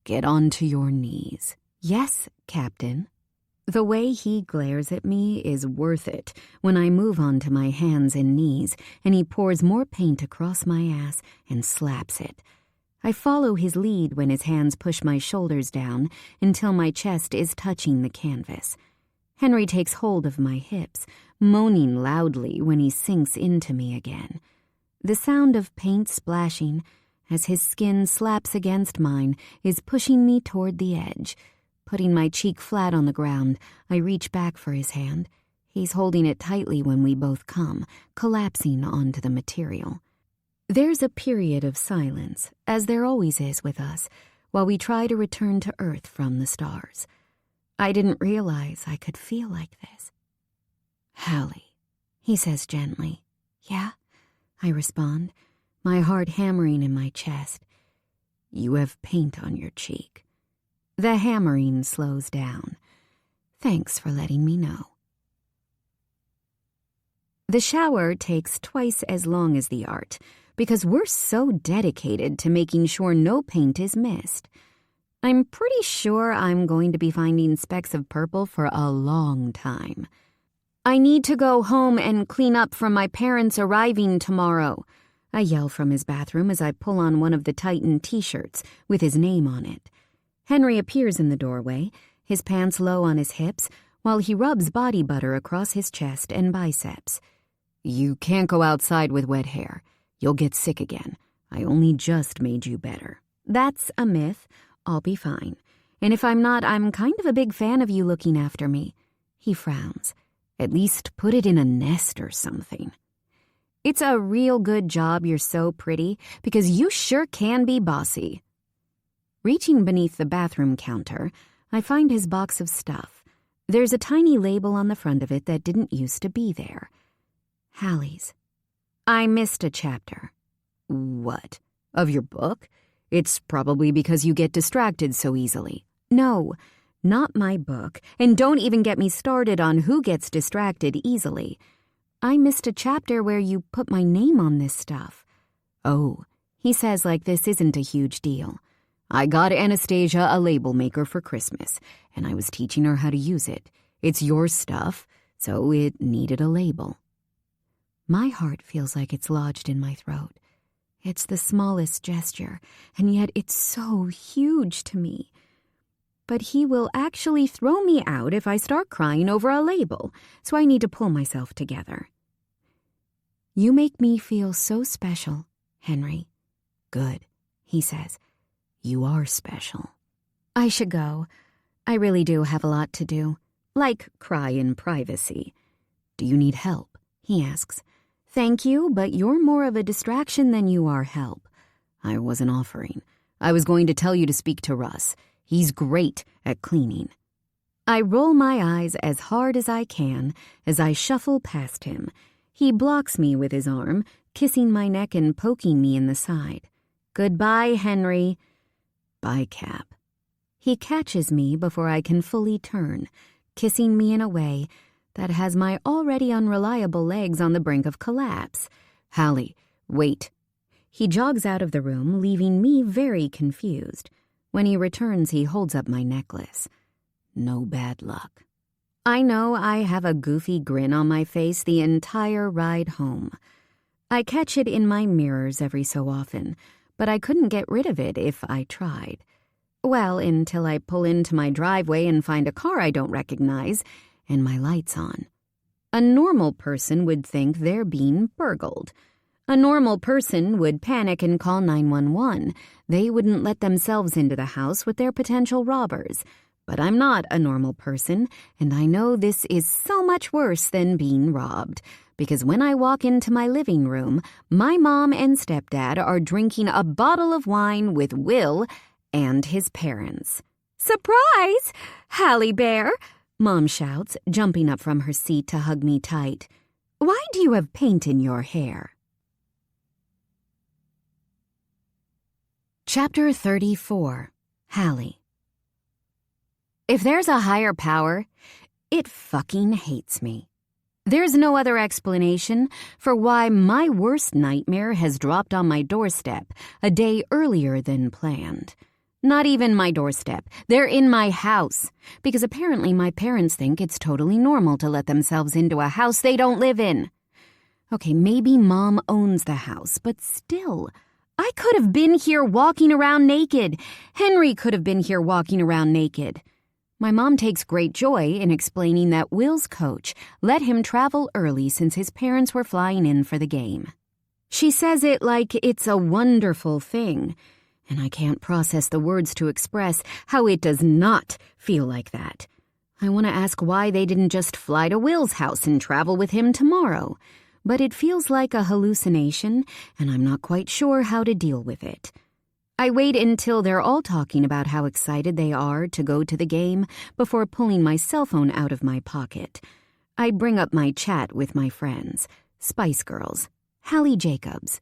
Speaker 1: Get onto your knees." "Yes, Captain." The way he glares at me is worth it when I move onto my hands and knees and he pours more paint across my ass and slaps it. I follow his lead when his hands push my shoulders down until my chest is touching the canvas. Henry takes hold of my hips, moaning loudly when he sinks into me again. The sound of paint splashing as his skin slaps against mine is pushing me toward the edge. Putting my cheek flat on the ground, I reach back for his hand. He's holding it tightly when we both come, collapsing onto the material. There's a period of silence, as there always is with us, while we try to return to Earth from the stars. I didn't realize I could feel like this. "Hallie," he says gently. Yeah, I respond, my heart hammering in my chest. You have paint on your cheek. The hammering slows down. Thanks for letting me know. The shower takes twice as long as the art because we're so dedicated to making sure no paint is missed. I'm pretty sure I'm going to be finding specks of purple for a long time. I need to go home and clean up from my parents arriving tomorrow, I yell from his bathroom as I pull on one of the Titan t-shirts with his name on it. Henry appears in the doorway, his pants low on his hips, while he rubs body butter across his chest and biceps. You can't go outside with wet hair. You'll get sick again. I only just made you better. That's a myth. I'll be fine. And if I'm not, I'm kind of a big fan of you looking after me. He frowns. At least put it in a nest or something. It's a real good job you're so pretty, because you sure can be bossy. Reaching beneath the bathroom counter, I find his box of stuff. There's a tiny label on the front of it that didn't used to be there. Hallie's. I missed a chapter. What? Of your book? It's probably because you get distracted so easily. No, not my book, and don't even get me started on who gets distracted easily. I missed a chapter where you put my name on this stuff. Oh, he says like this isn't a huge deal. I got Anastasia a label maker for Christmas, and I was teaching her how to use it. It's your stuff, so it needed a label. My heart feels like it's lodged in my throat. It's the smallest gesture, and yet it's so huge to me. But he will actually throw me out if I start crying over a label, so I need to pull myself together. You make me feel so special, Henry. Good, he says. You are special. I should go. I really do have a lot to do, like cry in privacy. Do you need help? He asks. Thank you, but you're more of a distraction than you are help. I wasn't offering. I was going to tell you to speak to Russ. He's great at cleaning. I roll my eyes as hard as I can as I shuffle past him. He blocks me with his arm, kissing my neck and poking me in the side. Goodbye, Henry. Bye, Cap. He catches me before I can fully turn, kissing me in a way that has my already unreliable legs on the brink of collapse. Hallie, wait. He jogs out of the room, leaving me very confused. When he returns, he holds up my necklace. No bad luck. I know I have a goofy grin on my face the entire ride home. I catch it in my mirrors every so often, but I couldn't get rid of it if I tried. Well, until I pull into my driveway and find a car I don't recognize, and my light's on. A normal person would think they're being burgled. A normal person would panic and call 911. They wouldn't let themselves into the house with their potential robbers. But I'm not a normal person, and I know this is so much worse than being robbed. Because when I walk into my living room, my mom and stepdad are drinking a bottle of wine with Will and his parents. Surprise! Hallie Bear! Mom shouts, jumping up from her seat to hug me tight. Why do you have paint in your hair? Chapter 34. Hallie. If there's a higher power, it fucking hates me. There's no other explanation for why my worst nightmare has dropped on my doorstep a day earlier than planned. Not even my doorstep. They're in my house. Because apparently my parents think it's totally normal to let themselves into a house they don't live in. Okay, maybe Mom owns the house, but still, I could have been here walking around naked. Henry could have been here walking around naked. My mom takes great joy in explaining that Will's coach let him travel early since his parents were flying in for the game. She says it like it's a wonderful thing, and I can't process the words to express how it does not feel like that. I want to ask why they didn't just fly to Will's house and travel with him tomorrow, but it feels like a hallucination, and I'm not quite sure how to deal with it. I wait until they're all talking about how excited they are to go to the game before pulling my cell phone out of my pocket. I bring up my chat with my friends. Spice Girls. Hallie Jacobs.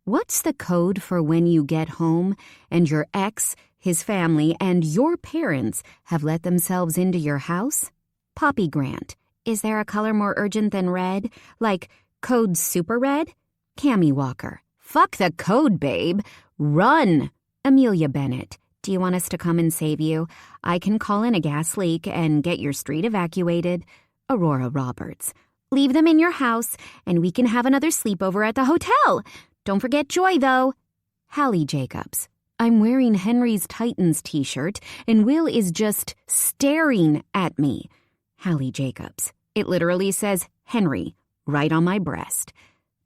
Speaker 1: What's the code for when you get home and your ex, his family, and your parents have let themselves into your house? Poppy Grant. Is there a color more urgent than red? Like code super red? Cammie Walker. Fuck the code, babe. Run. Amelia Bennett. Do you want us to come and save you? I can call in a gas leak and get your street evacuated. Aurora Roberts. Leave them in your house, and we can have another sleepover at the hotel. Don't forget Joy, though. Hallie Jacobs. I'm wearing Henry's Titans t-shirt, and Will is just staring at me. Hallie Jacobs. It literally says Henry right on my breast.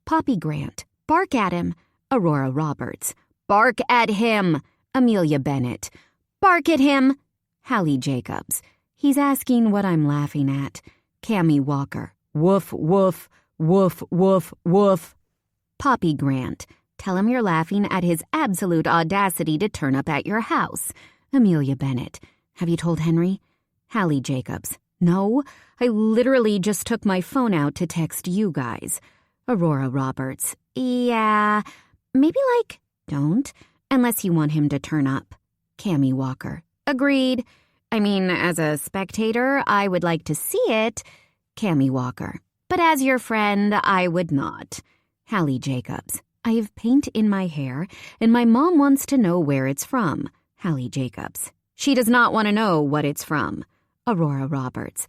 Speaker 1: Poppy Grant. Bark at him. Aurora Roberts. Bark at him. Amelia Bennett. Bark at him. Hallie Jacobs. He's asking what I'm laughing at. Cammie Walker. Woof, woof, woof, woof, woof. Poppy Grant. Tell him you're laughing at his absolute audacity to turn up at your house. Amelia Bennett. Have you told Henry? Hallie Jacobs. No, I literally just took my phone out to text you guys. Aurora Roberts. Yeah, maybe don't, unless you want him to turn up. Cammie Walker. Agreed. I mean, as a spectator, I would like to see it. Cammie Walker. But as your friend, I would not. Hallie Jacobs. I have paint in my hair, and my mom wants to know where it's from. Hallie Jacobs. She does not want to know what it's from. Aurora Roberts.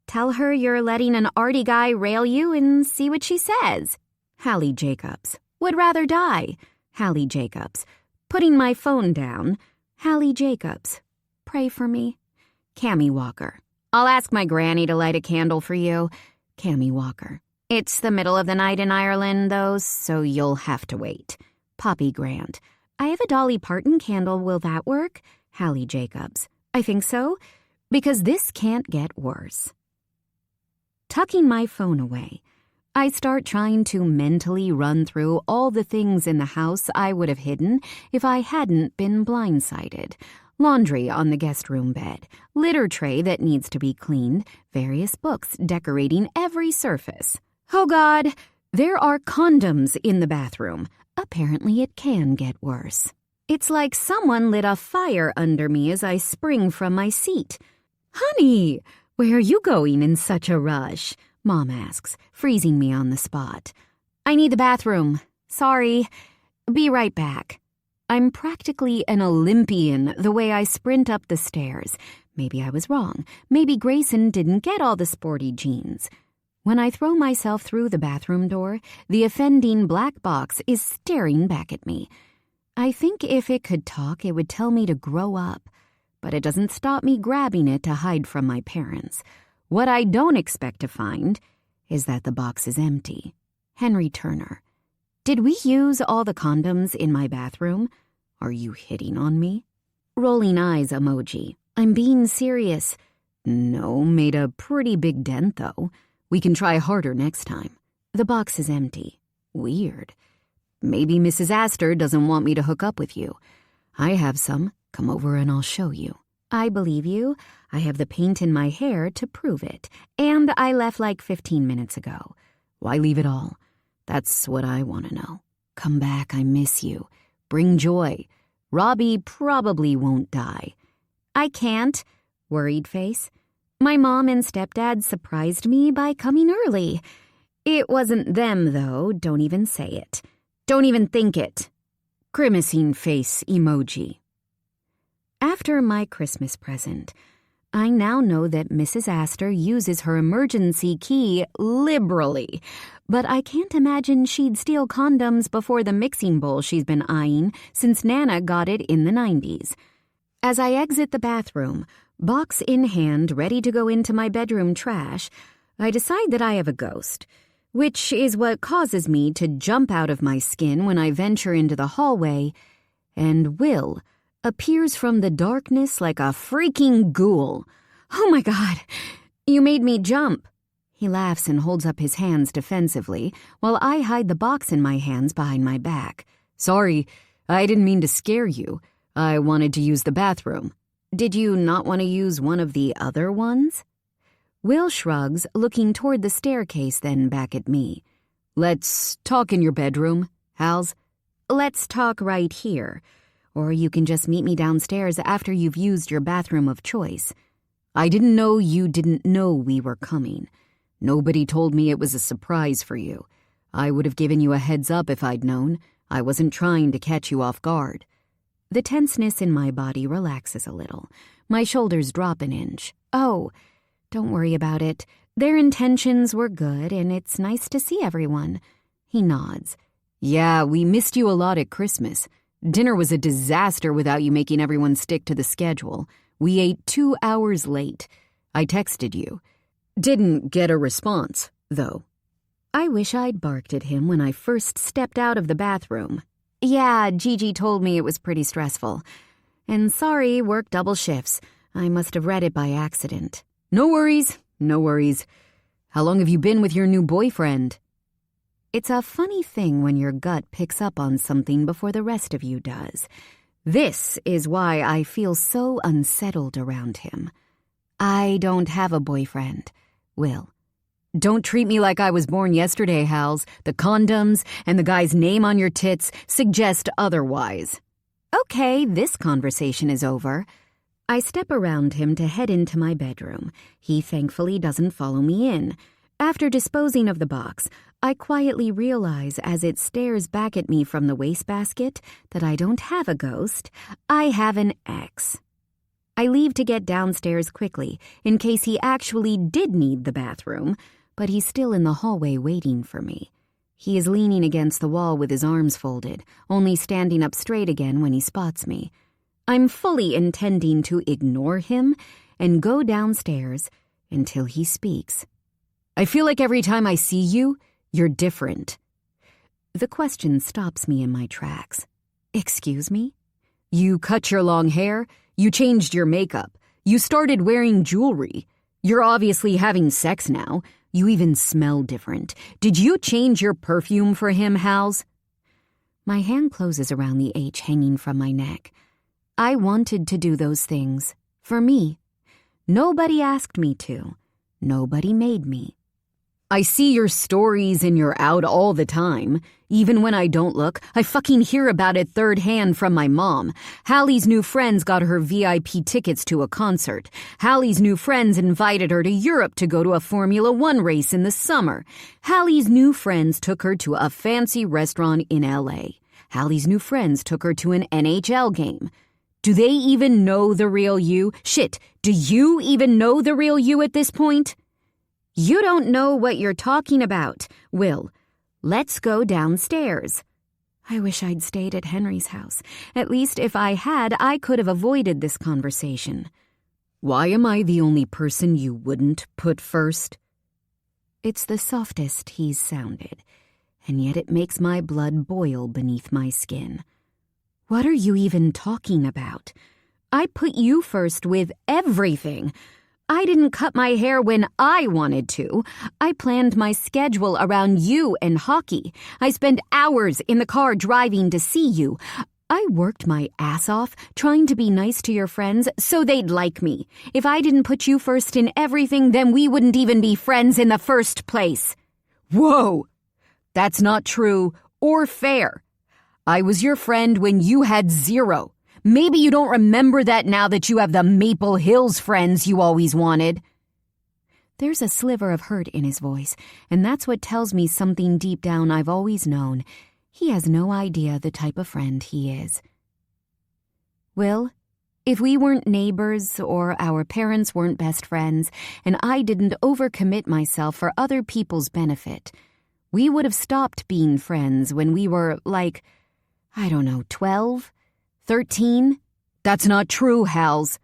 Speaker 1: Tell her you're letting an arty guy rail you and see what she says. Hallie Jacobs. Would rather die. Hallie Jacobs. Putting my phone down. Hallie Jacobs. Pray for me. Cammie Walker. I'll ask my granny to light a candle for you. Cammie Walker. It's the middle of the night in Ireland, though, so you'll have to wait. Poppy Grant. I have a Dolly Parton candle. Will that work? Hallie Jacobs. I think so, because this can't get worse. Tucking my phone away, I start trying to mentally run through all the things in the house I would have hidden if I hadn't been blindsided. Laundry on the guest room bed, litter tray that needs to be cleaned, various books decorating every surface. Oh God, there are condoms in the bathroom. Apparently it can get worse. It's like someone lit a fire under me as I spring from my seat. Honey, where are you going in such a rush? Mom asks, freezing me on the spot. I need the bathroom. Sorry. Be right back. I'm practically an Olympian the way I sprint up the stairs. Maybe I was wrong. Maybe Grayson didn't get all the sporty jeans. When I throw myself through the bathroom door, the offending black box is staring back at me. I think if it could talk, it would tell me to grow up. But it doesn't stop me grabbing it to hide from my parents. What I don't expect to find is that the box is empty. Henry Turner. Did we use all the condoms in my bathroom? Are you hitting on me? Rolling eyes emoji. I'm being serious. No, made a pretty big dent, though. We can try harder next time. The box is empty. Weird. Maybe Mrs. Astor doesn't want me to hook up with you. I have some. Come over and I'll show you. I believe you. I have the paint in my hair to prove it. And I left 15 minutes ago. Why leave it all? That's what I want to know. Come back, I miss you. Bring joy. Robbie probably won't die. I can't. Worried face. My mom and stepdad surprised me by coming early. It wasn't them, though. Don't even say it. Don't even think it. Grimacing face emoji. After my Christmas present, I now know that Mrs. Astor uses her emergency key liberally, but I can't imagine she'd steal condoms before the mixing bowl she's been eyeing since Nana got it in the 90s. As I exit the bathroom, box in hand, ready to go into my bedroom trash, I decide that I have a ghost, which is what causes me to jump out of my skin when I venture into the hallway, and Will appears from the darkness like a freaking ghoul. Oh my God, you made me jump. He laughs and holds up his hands defensively while I hide the box in my hands behind my back. Sorry, I didn't mean to scare you. I wanted to use the bathroom. Did you not want to use one of the other ones? Will shrugs, looking toward the staircase, then back at me. Let's talk in your bedroom, Hals. Let's talk right here. Or you can just meet me downstairs after you've used your bathroom of choice. I didn't know you didn't know we were coming. Nobody told me it was a surprise for you. I would have given you a heads up if I'd known. I wasn't trying to catch you off guard. The tenseness in my body relaxes a little. My shoulders drop an inch. Oh, don't worry about it. Their intentions were good, and it's nice to see everyone. He nods. Yeah, we missed you a lot at Christmas. Dinner was a disaster without you making everyone stick to the schedule. We ate 2 hours late. I texted you. Didn't get a response, though. I wish I'd barked at him when I first stepped out of the bathroom. Yeah, Gigi told me it was pretty stressful. And sorry, worked double shifts. I must have read it by accident. No worries, no worries. How long have you been with your new boyfriend? It's a funny thing when your gut picks up on something before the rest of you does. This is why I feel so unsettled around him. I don't have a boyfriend, Will. Don't treat me like I was born yesterday, Hals. The condoms and the guy's name on your tits suggest otherwise. Okay, this conversation is over. I step around him to head into my bedroom. He thankfully doesn't follow me in. After disposing of the box, I quietly realize as it stares back at me from the wastebasket that I don't have a ghost, I have an ex. I leave to get downstairs quickly in case he actually did need the bathroom, but he's still in the hallway waiting for me. He is leaning against the wall with his arms folded, only standing up straight again when he spots me. I'm fully intending to ignore him and go downstairs until he speaks. I feel like every time I see you, you're different. The question stops me in my tracks. Excuse me? You cut your long hair, you changed your makeup, you started wearing jewelry. You're obviously having sex now. You even smell different. Did you change your perfume for him, Hals? My hand closes around the H hanging from my neck. I wanted to do those things. For me. Nobody asked me to. Nobody made me. I see your stories and you're out all the time. Even when I don't look, I fucking hear about it third hand from my mom. Hallie's new friends got her VIP tickets to a concert. Hallie's new friends invited her to Europe to go to a Formula One race in the summer. Hallie's new friends took her to a fancy restaurant in LA. Hallie's new friends took her to an NHL game. Do they even know the real you? Shit, do you even know the real you at this point? You don't know what you're talking about, Will. Let's go downstairs. I wish I'd stayed at Henry's house. At least if I had, I could have avoided this conversation. Why am I the only person you wouldn't put first? It's the softest he's sounded, and yet it makes my blood boil beneath my skin. What are you even talking about? I put you first with everything. I didn't cut my hair when I wanted to. I planned my schedule around you and hockey. I spent hours in the car driving to see you. I worked my ass off trying to be nice to your friends so they'd like me. If I didn't put you first in everything, then we wouldn't even be friends in the first place. Whoa! That's not true or fair. I was your friend when you had zero. Maybe you don't remember that now that you have the Maple Hills friends you always wanted. There's a sliver of hurt in his voice, and that's what tells me something deep down I've always known. He has no idea the type of friend he is. Will, if we weren't neighbors or our parents weren't best friends, and I didn't overcommit myself for other people's benefit, we would have stopped being friends when we were, 12? 13? That's not true, Hals.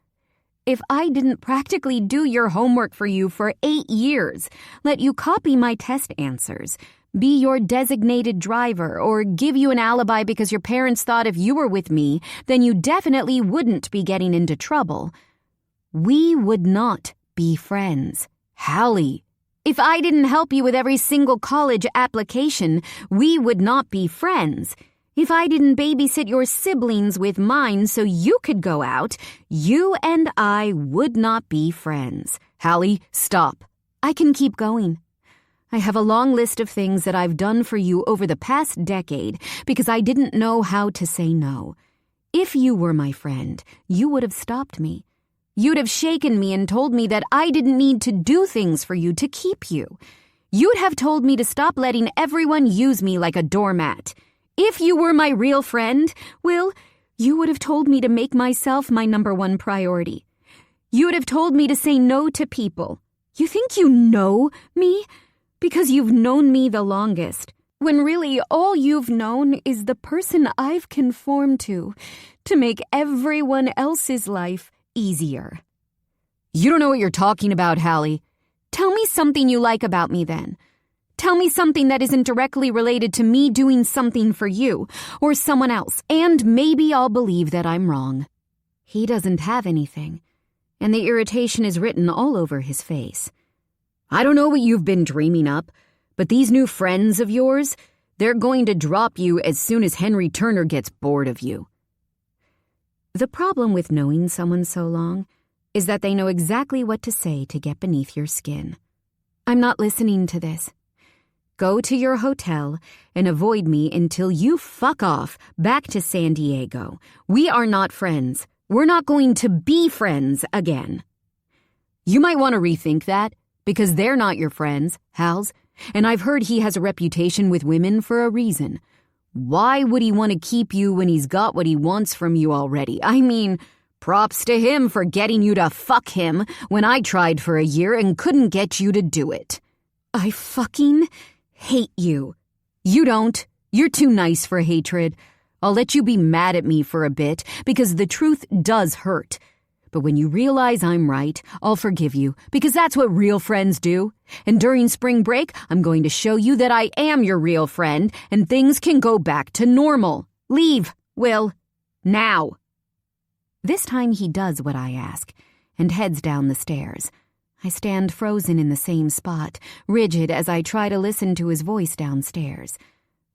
Speaker 1: If I didn't practically do your homework for you for 8 years, let you copy my test answers, be your designated driver, or give you an alibi because your parents thought if you were with me, then you definitely wouldn't be getting into trouble, we would not be friends. Hallie, if I didn't help you with every single college application, we would not be friends. If I didn't babysit your siblings with mine so you could go out, you and I would not be friends. Hallie, stop. I can keep going. I have a long list of things that I've done for you over the past decade because I didn't know how to say no. If you were my friend, you would have stopped me. You'd have shaken me and told me that I didn't need to do things for you to keep you. You'd have told me to stop letting everyone use me like a doormat. If you were my real friend, Will, you would have told me to make myself my number one priority. You would have told me to say no to people. You think you know me? Because you've known me the longest, when really all you've known is the person I've conformed to make everyone else's life easier. You don't know what you're talking about, Hallie. Tell me something you like about me then. Tell me something that isn't directly related to me doing something for you or someone else, and maybe I'll believe that I'm wrong. He doesn't have anything, and the irritation is written all over his face. I don't know what you've been dreaming up, but these new friends of yours, they're going to drop you as soon as Henry Turner gets bored of you. The problem with knowing someone so long is that they know exactly what to say to get beneath your skin. I'm not listening to this. Go to your hotel and avoid me until you fuck off back to San Diego. We are not friends. We're not going to be friends again. You might want to rethink that, because they're not your friends, Hal's, and I've heard he has a reputation with women for a reason. Why would he want to keep you when he's got what he wants from you already? I mean, props to him for getting you to fuck him when I tried for a year and couldn't get you to do it. I fucking hate you. You don't. You're too nice for hatred. I'll let you be mad at me for a bit, because the truth does hurt. But when you realize I'm right, I'll forgive you, because that's what real friends do. And during spring break, I'm going to show you that I am your real friend, and things can go back to normal. Leave, Will. Now. This time he does what I ask, and heads down the stairs. I stand frozen in the same spot, rigid as I try to listen to his voice downstairs.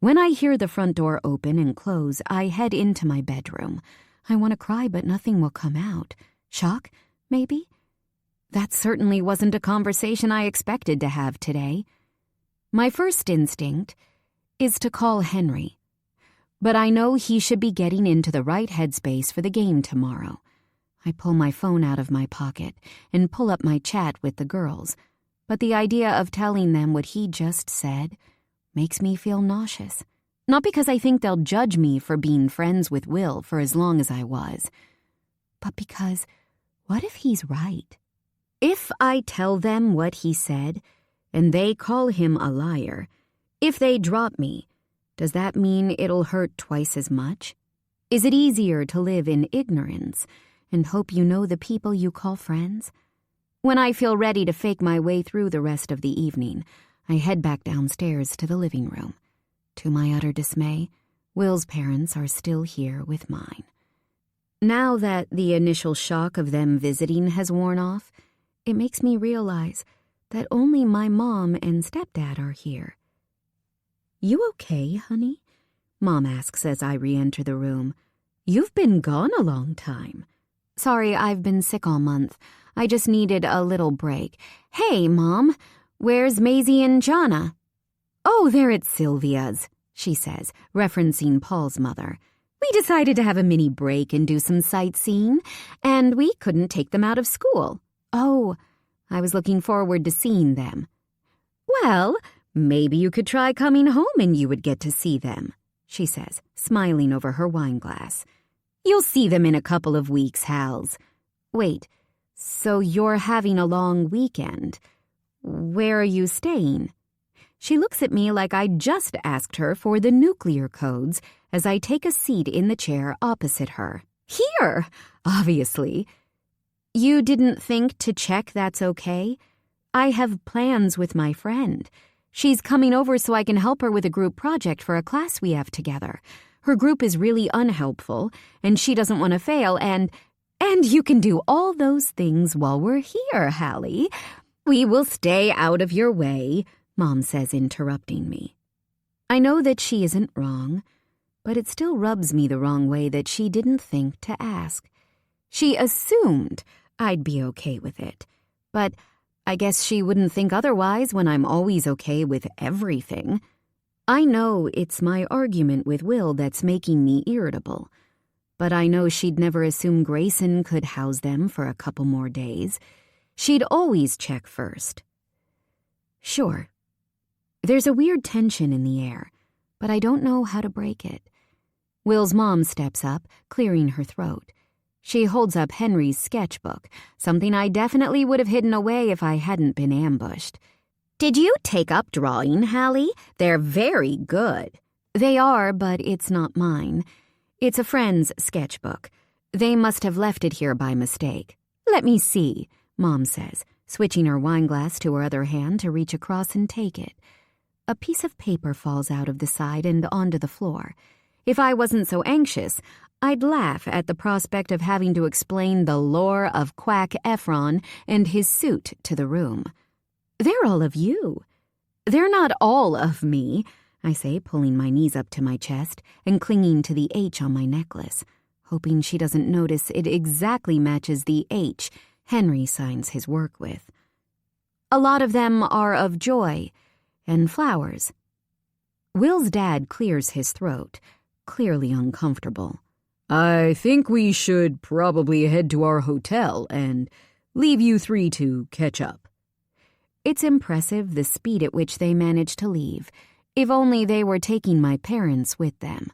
Speaker 1: When I hear the front door open and close, I head into my bedroom. I want to cry, but nothing will come out. Shock, maybe? That certainly wasn't a conversation I expected to have today. My first instinct is to call Henry, but I know he should be getting into the right headspace for the game tomorrow. I pull my phone out of my pocket and pull up my chat with the girls, but the idea of telling them what he just said makes me feel nauseous. Not because I think they'll judge me for being friends with Will for as long as I was, but because what if he's right? If I tell them what he said, and they call him a liar, if they drop me, does that mean it'll hurt twice as much? Is it easier to live in ignorance and hope you know the people you call friends? When I feel ready to fake my way through the rest of the evening, I head back downstairs to the living room. To my utter dismay, Will's parents are still here with mine. Now that the initial shock of them visiting has worn off, it makes me realize that only my mom and stepdad are here. You okay, honey? Mom asks as I re-enter the room. You've been gone a long time. Sorry, I've been sick all month. I just needed a little break. Hey, Mom, where's Maisie and Jonna? Oh, they're at Sylvia's, she says, referencing Paul's mother. We decided to have a mini break and do some sightseeing, and we couldn't take them out of school. Oh, I was looking forward to seeing them. Well, maybe you could try coming home and you would get to see them, she says, smiling over her wine glass. You'll see them in a couple of weeks, Hals. Wait, so you're having a long weekend. Where are you staying? She looks at me like I just asked her for the nuclear codes as I take a seat in the chair opposite her. Here, obviously. You didn't think to check that's okay? I have plans with my friend. She's coming over so I can help her with a group project for a class we have together. Her group is really unhelpful, and she doesn't want to fail, and you can do all those things while we're here, Hallie. We will stay out of your way, Mom says, interrupting me. I know that she isn't wrong, but it still rubs me the wrong way that she didn't think to ask. She assumed I'd be okay with it, but I guess she wouldn't think otherwise when I'm always okay with everything. I know it's my argument with Will that's making me irritable, but I know she'd never assume Grayson could house them for a couple more days. She'd always check first. Sure, there's a weird tension in the air, but I don't know how to break it. Will's mom steps up, clearing her throat. She holds up Henry's sketchbook, something I definitely would have hidden away if I hadn't been ambushed. "Did you take up drawing, Hallie? They're very good." "They are, but it's not mine. It's a friend's sketchbook. They must have left it here by mistake." "Let me see," Mom says, switching her wine glass to her other hand to reach across and take it. A piece of paper falls out of the side and onto the floor. If I wasn't so anxious, I'd laugh at the prospect of having to explain the lore of Quack Efron and his suit to the room. "They're all of you." "They're not all of me," I say, pulling my knees up to my chest and clinging to the H on my necklace, hoping she doesn't notice it exactly matches the H Henry signs his work with. "A lot of them are of joy and flowers." Will's dad clears his throat, clearly uncomfortable. "I think we should probably head to our hotel and leave you three to catch up." It's impressive the speed at which they manage to leave. If only they were taking my parents with them.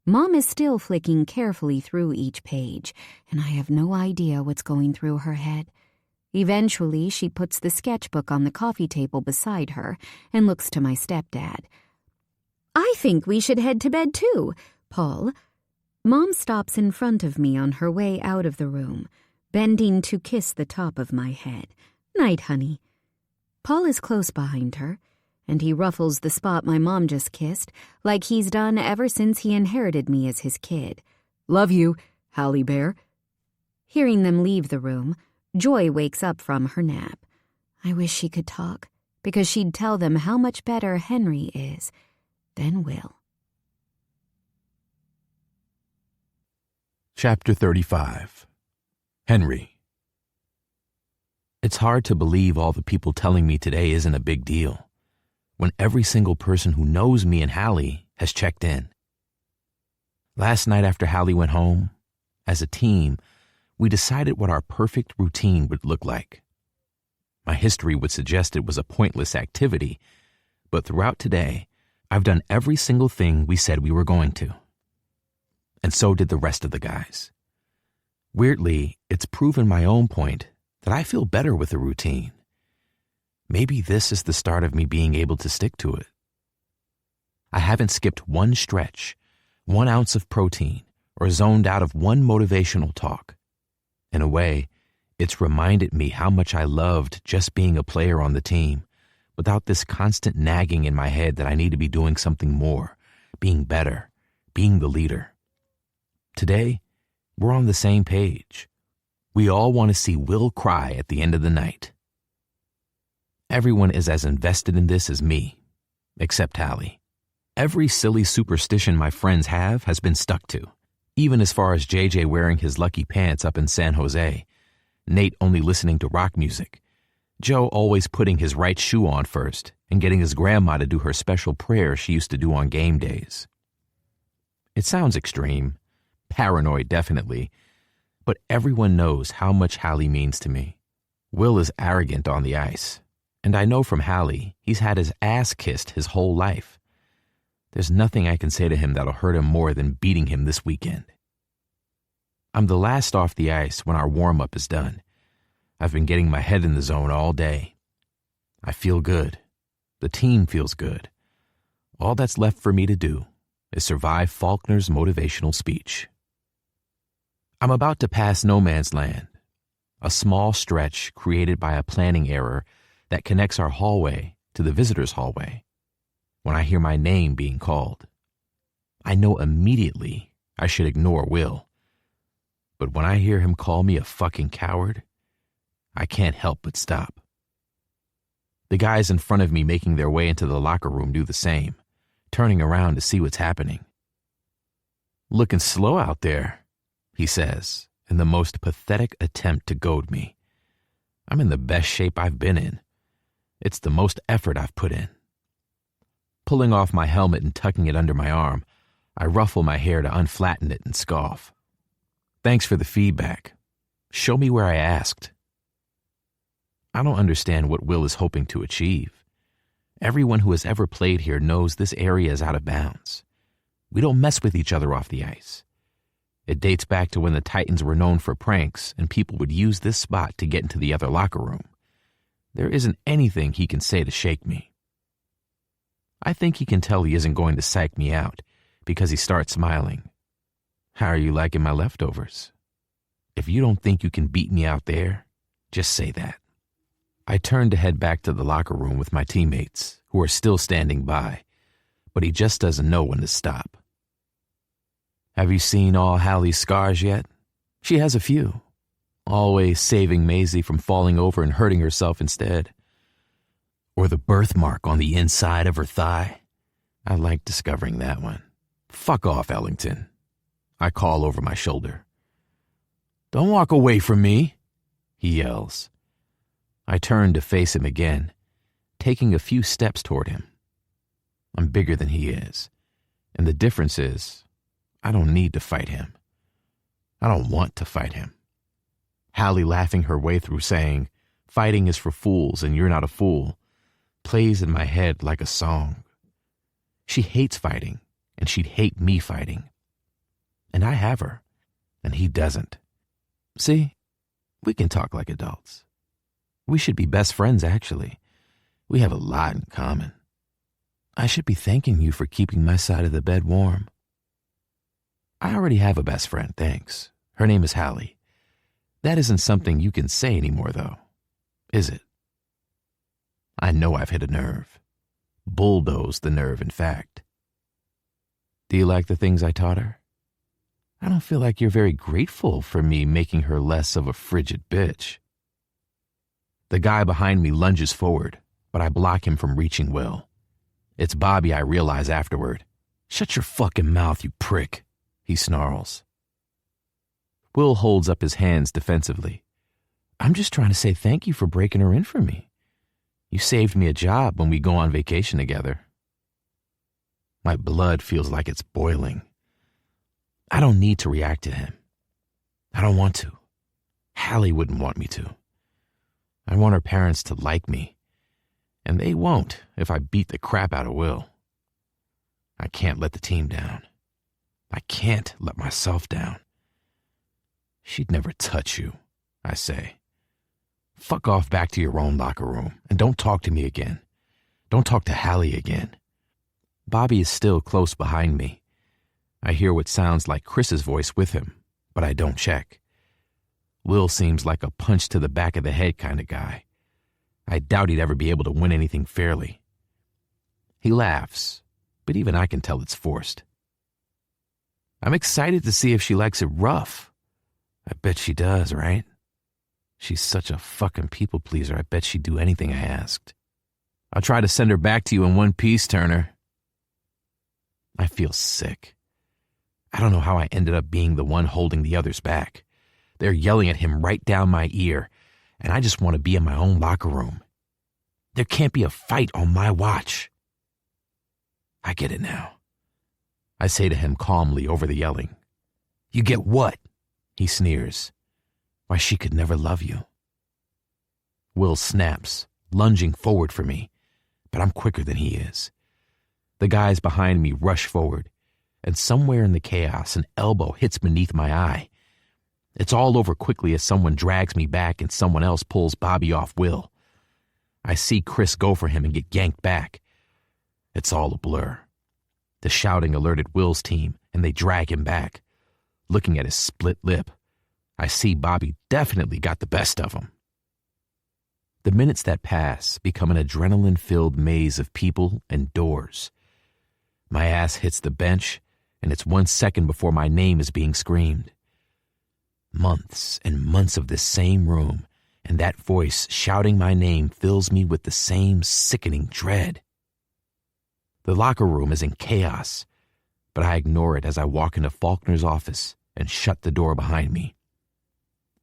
Speaker 1: Mom is still flicking carefully through each page, and I have no idea what's going through her head. Eventually, she puts the sketchbook on the coffee table beside her and looks to my stepdad. "I think we should head to bed too, Paul." Mom stops in front of me on her way out of the room, bending to kiss the top of my head. "Night, honey." Paul is close behind her, and he ruffles the spot my mom just kissed, like he's done ever since he inherited me as his kid. "Love you, Hallie Bear." Hearing them leave the room, Joy wakes up from her nap. I wish she could talk, because she'd tell them how much better Henry is than Will.
Speaker 2: Chapter 35. Henry. It's hard to believe all the people telling me today isn't a big deal, when every single person who knows me and Hallie has checked in. Last night after Hallie went home, as a team, we decided what our perfect routine would look like. My history would suggest it was a pointless activity, but throughout today, I've done every single thing we said we were going to. And so did the rest of the guys. Weirdly, it's proven my own point that I feel better with the routine. Maybe this is the start of me being able to stick to it. I haven't skipped one stretch, 1 ounce of protein, or zoned out of one motivational talk. In a way, it's reminded me how much I loved just being a player on the team, without this constant nagging in my head that I need to be doing something more, being better, being the leader. Today, we're on the same page. We all want to see Will cry at the end of the night. Everyone is as invested in this as me, except Hallie. Every silly superstition my friends have has been stuck to, even as far as JJ wearing his lucky pants up in San Jose, Nate only listening to rock music, Joe always putting his right shoe on first and getting his grandma to do her special prayer she used to do on game days. It sounds extreme, paranoid definitely, but everyone knows how much Hallie means to me. Will is arrogant on the ice, and I know from Hallie he's had his ass kissed his whole life. There's nothing I can say to him that'll hurt him more than beating him this weekend. I'm the last off the ice when our warm-up is done. I've been getting my head in the zone all day. I feel good. The team feels good. All that's left for me to do is survive Faulkner's motivational speech. I'm about to pass no man's land, a small stretch created by a planning error that connects our hallway to the visitor's hallway. When I hear my name being called, I know immediately I should ignore Will. But when I hear him call me a fucking coward, I can't help but stop. The guys in front of me making their way into the locker room do the same, turning around to see what's happening. "Looking slow out there," he says, in the most pathetic attempt to goad me. I'm in the best shape I've been in. It's the most effort I've put in. Pulling off my helmet and tucking it under my arm, I ruffle my hair to unflatten it and scoff. Thanks for the feedback. Show me where I asked. I don't understand what Will is hoping to achieve. Everyone who has ever played here knows this area is out of bounds. We don't mess with each other off the ice. It dates back to when the Titans were known for pranks and people would use this spot to get into the other locker room. There isn't anything he can say to shake me. I think he can tell he isn't going to psych me out because he starts smiling. How are you liking my leftovers? If you don't think you can beat me out there, just say that. I turn to head back to the locker room with my teammates, who are still standing by, but he just doesn't know when to stop. Have you seen all Hallie's scars yet? She has a few, always saving Maisie from falling over and hurting herself instead. Or the birthmark on the inside of her thigh. I like discovering that one. Fuck off, Ellington. I call over my shoulder. Don't walk away from me, he yells. I turn to face him again, taking a few steps toward him. I'm bigger than he is, and the difference is, I don't need to fight him. I don't want to fight him. Hallie laughing her way through saying, fighting is for fools and you're not a fool, plays in my head like a song. She hates fighting, and she'd hate me fighting. And I have her, and he doesn't. See, we can talk like adults. We should be best friends, actually. We have a lot in common. I should be thanking you for keeping my side of the bed warm. I already have a best friend, thanks. Her name is Hallie. That isn't something you can say anymore, though, is it? I know I've hit a nerve. Bulldozed the nerve, in fact. Do you like the things I taught her? I don't feel like you're very grateful for me making her less of a frigid bitch. The guy behind me lunges forward, but I block him from reaching Will. It's Bobby, I realize afterward. Shut your fucking mouth, you prick, he snarls. Will holds up his hands defensively. I'm just trying to say thank you for breaking her in for me. You saved me a job when we go on vacation together. My blood feels like it's boiling. I don't need to react to him. I don't want to. Hallie wouldn't want me to. I want her parents to like me, and they won't if I beat the crap out of Will. I can't let the team down. I can't let myself down. She'd never touch you, I say. Fuck off back to your own locker room, and don't talk to me again. Don't talk to Hallie again. Bobby is still close behind me. I hear what sounds like Chris's voice with him, but I don't check. Will seems like a punch to the back of the head kind of guy. I doubt he'd ever be able to win anything fairly. He laughs, but even I can tell it's forced. I'm excited to see if she likes it rough. I bet she does, right? She's such a fucking people pleaser, I bet she'd do anything I asked. I'll try to send her back to you in one piece, Turner. I feel sick. I don't know how I ended up being the one holding the others back. They're yelling at him right down my ear, and I just want to be in my own locker room. There can't be a fight on my watch. I get it now. I say to him calmly over the yelling. You get what? He sneers. Why, she could never love you. Will snaps, lunging forward for me, but I'm quicker than he is. The guys behind me rush forward, and somewhere in the chaos, an elbow hits beneath my eye. It's all over quickly as someone drags me back and someone else pulls Bobby off Will. I see Chris go for him and get yanked back. It's all a blur. The shouting alerted Will's team, and they drag him back. Looking at his split lip, I see Bobby definitely got the best of him. The minutes that pass become an adrenaline-filled maze of people and doors. My ass hits the bench, and it's 1 second before my name is being screamed. Months and months of this same room, and that voice shouting my name fills me with the same sickening dread. The locker room is in chaos, but I ignore it as I walk into Faulkner's office and shut the door behind me.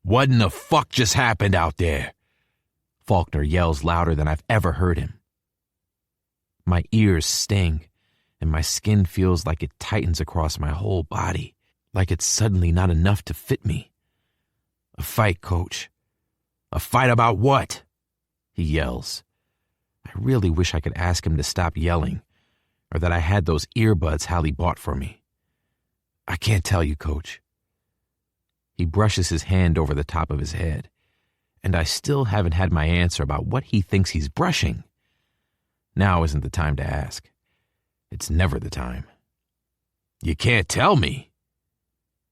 Speaker 2: What in the fuck just happened out there? Faulkner yells louder than I've ever heard him. My ears sting, and my skin feels like it tightens across my whole body, like it's suddenly not enough to fit me. A fight, Coach. A fight about what? He yells. I really wish I could ask him to stop yelling, or that I had those earbuds Hallie bought for me. I can't tell you, Coach. He brushes his hand over the top of his head, and I still haven't had my answer about what he thinks he's brushing. Now isn't the time to ask. It's never the time. You can't tell me.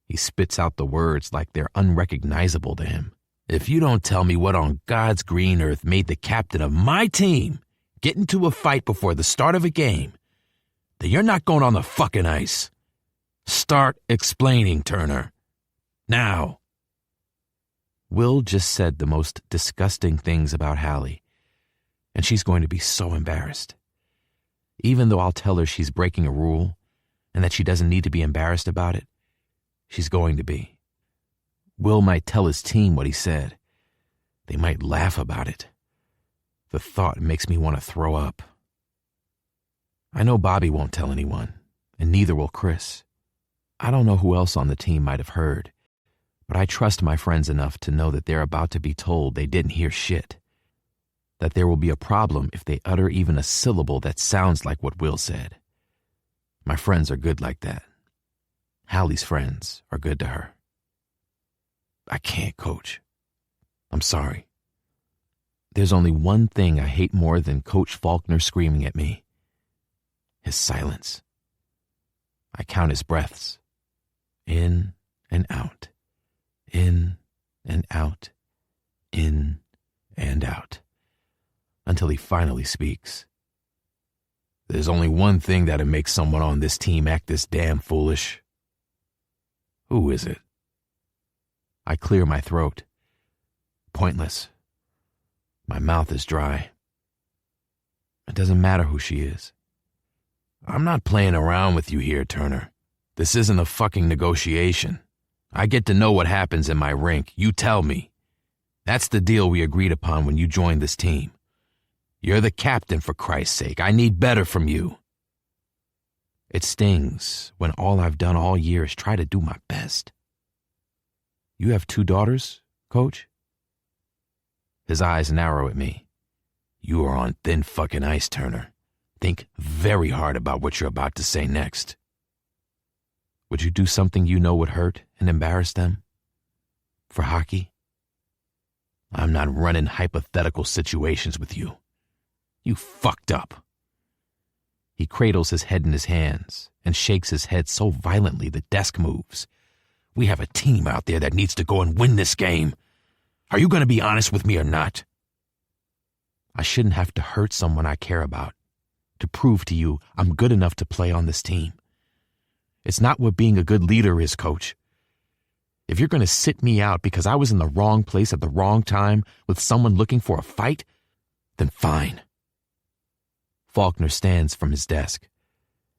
Speaker 2: He spits out the words like they're unrecognizable to him. If you don't tell me what on God's green earth made the captain of my team get into a fight before the start of a game, then you're not going on the fucking ice. Start explaining, Turner. Now. Will just said the most disgusting things about Hallie, and she's going to be so embarrassed. Even though I'll tell her she's breaking a rule and that she doesn't need to be embarrassed about it, she's going to be. Will might tell his team what he said. They might laugh about it. The thought makes me want to throw up. I know Bobby won't tell anyone, and neither will Chris. I don't know who else on the team might have heard, but I trust my friends enough to know that they're about to be told they didn't hear shit. That there will be a problem if they utter even a syllable that sounds like what Will said. My friends are good like that. Hallie's friends are good to her. I can't, Coach. I'm sorry. There's only one thing I hate more than Coach Faulkner screaming at me. His silence. I count his breaths. In and out. In and out. In and out. Until he finally speaks. There's only one thing that'll make someone on this team act this damn foolish. Who is it? I clear my throat. Pointless. My mouth is dry. It doesn't matter who she is. I'm not playing around with you here, Turner. This isn't a fucking negotiation. I get to know what happens in my rink. You tell me. That's the deal we agreed upon when you joined this team. You're the captain, for Christ's sake. I need better from you. It stings when all I've done all year is try to do my best. You have 2 daughters, Coach? His eyes narrow at me. You are on thin fucking ice, Turner. Think very hard about what you're about to say next. Would you do something you know would hurt and embarrass them? For hockey? I'm not running hypothetical situations with you. You fucked up. He cradles his head in his hands and shakes his head so violently the desk moves. We have a team out there that needs to go and win this game. Are you going to be honest with me or not? I shouldn't have to hurt someone I care about to prove to you I'm good enough to play on this team. It's not what being a good leader is, Coach. If you're going to sit me out because I was in the wrong place at the wrong time with someone looking for a fight, then fine. Faulkner stands from his desk,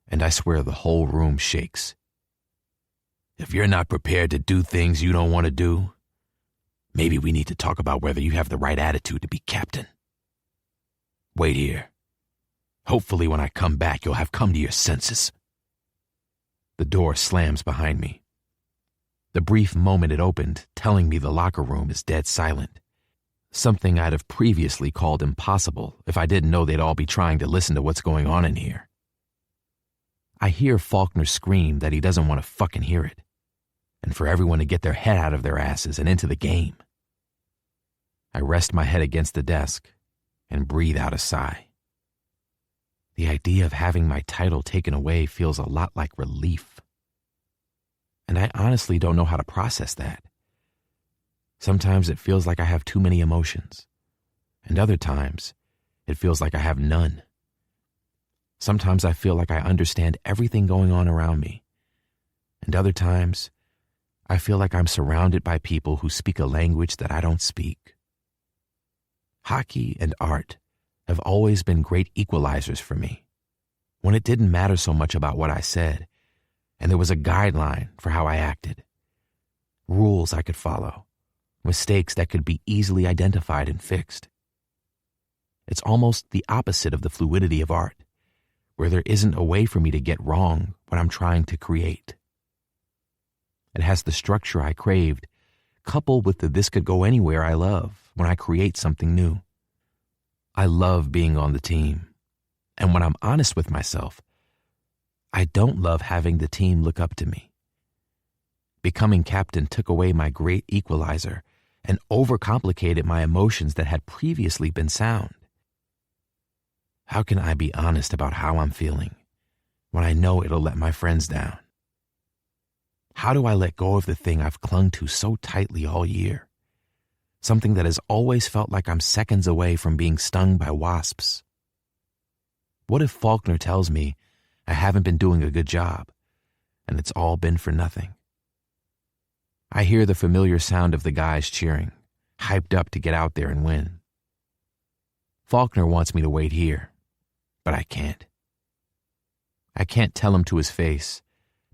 Speaker 2: and I swear the whole room shakes. If you're not prepared to do things you don't want to do, maybe we need to talk about whether you have the right attitude to be captain. Wait here. Hopefully when I come back, you'll have come to your senses. The door slams behind me. The brief moment it opened, telling me the locker room is dead silent. Something I'd have previously called impossible if I didn't know they'd all be trying to listen to what's going on in here. I hear Faulkner scream that he doesn't want to fucking hear it, and for everyone to get their head out of their asses and into the game. I rest my head against the desk and breathe out a sigh. The idea of having my title taken away feels a lot like relief. And I honestly don't know how to process that. Sometimes it feels like I have too many emotions, and other times it feels like I have none. Sometimes I feel like I understand everything going on around me, and other times I feel like I'm surrounded by people who speak a language that I don't speak. Hockey and art have always been great equalizers for me, when it didn't matter so much about what I said, and there was a guideline for how I acted. Rules I could follow, mistakes that could be easily identified and fixed. It's almost the opposite of the fluidity of art, where there isn't a way for me to get wrong what I'm trying to create. It has the structure I craved, coupled with the this could go anywhere I love when I create something new. I love being on the team, and when I'm honest with myself, I don't love having the team look up to me. Becoming captain took away my great equalizer and overcomplicated my emotions that had previously been sound. How can I be honest about how I'm feeling when I know it'll let my friends down? How do I let go of the thing I've clung to so tightly all year? Something that has always felt like I'm seconds away from being stung by wasps. What if Faulkner tells me I haven't been doing a good job and it's all been for nothing? I hear the familiar sound of the guys cheering, hyped up to get out there and win. Faulkner wants me to wait here, but I can't. I can't tell him to his face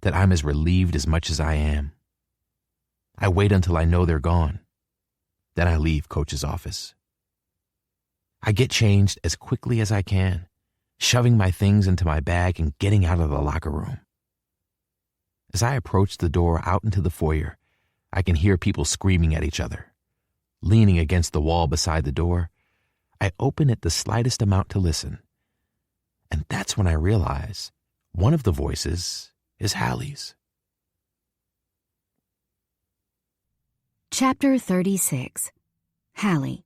Speaker 2: that I'm as relieved as much as I am. I wait until I know they're gone. Then I leave Coach's office. I get changed as quickly as I can, shoving my things into my bag and getting out of the locker room. As I approach the door out into the foyer, I can hear people screaming at each other. Leaning against the wall beside the door, I open it the slightest amount to listen. And that's when I realize one of the voices is Hallie's.
Speaker 1: Chapter 36. Hallie.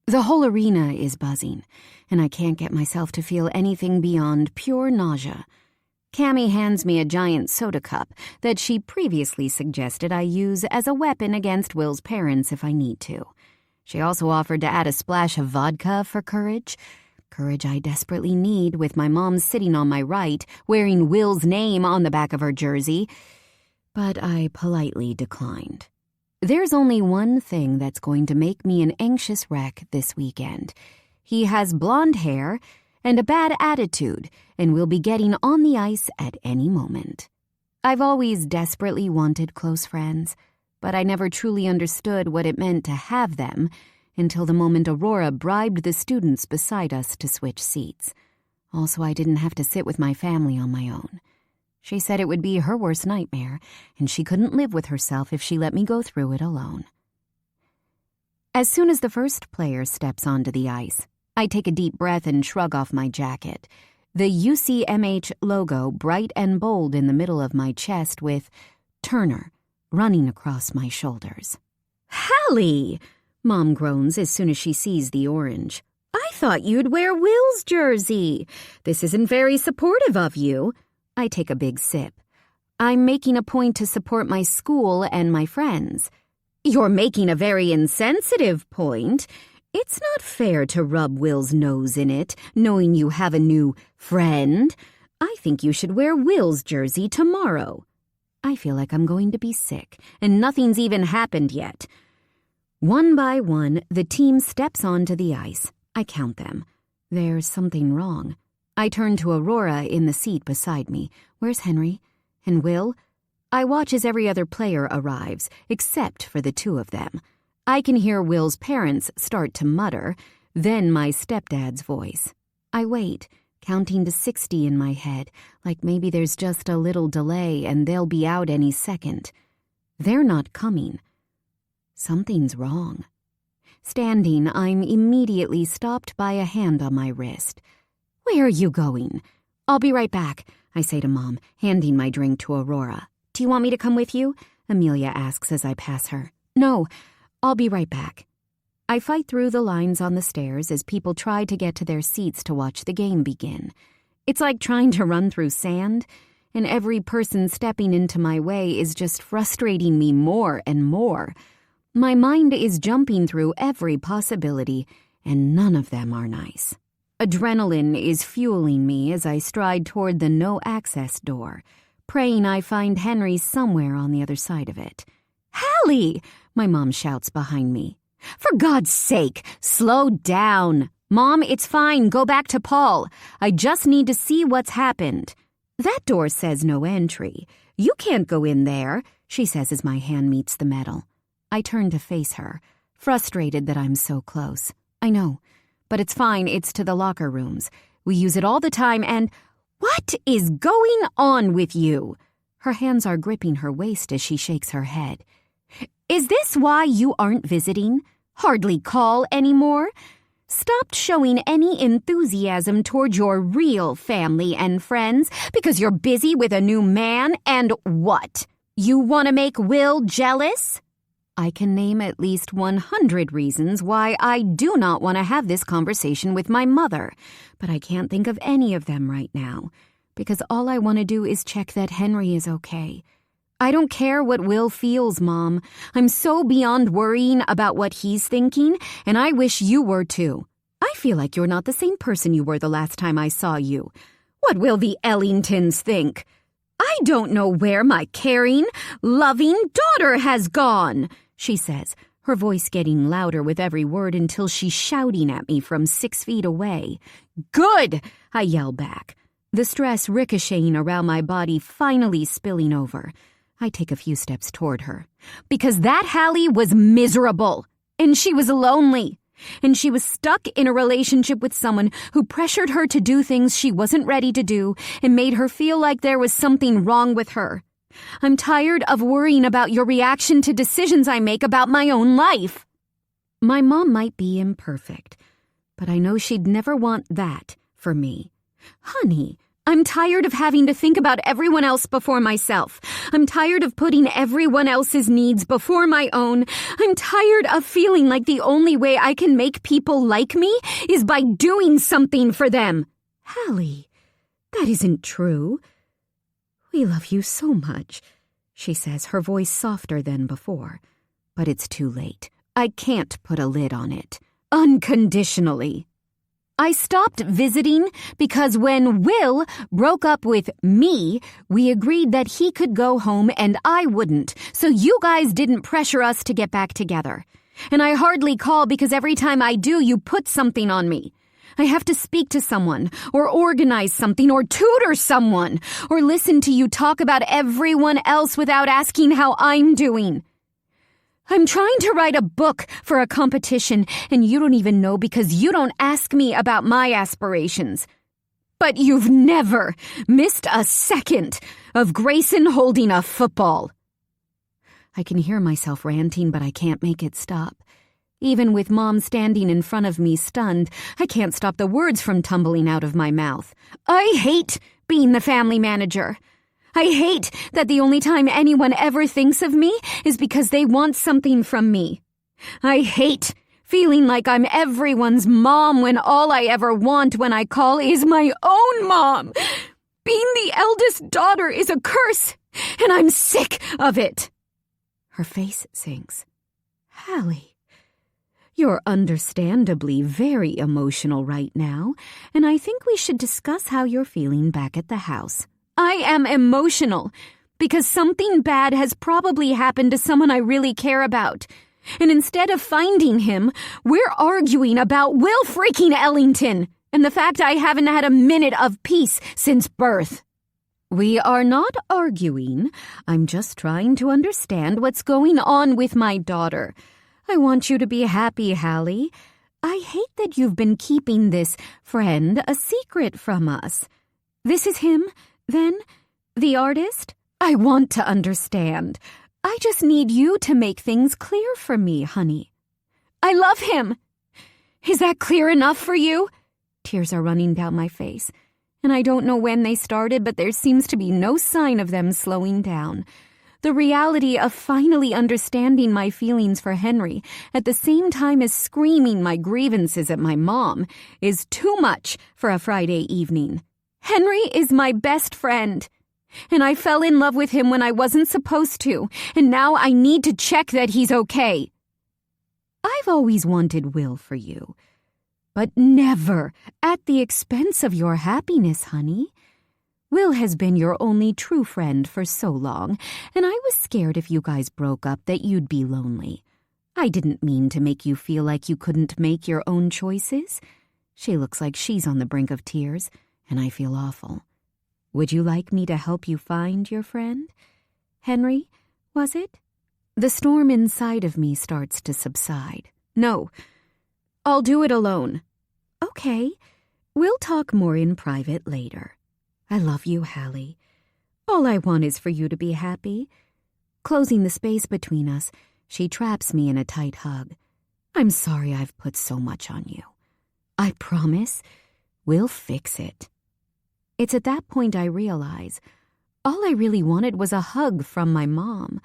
Speaker 1: The whole arena is buzzing, and I can't get myself to feel anything beyond pure nausea. Cammy hands me a giant soda cup that she previously suggested I use as a weapon against Will's parents if I need to. She also offered to add a splash of vodka for courage. Courage I desperately need, with my mom sitting on my right, wearing Will's name on the back of her jersey. But I politely declined. There's only one thing that's going to make me an anxious wreck this weekend. He has blonde hair and a bad attitude, and will be getting on the ice at any moment. I've always desperately wanted close friends, but I never truly understood what it meant to have them until the moment Aurora bribed the students beside us to switch seats. Also, I didn't have to sit with my family on my own. She said it would be her worst nightmare, and she couldn't live with herself if she let me go through it alone. As soon as the first player steps onto the ice, I take a deep breath and shrug off my jacket. The UCMH logo bright and bold in the middle of my chest with Turner running across my shoulders. "Hallie!" Mom groans as soon as she sees the orange. "I thought you'd wear Will's jersey. This isn't very supportive of you." I take a big sip. "I'm making a point to support my school and my friends." "You're making a very insensitive point. It's not fair to rub Will's nose in it, knowing you have a new friend. I think you should wear Will's jersey tomorrow." I feel like I'm going to be sick, and nothing's even happened yet. One by one, the team steps onto the ice. I count them. There's something wrong. I turn to Aurora in the seat beside me. Where's Henry? And Will? I watch as every other player arrives, except for the two of them. I can hear Will's parents start to mutter, then my stepdad's voice. I wait, counting to 60 in my head, like maybe there's just a little delay and they'll be out any second. They're not coming. Something's wrong. Standing, I'm immediately stopped by a hand on my wrist. "Where are you going?" "I'll be right back," I say to Mom, handing my drink to Aurora. "Do you want me to come with you?" Amelia asks as I pass her. "No, I'll be right back." I fight through the lines on the stairs as people try to get to their seats to watch the game begin. It's like trying to run through sand, and every person stepping into my way is just frustrating me more and more. My mind is jumping through every possibility, and none of them are nice. Adrenaline is fueling me as I stride toward the no-access door, praying I find Henry somewhere on the other side of it. "Hallie!" my mom shouts behind me. "For God's sake, slow down. Mom, it's fine. Go back to Paul. I just need to see what's happened." "That door says no entry. You can't go in there," she says as my hand meets the metal. I turn to face her, frustrated that I'm so close. "I know. But it's fine, it's to the locker rooms. We use it all the time and... What is going on with you? Her hands are gripping her waist as she shakes her head. Is this why you aren't visiting? Hardly call anymore? Stopped showing any enthusiasm toward your real family and friends because you're busy with a new man and what? You want to make Will jealous? I can name at least 100 reasons why I do not want to have this conversation with my mother, but I can't think of any of them right now, because all I want to do is check that Henry is okay. I don't care what Will feels, Mom. I'm so beyond worrying about what he's thinking, and I wish you were too. I feel like you're not the same person you were the last time I saw you. What will the Ellingtons think? I don't know where my caring, loving daughter has gone, she says, her voice getting louder with every word until she's shouting at me from 6 feet away. Good, I yell back, the stress ricocheting around my body finally spilling over. I take a few steps toward her. Because that Hallie was miserable, and she was lonely, and she was stuck in a relationship with someone who pressured her to do things she wasn't ready to do and made her feel like there was something wrong with her. I'm tired of worrying about your reaction to decisions I make about my own life. My mom might be imperfect, but I know she'd never want that for me. Honey, I'm tired of having to think about everyone else before myself. I'm tired of putting everyone else's needs before my own. I'm tired of feeling like the only way I can make people like me is by doing something for them. Hallie, that isn't true. We love you so much, she says, her voice softer than before. But it's too late. I can't put a lid on it. Unconditionally. I stopped visiting because when Will broke up with me, we agreed that he could go home and I wouldn't, so you guys didn't pressure us to get back together. And I hardly call because every time I do, you put something on me. I have to speak to someone, or organize something, or tutor someone, or listen to you talk about everyone else without asking how I'm doing. I'm trying to write a book for a competition, and you don't even know because you don't ask me about my aspirations. But you've never missed a second of Grayson holding a football. I can hear myself ranting, but I can't make it stop. Even with Mom standing in front of me stunned, I can't stop the words from tumbling out of my mouth. I hate being the family manager. I hate that the only time anyone ever thinks of me is because they want something from me. I hate feeling like I'm everyone's mom when all I ever want when I call is my own mom. Being the eldest daughter is a curse, and I'm sick of it. Her face sinks. Hallie. You're understandably very emotional right now, and I think we should discuss how you're feeling back at the house. I am emotional because something bad has probably happened to someone I really care about. And instead of finding him, we're arguing about Will freaking Ellington and the fact I haven't had a minute of peace since birth. We are not arguing. I'm just trying to understand what's going on with my daughter. I want you to be happy, Hallie. I hate that you've been keeping this friend a secret from us. This is him, then? The artist? I want to understand. I just need you to make things clear for me, honey. I love him. Is that clear enough for you? Tears are running down my face, and I don't know when they started, but there seems to be no sign of them slowing down. The reality of finally understanding my feelings for Henry at the same time as screaming my grievances at my mom is too much for a Friday evening. Henry is my best friend, and I fell in love with him when I wasn't supposed to, and now I need to check that he's okay. I've always wanted Will for you, but never at the expense of your happiness, honey. Will has been your only true friend for so long, and I was scared if you guys broke up that you'd be lonely. I didn't mean to make you feel like you couldn't make your own choices. She looks like she's on the brink of tears, and I feel awful. Would you like me to help you find your friend? Henry, was it? The storm inside of me starts to subside. No, I'll do it alone. Okay, we'll talk more in private later. I love you, Hallie. All I want is for you to be happy. Closing the space between us, she traps me in a tight hug. I'm sorry I've put so much on you. I promise we'll fix it. It's at that point I realize all I really wanted was a hug from my mom.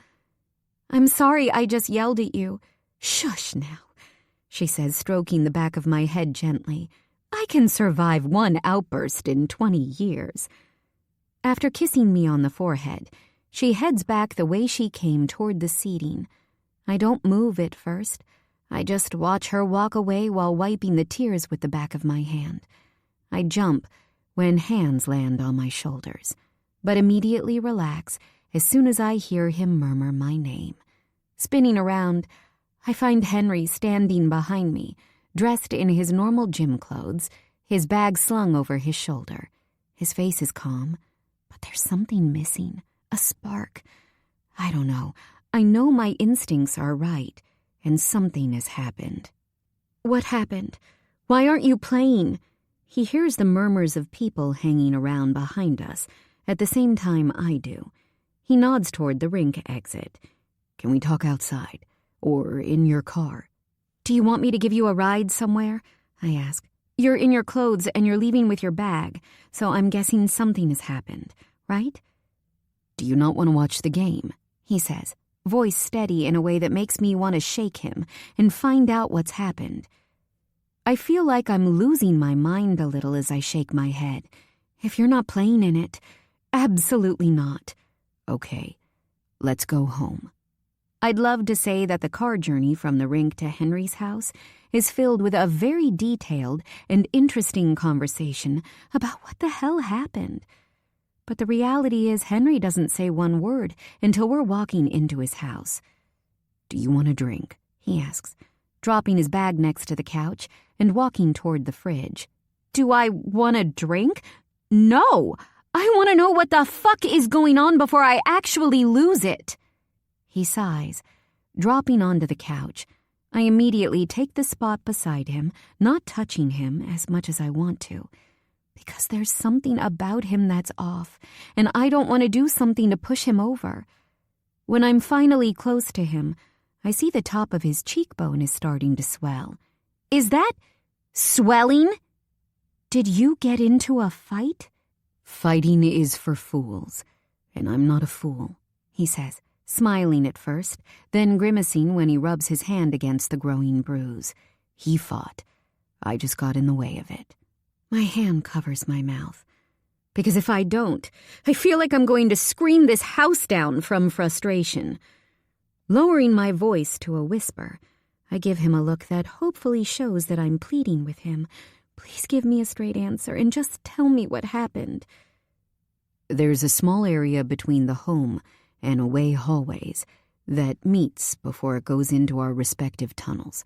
Speaker 1: I'm sorry I just yelled at you. Shush now, she says, stroking the back of my head gently. I can survive one outburst in 20 years. After kissing me on the forehead, she heads back the way she came toward the seating. I don't move at first. I just watch her walk away while wiping the tears with the back of my hand. I jump when hands land on my shoulders, but immediately relax as soon as I hear him murmur my name. Spinning around, I find Henry standing behind me, dressed in his normal gym clothes, his bag slung over his shoulder. His face is calm, but there's something missing, a spark. I don't know. I know my instincts are right, and something has happened. What happened? Why aren't you playing? He hears the murmurs of people hanging around behind us at the same time I do. He nods toward the rink exit. Can we talk outside? Or in your car? Do you want me to give you a ride somewhere? I ask. You're in your clothes and you're leaving with your bag, so I'm guessing something has happened, right? Do you not want to watch the game? He says, voice steady in a way that makes me want to shake him and find out what's happened. I feel like I'm losing my mind a little as I shake my head. If you're not playing in it, absolutely not. Okay, let's go home. I'd love to say that the car journey from the rink to Henry's house is filled with a very detailed and interesting conversation about what the hell happened. But the reality is Henry doesn't say one word until we're walking into his house. Do you want a drink? He asks, dropping his bag next to the couch and walking toward the fridge. Do I want a drink? No! I want to know what the fuck is going on before I actually lose it. He sighs, dropping onto the couch. I immediately take the spot beside him, not touching him as much as I want to, because there's something about him that's off, and I don't want to do something to push him over. When I'm finally close to him, I see the top of his cheekbone is starting to swell. Is that swelling? Did you get into a fight? Fighting is for fools, and I'm not a fool, he says, smiling at first, then grimacing when he rubs his hand against the growing bruise. He fought. I just got in the way of it. My hand covers my mouth. Because if I don't, I feel like I'm going to scream this house down from frustration. Lowering my voice to a whisper, I give him a look that hopefully shows that I'm pleading with him. Please give me a straight answer and just tell me what happened. There's a small area between the home and away hallways that meets before it goes into our respective tunnels.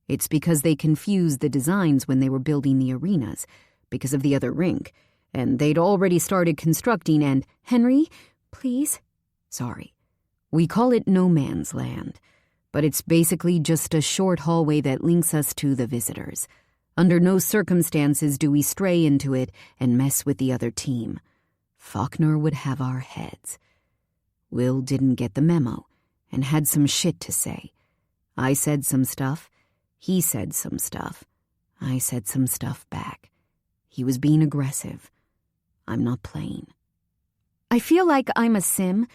Speaker 1: It's because they confused the designs when they were building the arenas, because of the other rink, and they'd already started constructing and, Henry, please? Sorry. We call it no man's land, but it's basically just a short hallway that links us to the visitors. Under no circumstances do we stray into it and mess with the other team. Faulkner would have our heads. Will didn't get the memo and had some shit to say. I said some stuff. He said some stuff. I said some stuff back. He was being aggressive. I'm not playing. I feel like I'm a sim,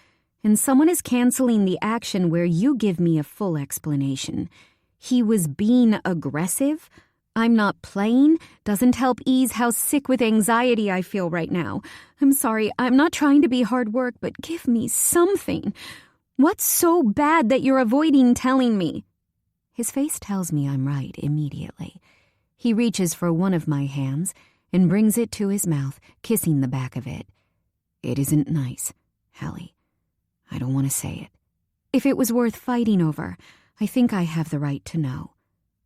Speaker 1: and someone is canceling the action where you give me a full explanation. He was being aggressive? I'm not playing doesn't help ease how sick with anxiety I feel right now. I'm sorry, I'm not trying to be hard work, but give me something. What's so bad that you're avoiding telling me? His face tells me I'm right immediately. He reaches for one of my hands and brings it to his mouth, kissing the back of it. It isn't nice, Hallie. I don't want to say it. If it was worth fighting over, I think I have the right to know.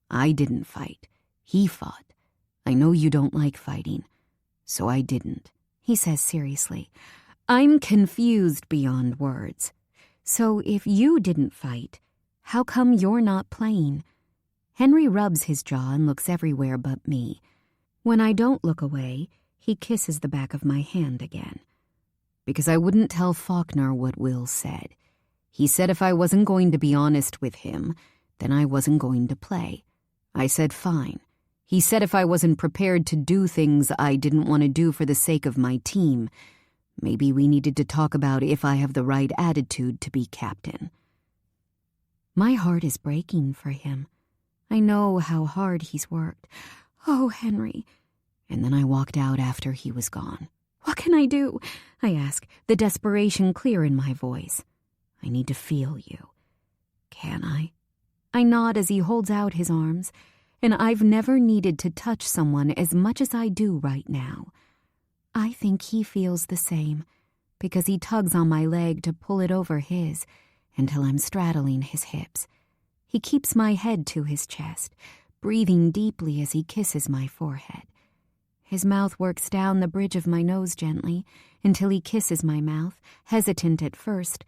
Speaker 1: I didn't fight. He fought. I know you don't like fighting, so I didn't, he says seriously. I'm confused beyond words. So if you didn't fight, how come you're not playing? Henry rubs his jaw and looks everywhere but me. When I don't look away, he kisses the back of my hand again. Because I wouldn't tell Faulkner what Will said. He said if I wasn't going to be honest with him, then I wasn't going to play. I said fine. He said if I wasn't prepared to do things I didn't want to do for the sake of my team, maybe we needed to talk about if I have the right attitude to be captain. My heart is breaking for him. I know how hard he's worked. Oh, Henry. And then I walked out after he was gone. What can I do? I ask, the desperation clear in my voice. I need to feel you. Can I? I nod as he holds out his arms, and I've never needed to touch someone as much as I do right now. I think he feels the same, because he tugs on my leg to pull it over his until I'm straddling his hips. He keeps my head to his chest, breathing deeply as he kisses my forehead. His mouth works down the bridge of my nose gently until he kisses my mouth, hesitant at first,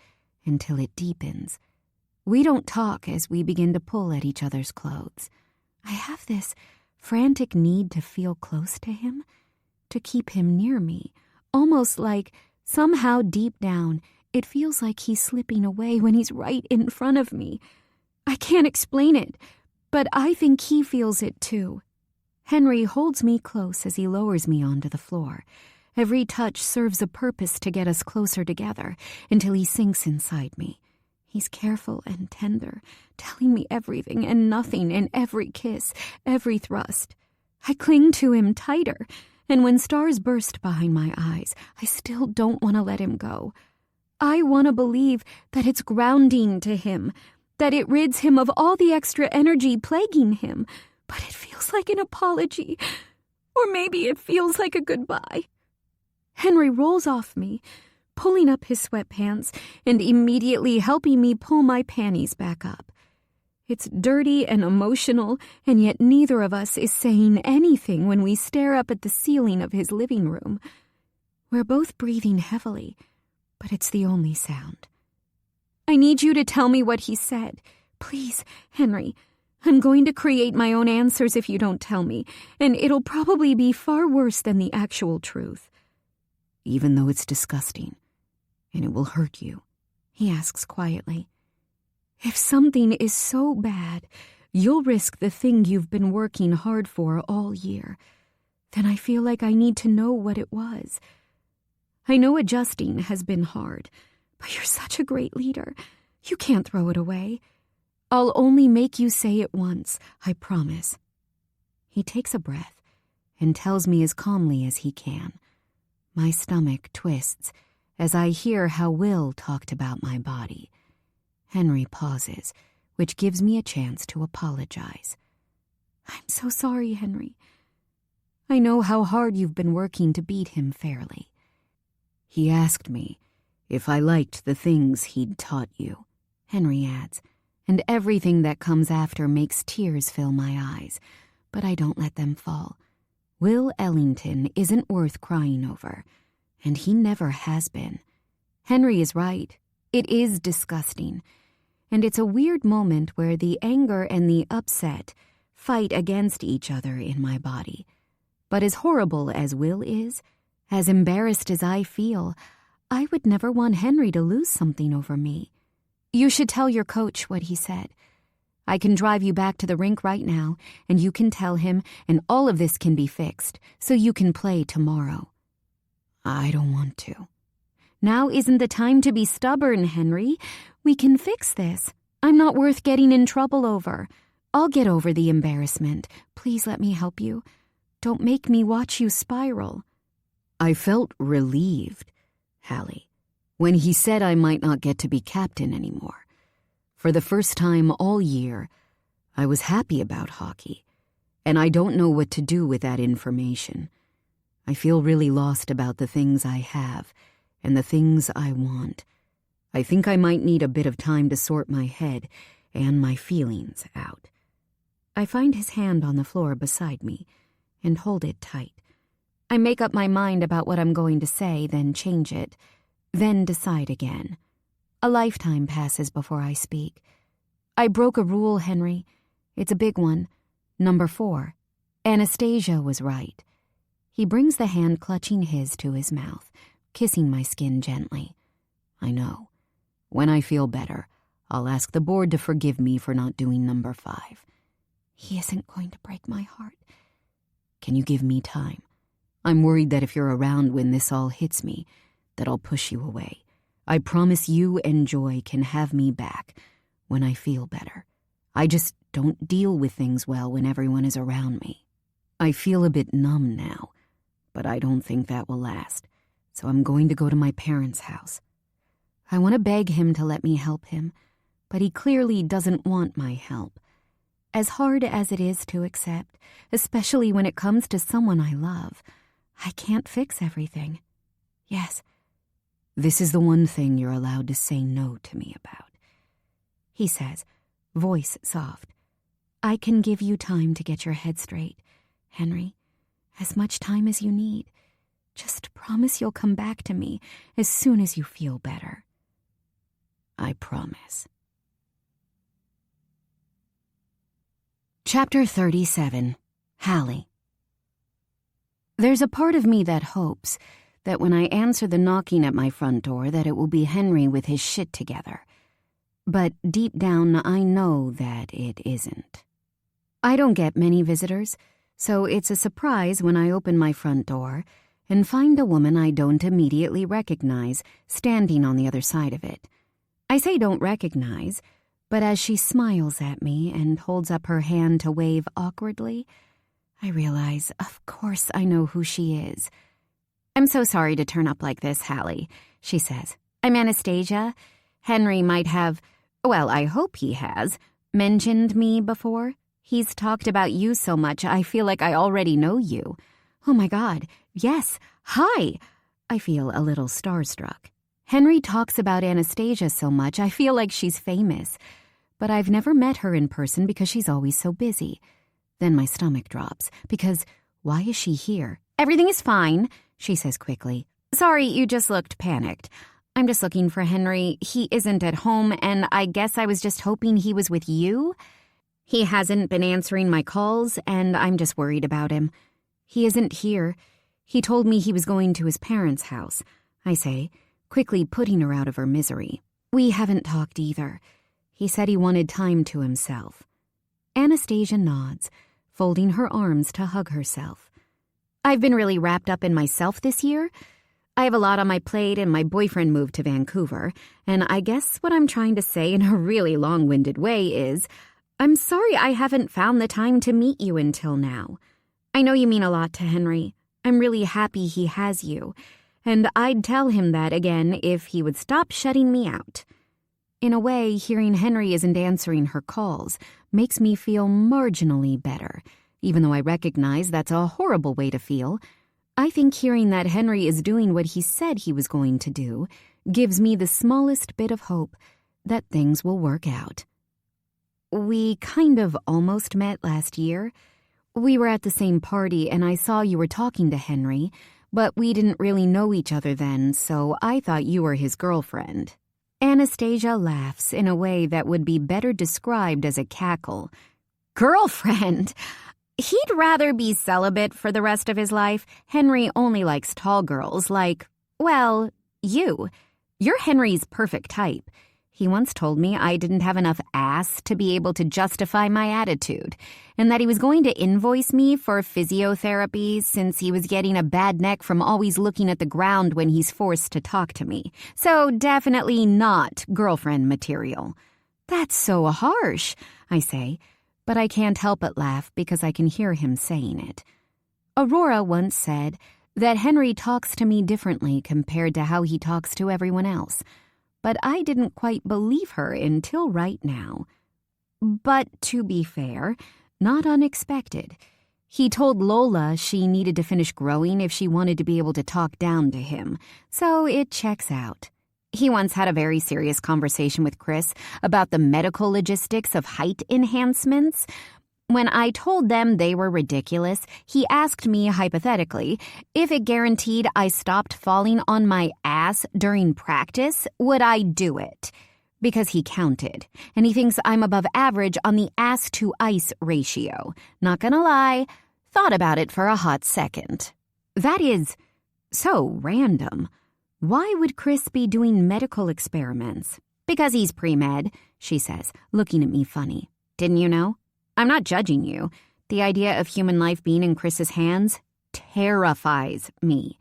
Speaker 1: until it deepens. We don't talk as we begin to pull at each other's clothes. I have this frantic need to feel close to him, to keep him near me, almost like somehow deep down it feels like he's slipping away when he's right in front of me. I can't explain it, but I think he feels it too. Henry holds me close as he lowers me onto the floor. Every touch serves a purpose to get us closer together until he sinks inside me. He's careful and tender, telling me everything and nothing in every kiss, every thrust. I cling to him tighter, and when stars burst behind my eyes, I still don't want to let him go. I want to believe that it's grounding to him, that it rids him of all the extra energy plaguing him, but it feels like an apology, or maybe it feels like a goodbye. Henry rolls off me, pulling up his sweatpants and immediately helping me pull my panties back up. It's dirty and emotional, and yet neither of us is saying anything when we stare up at the ceiling of his living room. We're both breathing heavily, but it's the only sound. I need you to tell me what he said. Please, Henry. I'm going to create my own answers if you don't tell me, and it'll probably be far worse than the actual truth. Even though it's disgusting, and it will hurt you, he asks quietly. If something is so bad, you'll risk the thing you've been working hard for all year, then I feel like I need to know what it was. I know adjusting has been hard, but you're such a great leader. You can't throw it away. I'll only make you say it once, I promise. He takes a breath and tells me as calmly as he can. My stomach twists as I hear how Will talked about my body. Henry pauses, which gives me a chance to apologize. I'm so sorry, Henry. I know how hard you've been working to beat him fairly. He asked me if I liked the things he'd taught you, Henry adds, and everything that comes after makes tears fill my eyes, but I don't let them fall. Will Ellington isn't worth crying over, and he never has been. Henry is right. It is disgusting, and it's a weird moment where the anger and the upset fight against each other in my body. But as horrible as Will is, as embarrassed as I feel, I would never want Henry to lose something over me. You should tell your coach what he said. I can drive you back to the rink right now, and you can tell him, and all of this can be fixed, so you can play tomorrow. I don't want to. Now isn't the time to be stubborn, Henry. We can fix this. I'm not worth getting in trouble over. I'll get over the embarrassment. Please let me help you. Don't make me watch you spiral. I felt relieved, Hallie, when he said I might not get to be captain anymore. For the first time all year, I was happy about hockey, and I don't know what to do with that information. I feel really lost about the things I have and the things I want. I think I might need a bit of time to sort my head and my feelings out. I find his hand on the floor beside me and hold it tight. I make up my mind about what I'm going to say, then change it, then decide again. A lifetime passes before I speak. I broke a rule, Henry. It's a big one. Number 4. Anastasia was right. He brings the hand clutching his to his mouth, kissing my skin gently. I know. When I feel better, I'll ask the board to forgive me for not doing number 5. He isn't going to break my heart. Can you give me time? I'm worried that if you're around when this all hits me, that I'll push you away. I promise you and Joy can have me back when I feel better. I just don't deal with things well when everyone is around me. I feel a bit numb now, but I don't think that will last, so I'm going to go to my parents' house. I want to beg him to let me help him, but he clearly doesn't want my help. As hard as it is to accept, especially when it comes to someone I love, I can't fix everything. Yes, this is the one thing you're allowed to say no to me about. He says, voice soft. I can give you time to get your head straight, Henry. As much time as you need. Just promise you'll come back to me as soon as you feel better. I promise. Chapter 37. Hallie. There's a part of me that hopes that when I answer the knocking at my front door that it will be Henry with his shit together. But deep down, I know that it isn't. I don't get many visitors, so it's a surprise when I open my front door and find a woman I don't immediately recognize standing on the other side of it. I say don't recognize, but as she smiles at me and holds up her hand to wave awkwardly, I realize, of course I know who she is. I'm so sorry to turn up like this, Hallie, she says. I'm Anastasia. Henry might have, well, I hope he has, mentioned me before. He's talked about you so much, I feel like I already know you. Oh my God, yes, hi. I feel a little starstruck. Henry talks about Anastasia so much, I feel like she's famous. But I've never met her in person because she's always so busy. Then my stomach drops, because why is she here? Everything is fine, she says quickly. Sorry, you just looked panicked. I'm just looking for Henry. He isn't at home, and I guess I was just hoping he was with you. He hasn't been answering my calls, and I'm just worried about him. He isn't here. He told me he was going to his parents' house, I say, quickly putting her out of her misery. We haven't talked either. He said he wanted time to himself. Anastasia nods, folding her arms to hug herself. I've been really wrapped up in myself this year. I have a lot on my plate, and my boyfriend moved to Vancouver, and I guess what I'm trying to say in a really long-winded way is, I'm sorry I haven't found the time to meet you until now. I know you mean a lot to Henry. I'm really happy he has you, and I'd tell him that again if he would stop shutting me out. In a way, hearing Henry isn't answering her calls makes me feel marginally better, even though I recognize that's a horrible way to feel. I think hearing that Henry is doing what he said he was going to do gives me the smallest bit of hope that things will work out. We kind of almost met last year. We were at the same party and I saw you were talking to Henry, but we didn't really know each other then, so I thought you were his girlfriend. Anastasia laughs in a way that would be better described as a cackle. Girlfriend? He'd rather be celibate for the rest of his life. Henry only likes tall girls like, well, you. You're Henry's perfect type. He once told me I didn't have enough ass to be able to justify my attitude, and that he was going to invoice me for physiotherapy since he was getting a bad neck from always looking at the ground when he's forced to talk to me. So definitely not girlfriend material. That's so harsh, I say, but I can't help but laugh because I can hear him saying it. Aurora once said that Henry talks to me differently compared to how he talks to everyone else, but I didn't quite believe her until right now. But to be fair, not unexpected. He told Lola she needed to finish growing if she wanted to be able to talk down to him, so it checks out. He once had a very serious conversation with Chris about the medical logistics of height enhancements. When I told them they were ridiculous, he asked me hypothetically, if it guaranteed I stopped falling on my ass during practice, would I do it? Because he counted, and he thinks I'm above average on the ass-to-ice ratio. Not gonna lie, thought about it for a hot second. That is so random. Why would Chris be doing medical experiments? Because he's pre-med, she says, looking at me funny. Didn't you know? I'm not judging you. The idea of human life being in Chris's hands terrifies me.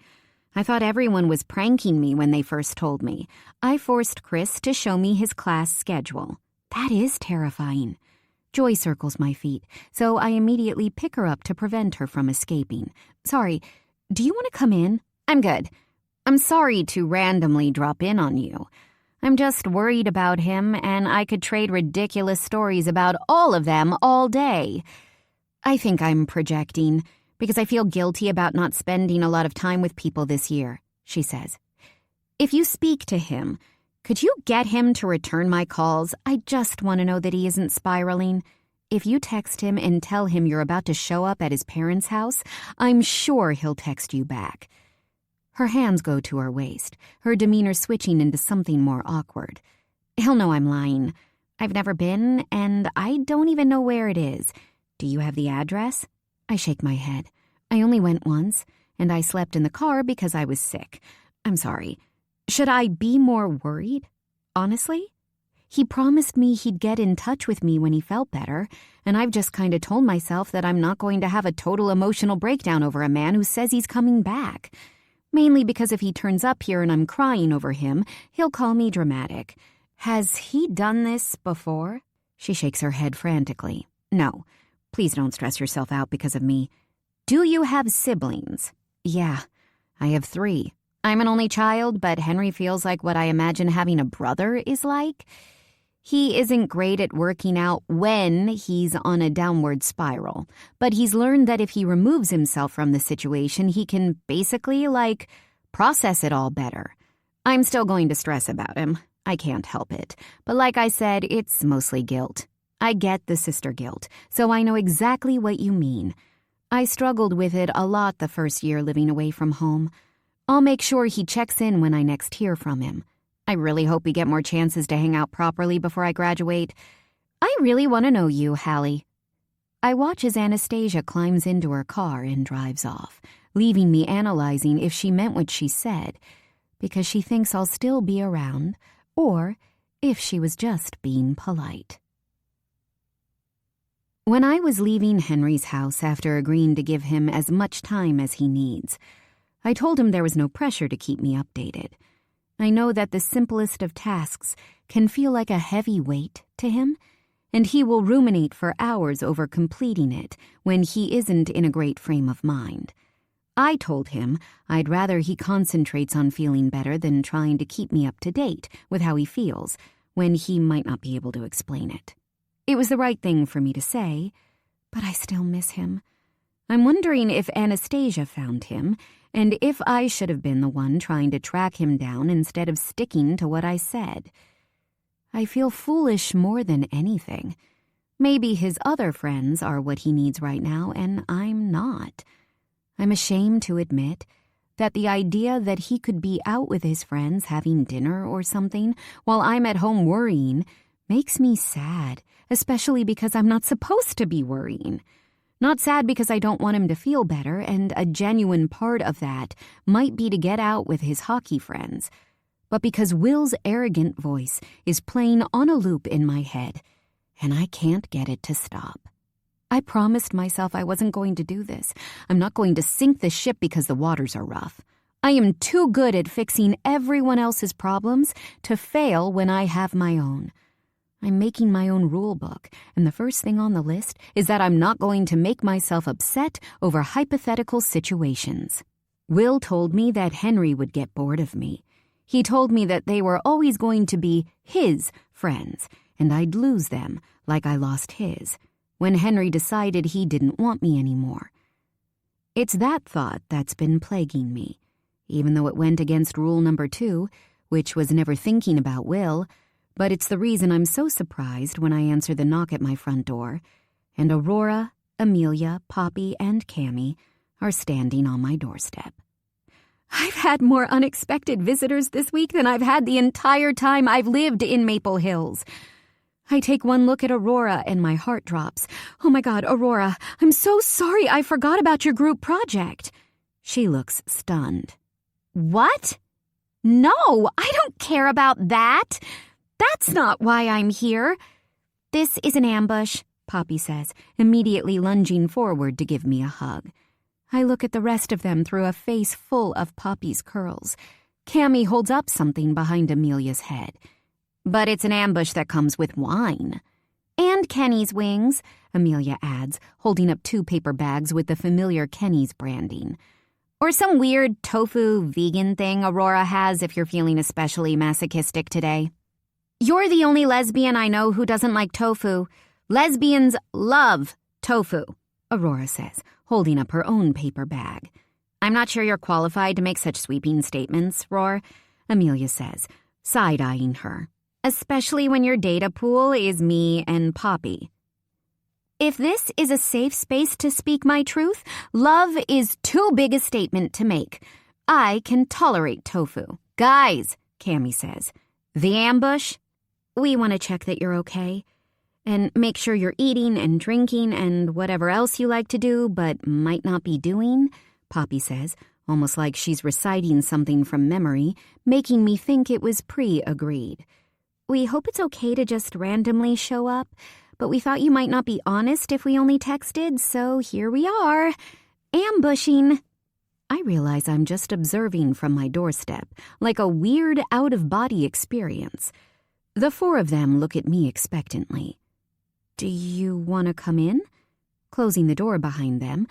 Speaker 1: I thought everyone was pranking me when they first told me. I forced Chris to show me his class schedule. That is terrifying. Joy circles my feet, so I immediately pick her up to prevent her from escaping. Sorry, do you want to come in? I'm good. I'm sorry to randomly drop in on you. I'm just worried about him, and I could trade ridiculous stories about all of them all day. I think I'm projecting, because I feel guilty about not spending a lot of time with people this year, she says. If you speak to him, could you get him to return my calls? I just want to know that he isn't spiraling. If you text him and tell him you're about to show up at his parents' house, I'm sure he'll text you back. Her hands go to her waist, her demeanor switching into something more awkward. He'll know I'm lying. I've never been, and I don't even know where it is. Do you have the address? I shake my head. I only went once, and I slept in the car because I was sick. I'm sorry. Should I be more worried? Honestly? He promised me he'd get in touch with me when he felt better, and I've just kind of told myself that I'm not going to have a total emotional breakdown over a man who says he's coming back. Mainly because if he turns up here and I'm crying over him, he'll call me dramatic. Has he done this before? She shakes her head frantically. No. Please don't stress yourself out because of me. Do you have siblings? Yeah, I have 3. I'm an only child, but Henry feels like what I imagine having a brother is like. He isn't great at working out when he's on a downward spiral, but he's learned that if he removes himself from the situation, he can basically, process it all better. I'm still going to stress about him. I can't help it. But like I said, it's mostly guilt. I get the sister guilt, so I know exactly what you mean. I struggled with it a lot the first year living away from home. I'll make sure he checks in when I next hear from him. I really hope we get more chances to hang out properly before I graduate. I really want to know you, Hallie. I watch as Anastasia climbs into her car and drives off, leaving me analyzing if she meant what she said, because she thinks I'll still be around, or if she was just being polite. When I was leaving Henry's house after agreeing to give him as much time as he needs, I told him there was no pressure to keep me updated. I know that the simplest of tasks can feel like a heavy weight to him, and he will ruminate for hours over completing it when he isn't in a great frame of mind. I told him I'd rather he concentrates on feeling better than trying to keep me up to date with how he feels when he might not be able to explain it. It was the right thing for me to say, but I still miss him. I'm wondering if Anastasia found him, and if I should have been the one trying to track him down instead of sticking to what I said. I feel foolish more than anything. Maybe his other friends are what he needs right now, and I'm not. I'm ashamed to admit that the idea that he could be out with his friends having dinner or something while I'm at home worrying makes me sad, especially because I'm not supposed to be worrying. Not sad because I don't want him to feel better, and a genuine part of that might be to get out with his hockey friends, but because Will's arrogant voice is playing on a loop in my head, and I can't get it to stop. I promised myself I wasn't going to do this. I'm not going to sink the ship because the waters are rough. I am too good at fixing everyone else's problems to fail when I have my own. I'm making my own rule book, and the first thing on the list is that I'm not going to make myself upset over hypothetical situations. Will told me that Henry would get bored of me. He told me that they were always going to be his friends, and I'd lose them like I lost his, when Henry decided he didn't want me anymore. It's that thought that's been plaguing me, even though it went against rule number 2, which was never thinking about Will. But it's the reason I'm so surprised when I answer the knock at my front door, and Aurora, Amelia, Poppy, and Cammie are standing on my doorstep. I've had more unexpected visitors this week than I've had the entire time I've lived in Maple Hills. I take one look at Aurora and my heart drops. Oh my God, Aurora, I'm so sorry I forgot about your group project. She looks stunned. What? No, I don't care about that. That's not why I'm here. This is an ambush, Poppy says, immediately lunging forward to give me a hug. I look at the rest of them through a face full of Poppy's curls. Cammy holds up something behind Amelia's head. But it's an ambush that comes with wine. And Kenny's wings, Amelia adds, holding up 2 paper bags with the familiar Kenny's branding. Or some weird tofu vegan thing Aurora has if you're feeling especially masochistic today. You're the only lesbian I know who doesn't like tofu. Lesbians love tofu, Aurora says, holding up her own paper bag. I'm not sure you're qualified to make such sweeping statements, Roar, Amelia says, side-eyeing her. Especially when your data pool is me and Poppy. If this is a safe space to speak my truth, love is too big a statement to make. I can tolerate tofu. Guys, Cammy says, the ambush? We want to check that you're okay. And make sure you're eating and drinking and whatever else you like to do but might not be doing, Poppy says, almost like she's reciting something from memory, making me think it was pre-agreed. We hope it's okay to just randomly show up, but we thought you might not be honest if we only texted, so here we are. Ambushing. I realize I'm just observing from my doorstep, like a weird out-of-body experience. The 4 of them look at me expectantly. Do you want to come in? Closing the door behind them,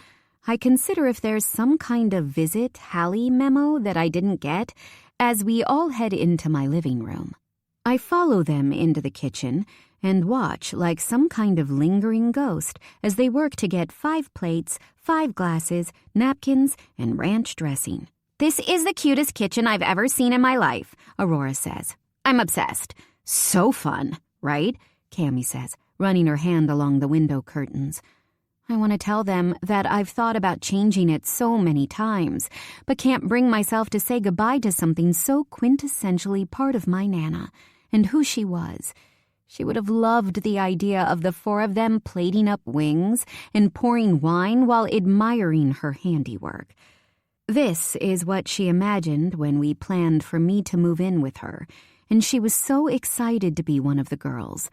Speaker 1: I consider if there's some kind of visit Hallie memo that I didn't get as we all head into my living room. I follow them into the kitchen and watch like some kind of lingering ghost as they work to get 5 plates, 5 glasses, napkins, and ranch dressing. This is the cutest kitchen I've ever seen in my life, Aurora says. I'm obsessed. So fun, right? Cammy says, running her hand along the window curtains. I want to tell them that I've thought about changing it so many times, but can't bring myself to say goodbye to something so quintessentially part of my Nana and who she was. She would have loved the idea of the 4 of them plating up wings and pouring wine while admiring her handiwork. This is what she imagined when we planned for me to move in with her, and she was so excited to be one of the girls.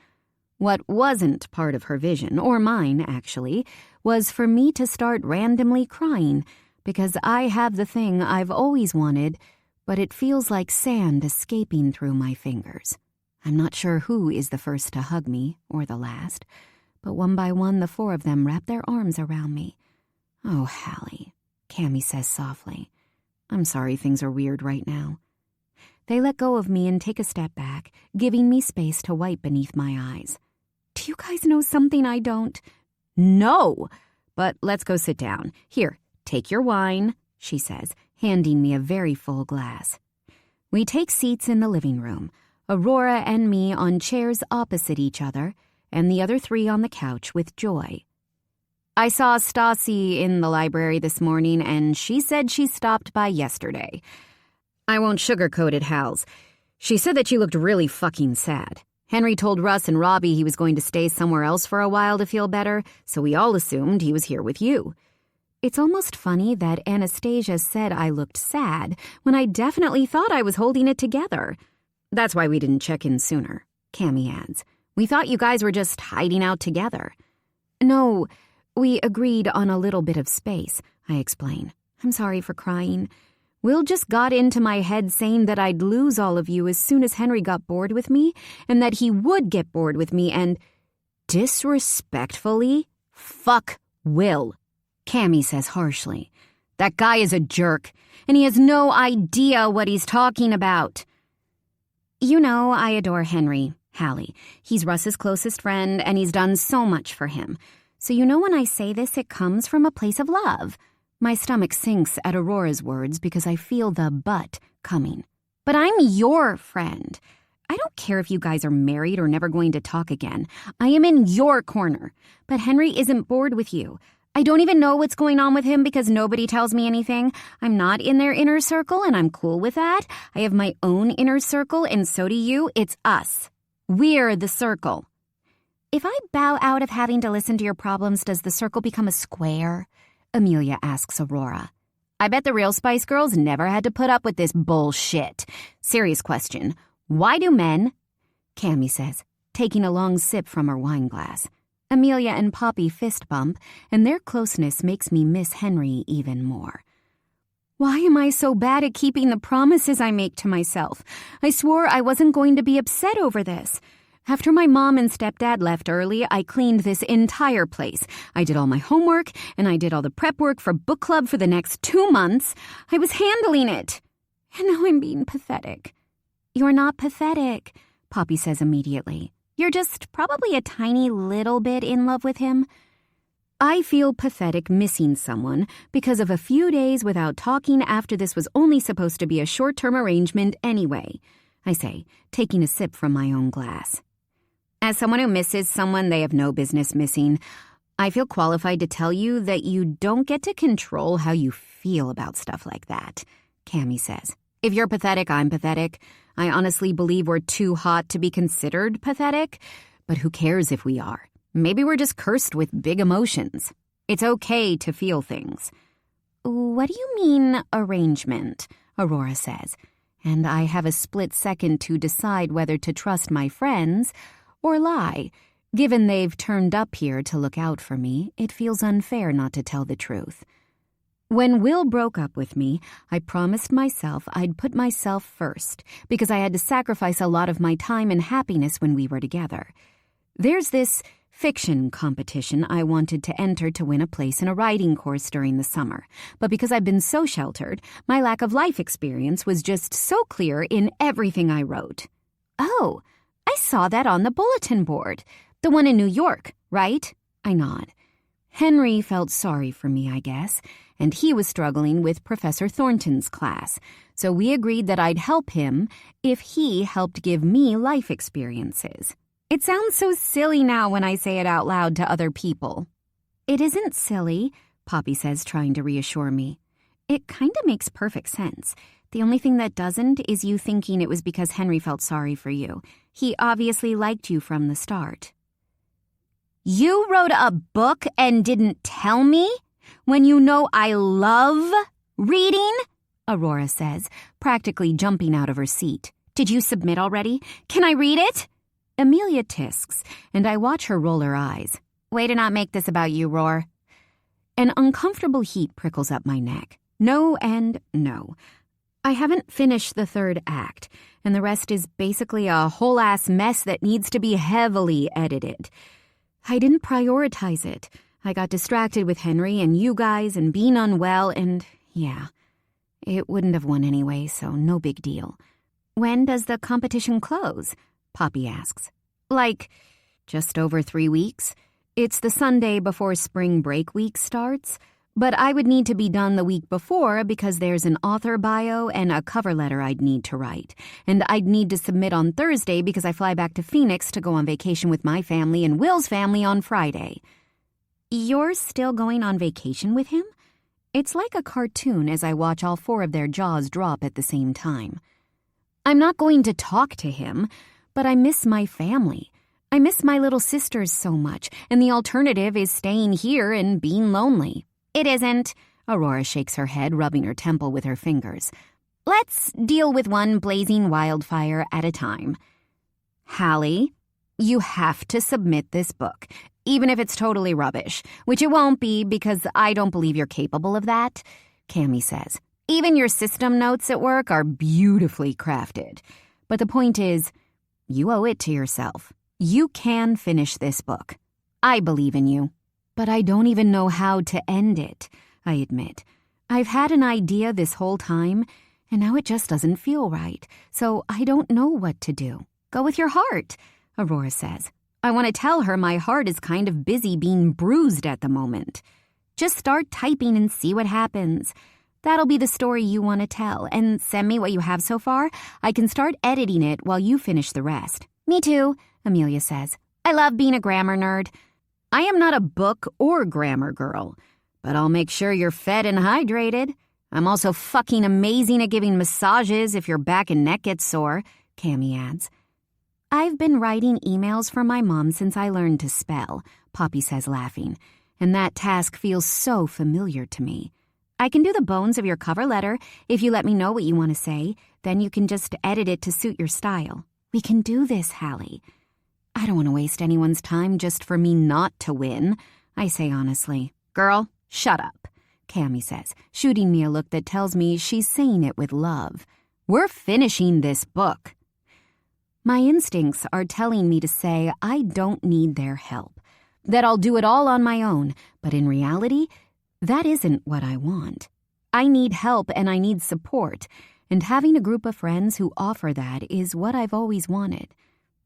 Speaker 1: What wasn't part of her vision, or mine, actually, was for me to start randomly crying because I have the thing I've always wanted, but it feels like sand escaping through my fingers. I'm not sure who is the first to hug me, or the last, but one by one the 4 of them wrap their arms around me. Oh, Hallie, Cammy says softly. I'm sorry things are weird right now. They let go of me and take a step back, giving me space to wipe beneath my eyes. Do you guys know something I don't? No, but let's go sit down. Here, take your wine, she says, handing me a very full glass. We take seats in the living room, Aurora and me on chairs opposite each other, and the other 3 on the couch with Joy. I saw Stassi in the library this morning, and she said she stopped by yesterday. I won't sugarcoat it, Hals. She said that you looked really fucking sad. Henry told Russ and Robbie he was going to stay somewhere else for a while to feel better, so we all assumed he was here with you. It's almost funny that Anastasia said I looked sad when I definitely thought I was holding it together. That's why we didn't check in sooner, Cammy adds. We thought you guys were just hiding out together. No, we agreed on a little bit of space, I explain. I'm sorry for crying. Will just got into my head saying that I'd lose all of you as soon as Henry got bored with me, and that he would get bored with me, and disrespectfully, fuck Will, Cammy says harshly. That guy is a jerk, and he has no idea what he's talking about. You know I adore Henry, Hallie. He's Russ's closest friend, and he's done so much for him. So you know when I say this, it comes from a place of love. My stomach sinks at Aurora's words because I feel the but coming. But I'm your friend. I don't care if you guys are married or never going to talk again. I am in your corner. But Henry isn't bored with you. I don't even know what's going on with him because nobody tells me anything. I'm not in their inner circle, and I'm cool with that. I have my own inner circle, and so do you. It's us. We're the circle. If I bow out of having to listen to your problems, does the circle become a square? Amelia asks Aurora. I bet the real Spice Girls never had to put up with this bullshit. Serious question. Why do men... Cammy says, taking a long sip from her wine glass. Amelia and Poppy fist bump, and their closeness makes me miss Henry even more. Why am I so bad at keeping the promises I make to myself? I swore I wasn't going to be upset over this. After my mom and stepdad left early, I cleaned this entire place. I did all my homework, and I did all the prep work for book club for the next 2 months. I was handling it. And now I'm being pathetic. You're not pathetic, Poppy says immediately. You're just probably a tiny little bit in love with him. I feel pathetic missing someone because of a few days without talking after this was only supposed to be a short-term arrangement anyway, I say, taking a sip from my own glass. As someone who misses someone they have no business missing, I feel qualified to tell you that you don't get to control how you feel about stuff like that, Cammy says. If you're pathetic, I'm pathetic. I honestly believe we're too hot to be considered pathetic, but who cares if we are? Maybe we're just cursed with big emotions. It's okay to feel things. What do you mean, arrangement? Aurora says, and I have a split second to decide whether to trust my friends or lie. Given they've turned up here to look out for me, it feels unfair not to tell the truth. When Will broke up with me, I promised myself I'd put myself first because I had to sacrifice a lot of my time and happiness when we were together. There's this fiction competition I wanted to enter to win a place in a writing course during the summer, but because I've been so sheltered, my lack of life experience was just so clear in everything I wrote. Oh, I saw that on the bulletin board. The one in New York, right? I nod. Henry felt sorry for me, I guess, and he was struggling with Professor Thornton's class, so we agreed that I'd help him if he helped give me life experiences. It sounds so silly now when I say it out loud to other people. It isn't silly, Poppy says, trying to reassure me. It kind of makes perfect sense. The only thing that doesn't is you thinking it was because Henry felt sorry for you. He obviously liked you from the start. You wrote a book and didn't tell me? When you know I love reading? Aurora says, practically jumping out of her seat. Did you submit already? Can I read it? Amelia tisks, and I watch her roll her eyes. Way to not make this about you, Roar. An uncomfortable heat prickles up my neck. No and no. I haven't finished the third act, and the rest is basically a whole-ass mess that needs to be heavily edited. I didn't prioritize it. I got distracted with Henry and you guys and being unwell, and yeah, it wouldn't have won anyway, so no big deal. When does the competition close? Poppy asks. Like, just over 3 weeks. It's the Sunday before spring break week starts, but I would need to be done the week before because there's an author bio and a cover letter I'd need to write, and I'd need to submit on Thursday because I fly back to Phoenix to go on vacation with my family and Will's family on Friday. You're still going on vacation with him? It's like a cartoon as I watch all 4 of their jaws drop at the same time. I'm not going to talk to him, but I miss my family. I miss my little sisters so much, and the alternative is staying here and being lonely. It isn't. Aurora shakes her head, rubbing her temple with her fingers. Let's deal with one blazing wildfire at a time. Hallie, you have to submit this book, even if it's totally rubbish, which it won't be because I don't believe you're capable of that, Cammy says. Even your system notes at work are beautifully crafted. But the point is, you owe it to yourself. You can finish this book. I believe in you. But I don't even know how to end it, I admit. I've had an idea this whole time, and now it just doesn't feel right, so I don't know what to do. Go with your heart, Aurora says. I want to tell her my heart is kind of busy being bruised at the moment. Just start typing and see what happens. That'll be the story you want to tell, and send me what you have so far. I can start editing it while you finish the rest. Me too, Amelia says. I love being a grammar nerd. I am not a book or grammar girl, but I'll make sure you're fed and hydrated. I'm also fucking amazing at giving massages if your back and neck get sore, Cammy adds. I've been writing emails for my mom since I learned to spell, Poppy says, laughing, and that task feels so familiar to me. I can do the bones of your cover letter if you let me know what you want to say. Then you can just edit it to suit your style. We can do this, Hallie. I don't want to waste anyone's time just for me not to win, I say honestly. Girl, shut up, Cammy says, shooting me a look that tells me she's saying it with love. We're finishing this book. My instincts are telling me to say I don't need their help, that I'll do it all on my own, but in reality, that isn't what I want. I need help and I need support, and having a group of friends who offer that is what I've always wanted.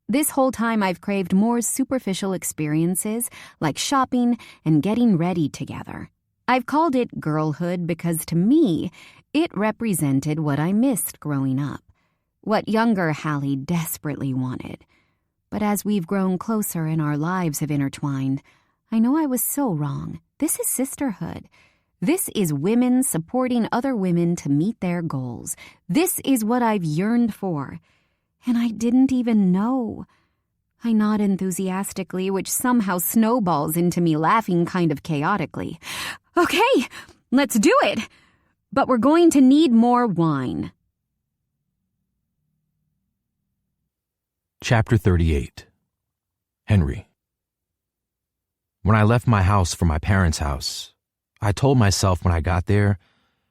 Speaker 1: This whole time I've craved more superficial experiences like shopping and getting ready together. I've called it girlhood because to me, it represented what I missed growing up, what younger Hallie desperately wanted. But as we've grown closer and our lives have intertwined, I know I was so wrong. This is sisterhood. This is women supporting other women to meet their goals. This is what I've yearned for. And I didn't even know. I nod enthusiastically, which somehow snowballs into me laughing kind of chaotically. Okay, let's do it. But we're going to need more wine.
Speaker 2: Chapter 38. Henry. When I left my house for my parents' house, I told myself when I got there,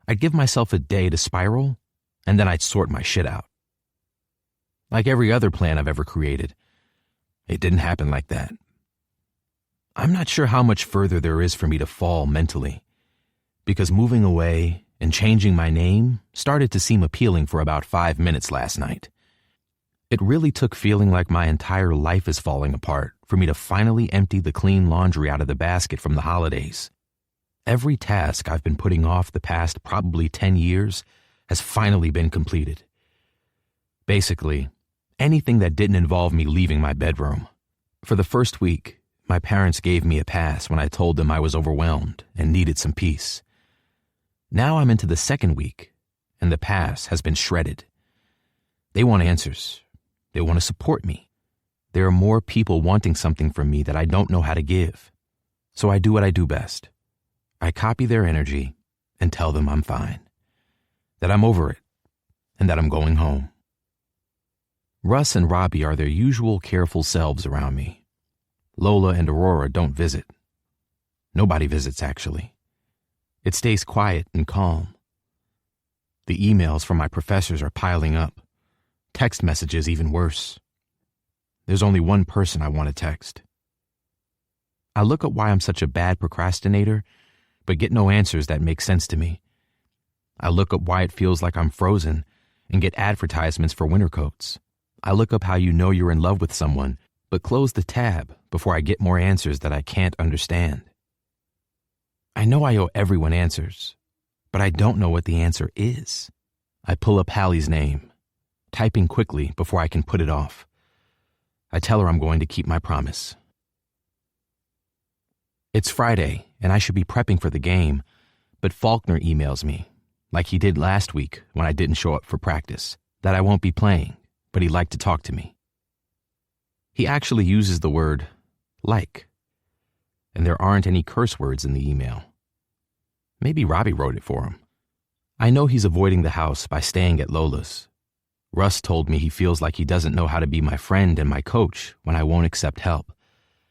Speaker 2: I'd give myself a day to spiral, and then I'd sort my shit out. Like every other plan I've ever created, it didn't happen like that. I'm not sure how much further there is for me to fall mentally, because moving away and changing my name started to seem appealing for about 5 minutes last night. It really took feeling like my entire life is falling apart for me to finally empty the clean laundry out of the basket from the holidays. Every task I've been putting off the past probably 10 years has finally been completed. Basically, anything that didn't involve me leaving my bedroom. For the first week, my parents gave me a pass when I told them I was overwhelmed and needed some peace. Now I'm into the second week, and the pass has been shredded. They want answers. They want to support me. There are more people wanting something from me that I don't know how to give. So I do what I do best. I copy their energy and tell them I'm fine, that I'm over it, and that I'm going home. Russ and Robbie are their usual careful selves around me. Lola and Aurora don't visit. Nobody visits, actually. It stays quiet and calm. The emails from my professors are piling up. Text messages even worse. There's only one person I want to text. I look at why I'm such a bad procrastinator, but get no answers that make sense to me. I look up why it feels like I'm frozen and get advertisements for winter coats. I look up how you know you're in love with someone, but close the tab before I get more answers that I can't understand. I know I owe everyone answers, but I don't know what the answer is. I pull up Hallie's name, typing quickly before I can put it off. I tell her I'm going to keep my promise. It's Friday, and I should be prepping for the game, but Faulkner emails me, like he did last week when I didn't show up for practice, that I won't be playing, but he'd like to talk to me. He actually uses the word like, and there aren't any curse words in the email. Maybe Robbie wrote it for him. I know he's avoiding the house by staying at Lola's. Russ told me he feels like he doesn't know how to be my friend and my coach when I won't accept help,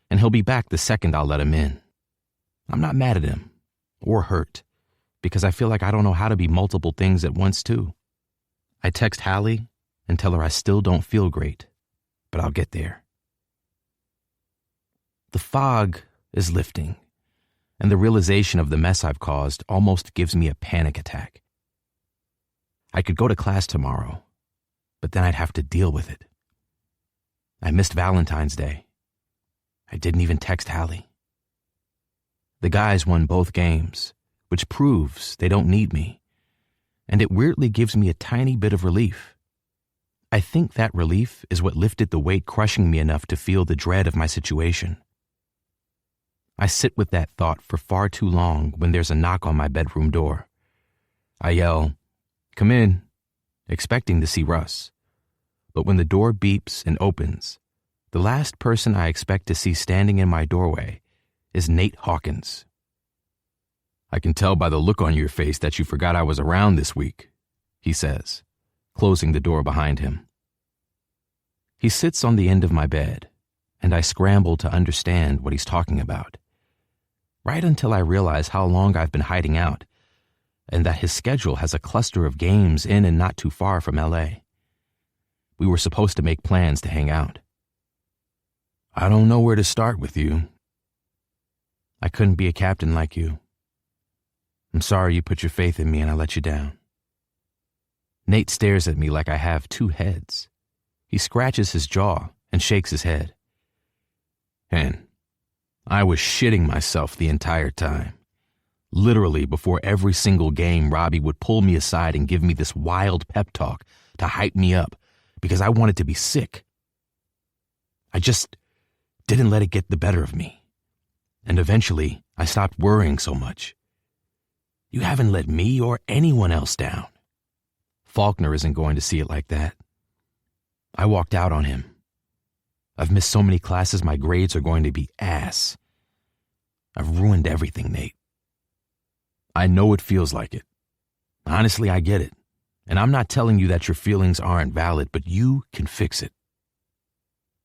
Speaker 2: and he'll be back the second I'll let him in. I'm not mad at him, or hurt, because I feel like I don't know how to be multiple things at once too. I text Hallie and tell her I still don't feel great, but I'll get there. The fog is lifting, and the realization of the mess I've caused almost gives me a panic attack. I could go to class tomorrow, but then I'd have to deal with it. I missed Valentine's Day. I didn't even text Hallie. The guys won both games, which proves they don't need me, and it weirdly gives me a tiny bit of relief. I think that relief is what lifted the weight crushing me enough to feel the dread of my situation. I sit with that thought for far too long when there's a knock on my bedroom door. I yell, "Come in," expecting to see Russ. but when the door beeps and opens, the last person I expect to see standing in my doorway is Nate Hawkins. "I can tell by the look on your face that you forgot I was around this week," he says, closing the door behind him. He sits on the end of my bed, and I scramble to understand what he's talking about, right until I realize how long I've been hiding out, and that his schedule has a cluster of games in and not too far from LA. We were supposed to make plans to hang out. "I don't know where to start with you." "I couldn't be a captain like you. I'm sorry you put your faith in me and I let you down." Nate stares at me like I have two heads. He scratches his jaw and shakes his head. "And I was shitting myself the entire time. Literally, before every single game, Robbie would pull me aside and give me this wild pep talk to hype me up because I wanted to be sick. I just didn't let it get the better of me. And eventually, I stopped worrying so much. You haven't let me or anyone else down." Faulkner isn't going to see it like that. I walked out on him. I've missed so many classes my grades are going to be ass. I've ruined everything, Nate. I know it feels like it. Honestly, I get it. And I'm not telling you that your feelings aren't valid, but you can fix it.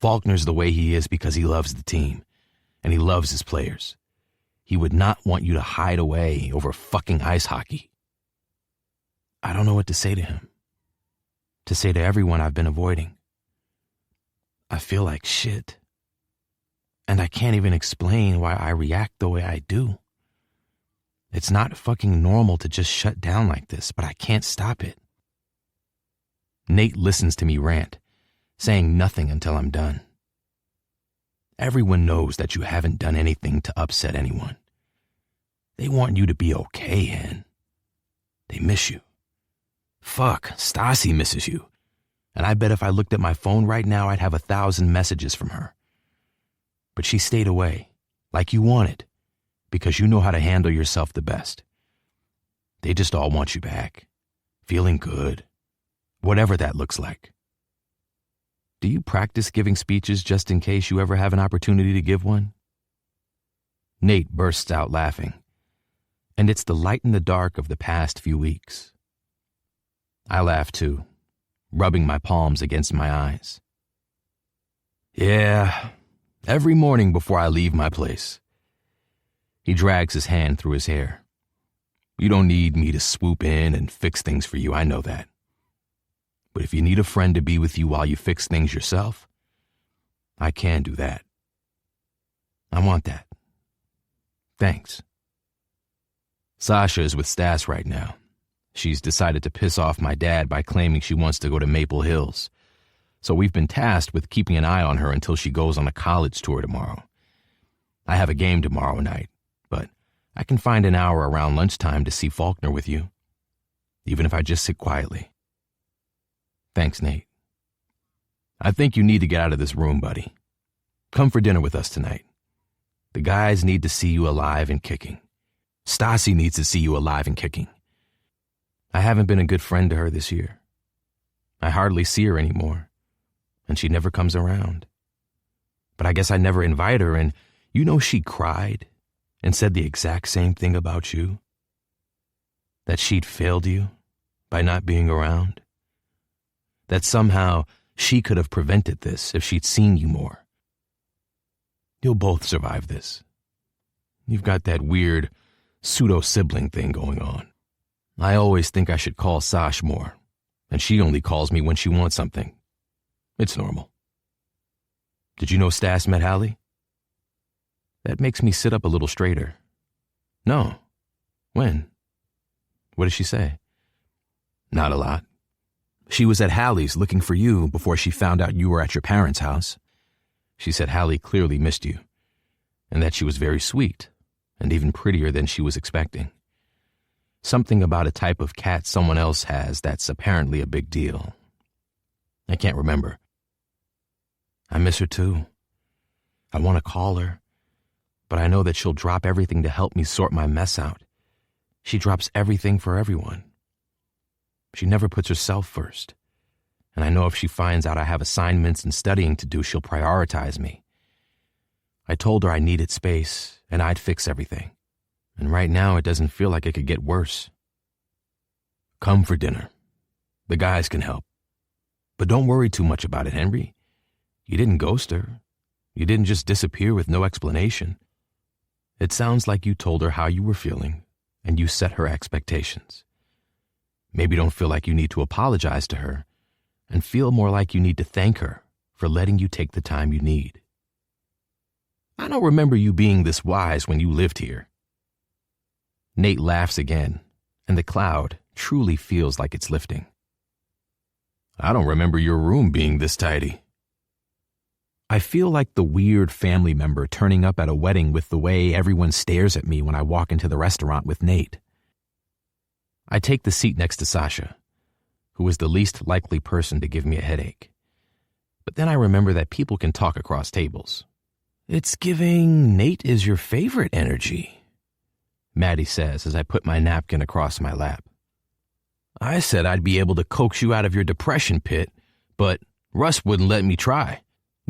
Speaker 2: Faulkner's the way he is because he loves the team, and he loves his players. He would not want you to hide away over fucking ice hockey. I don't know what to say to him. To say to everyone I've been avoiding. I feel like shit. And I can't even explain why I react the way I do. It's not fucking normal to just shut down like this, but I can't stop it. Nate listens to me rant, saying nothing until I'm done. Everyone knows that you haven't done anything to upset anyone. They want you to be okay, Hen. They miss you. Fuck, Stassi misses you. And I bet if I looked at my phone right now, I'd have 1,000 messages from her. But she stayed away, like you wanted, because you know how to handle yourself the best. They just all want you back, feeling good, whatever that looks like. Do you practice giving speeches just in case you ever have an opportunity to give one? Nate bursts out laughing, and it's the light in the dark of the past few weeks. I laugh too, rubbing my palms against my eyes. Yeah, every morning before I leave my place. He drags his hand through his hair. You don't need me to swoop in and fix things for you, I know that. But if you need a friend to be with you while you fix things yourself, I can do that. I want that. Thanks. Sasha is with Stas right now. She's decided to piss off my dad by claiming she wants to go to Maple Hills. So we've been tasked with keeping an eye on her until she goes on a college tour tomorrow. I have a game tomorrow night, but I can find an hour around lunchtime to see Faulkner with you, even if I just sit quietly. Thanks, Nate. I think you need to get out of this room, buddy. Come for dinner with us tonight. The guys need to see you alive and kicking. Stassi needs to see you alive and kicking. I haven't been a good friend to her this year. I hardly see her anymore, and she never comes around. But I guess I never invite her, and you know she cried and said the exact same thing about you. That she'd failed you by not being around. That somehow she could have prevented this if she'd seen you more. You'll both survive this. You've got that weird pseudo-sibling thing going on. I always think I should call Sash more, and she only calls me when she wants something. It's normal. Did you know Stas met Hallie? That makes me sit up a little straighter. No. When? What did she say? Not a lot. She was at Hallie's looking for you before she found out you were at your parents' house. She said Hallie clearly missed you, and that she was very sweet, and even prettier than she was expecting. Something about a type of cat someone else has that's apparently a big deal. I can't remember. I miss her too. I want to call her, but I know that she'll drop everything to help me sort my mess out. She drops everything for everyone. She never puts herself first, And I know if she finds out I have assignments and studying to do, she'll prioritize me. I told her I needed space and I'd fix everything. And right now it doesn't feel like it could get worse. Come for dinner. The guys can help. But don't worry too much about it, Henry. You didn't ghost her. You didn't just disappear with no explanation. It sounds like you told her how you were feeling and you set her expectations. Maybe don't feel like you need to apologize to her and feel more like you need to thank her for letting you take the time you need. I don't remember you being this wise when you lived here. Nate laughs again, and the cloud truly feels like it's lifting. I don't remember your room being this tidy. I feel like the weird family member turning up at a wedding with the way everyone stares at me when I walk into the restaurant with Nate. I take the seat next to Sasha, who is the least likely person to give me a headache. But then I remember that people can talk across tables. It's giving Nate is your favorite energy, Maddie says as I put my napkin across my lap. I said I'd be able to coax you out of your depression pit, but Russ wouldn't let me try.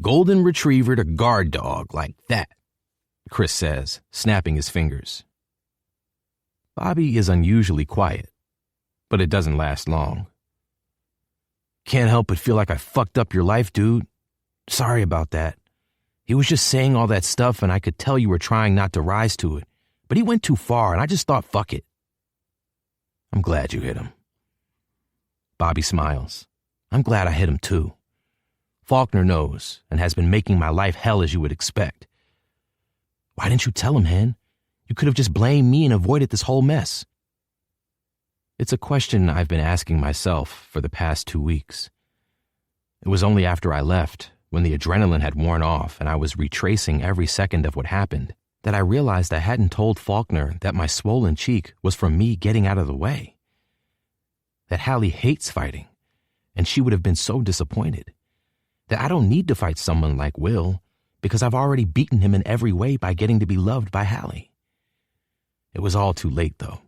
Speaker 2: Golden retriever to guard dog like that, Chris says, snapping his fingers. Bobby is unusually quiet, but it doesn't last long. Can't help but feel like I fucked up your life, dude. Sorry about that. He was just saying all that stuff and I could tell you were trying not to rise to it, but he went too far and I just thought, fuck it. I'm glad you hit him. Bobby smiles. I'm glad I hit him too. Faulkner knows and has been making my life hell as you would expect. Why didn't you tell him, Hen? You could have just blamed me and avoided this whole mess. It's a question I've been asking myself for the past 2 weeks. It was only after I left, when the adrenaline had worn off and I was retracing every second of what happened, that I realized I hadn't told Faulkner that my swollen cheek was from me getting out of the way. That Hallie hates fighting, and she would have been so disappointed. That I don't need to fight someone like Will, because I've already beaten him in every way by getting to be loved by Hallie. It was all too late, though,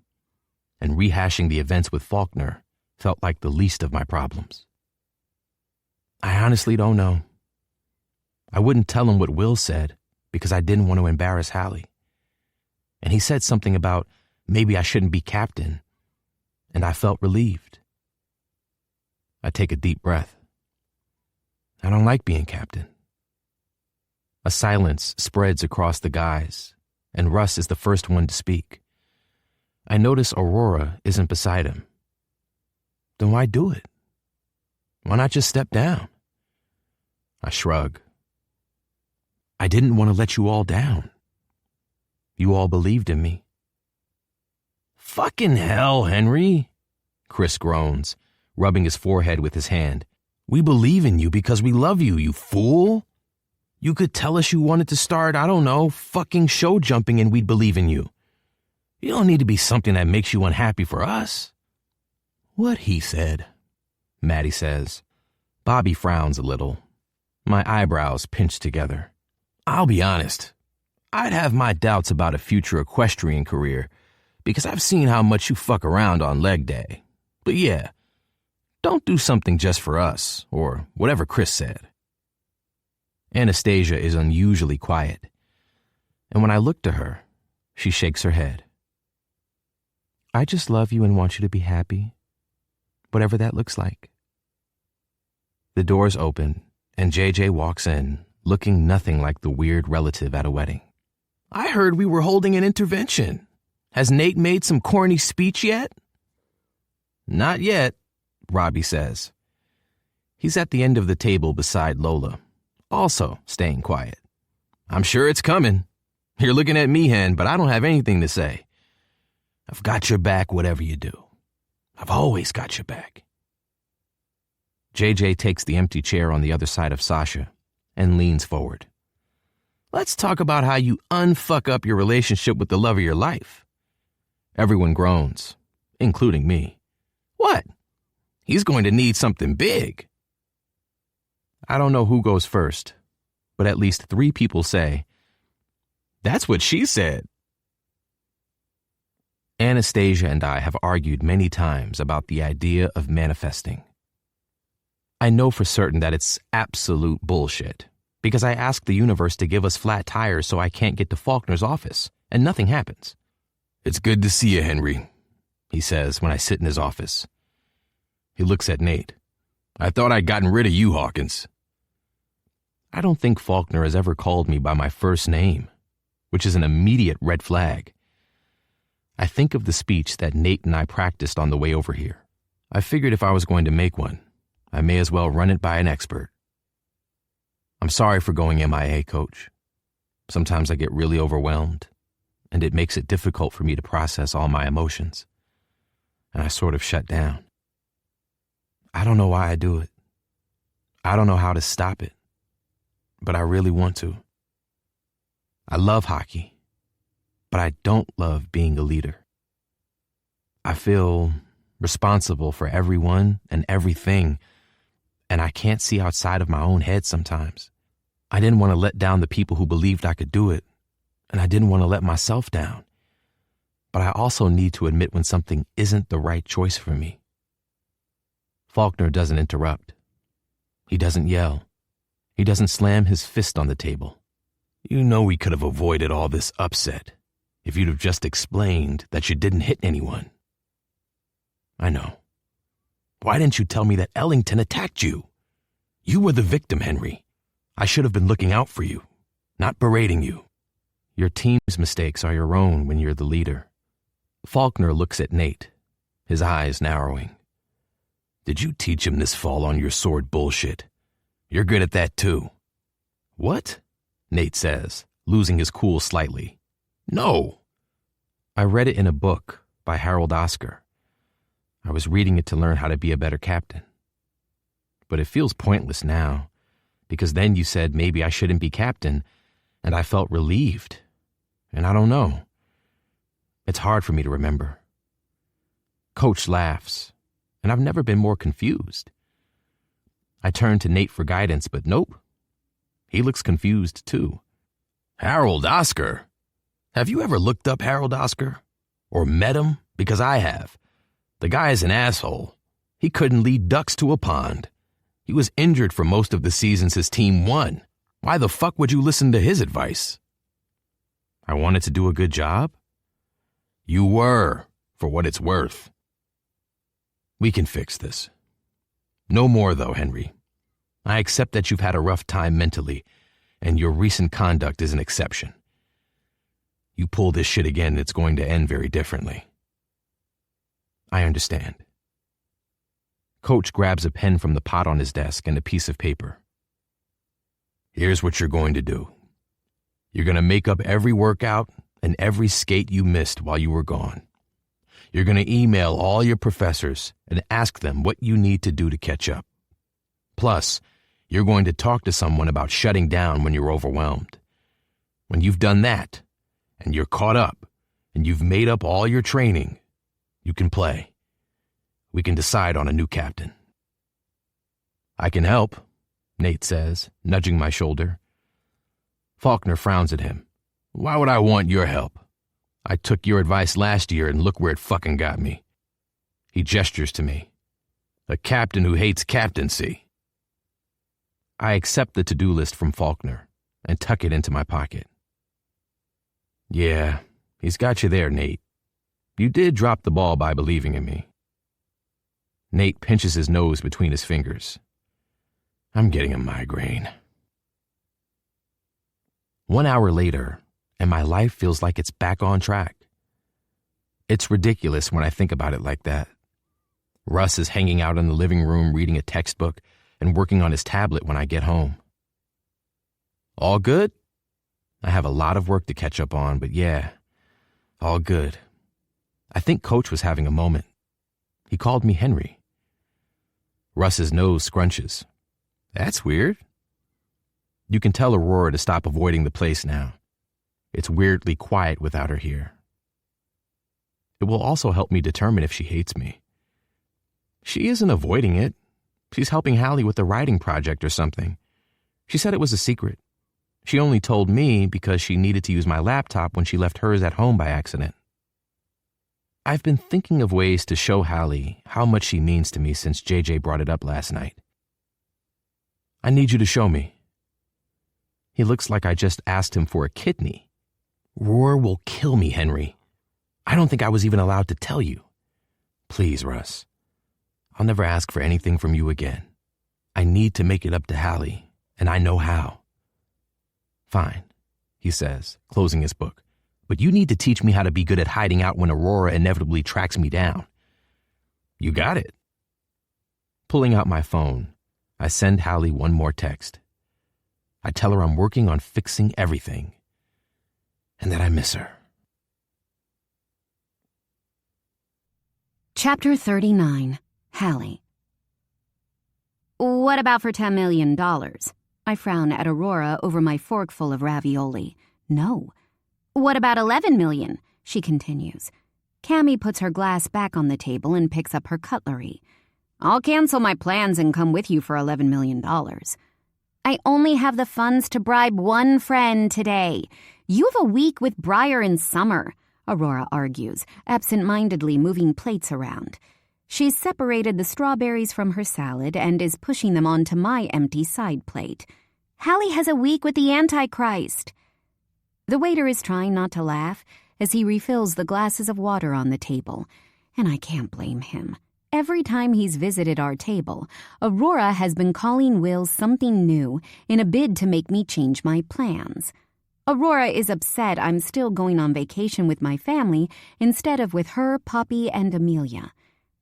Speaker 2: and rehashing the events with Faulkner felt like the least of my problems. I honestly don't know. I wouldn't tell him what Will said because I didn't want to embarrass Hallie. And he said something about maybe I shouldn't be captain, and I felt relieved. I take a deep breath. I don't like being captain. A silence spreads across the guys, and Russ is the first one to speak. I notice Aurora isn't beside him. Then why do it? Why not just step down? I shrug. I didn't want to let you all down. You all believed in me. Fucking hell, Henry, Chris groans, rubbing his forehead with his hand. We believe in you because we love you, you fool. You could tell us you wanted to start, I don't know, fucking show jumping and we'd believe in you. You don't need to be something that makes you unhappy for us. What he said, Maddie says. Bobby frowns a little. My eyebrows pinch together. I'll be honest. I'd have my doubts about a future equestrian career because I've seen how much you fuck around on leg day. But yeah, don't do something just for us, or whatever Chris said. Anastasia is unusually quiet, and when I look to her, she shakes her head. I just love you and want you to be happy, whatever that looks like. The doors open, and JJ walks in, looking nothing like the weird relative at a wedding. I heard we were holding an intervention. Has Nate made some corny speech yet? Not yet, Robbie says. He's at the end of the table beside Lola, also staying quiet. I'm sure it's coming. You're looking at me, Hen, but I don't have anything to say. I've got your back whatever you do. I've always got your back. JJ takes the empty chair on the other side of Sasha and leans forward. Let's talk about how you unfuck up your relationship with the love of your life. Everyone groans, including me. What? He's going to need something big. I don't know who goes first, but at least 3 people say, that's what she said. Anastasia and I have argued many times about the idea of manifesting. I know for certain that it's absolute bullshit, because I asked the universe to give us flat tires so I can't get to Faulkner's office, and nothing happens. "It's good to see you, Henry," he says when I sit in his office. He looks at Nate. "I thought I'd gotten rid of you, Hawkins." I don't think Faulkner has ever called me by my first name, which is an immediate red flag. I think of the speech that Nate and I practiced on the way over here. I figured if I was going to make one, I may as well run it by an expert. "I'm sorry for going MIA, Coach. Sometimes I get really overwhelmed, and it makes it difficult for me to process all my emotions, and I sort of shut down. I don't know why I do it. I don't know how to stop it, but I really want to. I love hockey, but I don't love being a leader. I feel responsible for everyone and everything, and I can't see outside of my own head sometimes. I didn't want to let down the people who believed I could do it, and I didn't want to let myself down. But I also need to admit when something isn't the right choice for me." Faulkner doesn't interrupt. He doesn't yell. He doesn't slam his fist on the table. "You know we could have avoided all this upset if you'd have just explained that you didn't hit anyone." "I know. Why didn't you tell me that Ellington attacked you? You were the victim, Henry. I should have been looking out for you, not berating you." "Your team's mistakes are your own when you're the leader." Faulkner looks at Nate, his eyes narrowing. "Did you teach him this fall on your sword bullshit? You're good at that too." "What?" Nate says, losing his cool slightly. "No." "I read it in a book by Harold Oscar. I was reading it to learn how to be a better captain. But it feels pointless now, because then you said maybe I shouldn't be captain, and I felt relieved. And I don't know. It's hard for me to remember." Coach laughs, and I've never been more confused. I turn to Nate for guidance, but nope. He looks confused too. "Harold Oscar? Have you ever looked up Harold Oscar? Or met him? Because I have. The guy is an asshole. He couldn't lead ducks to a pond. He was injured for most of the seasons his team won. Why the fuck would you listen to his advice?" "I wanted to do a good job." "You were, for what it's worth. We can fix this. No more, though, Henry. I accept that you've had a rough time mentally, and your recent conduct is an exception. You pull this shit again, it's going to end very differently." "I understand." Coach grabs a pen from the pot on his desk and a piece of paper. "Here's what you're going to do. You're going to make up every workout and every skate you missed while you were gone. You're going to email all your professors and ask them what you need to do to catch up. Plus, you're going to talk to someone about shutting down when you're overwhelmed. When you've done that, and you're caught up, and you've made up all your training, you can play. We can decide on a new captain." "I can help," Nate says, nudging my shoulder. Faulkner frowns at him. "Why would I want your help? I took your advice last year and look where it fucking got me." He gestures to me. "A captain who hates captaincy." I accept the to-do list from Faulkner and tuck it into my pocket. "Yeah, he's got you there, Nate. You did drop the ball by believing in me." Nate pinches his nose between his fingers. "I'm getting a migraine." 1 hour later, and my life feels like it's back on track. It's ridiculous when I think about it like that. Russ is hanging out in the living room reading a textbook and working on his tablet when I get home. All good? I have a lot of work to catch up on, but yeah, all good. I think Coach was having a moment. He called me Henry. Russ's nose scrunches. That's weird. You can tell Aurora to stop avoiding the place now. It's weirdly quiet without her here. It will also help me determine if she hates me. She isn't avoiding it. She's helping Hallie with the writing project or something. She said it was a secret. She only told me because she needed to use my laptop when she left hers at home by accident. I've been thinking of ways to show Hallie how much she means to me since JJ brought it up last night. I need you to show me. He looks like I just asked him for a kidney. Roar will kill me, Henry. I don't think I was even allowed to tell you. Please, Russ. I'll never ask for anything from you again. I need to make it up to Hallie, and I know how. Fine, he says, closing his book. But you need to teach me how to be good at hiding out when Aurora inevitably tracks me down. You got it. Pulling out my phone, I send Hallie one more text. I tell her I'm working on fixing everything, and that I miss her.
Speaker 1: Chapter 39. Hallie. What about for $10 million? I frown at Aurora over my forkful of ravioli. No. What about $11 million? She continues. Cammy puts her glass back on the table and picks up her cutlery. I'll cancel my plans and come with you for $11 million. I only have the funds to bribe one friend today. You have a week with Briar in summer, Aurora argues, absent-mindedly moving plates around. She's separated the strawberries from her salad and is pushing them onto my empty side plate. Hallie has a week with the Antichrist. The waiter is trying not to laugh as he refills the glasses of water on the table, and I can't blame him. Every time he's visited our table, Aurora has been calling Will something new in a bid to make me change my plans. Aurora is upset I'm still going on vacation with my family instead of with her, Poppy, and Amelia.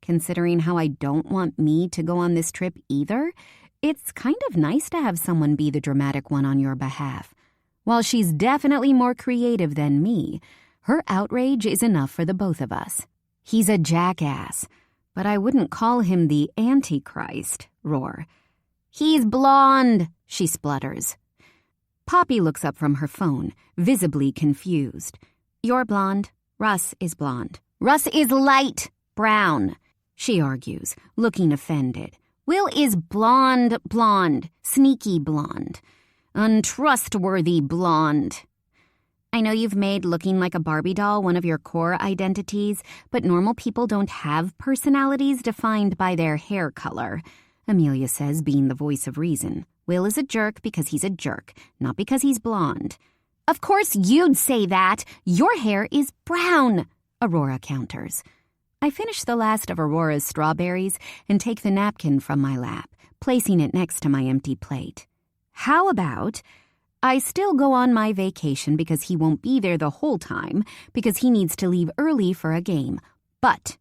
Speaker 1: Considering how I don't want me to go on this trip either, it's kind of nice to have someone be the dramatic one on your behalf. While she's definitely more creative than me, her outrage is enough for the both of us. He's a jackass. But I wouldn't call him the Antichrist, Roar. He's blonde, she splutters. Poppy looks up from her phone, visibly confused. You're blonde. Russ is blonde. Russ is light brown, she argues, looking offended. Will is blonde, sneaky blonde. Untrustworthy blonde. I know you've made looking like a Barbie doll one of your core identities, but normal people don't have personalities defined by their hair color, Amelia says, being the voice of reason. Will is a jerk because he's a jerk, not because he's blonde. Of course you'd say that. Your hair is brown, Aurora counters. I finish the last of Aurora's strawberries and take the napkin from my lap, placing it next to my empty plate. How about I still go on my vacation because he won't be there the whole time because he needs to leave early for a game. But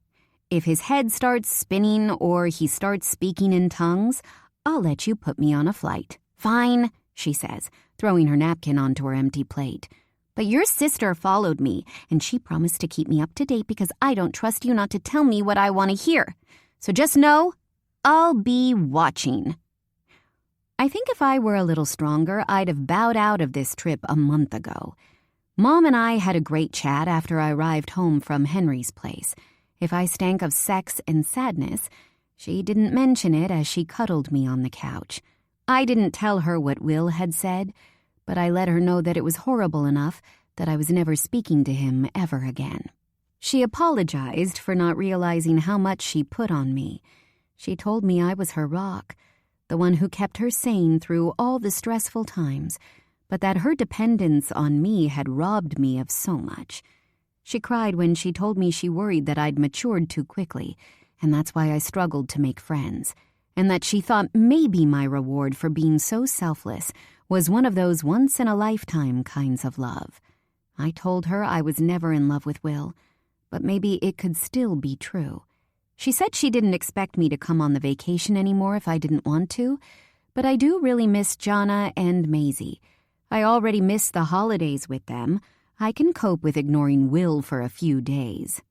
Speaker 1: if his head starts spinning or he starts speaking in tongues, I'll let you put me on a flight. Fine, she says, throwing her napkin onto her empty plate. But your sister followed me, and she promised to keep me up to date because I don't trust you not to tell me what I want to hear. So just know, I'll be watching. I think if I were a little stronger, I'd have bowed out of this trip a month ago. Mom and I had a great chat after I arrived home from Henry's place. If I stank of sex and sadness, she didn't mention it as she cuddled me on the couch. I didn't tell her what Will had said, but I let her know that it was horrible enough that I was never speaking to him ever again. She apologized for not realizing how much she put on me. She told me I was her rock, the one who kept her sane through all the stressful times, but that her dependence on me had robbed me of so much. She cried when she told me she worried that I'd matured too quickly, and that's why I struggled to make friends, and that she thought maybe my reward for being so selfless was one of those once-in-a-lifetime kinds of love. I told her I was never in love with Will, but maybe it could still be true. She said she didn't expect me to come on the vacation anymore if I didn't want to, but I do really miss Jonna and Maisie. I already miss the holidays with them. I can cope with ignoring Will for a few days.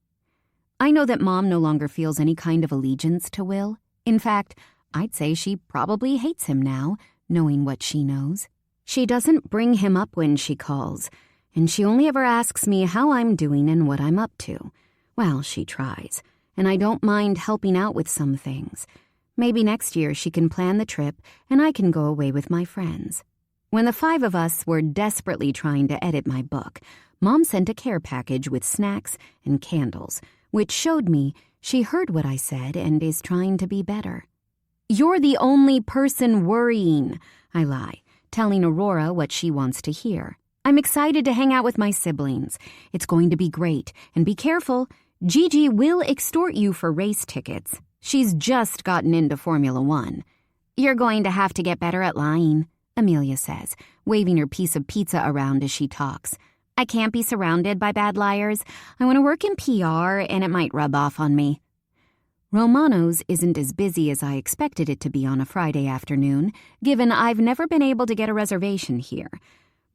Speaker 1: I know that Mom no longer feels any kind of allegiance to Will. In fact, I'd say she probably hates him now, knowing what she knows. She doesn't bring him up when she calls, and she only ever asks me how I'm doing and what I'm up to. Well, she tries. And I don't mind helping out with some things. Maybe next year she can plan the trip and I can go away with my friends. When the 5 of us were desperately trying to edit my book, Mom sent a care package with snacks and candles, which showed me she heard what I said and is trying to be better. You're the only person worrying, I lie, telling Aurora what she wants to hear. I'm excited to hang out with my siblings. It's going to be great, and be careful. Gigi will extort you for race tickets. She's just gotten into Formula One. You're going to have to get better at lying, Amelia says, waving her piece of pizza around as she talks. I can't be surrounded by bad liars. I want to work in PR, and it might rub off on me. Romano's isn't as busy as I expected it to be on a Friday afternoon, given I've never been able to get a reservation here.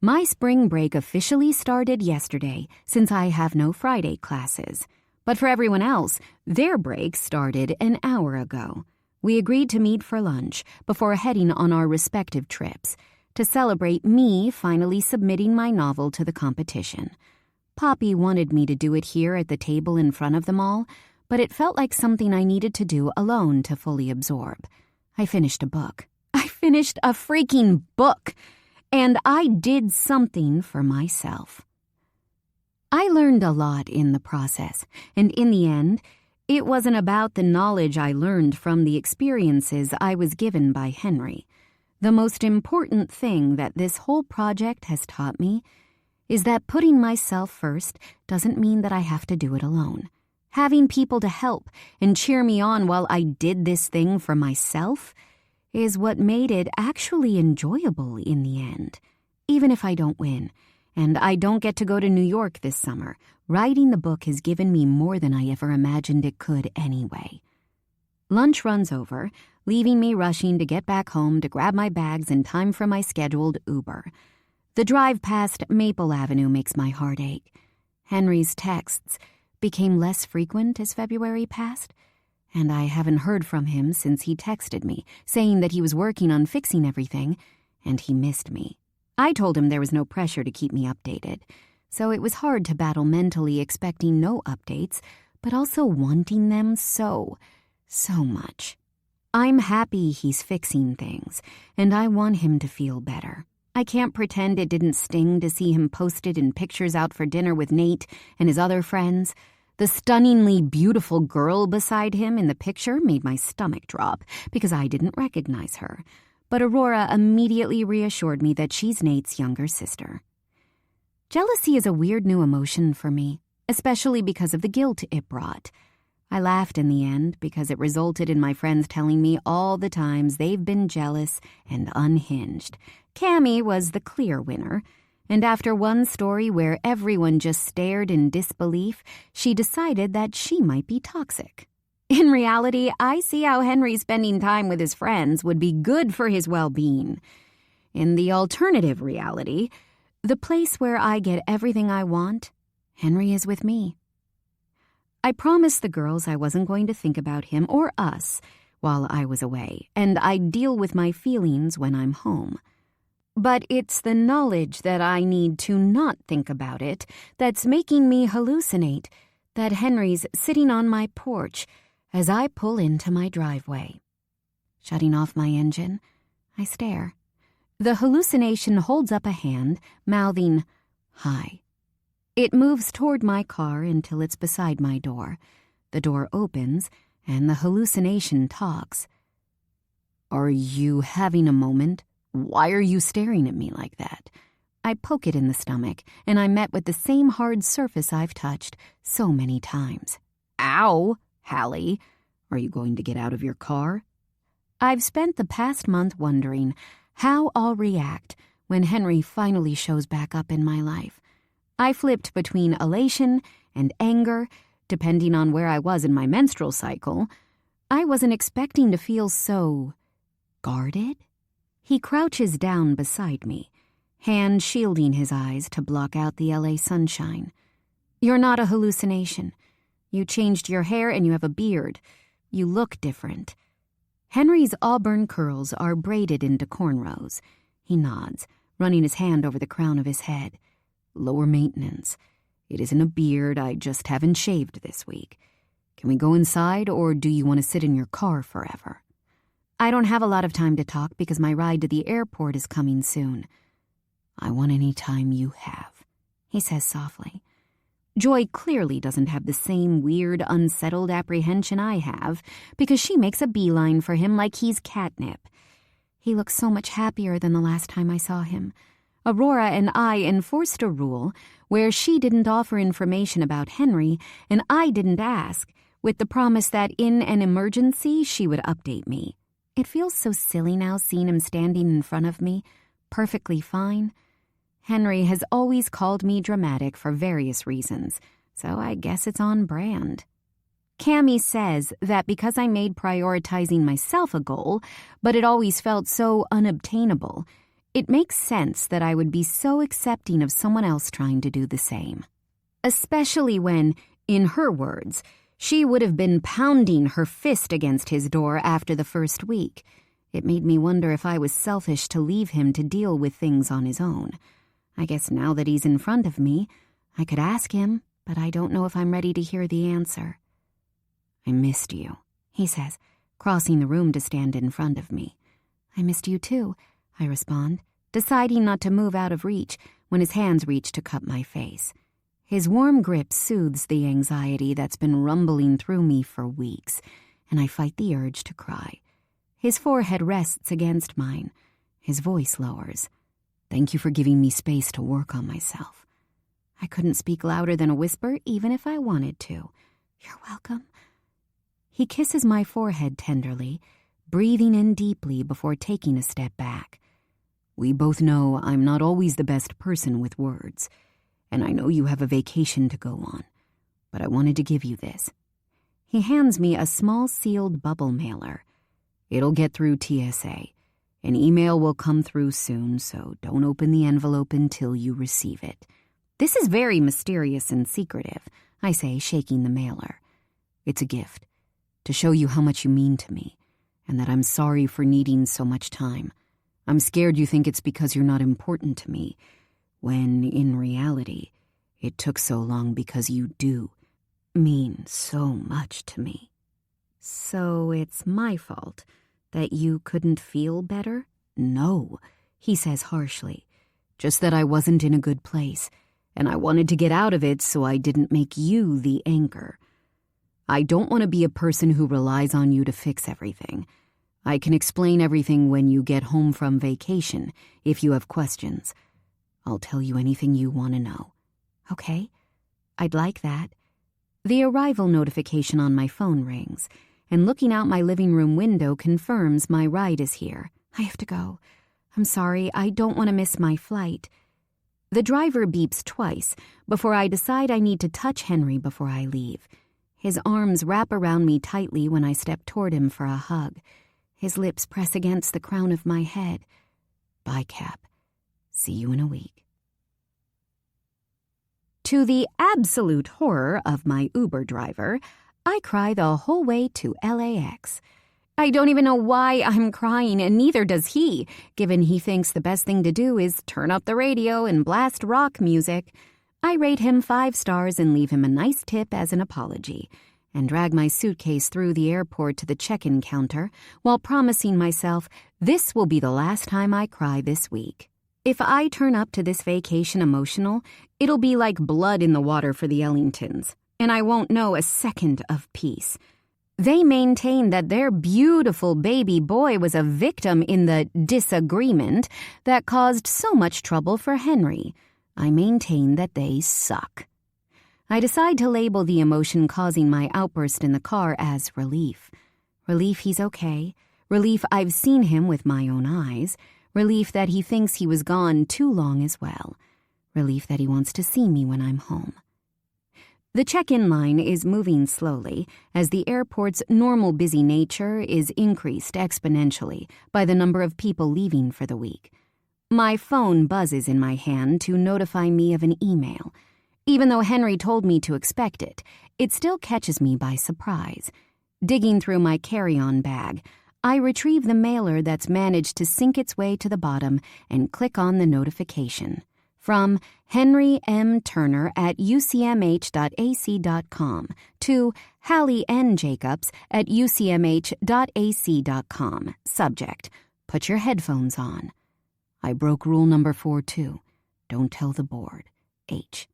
Speaker 1: My spring break officially started yesterday, since I have no Friday classes. But for everyone else, their break started an hour ago. We agreed to meet for lunch before heading on our respective trips to celebrate me finally submitting my novel to the competition. Poppy wanted me to do it here at the table in front of them all, but it felt like something I needed to do alone to fully absorb. I finished a book. I finished a freaking book! And I did something for myself. I learned a lot in the process, and in the end, it wasn't about the knowledge I learned from the experiences I was given by Henry. The most important thing that this whole project has taught me is that putting myself first doesn't mean that I have to do it alone. Having people to help and cheer me on while I did this thing for myself is what made it actually enjoyable in the end. Even if I don't win, and I don't get to go to New York this summer, writing the book has given me more than I ever imagined it could anyway. Lunch runs over, leaving me rushing to get back home to grab my bags in time for my scheduled Uber. The drive past Maple Avenue makes my heart ache. Henry's texts became less frequent as February passed, and I haven't heard from him since he texted me, saying that he was working on fixing everything, and he missed me. I told him there was no pressure to keep me updated, so it was hard to battle mentally expecting no updates, but also wanting them so much. I'm happy he's fixing things, and I want him to feel better. I can't pretend it didn't sting to see him posted in pictures out for dinner with Nate and his other friends. The stunningly beautiful girl beside him in the picture made my stomach drop because I didn't recognize her. But Aurora immediately reassured me that she's Nate's younger sister. Jealousy is a weird new emotion for me, especially because of the guilt it brought. I laughed in the end because it resulted in my friends telling me all the times they've been jealous and unhinged. Cammie was the clear winner. And after one story where everyone just stared in disbelief, she decided that she might be toxic. In reality, I see how Henry spending time with his friends would be good for his well-being. In the alternative reality, the place where I get everything I want, Henry is with me. I promised the girls I wasn't going to think about him or us while I was away, and I'd deal with my feelings when I'm home. But it's the knowledge that I need to not think about it that's making me hallucinate that Henry's sitting on my porch as I pull into my driveway. Shutting off my engine, I stare. The hallucination holds up a hand, mouthing, "Hi." It moves toward my car until it's beside my door. The door opens, and the hallucination talks. "Are you having a moment? Why are you staring at me like that?" I poke it in the stomach, and I'm met with the same hard surface I've touched so many times. "Ow, Hallie. Are you going to get out of your car?" I've spent the past month wondering how I'll react when Henry finally shows back up in my life. I flipped between elation and anger, depending on where I was in my menstrual cycle. I wasn't expecting to feel so guarded. He crouches down beside me, hand shielding his eyes to block out the LA sunshine. "You're not a hallucination. You changed your hair and you have a beard. You look different." Henry's auburn curls are braided into cornrows. He nods, running his hand over the crown of his head. "Lower maintenance. It isn't a beard, I just haven't shaved this week. Can we go inside, or do you want to sit in your car forever?" "I don't have a lot of time to talk because my ride to the airport is coming soon." "I want any time you have," he says softly. Joy clearly doesn't have the same weird, unsettled apprehension I have, because she makes a beeline for him like he's catnip. He looks so much happier than the last time I saw him. Aurora and I enforced a rule where she didn't offer information about Henry and I didn't ask, with the promise that in an emergency she would update me. It feels so silly now seeing him standing in front of me, perfectly fine. Henry has always called me dramatic for various reasons, so I guess it's on brand. Cammie says that because I made prioritizing myself a goal, but it always felt so unobtainable, it makes sense that I would be so accepting of someone else trying to do the same. Especially when, in her words, she would have been pounding her fist against his door after the first week. It made me wonder if I was selfish to leave him to deal with things on his own. I guess now that he's in front of me, I could ask him, but I don't know if I'm ready to hear the answer. "I missed you," he says, crossing the room to stand in front of me. "I missed you too," I respond, deciding not to move out of reach when his hands reach to cup my face. His warm grip soothes the anxiety that's been rumbling through me for weeks, and I fight the urge to cry. His forehead rests against mine. His voice lowers. "Thank you for giving me space to work on myself." I couldn't speak louder than a whisper, even if I wanted to. "You're welcome." He kisses my forehead tenderly, breathing in deeply before taking a step back. "We both know I'm not always the best person with words, and I know you have a vacation to go on, but I wanted to give you this." He hands me a small sealed bubble mailer. "It'll get through TSA. An email will come through soon, so don't open the envelope until you receive it." "This is very mysterious and secretive," I say, shaking the mailer. "It's a gift, to show you how much you mean to me, and that I'm sorry for needing so much time. I'm scared you think it's because you're not important to me, when, in reality, it took so long because you do mean so much to me." "So it's my fault that you couldn't feel better?" "No," he says harshly. "Just that I wasn't in a good place, and I wanted to get out of it so I didn't make you the anchor. I don't want to be a person who relies on you to fix everything. I can explain everything when you get home from vacation, if you have questions. I'll tell you anything you want to know." "Okay, I'd like that." The arrival notification on my phone rings, and looking out my living room window confirms my ride is here. I have to go. I'm sorry, I don't want to miss my flight. The driver beeps twice before I decide I need to touch Henry before I leave. His arms wrap around me tightly when I step toward him for a hug. His lips press against the crown of my head. "Bye, Cap. See you in a week." To the absolute horror of my Uber driver, I cry the whole way to LAX. I don't even know why I'm crying, and neither does he, given he thinks the best thing to do is turn up the radio and blast rock music. I rate him 5 stars and leave him a nice tip as an apology, and drag my suitcase through the airport to the check-in counter while promising myself this will be the last time I cry this week. If I turn up to this vacation emotional, it'll be like blood in the water for the Ellingtons, and I won't know a second of peace. They maintain that their beautiful baby boy was a victim in the disagreement that caused so much trouble for Henry. I maintain that they suck. I decide to label the emotion causing my outburst in the car as relief. Relief he's okay. Relief I've seen him with my own eyes. Relief that he thinks he was gone too long as well. Relief that he wants to see me when I'm home. The check-in line is moving slowly as the airport's normal busy nature is increased exponentially by the number of people leaving for the week. My phone buzzes in my hand to notify me of an email. Even though Henry told me to expect it, it still catches me by surprise. Digging through my carry-on bag, I retrieve the mailer that's managed to sink its way to the bottom and click on the notification. From Henry M. Turner at ucmh.ac.com to Hallie N. Jacobs at ucmh.ac.com. Subject: Put your headphones on. I broke rule number 4 too. Don't tell the board. H.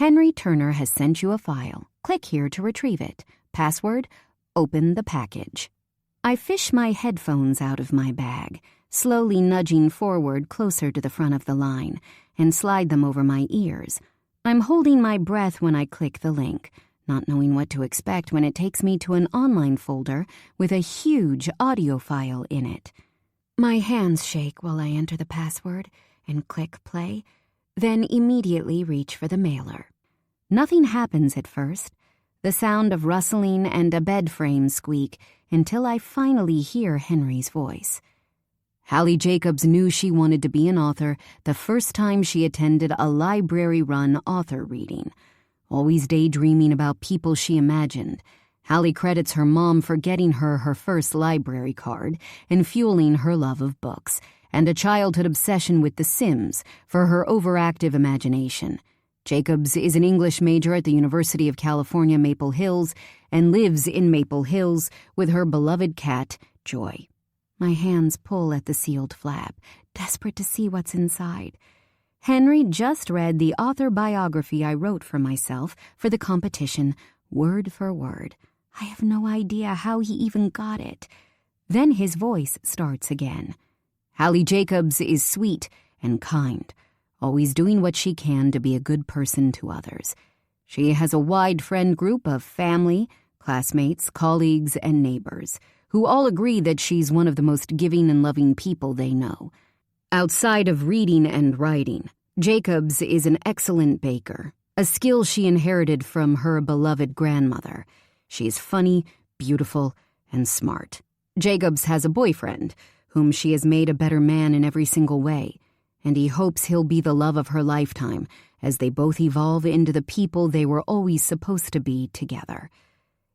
Speaker 1: Henry Turner has sent you a file. Click here to retrieve it. Password, open the package. I fish my headphones out of my bag, slowly nudging forward closer to the front of the line, and slide them over my ears. I'm holding my breath when I click the link, not knowing what to expect when it takes me to an online folder with a huge audio file in it. My hands shake while I enter the password and click play, then immediately reach for the mailer. Nothing happens at first. The sound of rustling and a bed frame squeak until I finally hear Henry's voice. Hallie Jacobs knew she wanted to be an author the first time she attended a library-run author reading. Always daydreaming about people she imagined, Hallie credits her mom for getting her first library card and fueling her love of books, and a childhood obsession with The Sims for her overactive imagination. Jacobs is an English major at the University of California, Maple Hills, and lives in Maple Hills with her beloved cat, Joy. My hands pull at the sealed flap, desperate to see what's inside. Henry just read the author biography I wrote for myself for the competition, word for word. I have no idea how he even got it. Then his voice starts again. Hallie Jacobs is sweet and kind, always doing what she can to be a good person to others. She has a wide friend group of family, classmates, colleagues, and neighbors, who all agree that she's one of the most giving and loving people they know. Outside of reading and writing, Jacobs is an excellent baker, a skill she inherited from her beloved grandmother. She's funny, beautiful, and smart. Jacobs has a boyfriend, whom she has made a better man in every single way, and he hopes he'll be the love of her lifetime as they both evolve into the people they were always supposed to be together.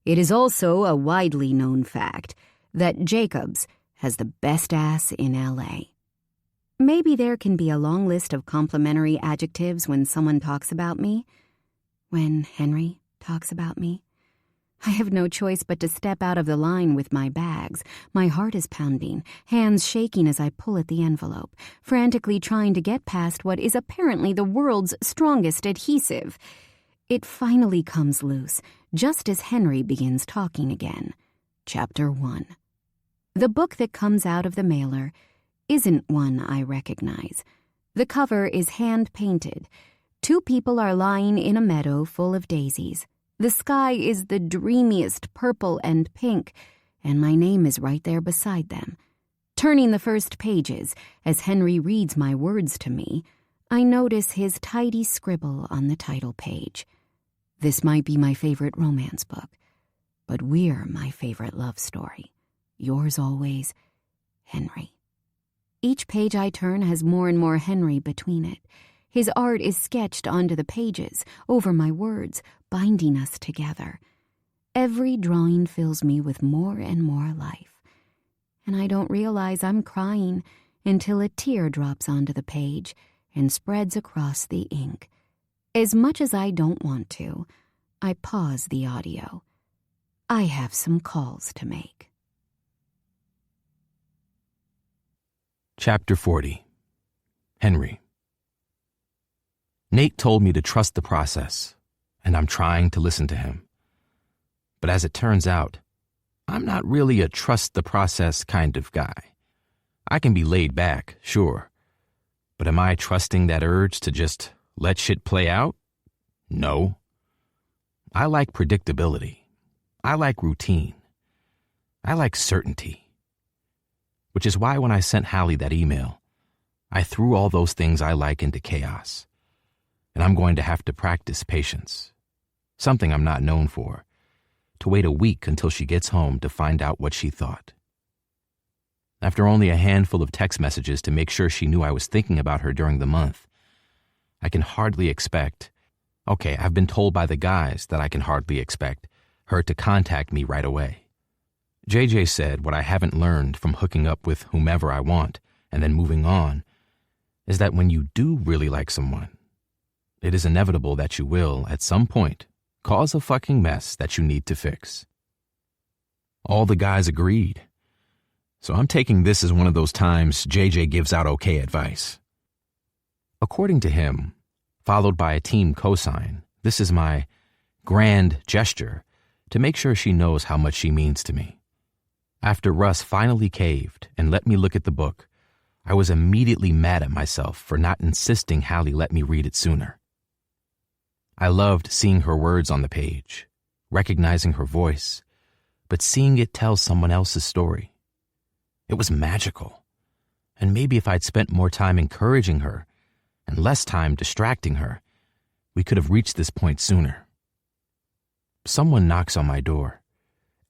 Speaker 1: It is also a widely known fact that Jacobs has the best ass in L.A. Maybe there can be a long list of complimentary adjectives when someone talks about me. When Henry talks about me. I have no choice but to step out of the line with my bags. My heart is pounding, hands shaking as I pull at the envelope, frantically trying to get past what is apparently the world's strongest adhesive. It finally comes loose, just as Henry begins talking again. Chapter 1. The book that comes out of the mailer isn't one I recognize. The cover is hand-painted. 2 people are lying in a meadow full of daisies. The sky is the dreamiest purple and pink, and my name is right there beside them. Turning the first pages, as Henry reads my words to me, I notice his tidy scribble on the title page. This might be my favorite romance book, but we're my favorite love story. Yours always, Henry. Each page I turn has more and more Henry between it. His art is sketched onto the pages, over my words, binding us together. Every drawing fills me with more and more life. And I don't realize I'm crying until a tear drops onto the page and spreads across the ink. As much as I don't want to, I pause the audio. I have some calls to make.
Speaker 2: Chapter 40. Henry. Nate told me to trust the process, and I'm trying to listen to him. But as it turns out, I'm not really a trust the process kind of guy. I can be laid back, sure. But am I trusting that urge to just let shit play out? No. I like predictability. I like routine. I like certainty. Which is why when I sent Hallie that email, I threw all those things I like into chaos. And I'm going to have to practice patience, something I'm not known for, to wait a week until she gets home to find out what she thought. After only a handful of text messages to make sure she knew I was thinking about her during the month, I can hardly expect, I've been told by the guys that I can hardly expect her to contact me right away. JJ said what I haven't learned from hooking up with whomever I want and then moving on is that when you do really like someone, it is inevitable that you will, at some point, cause a fucking mess that you need to fix. All the guys agreed. So I'm taking this as one of those times JJ gives out okay advice. According to him, followed by a team cosign, This is my grand gesture to make sure she knows how much she means to me. After Russ finally caved and let me look at the book, I was immediately mad at myself for not insisting Hallie let me read it sooner. I loved seeing her words on the page, recognizing her voice, but seeing it tell someone else's story. It was magical. And maybe if I'd spent more time encouraging her and less time distracting her, we could have reached this point sooner. Someone knocks on my door,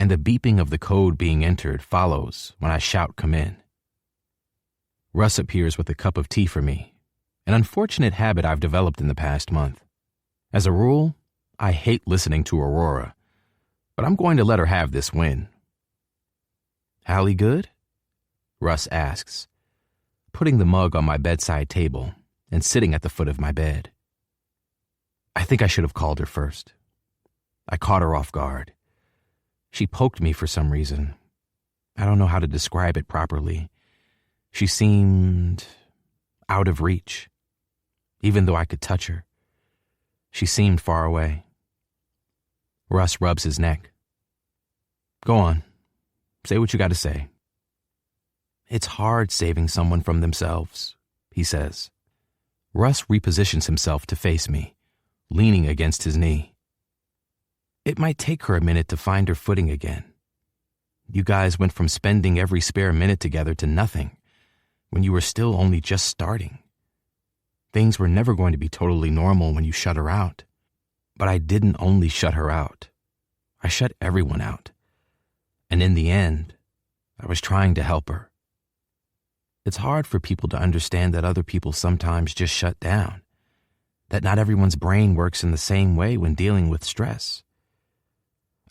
Speaker 2: and the beeping of the code being entered follows when I shout, "Come in." Russ appears with a cup of tea for me, an unfortunate habit I've developed in the past month. As a rule, I hate listening to Aurora, but I'm going to let her have this win. "Hallie good?" Russ asks, putting the mug on my bedside table and sitting at the foot of my bed. I think I should have called her first. I caught her off guard. She poked me for some reason. I don't know how to describe it properly. She seemed out of reach. Even though I could touch her, she seemed far away. Russ rubs his neck. "Go on. Say what you got to say." "It's hard saving someone from themselves," he says. Russ repositions himself to face me, leaning against his knee. "It might take her a minute to find her footing again. You guys went from spending every spare minute together to nothing when you were still only just starting. Things were never going to be totally normal when you shut her out. But I didn't only shut her out. I shut everyone out. And in the end, I was trying to help her. It's hard for people to understand that other people sometimes just shut down, that not everyone's brain works in the same way when dealing with stress.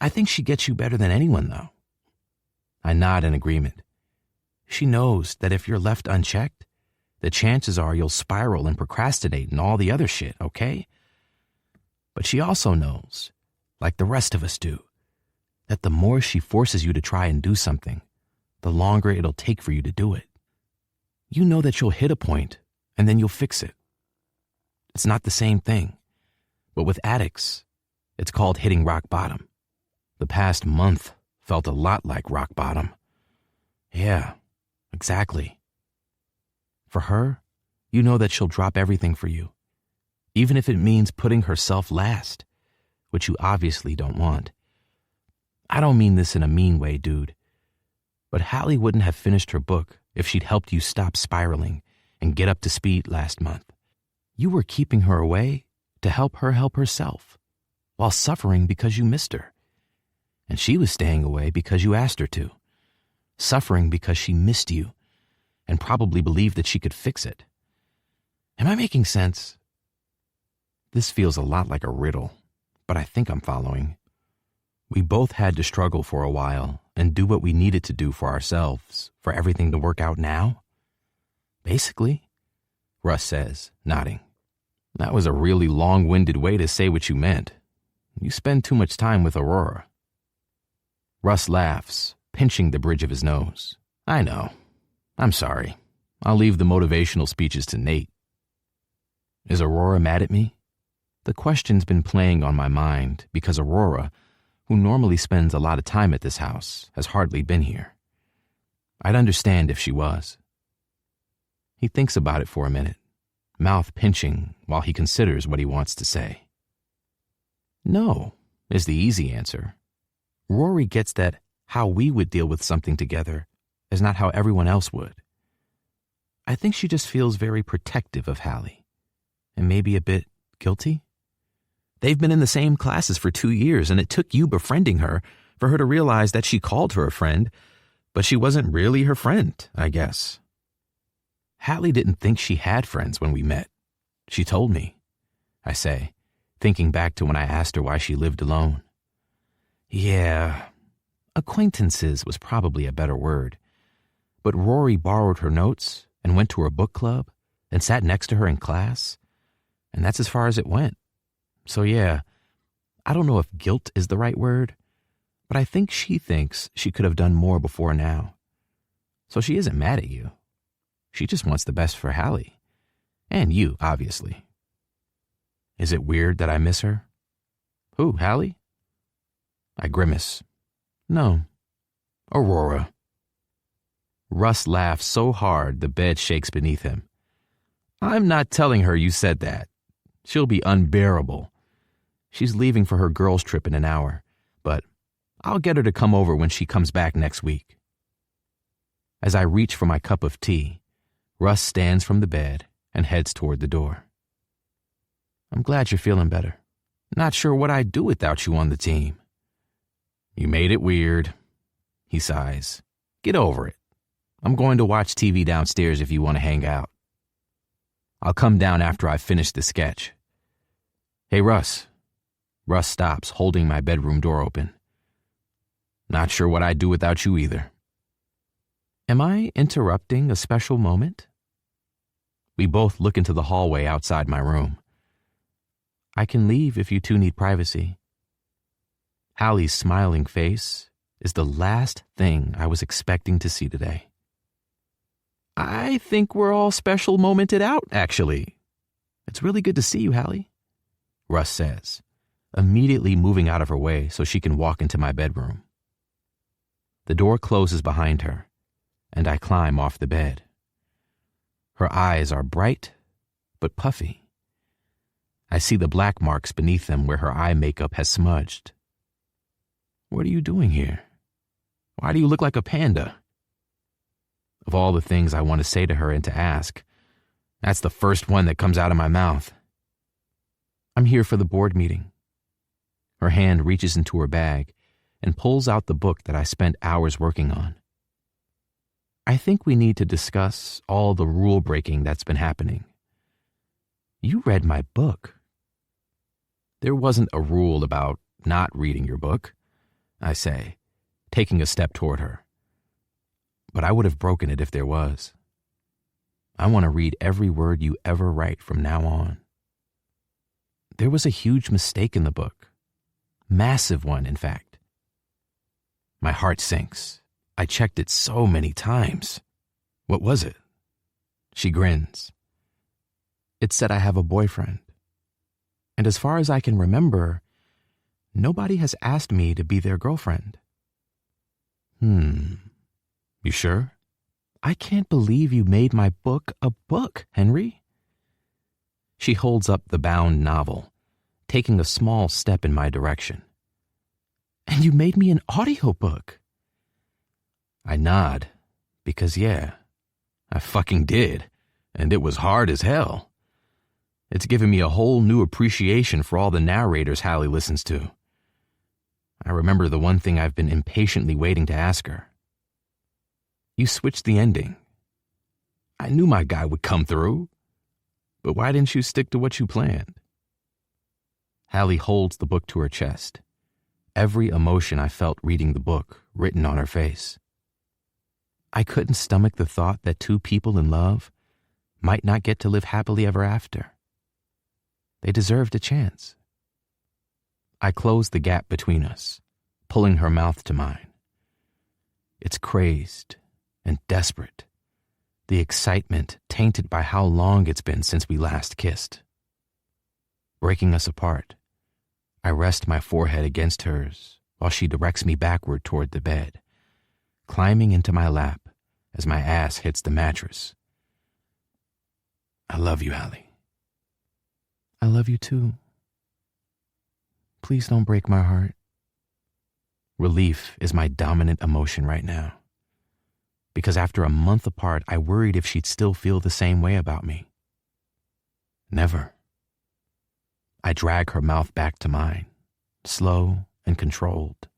Speaker 2: I think she gets you better than anyone, though." I nod in agreement. She knows that if you're left unchecked, the chances are you'll spiral and procrastinate and all the other shit, okay? But she also knows, like the rest of us do, that the more she forces you to try and do something, the longer it'll take for you to do it. You know that you'll hit a point and then you'll fix it. It's not the same thing, but with addicts, it's called hitting rock bottom. The past month felt a lot like rock bottom. Yeah, exactly. For her, you know that she'll drop everything for you, even if it means putting herself last, which you obviously don't want. I don't mean this in a mean way, dude, but Hallie wouldn't have finished her book if she'd helped you stop spiraling and get up to speed last month. You were keeping her away to help her help herself, while suffering because you missed her. And she was staying away because you asked her to, suffering because she missed you and probably believed that she could fix it. Am I making sense? This feels a lot like a riddle, but I think I'm following. We both had to struggle for a while and do what we needed to do for ourselves for everything to work out now? Basically, Russ says, nodding. That was a really long-winded way to say what you meant. You spend too much time with Aurora. Russ laughs, pinching the bridge of his nose. I know. I'm sorry. I'll leave the motivational speeches to Nate. Is Aurora mad at me? The question's been playing on my mind because Aurora, who normally spends a lot of time at this house, has hardly been here. I'd understand if she was. He thinks about it for a minute, mouth pinching while he considers what he wants to say. No, is the easy answer. Rory gets that how we would deal with something together is not how everyone else would. I think she just feels very protective of Hallie, and maybe a bit guilty. They've been in the same classes for 2 years, and it took you befriending her for her to realize that she called her a friend, but she wasn't really her friend, I guess. Hallie didn't think she had friends when we met. She told me, I say, thinking back to when I asked her why she lived alone. Yeah, acquaintances was probably a better word. But Rory borrowed her notes and went to her book club and sat next to her in class, and that's as far as it went. So yeah, I don't know if guilt is the right word, but I think she thinks she could have done more before now. So she isn't mad at you. She just wants the best for Hallie. And you, obviously. Is it weird that I miss her? Who, Hallie? I grimace. No, Aurora. Russ laughs so hard the bed shakes beneath him. I'm not telling her you said that. She'll be unbearable. She's leaving for her girls' trip in an hour, but I'll get her to come over when she comes back next week. As I reach for my cup of tea, Russ stands from the bed and heads toward the door. I'm glad you're feeling better. Not sure what I'd do without you on the team. You made it weird, he sighs. Get over it. I'm going to watch TV downstairs if you want to hang out. I'll come down after I've finished the sketch. Hey, Russ. Russ stops, holding my bedroom door open. Not sure what I'd do without you either. Am I interrupting a special moment? We both look into the hallway outside my room. I can leave if you two need privacy. Hallie's smiling face is the last thing I was expecting to see today. I think we're all special momented out, actually. It's really good to see you, Hallie, Russ says, immediately moving out of her way so she can walk into my bedroom. The door closes behind her, and I climb off the bed. Her eyes are bright, but puffy. I see the black marks beneath them where her eye makeup has smudged. What are you doing here? Why do you look like a panda? Of all the things I want to say to her and to ask, that's the first one that comes out of my mouth. I'm here for the board meeting. Her hand reaches into her bag and pulls out the book that I spent hours working on. I think we need to discuss all the rule breaking that's been happening. You read my book. There wasn't a rule about not reading your book, I say, taking a step toward her. But I would have broken it if there was. I want to read every word you ever write from now on. There was a huge mistake in the book. Massive one, in fact. My heart sinks. I checked it so many times. What was it? She grins. It said I have a boyfriend. And as far as I can remember, nobody has asked me to be their girlfriend. You sure? I can't believe you made my book a book, Henry. She holds up the bound novel, taking a small step in my direction. And you made me an audiobook. I nod, because yeah, I fucking did, and it was hard as hell. It's given me a whole new appreciation for all the narrators Hallie listens to. I remember the one thing I've been impatiently waiting to ask her. You switched the ending. I knew my guy would come through, but why didn't you stick to what you planned? Hallie holds the book to her chest, every emotion I felt reading the book written on her face. I couldn't stomach the thought that two people in love might not get to live happily ever after. They deserved a chance. I closed the gap between us, pulling her mouth to mine. It's crazed and desperate, the excitement tainted by how long it's been since we last kissed. Breaking us apart, I rest my forehead against hers while she directs me backward toward the bed, climbing into my lap as my ass hits the mattress. I love you, Hallie. I love you too. Please don't break my heart. Relief is my dominant emotion right now. Because after a month apart, I worried if she'd still feel the same way about me. Never. I drag her mouth back to mine, slow and controlled,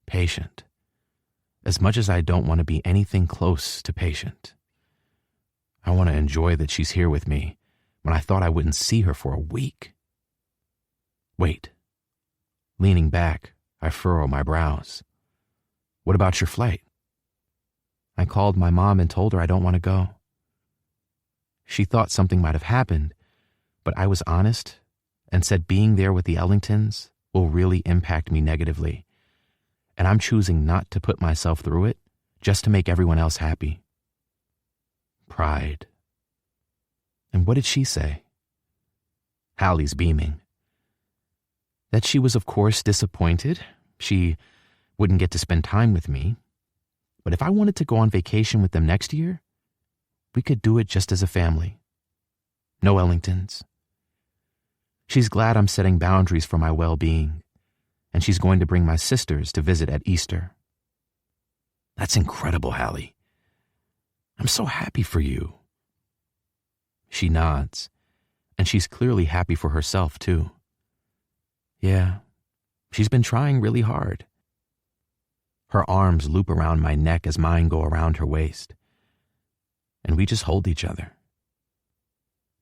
Speaker 2: patient, as much as I don't want to be anything close to patient. I want to enjoy that she's here with me when I thought I wouldn't see her for a week. Wait. Leaning back, I furrow my brows. What about your flight? I called my mom and told her I don't want to go. She thought something might have happened, but I was honest and said being there with the Ellingtons will really impact me negatively, and I'm choosing not to put myself through it just to make everyone else happy. Pride. And what did she say? Hallie's beaming. that she was, of course, disappointed. She wouldn't get to spend time with me. But if I wanted to go on vacation with them next year, we could do it just as a family. No Ellingtons. She's glad I'm setting boundaries for my well-being, and she's going to bring my sisters to visit at Easter. That's incredible, Hallie. I'm so happy for you. She nods, and she's clearly happy for herself, too. Yeah, she's been trying really hard. Her arms loop around my neck as mine go around her waist, and we just hold each other.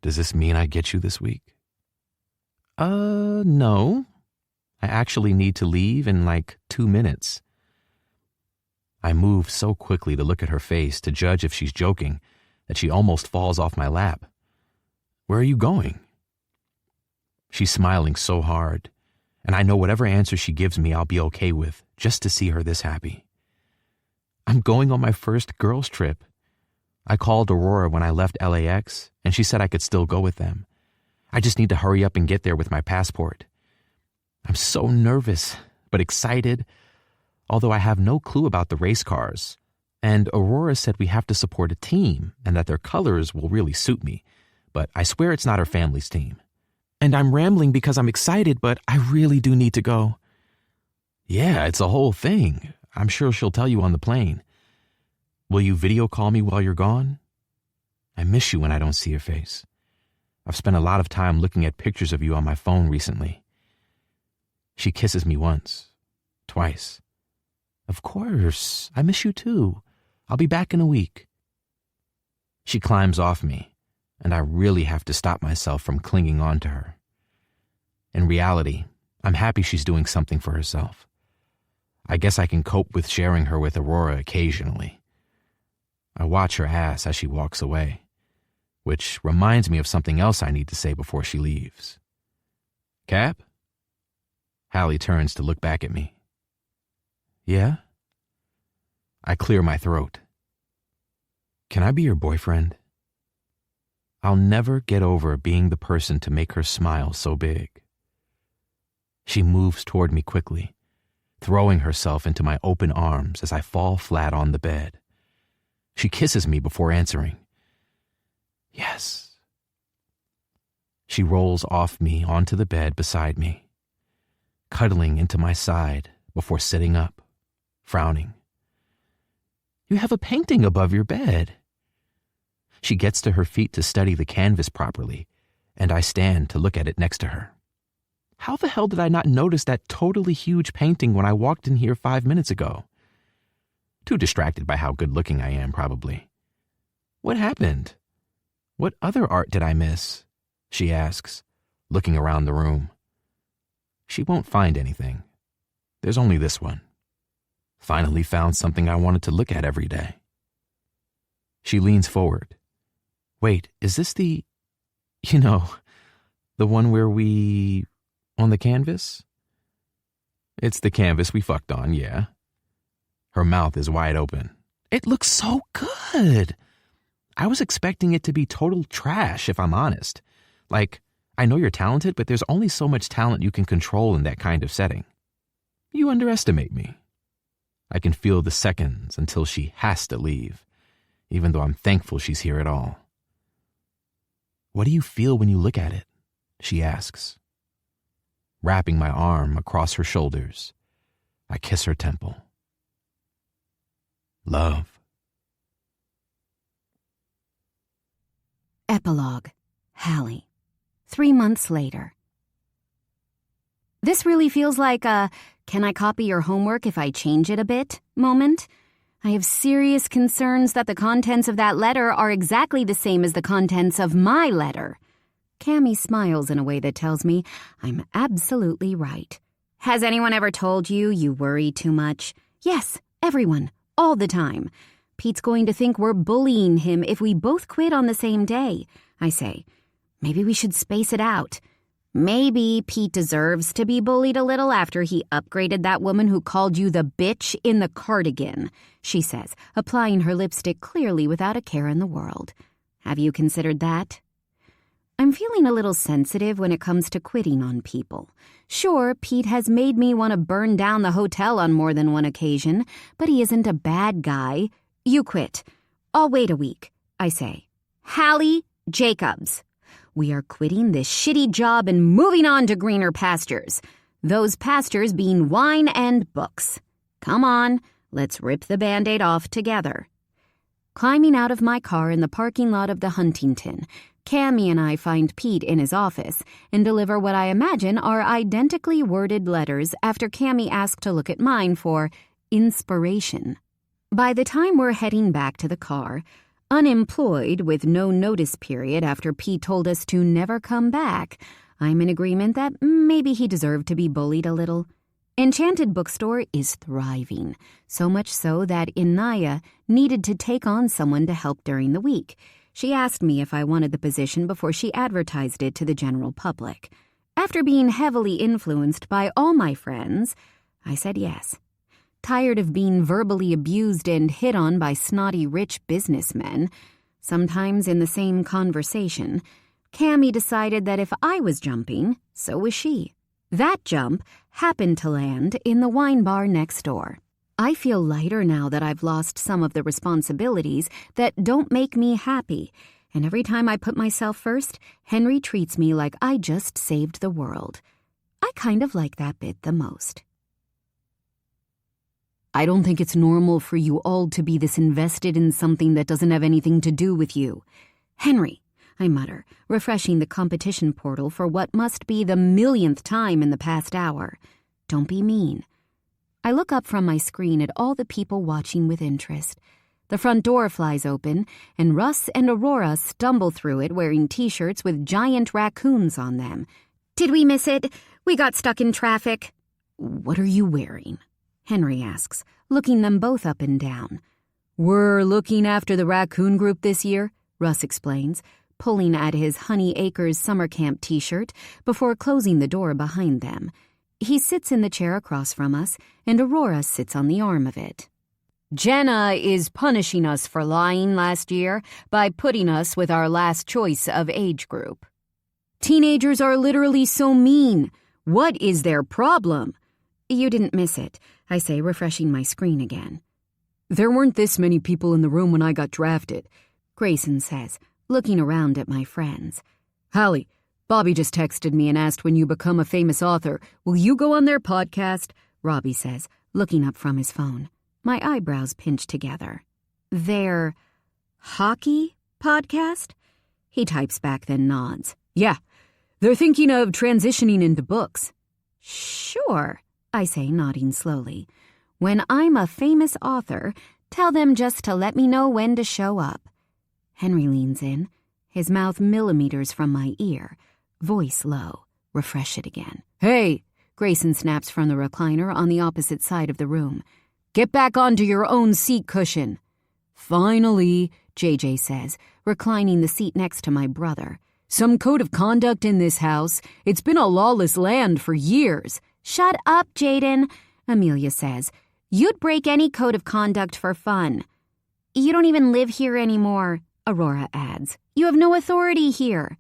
Speaker 2: Does this mean I get you this week? No. I actually need to leave in like 2 minutes. I move so quickly to look at her face to judge if she's joking that she almost falls off my lap. Where are you going? She's smiling so hard, and I know whatever answer she gives me I'll be okay with just to see her this happy. I'm going on my first girls' trip. I called Aurora when I left LAX, and she said I could still go with them. I just need to hurry up and get there with my passport. I'm so nervous, but excited, although I have no clue about the race cars. And Aurora said we have to support a team and that their colors will really suit me, but I swear it's not her family's team. And I'm rambling because I'm excited, but I really do need to go. Yeah, it's a whole thing. I'm sure she'll tell you on the plane. Will you video call me while you're gone? I miss you when I don't see your face. I've spent a lot of time looking at pictures of you on my phone recently. She kisses me once, twice. Of course, I miss you too. I'll be back in a week. She climbs off me, and I really have to stop myself from clinging on to her. In reality, I'm happy she's doing something for herself. I guess I can cope with sharing her with Aurora occasionally. I watch her ass as she walks away, which reminds me of something else I need to say before she leaves. Cap? Hallie turns to look back at me. Yeah? I clear my throat. Can I be your boyfriend? I'll never get over being the person to make her smile so big. She moves toward me quickly, throwing herself into my open arms as I fall flat on the bed. She kisses me before answering. Yes. She rolls off me onto the bed beside me, cuddling into my side before sitting up, frowning. You have a painting above your bed. She gets to her feet to study the canvas properly, and I stand to look at it next to her. How the hell did I not notice that totally huge painting when I walked in here 5 minutes ago? Too distracted by how good-looking I am, probably. What happened? What other art did I miss? She asks, looking around the room. She won't find anything. There's only this one. Finally found something I wanted to look at every day. She leans forward. Wait, is this the one where on the canvas? It's the canvas we fucked on, yeah. Her mouth is wide open. It looks so good. I was expecting it to be total trash, if I'm honest. Like, I know you're talented, but there's only so much talent you can control in that kind of setting. You underestimate me. I can feel the seconds until she has to leave, even though I'm thankful she's here at all. What do you feel when you look at it? She asks. Wrapping my arm across her shoulders, I kiss her temple. Love.
Speaker 1: Epilogue. Hallie. 3 months later. This really feels like a "can I copy your homework if I change it a bit" moment. I have serious concerns that the contents of that letter are exactly the same as the contents of my letter. Cammy smiles in a way that tells me I'm absolutely right. Has anyone ever told you you worry too much? Yes, everyone, all the time. Pete's going to think we're bullying him if we both quit on the same day. I say, maybe we should space it out. Maybe Pete deserves to be bullied a little after he upgraded that woman who called you the bitch in the cardigan, she says, applying her lipstick clearly without a care in the world. Have you considered that? I'm feeling a little sensitive when it comes to quitting on people. Sure, Pete has made me want to burn down the hotel on more than one occasion, but he isn't a bad guy. You quit. I'll wait a week, I say. Hallie Jacobs. We are quitting this shitty job and moving on to greener pastures. Those pastures being wine and books. Come on, let's rip the Band-Aid off together. Climbing out of my car in the parking lot of the Huntington, Cammy and I find Pete in his office and deliver what I imagine are identically worded letters after Cammy asked to look at mine for inspiration. By the time we're heading back to the car, unemployed with no notice period after Pete told us to never come back, I'm in agreement that maybe he deserved to be bullied a little. Enchanted Bookstore is thriving, so much so that Inaya needed to take on someone to help during the week. She asked me if I wanted the position before she advertised it to the general public. After being heavily influenced by all my friends, I said yes. Tired of being verbally abused and hit on by snotty rich businessmen, sometimes in the same conversation, Cammy decided that if I was jumping, so was she. That jump happened to land in the wine bar next door. I feel lighter now that I've lost some of the responsibilities that don't make me happy, and every time I put myself first, Henry treats me like I just saved the world. I kind of like that bit the most. I don't think it's normal for you all to be this invested in something that doesn't have anything to do with you. Henry, I mutter, refreshing the competition portal for what must be the millionth time in the past hour. Don't be mean. I look up from my screen at all the people watching with interest. The front door flies open, and Russ and Aurora stumble through it wearing T-shirts with giant raccoons on them. Did we miss it? We got stuck in traffic. What are you wearing? Henry asks, looking them both up and down. We're looking after the raccoon group this year, Russ explains, pulling at his Honey Acres summer camp T-shirt before closing the door behind them. He sits in the chair across from us, and Aurora sits on the arm of it. Jenna is punishing us for lying last year by putting us with our last choice of age group. Teenagers are literally so mean. What is their problem? You didn't miss it, I say, refreshing my screen again. There weren't this many people in the room when I got drafted, Grayson says, looking around at my friends. Hallie, Bobby just texted me and asked when you become a famous author, will you go on their podcast? Robbie says, looking up from his phone. My eyebrows pinch together. Their hockey podcast? He types back, then nods. Yeah, they're thinking of transitioning into books. Sure, I say, nodding slowly. When I'm a famous author, tell them just to let me know when to show up. Henry leans in, his mouth millimeters from my ear, voice low. Refresh it again. Hey, Grayson snaps from the recliner on the opposite side of the room. Get back onto your own seat cushion. Finally, JJ says, reclining the seat next to my brother. Some code of conduct in this house. It's been a lawless land for years. Shut up, Jaden, Amelia says. You'd break any code of conduct for fun. You don't even live here anymore, Aurora adds. You have no authority here.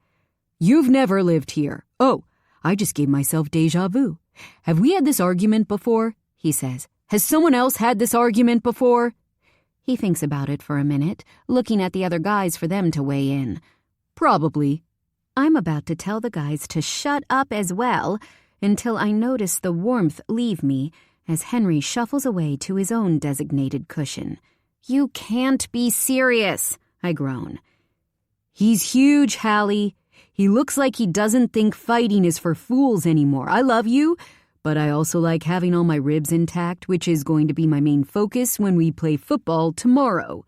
Speaker 1: You've never lived here. Oh, I just gave myself deja vu. Have we had this argument before? He says. Has someone else had this argument before? He thinks about it for a minute, looking at the other guys for them to weigh in. Probably. I'm about to tell the guys to shut up as well, until I notice the warmth leave me as Henry shuffles away to his own designated cushion. You can't be serious, I groan. He's huge, Hallie. He looks like he doesn't think fighting is for fools anymore. I love you, but I also like having all my ribs intact, which is going to be my main focus when we play football tomorrow.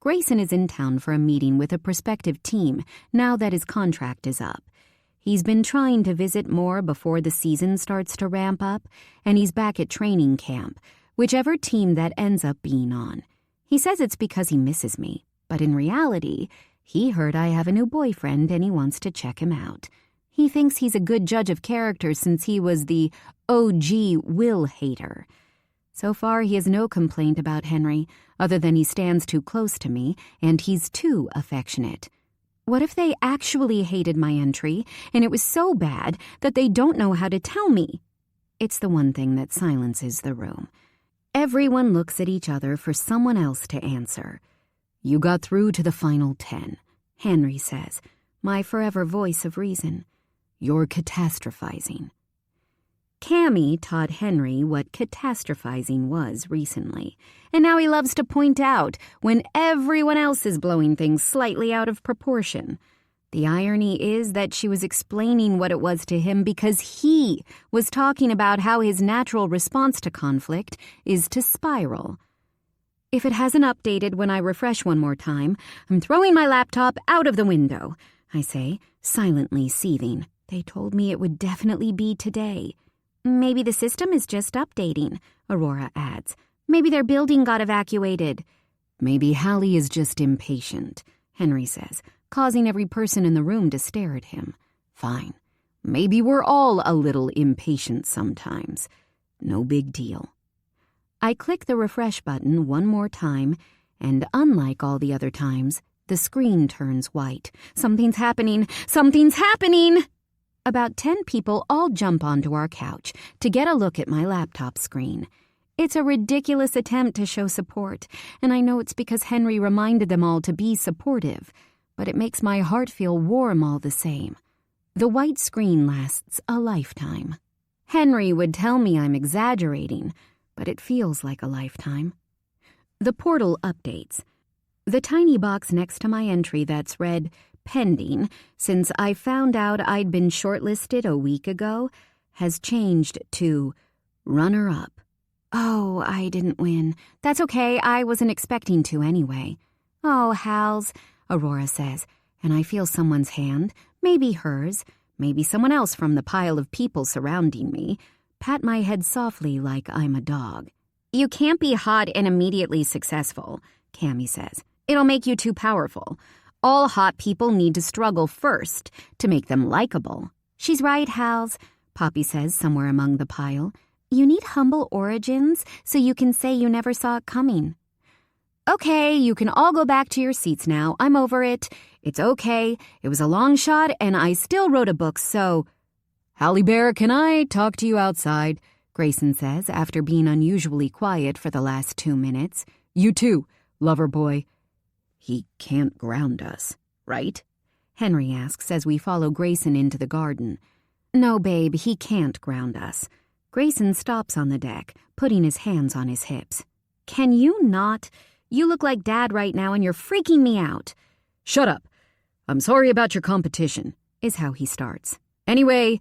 Speaker 1: Grayson is in town for a meeting with a prospective team now that his contract is up. He's been trying to visit more before the season starts to ramp up, and he's back at training camp, whichever team that ends up being on. He says it's because he misses me, but in reality, he heard I have a new boyfriend and he wants to check him out. He thinks he's a good judge of character since he was the OG Will hater. So far, he has no complaint about Henry, other than he stands too close to me and he's too affectionate. What if they actually hated my entry, and it was so bad that they don't know how to tell me? It's the one thing that silences the room. Everyone looks at each other for someone else to answer. "You got through to the final 10, Henry says, my forever voice of reason. "You're catastrophizing." Cammy taught Henry what catastrophizing was recently, and now he loves to point out when everyone else is blowing things slightly out of proportion. The irony is that she was explaining what it was to him because he was talking about how his natural response to conflict is to spiral. If it hasn't updated when I refresh one more time, I'm throwing my laptop out of the window, I say, silently seething. They told me it would definitely be today. Maybe the system is just updating, Aurora adds. Maybe their building got evacuated. Maybe Hallie is just impatient, Henry says, causing every person in the room to stare at him. Fine. Maybe we're all a little impatient sometimes. No big deal. I click the refresh button one more time, and unlike all the other times, the screen turns white. Something's happening! Something's happening! About 10 people all jump onto our couch to get a look at my laptop screen. It's a ridiculous attempt to show support, and I know it's because Henry reminded them all to be supportive, but it makes my heart feel warm all the same. The white screen lasts a lifetime. Henry would tell me I'm exaggerating, but it feels like a lifetime. The portal updates. The tiny box next to my entry that's read pending, since I found out I'd been shortlisted a week ago, has changed to runner-up. Oh, I didn't win. That's okay, I wasn't expecting to anyway. Oh, Hal's, Aurora says, and I feel someone's hand, maybe hers, maybe someone else from the pile of people surrounding me, pat my head softly like I'm a dog. You can't be hot and immediately successful, Cammy says. It'll make you too powerful. All hot people need to struggle first to make them likable. She's right, Hal's, Poppy says somewhere among the pile. You need humble origins so you can say you never saw it coming. Okay, you can all go back to your seats now. I'm over it. It's okay. It was a long shot and I still wrote a book, so... Hallie Bear, can I talk to you outside? Grayson says after being unusually quiet for the last 2 minutes. You too, lover boy. He can't ground us, right? Henry asks as we follow Grayson into the garden. No, babe, he can't ground us. Grayson stops on the deck, putting his hands on his hips. Can you not? You look like Dad right now and you're freaking me out. Shut up. I'm sorry about your competition, is how he starts. Anyway,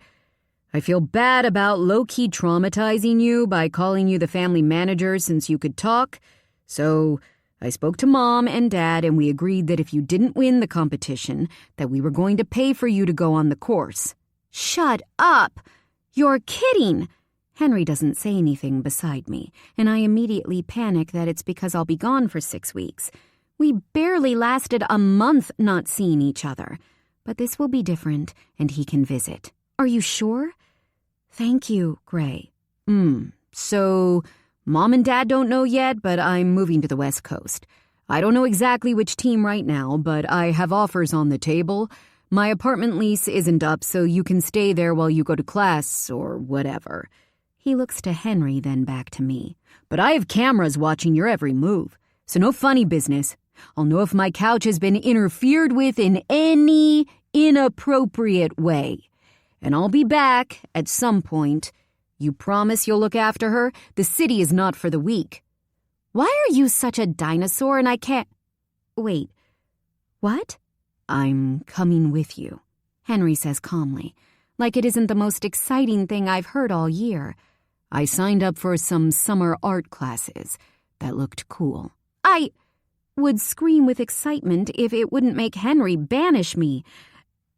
Speaker 1: I feel bad about low-key traumatizing you by calling you the family manager since you could talk, so... I spoke to Mom and Dad and we agreed that if you didn't win the competition, that we were going to pay for you to go on the course. Shut up! You're kidding! Henry doesn't say anything beside me, and I immediately panic that it's because I'll be gone for 6 weeks. We barely lasted a month not seeing each other. But this will be different, and he can visit. Are you sure? Thank you, Gray. So... Mom and Dad don't know yet, but I'm moving to the West Coast. I don't know exactly which team right now, but I have offers on the table. My apartment lease isn't up, so you can stay there while you go to class or whatever. He looks to Henry, then back to me. But I have cameras watching your every move, so no funny business. I'll know if my couch has been interfered with in any inappropriate way. And I'll be back at some point. You promise you'll look after her? The city is not for the weak. Why are you such a dinosaur and I can't... Wait, what? I'm coming with you, Henry says calmly, like it isn't the most exciting thing I've heard all year. I signed up for some summer art classes. That looked cool. I would scream with excitement if it wouldn't make Henry banish me.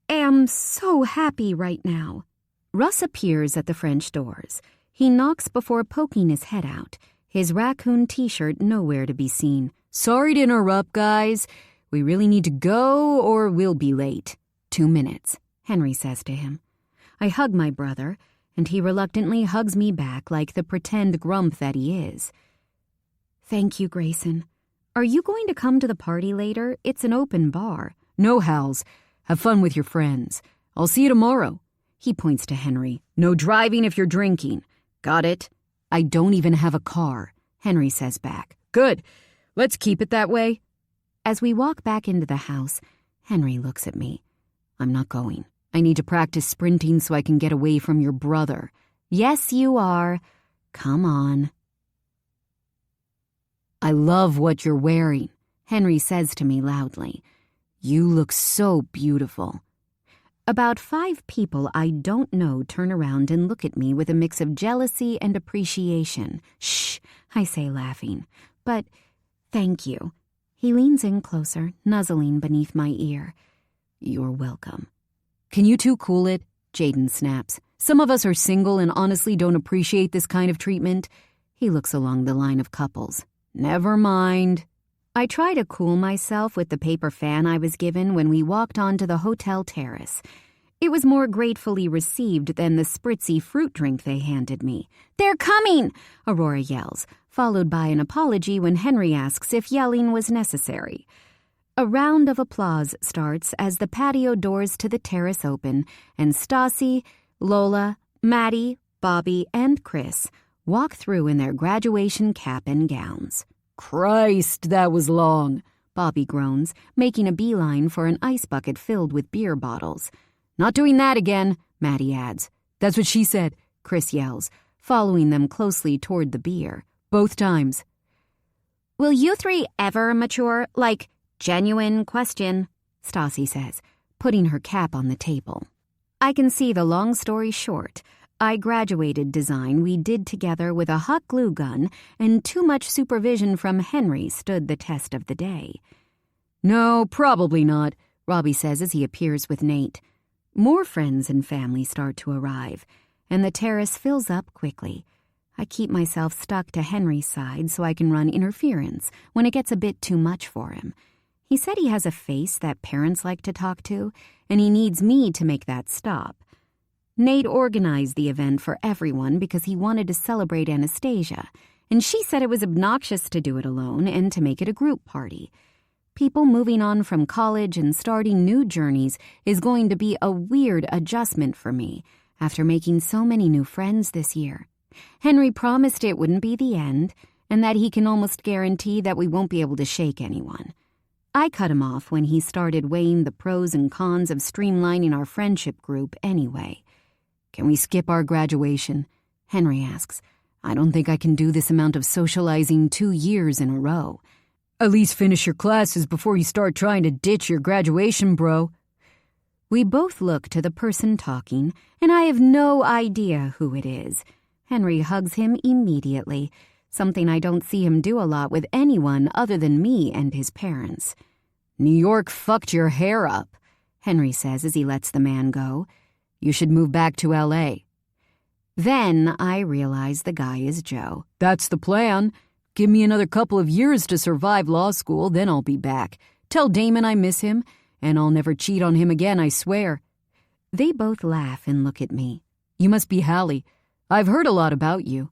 Speaker 1: Am so happy right now. Russ appears at the French doors. He knocks before poking his head out, his raccoon t-shirt nowhere to be seen. Sorry to interrupt, guys. We really need to go or we'll be late. 2 minutes, Henry says to him. I hug my brother, and he reluctantly hugs me back like the pretend grump that he is. Thank you, Grayson. Are you going to come to the party later? It's an open bar.
Speaker 3: No howls. Have fun with your friends. I'll see you tomorrow. He points to Henry. No driving if you're drinking. Got it? I don't even have a car, Henry says back. Good. Let's keep it that way.
Speaker 1: As we walk back into the house, Henry looks at me.
Speaker 3: I'm not going. I need to practice sprinting so I can get away from your brother.
Speaker 1: Yes, you are. Come on.
Speaker 3: I love what you're wearing,
Speaker 1: Henry says to me loudly.
Speaker 3: You look so beautiful.
Speaker 1: About 5 people I don't know turn around and look at me with a mix of jealousy and appreciation. Shh, I say, laughing. But thank you. He leans in closer, nuzzling beneath my ear.
Speaker 3: You're welcome. Can you two cool it? Jaden snaps. Some of us are single and honestly don't appreciate this kind of treatment. He looks along the line of couples. Never mind.
Speaker 1: I try to cool myself with the paper fan I was given when we walked onto the hotel terrace. It was more gratefully received than the spritzy fruit drink they handed me. They're coming, Aurora yells, followed by an apology when Henry asks if yelling was necessary. A round of applause starts as the patio doors to the terrace open, and Stassi, Lola, Maddie, Bobby, and Chris walk through in their graduation cap and gowns.
Speaker 3: Christ, that was long,
Speaker 1: Bobby groans, making a beeline for an ice bucket filled with beer bottles.
Speaker 3: Not doing that again,
Speaker 1: Maddie adds.
Speaker 3: That's what she said, Chris yells, following them closely toward the beer. Both times.
Speaker 1: Will you 3 ever mature? Like, genuine question, Stassi says, putting her cap on the table. I can see the long story short. I graduated design we did together with a hot glue gun, and too much supervision from Henry stood the test of the day.
Speaker 3: No, probably not, Robbie says as he appears with Nate.
Speaker 1: More friends and family start to arrive, and the terrace fills up quickly. I keep myself stuck to Henry's side so I can run interference when it gets a bit too much for him. He said he has a face that parents like to talk to, and he needs me to make that stop. Nate organized the event for everyone because he wanted to celebrate Anastasia, and she said it was obnoxious to do it alone and to make it a group party. People moving on from college and starting new journeys is going to be a weird adjustment for me after making so many new friends this year. Henry promised it wouldn't be the end, and that he can almost guarantee that we won't be able to shake anyone. I cut him off when he started weighing the pros and cons of streamlining our friendship group anyway.
Speaker 3: Can we skip our graduation? Henry asks. I don't think I can do this amount of socializing 2 years in a row. At least finish your classes before you start trying to ditch your graduation, bro.
Speaker 1: We both look to the person talking, and I have no idea who it is. Henry hugs him immediately, something I don't see him do a lot with anyone other than me and his parents.
Speaker 3: New York fucked your hair up, Henry says as he lets the man go. You should move back to L.A.
Speaker 1: Then I realize the guy is Joe.
Speaker 3: That's the plan. Give me another couple of years to survive law school, then I'll be back. Tell Damon I miss him, and I'll never cheat on him again, I swear.
Speaker 1: They both laugh and look at me.
Speaker 3: You must be Hallie. I've heard a lot about you.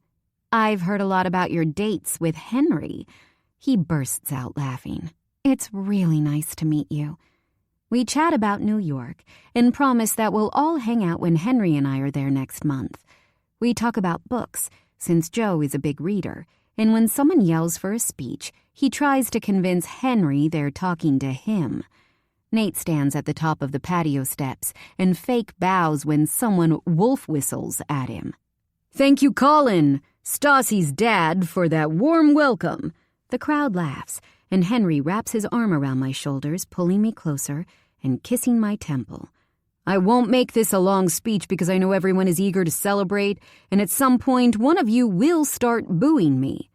Speaker 1: I've heard a lot about your dates with Henry. He bursts out laughing. It's really nice to meet you. We chat about New York and promise that we'll all hang out when Henry and I are there next month. We talk about books, since Joe is a big reader, and when someone yells for a speech, he tries to convince Henry they're talking to him. Nate stands at the top of the patio steps and fake bows when someone wolf whistles at him.
Speaker 3: Thank you, Colin, Stassi's dad, for that warm welcome.
Speaker 1: The crowd laughs, and Henry wraps his arm around my shoulders, pulling me closer and kissing my temple.
Speaker 3: I won't make this a long speech because I know everyone is eager to celebrate, and at some point one of you will start booing me.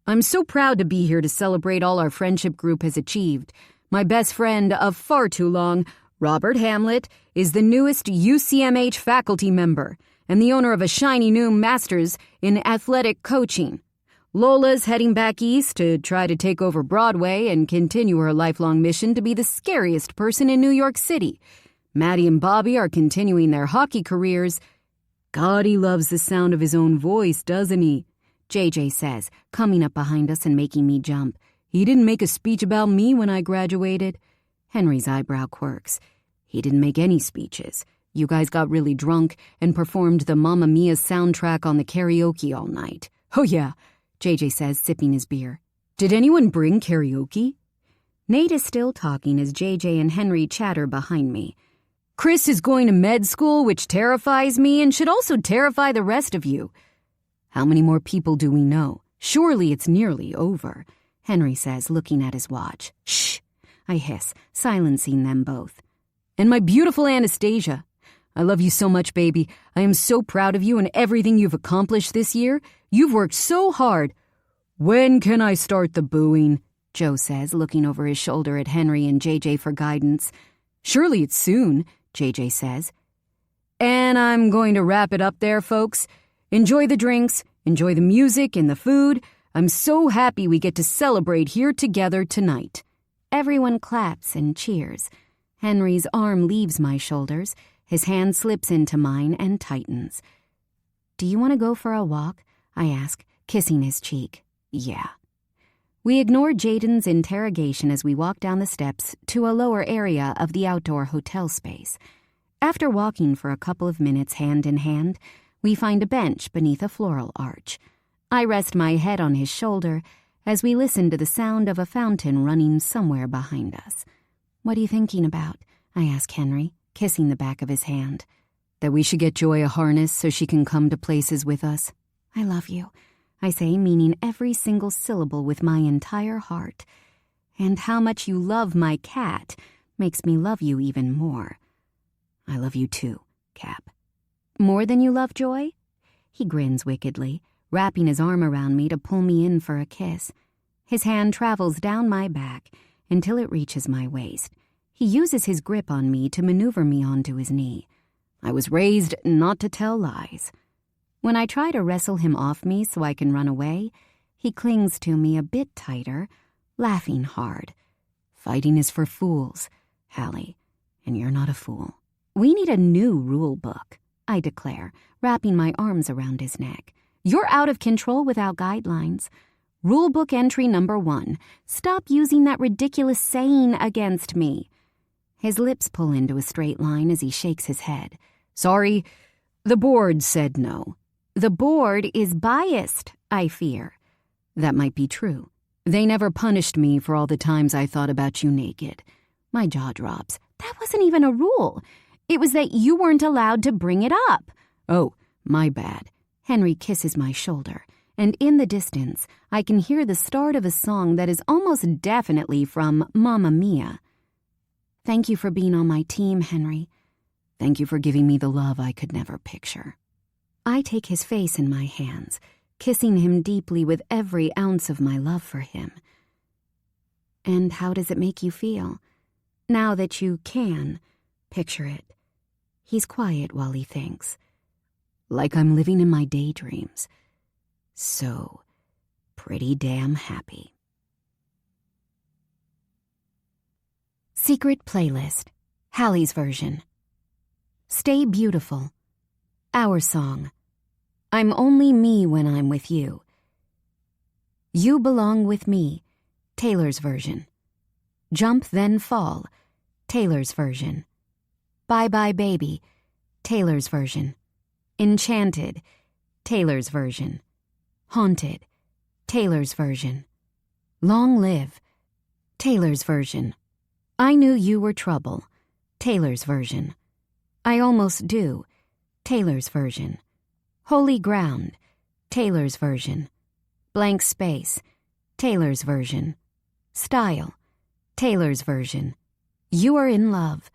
Speaker 3: I'm so proud to be here to celebrate all our friendship group has achieved. My best friend of far too long, Robert Hamlet, is the newest UCMH faculty member and the owner of a shiny new master's in athletic coaching. Lola's heading back east to try to take over Broadway and continue her lifelong mission to be the scariest person in New York City. Maddie and Bobby are continuing their hockey careers. God, he loves the sound of his own voice, doesn't he?
Speaker 1: JJ says, coming up behind us and making me jump.
Speaker 3: He didn't make a speech about me when I graduated. Henry's eyebrow quirks. He didn't make any speeches. You guys got really drunk and performed the Mamma Mia soundtrack on the karaoke all night. Oh yeah, JJ says, sipping his beer. Did anyone bring karaoke? Nate is still talking as JJ and Henry chatter behind me. Chris is going to med school, which terrifies me and should also terrify the rest of you. How many more people do we know? Surely it's nearly over, Henry says, looking at his watch. Shh, I hiss, silencing them both. And my beautiful Anastasia. I love you so much, baby. I am so proud of you and everything you've accomplished this year. You've worked so hard. When can I start the booing? Joe says, looking over his shoulder at Henry and JJ for guidance. Surely it's soon, JJ says. And I'm going to wrap it up there, folks. Enjoy the drinks, enjoy the music and the food. I'm so happy we get to celebrate here together tonight. Everyone claps and cheers. Henry's arm leaves my shoulders. His hand slips into mine and tightens. Do you want to go for a walk? I ask, kissing his cheek. Yeah. We ignore Jaden's interrogation as we walk down the steps to a lower area of the outdoor hotel space. After walking for a couple of minutes hand in hand, we find a bench beneath a floral arch. I rest my head on his shoulder as we listen to the sound of a fountain running somewhere behind us. What are you thinking about? I ask Henry, kissing the back of his hand. That we should get Joy a harness so she can come to places with us. I love you, I say, meaning every single syllable with my entire heart. And how much you love my cat makes me love you even more. I love you too, Cap. More than you love Joy? He grins wickedly, wrapping his arm around me to pull me in for a kiss. His hand travels down my back until it reaches my waist. He uses his grip on me to maneuver me onto his knee. I was raised not to tell lies. When I try to wrestle him off me so I can run away, he clings to me a bit tighter, laughing hard. Fighting is for fools, Hallie, and you're not a fool. We need a new rule book, I declare, wrapping my arms around his neck. You're out of control without guidelines. Rulebook entry number 1, stop using that ridiculous saying against me. His lips pull into a straight line as he shakes his head. Sorry, the board said no. The board is biased, I fear. That might be true. They never punished me for all the times I thought about you naked. My jaw drops. That wasn't even a rule. It was that you weren't allowed to bring it up. Oh, my bad. Henry kisses my shoulder, and in the distance, I can hear the start of a song that is almost definitely from Mamma Mia. Thank you for being on my team, Henry. Thank you for giving me the love I could never picture. I take his face in my hands, kissing him deeply with every ounce of my love for him. And how does it make you feel, now that you can picture it? He's quiet while he thinks. Like I'm living in my daydreams. So pretty damn happy. Secret playlist. Hallie's version. Stay Beautiful. Our song. I'm Only Me When I'm With You. You Belong With Me. Taylor's version. Jump Then Fall. Taylor's version. Bye Bye Baby. Taylor's version. Enchanted. Taylor's version. Haunted. Taylor's version. Long Live. Taylor's version. I Knew You Were Trouble. Taylor's version. I Almost Do. Taylor's version. Holy Ground. Taylor's version. Blank Space. Taylor's version. Style. Taylor's version. You Are in Love.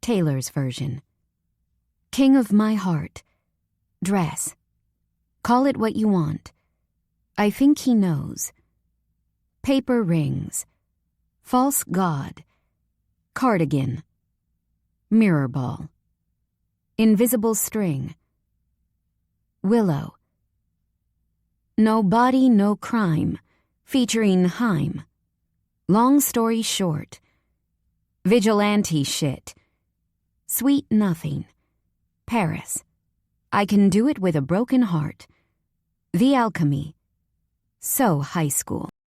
Speaker 3: Taylor's version. King of My Heart. Dress. Call It What You Want. I Think He Knows. Paper Rings. False God. Cardigan. Mirror Ball. Invisible String. Willow. No Body, No Crime, featuring Haim. Long Story Short. Vigilante Shit. Sweet Nothing. Paris. I Can Do It With a Broken Heart. The Alchemy. So High School.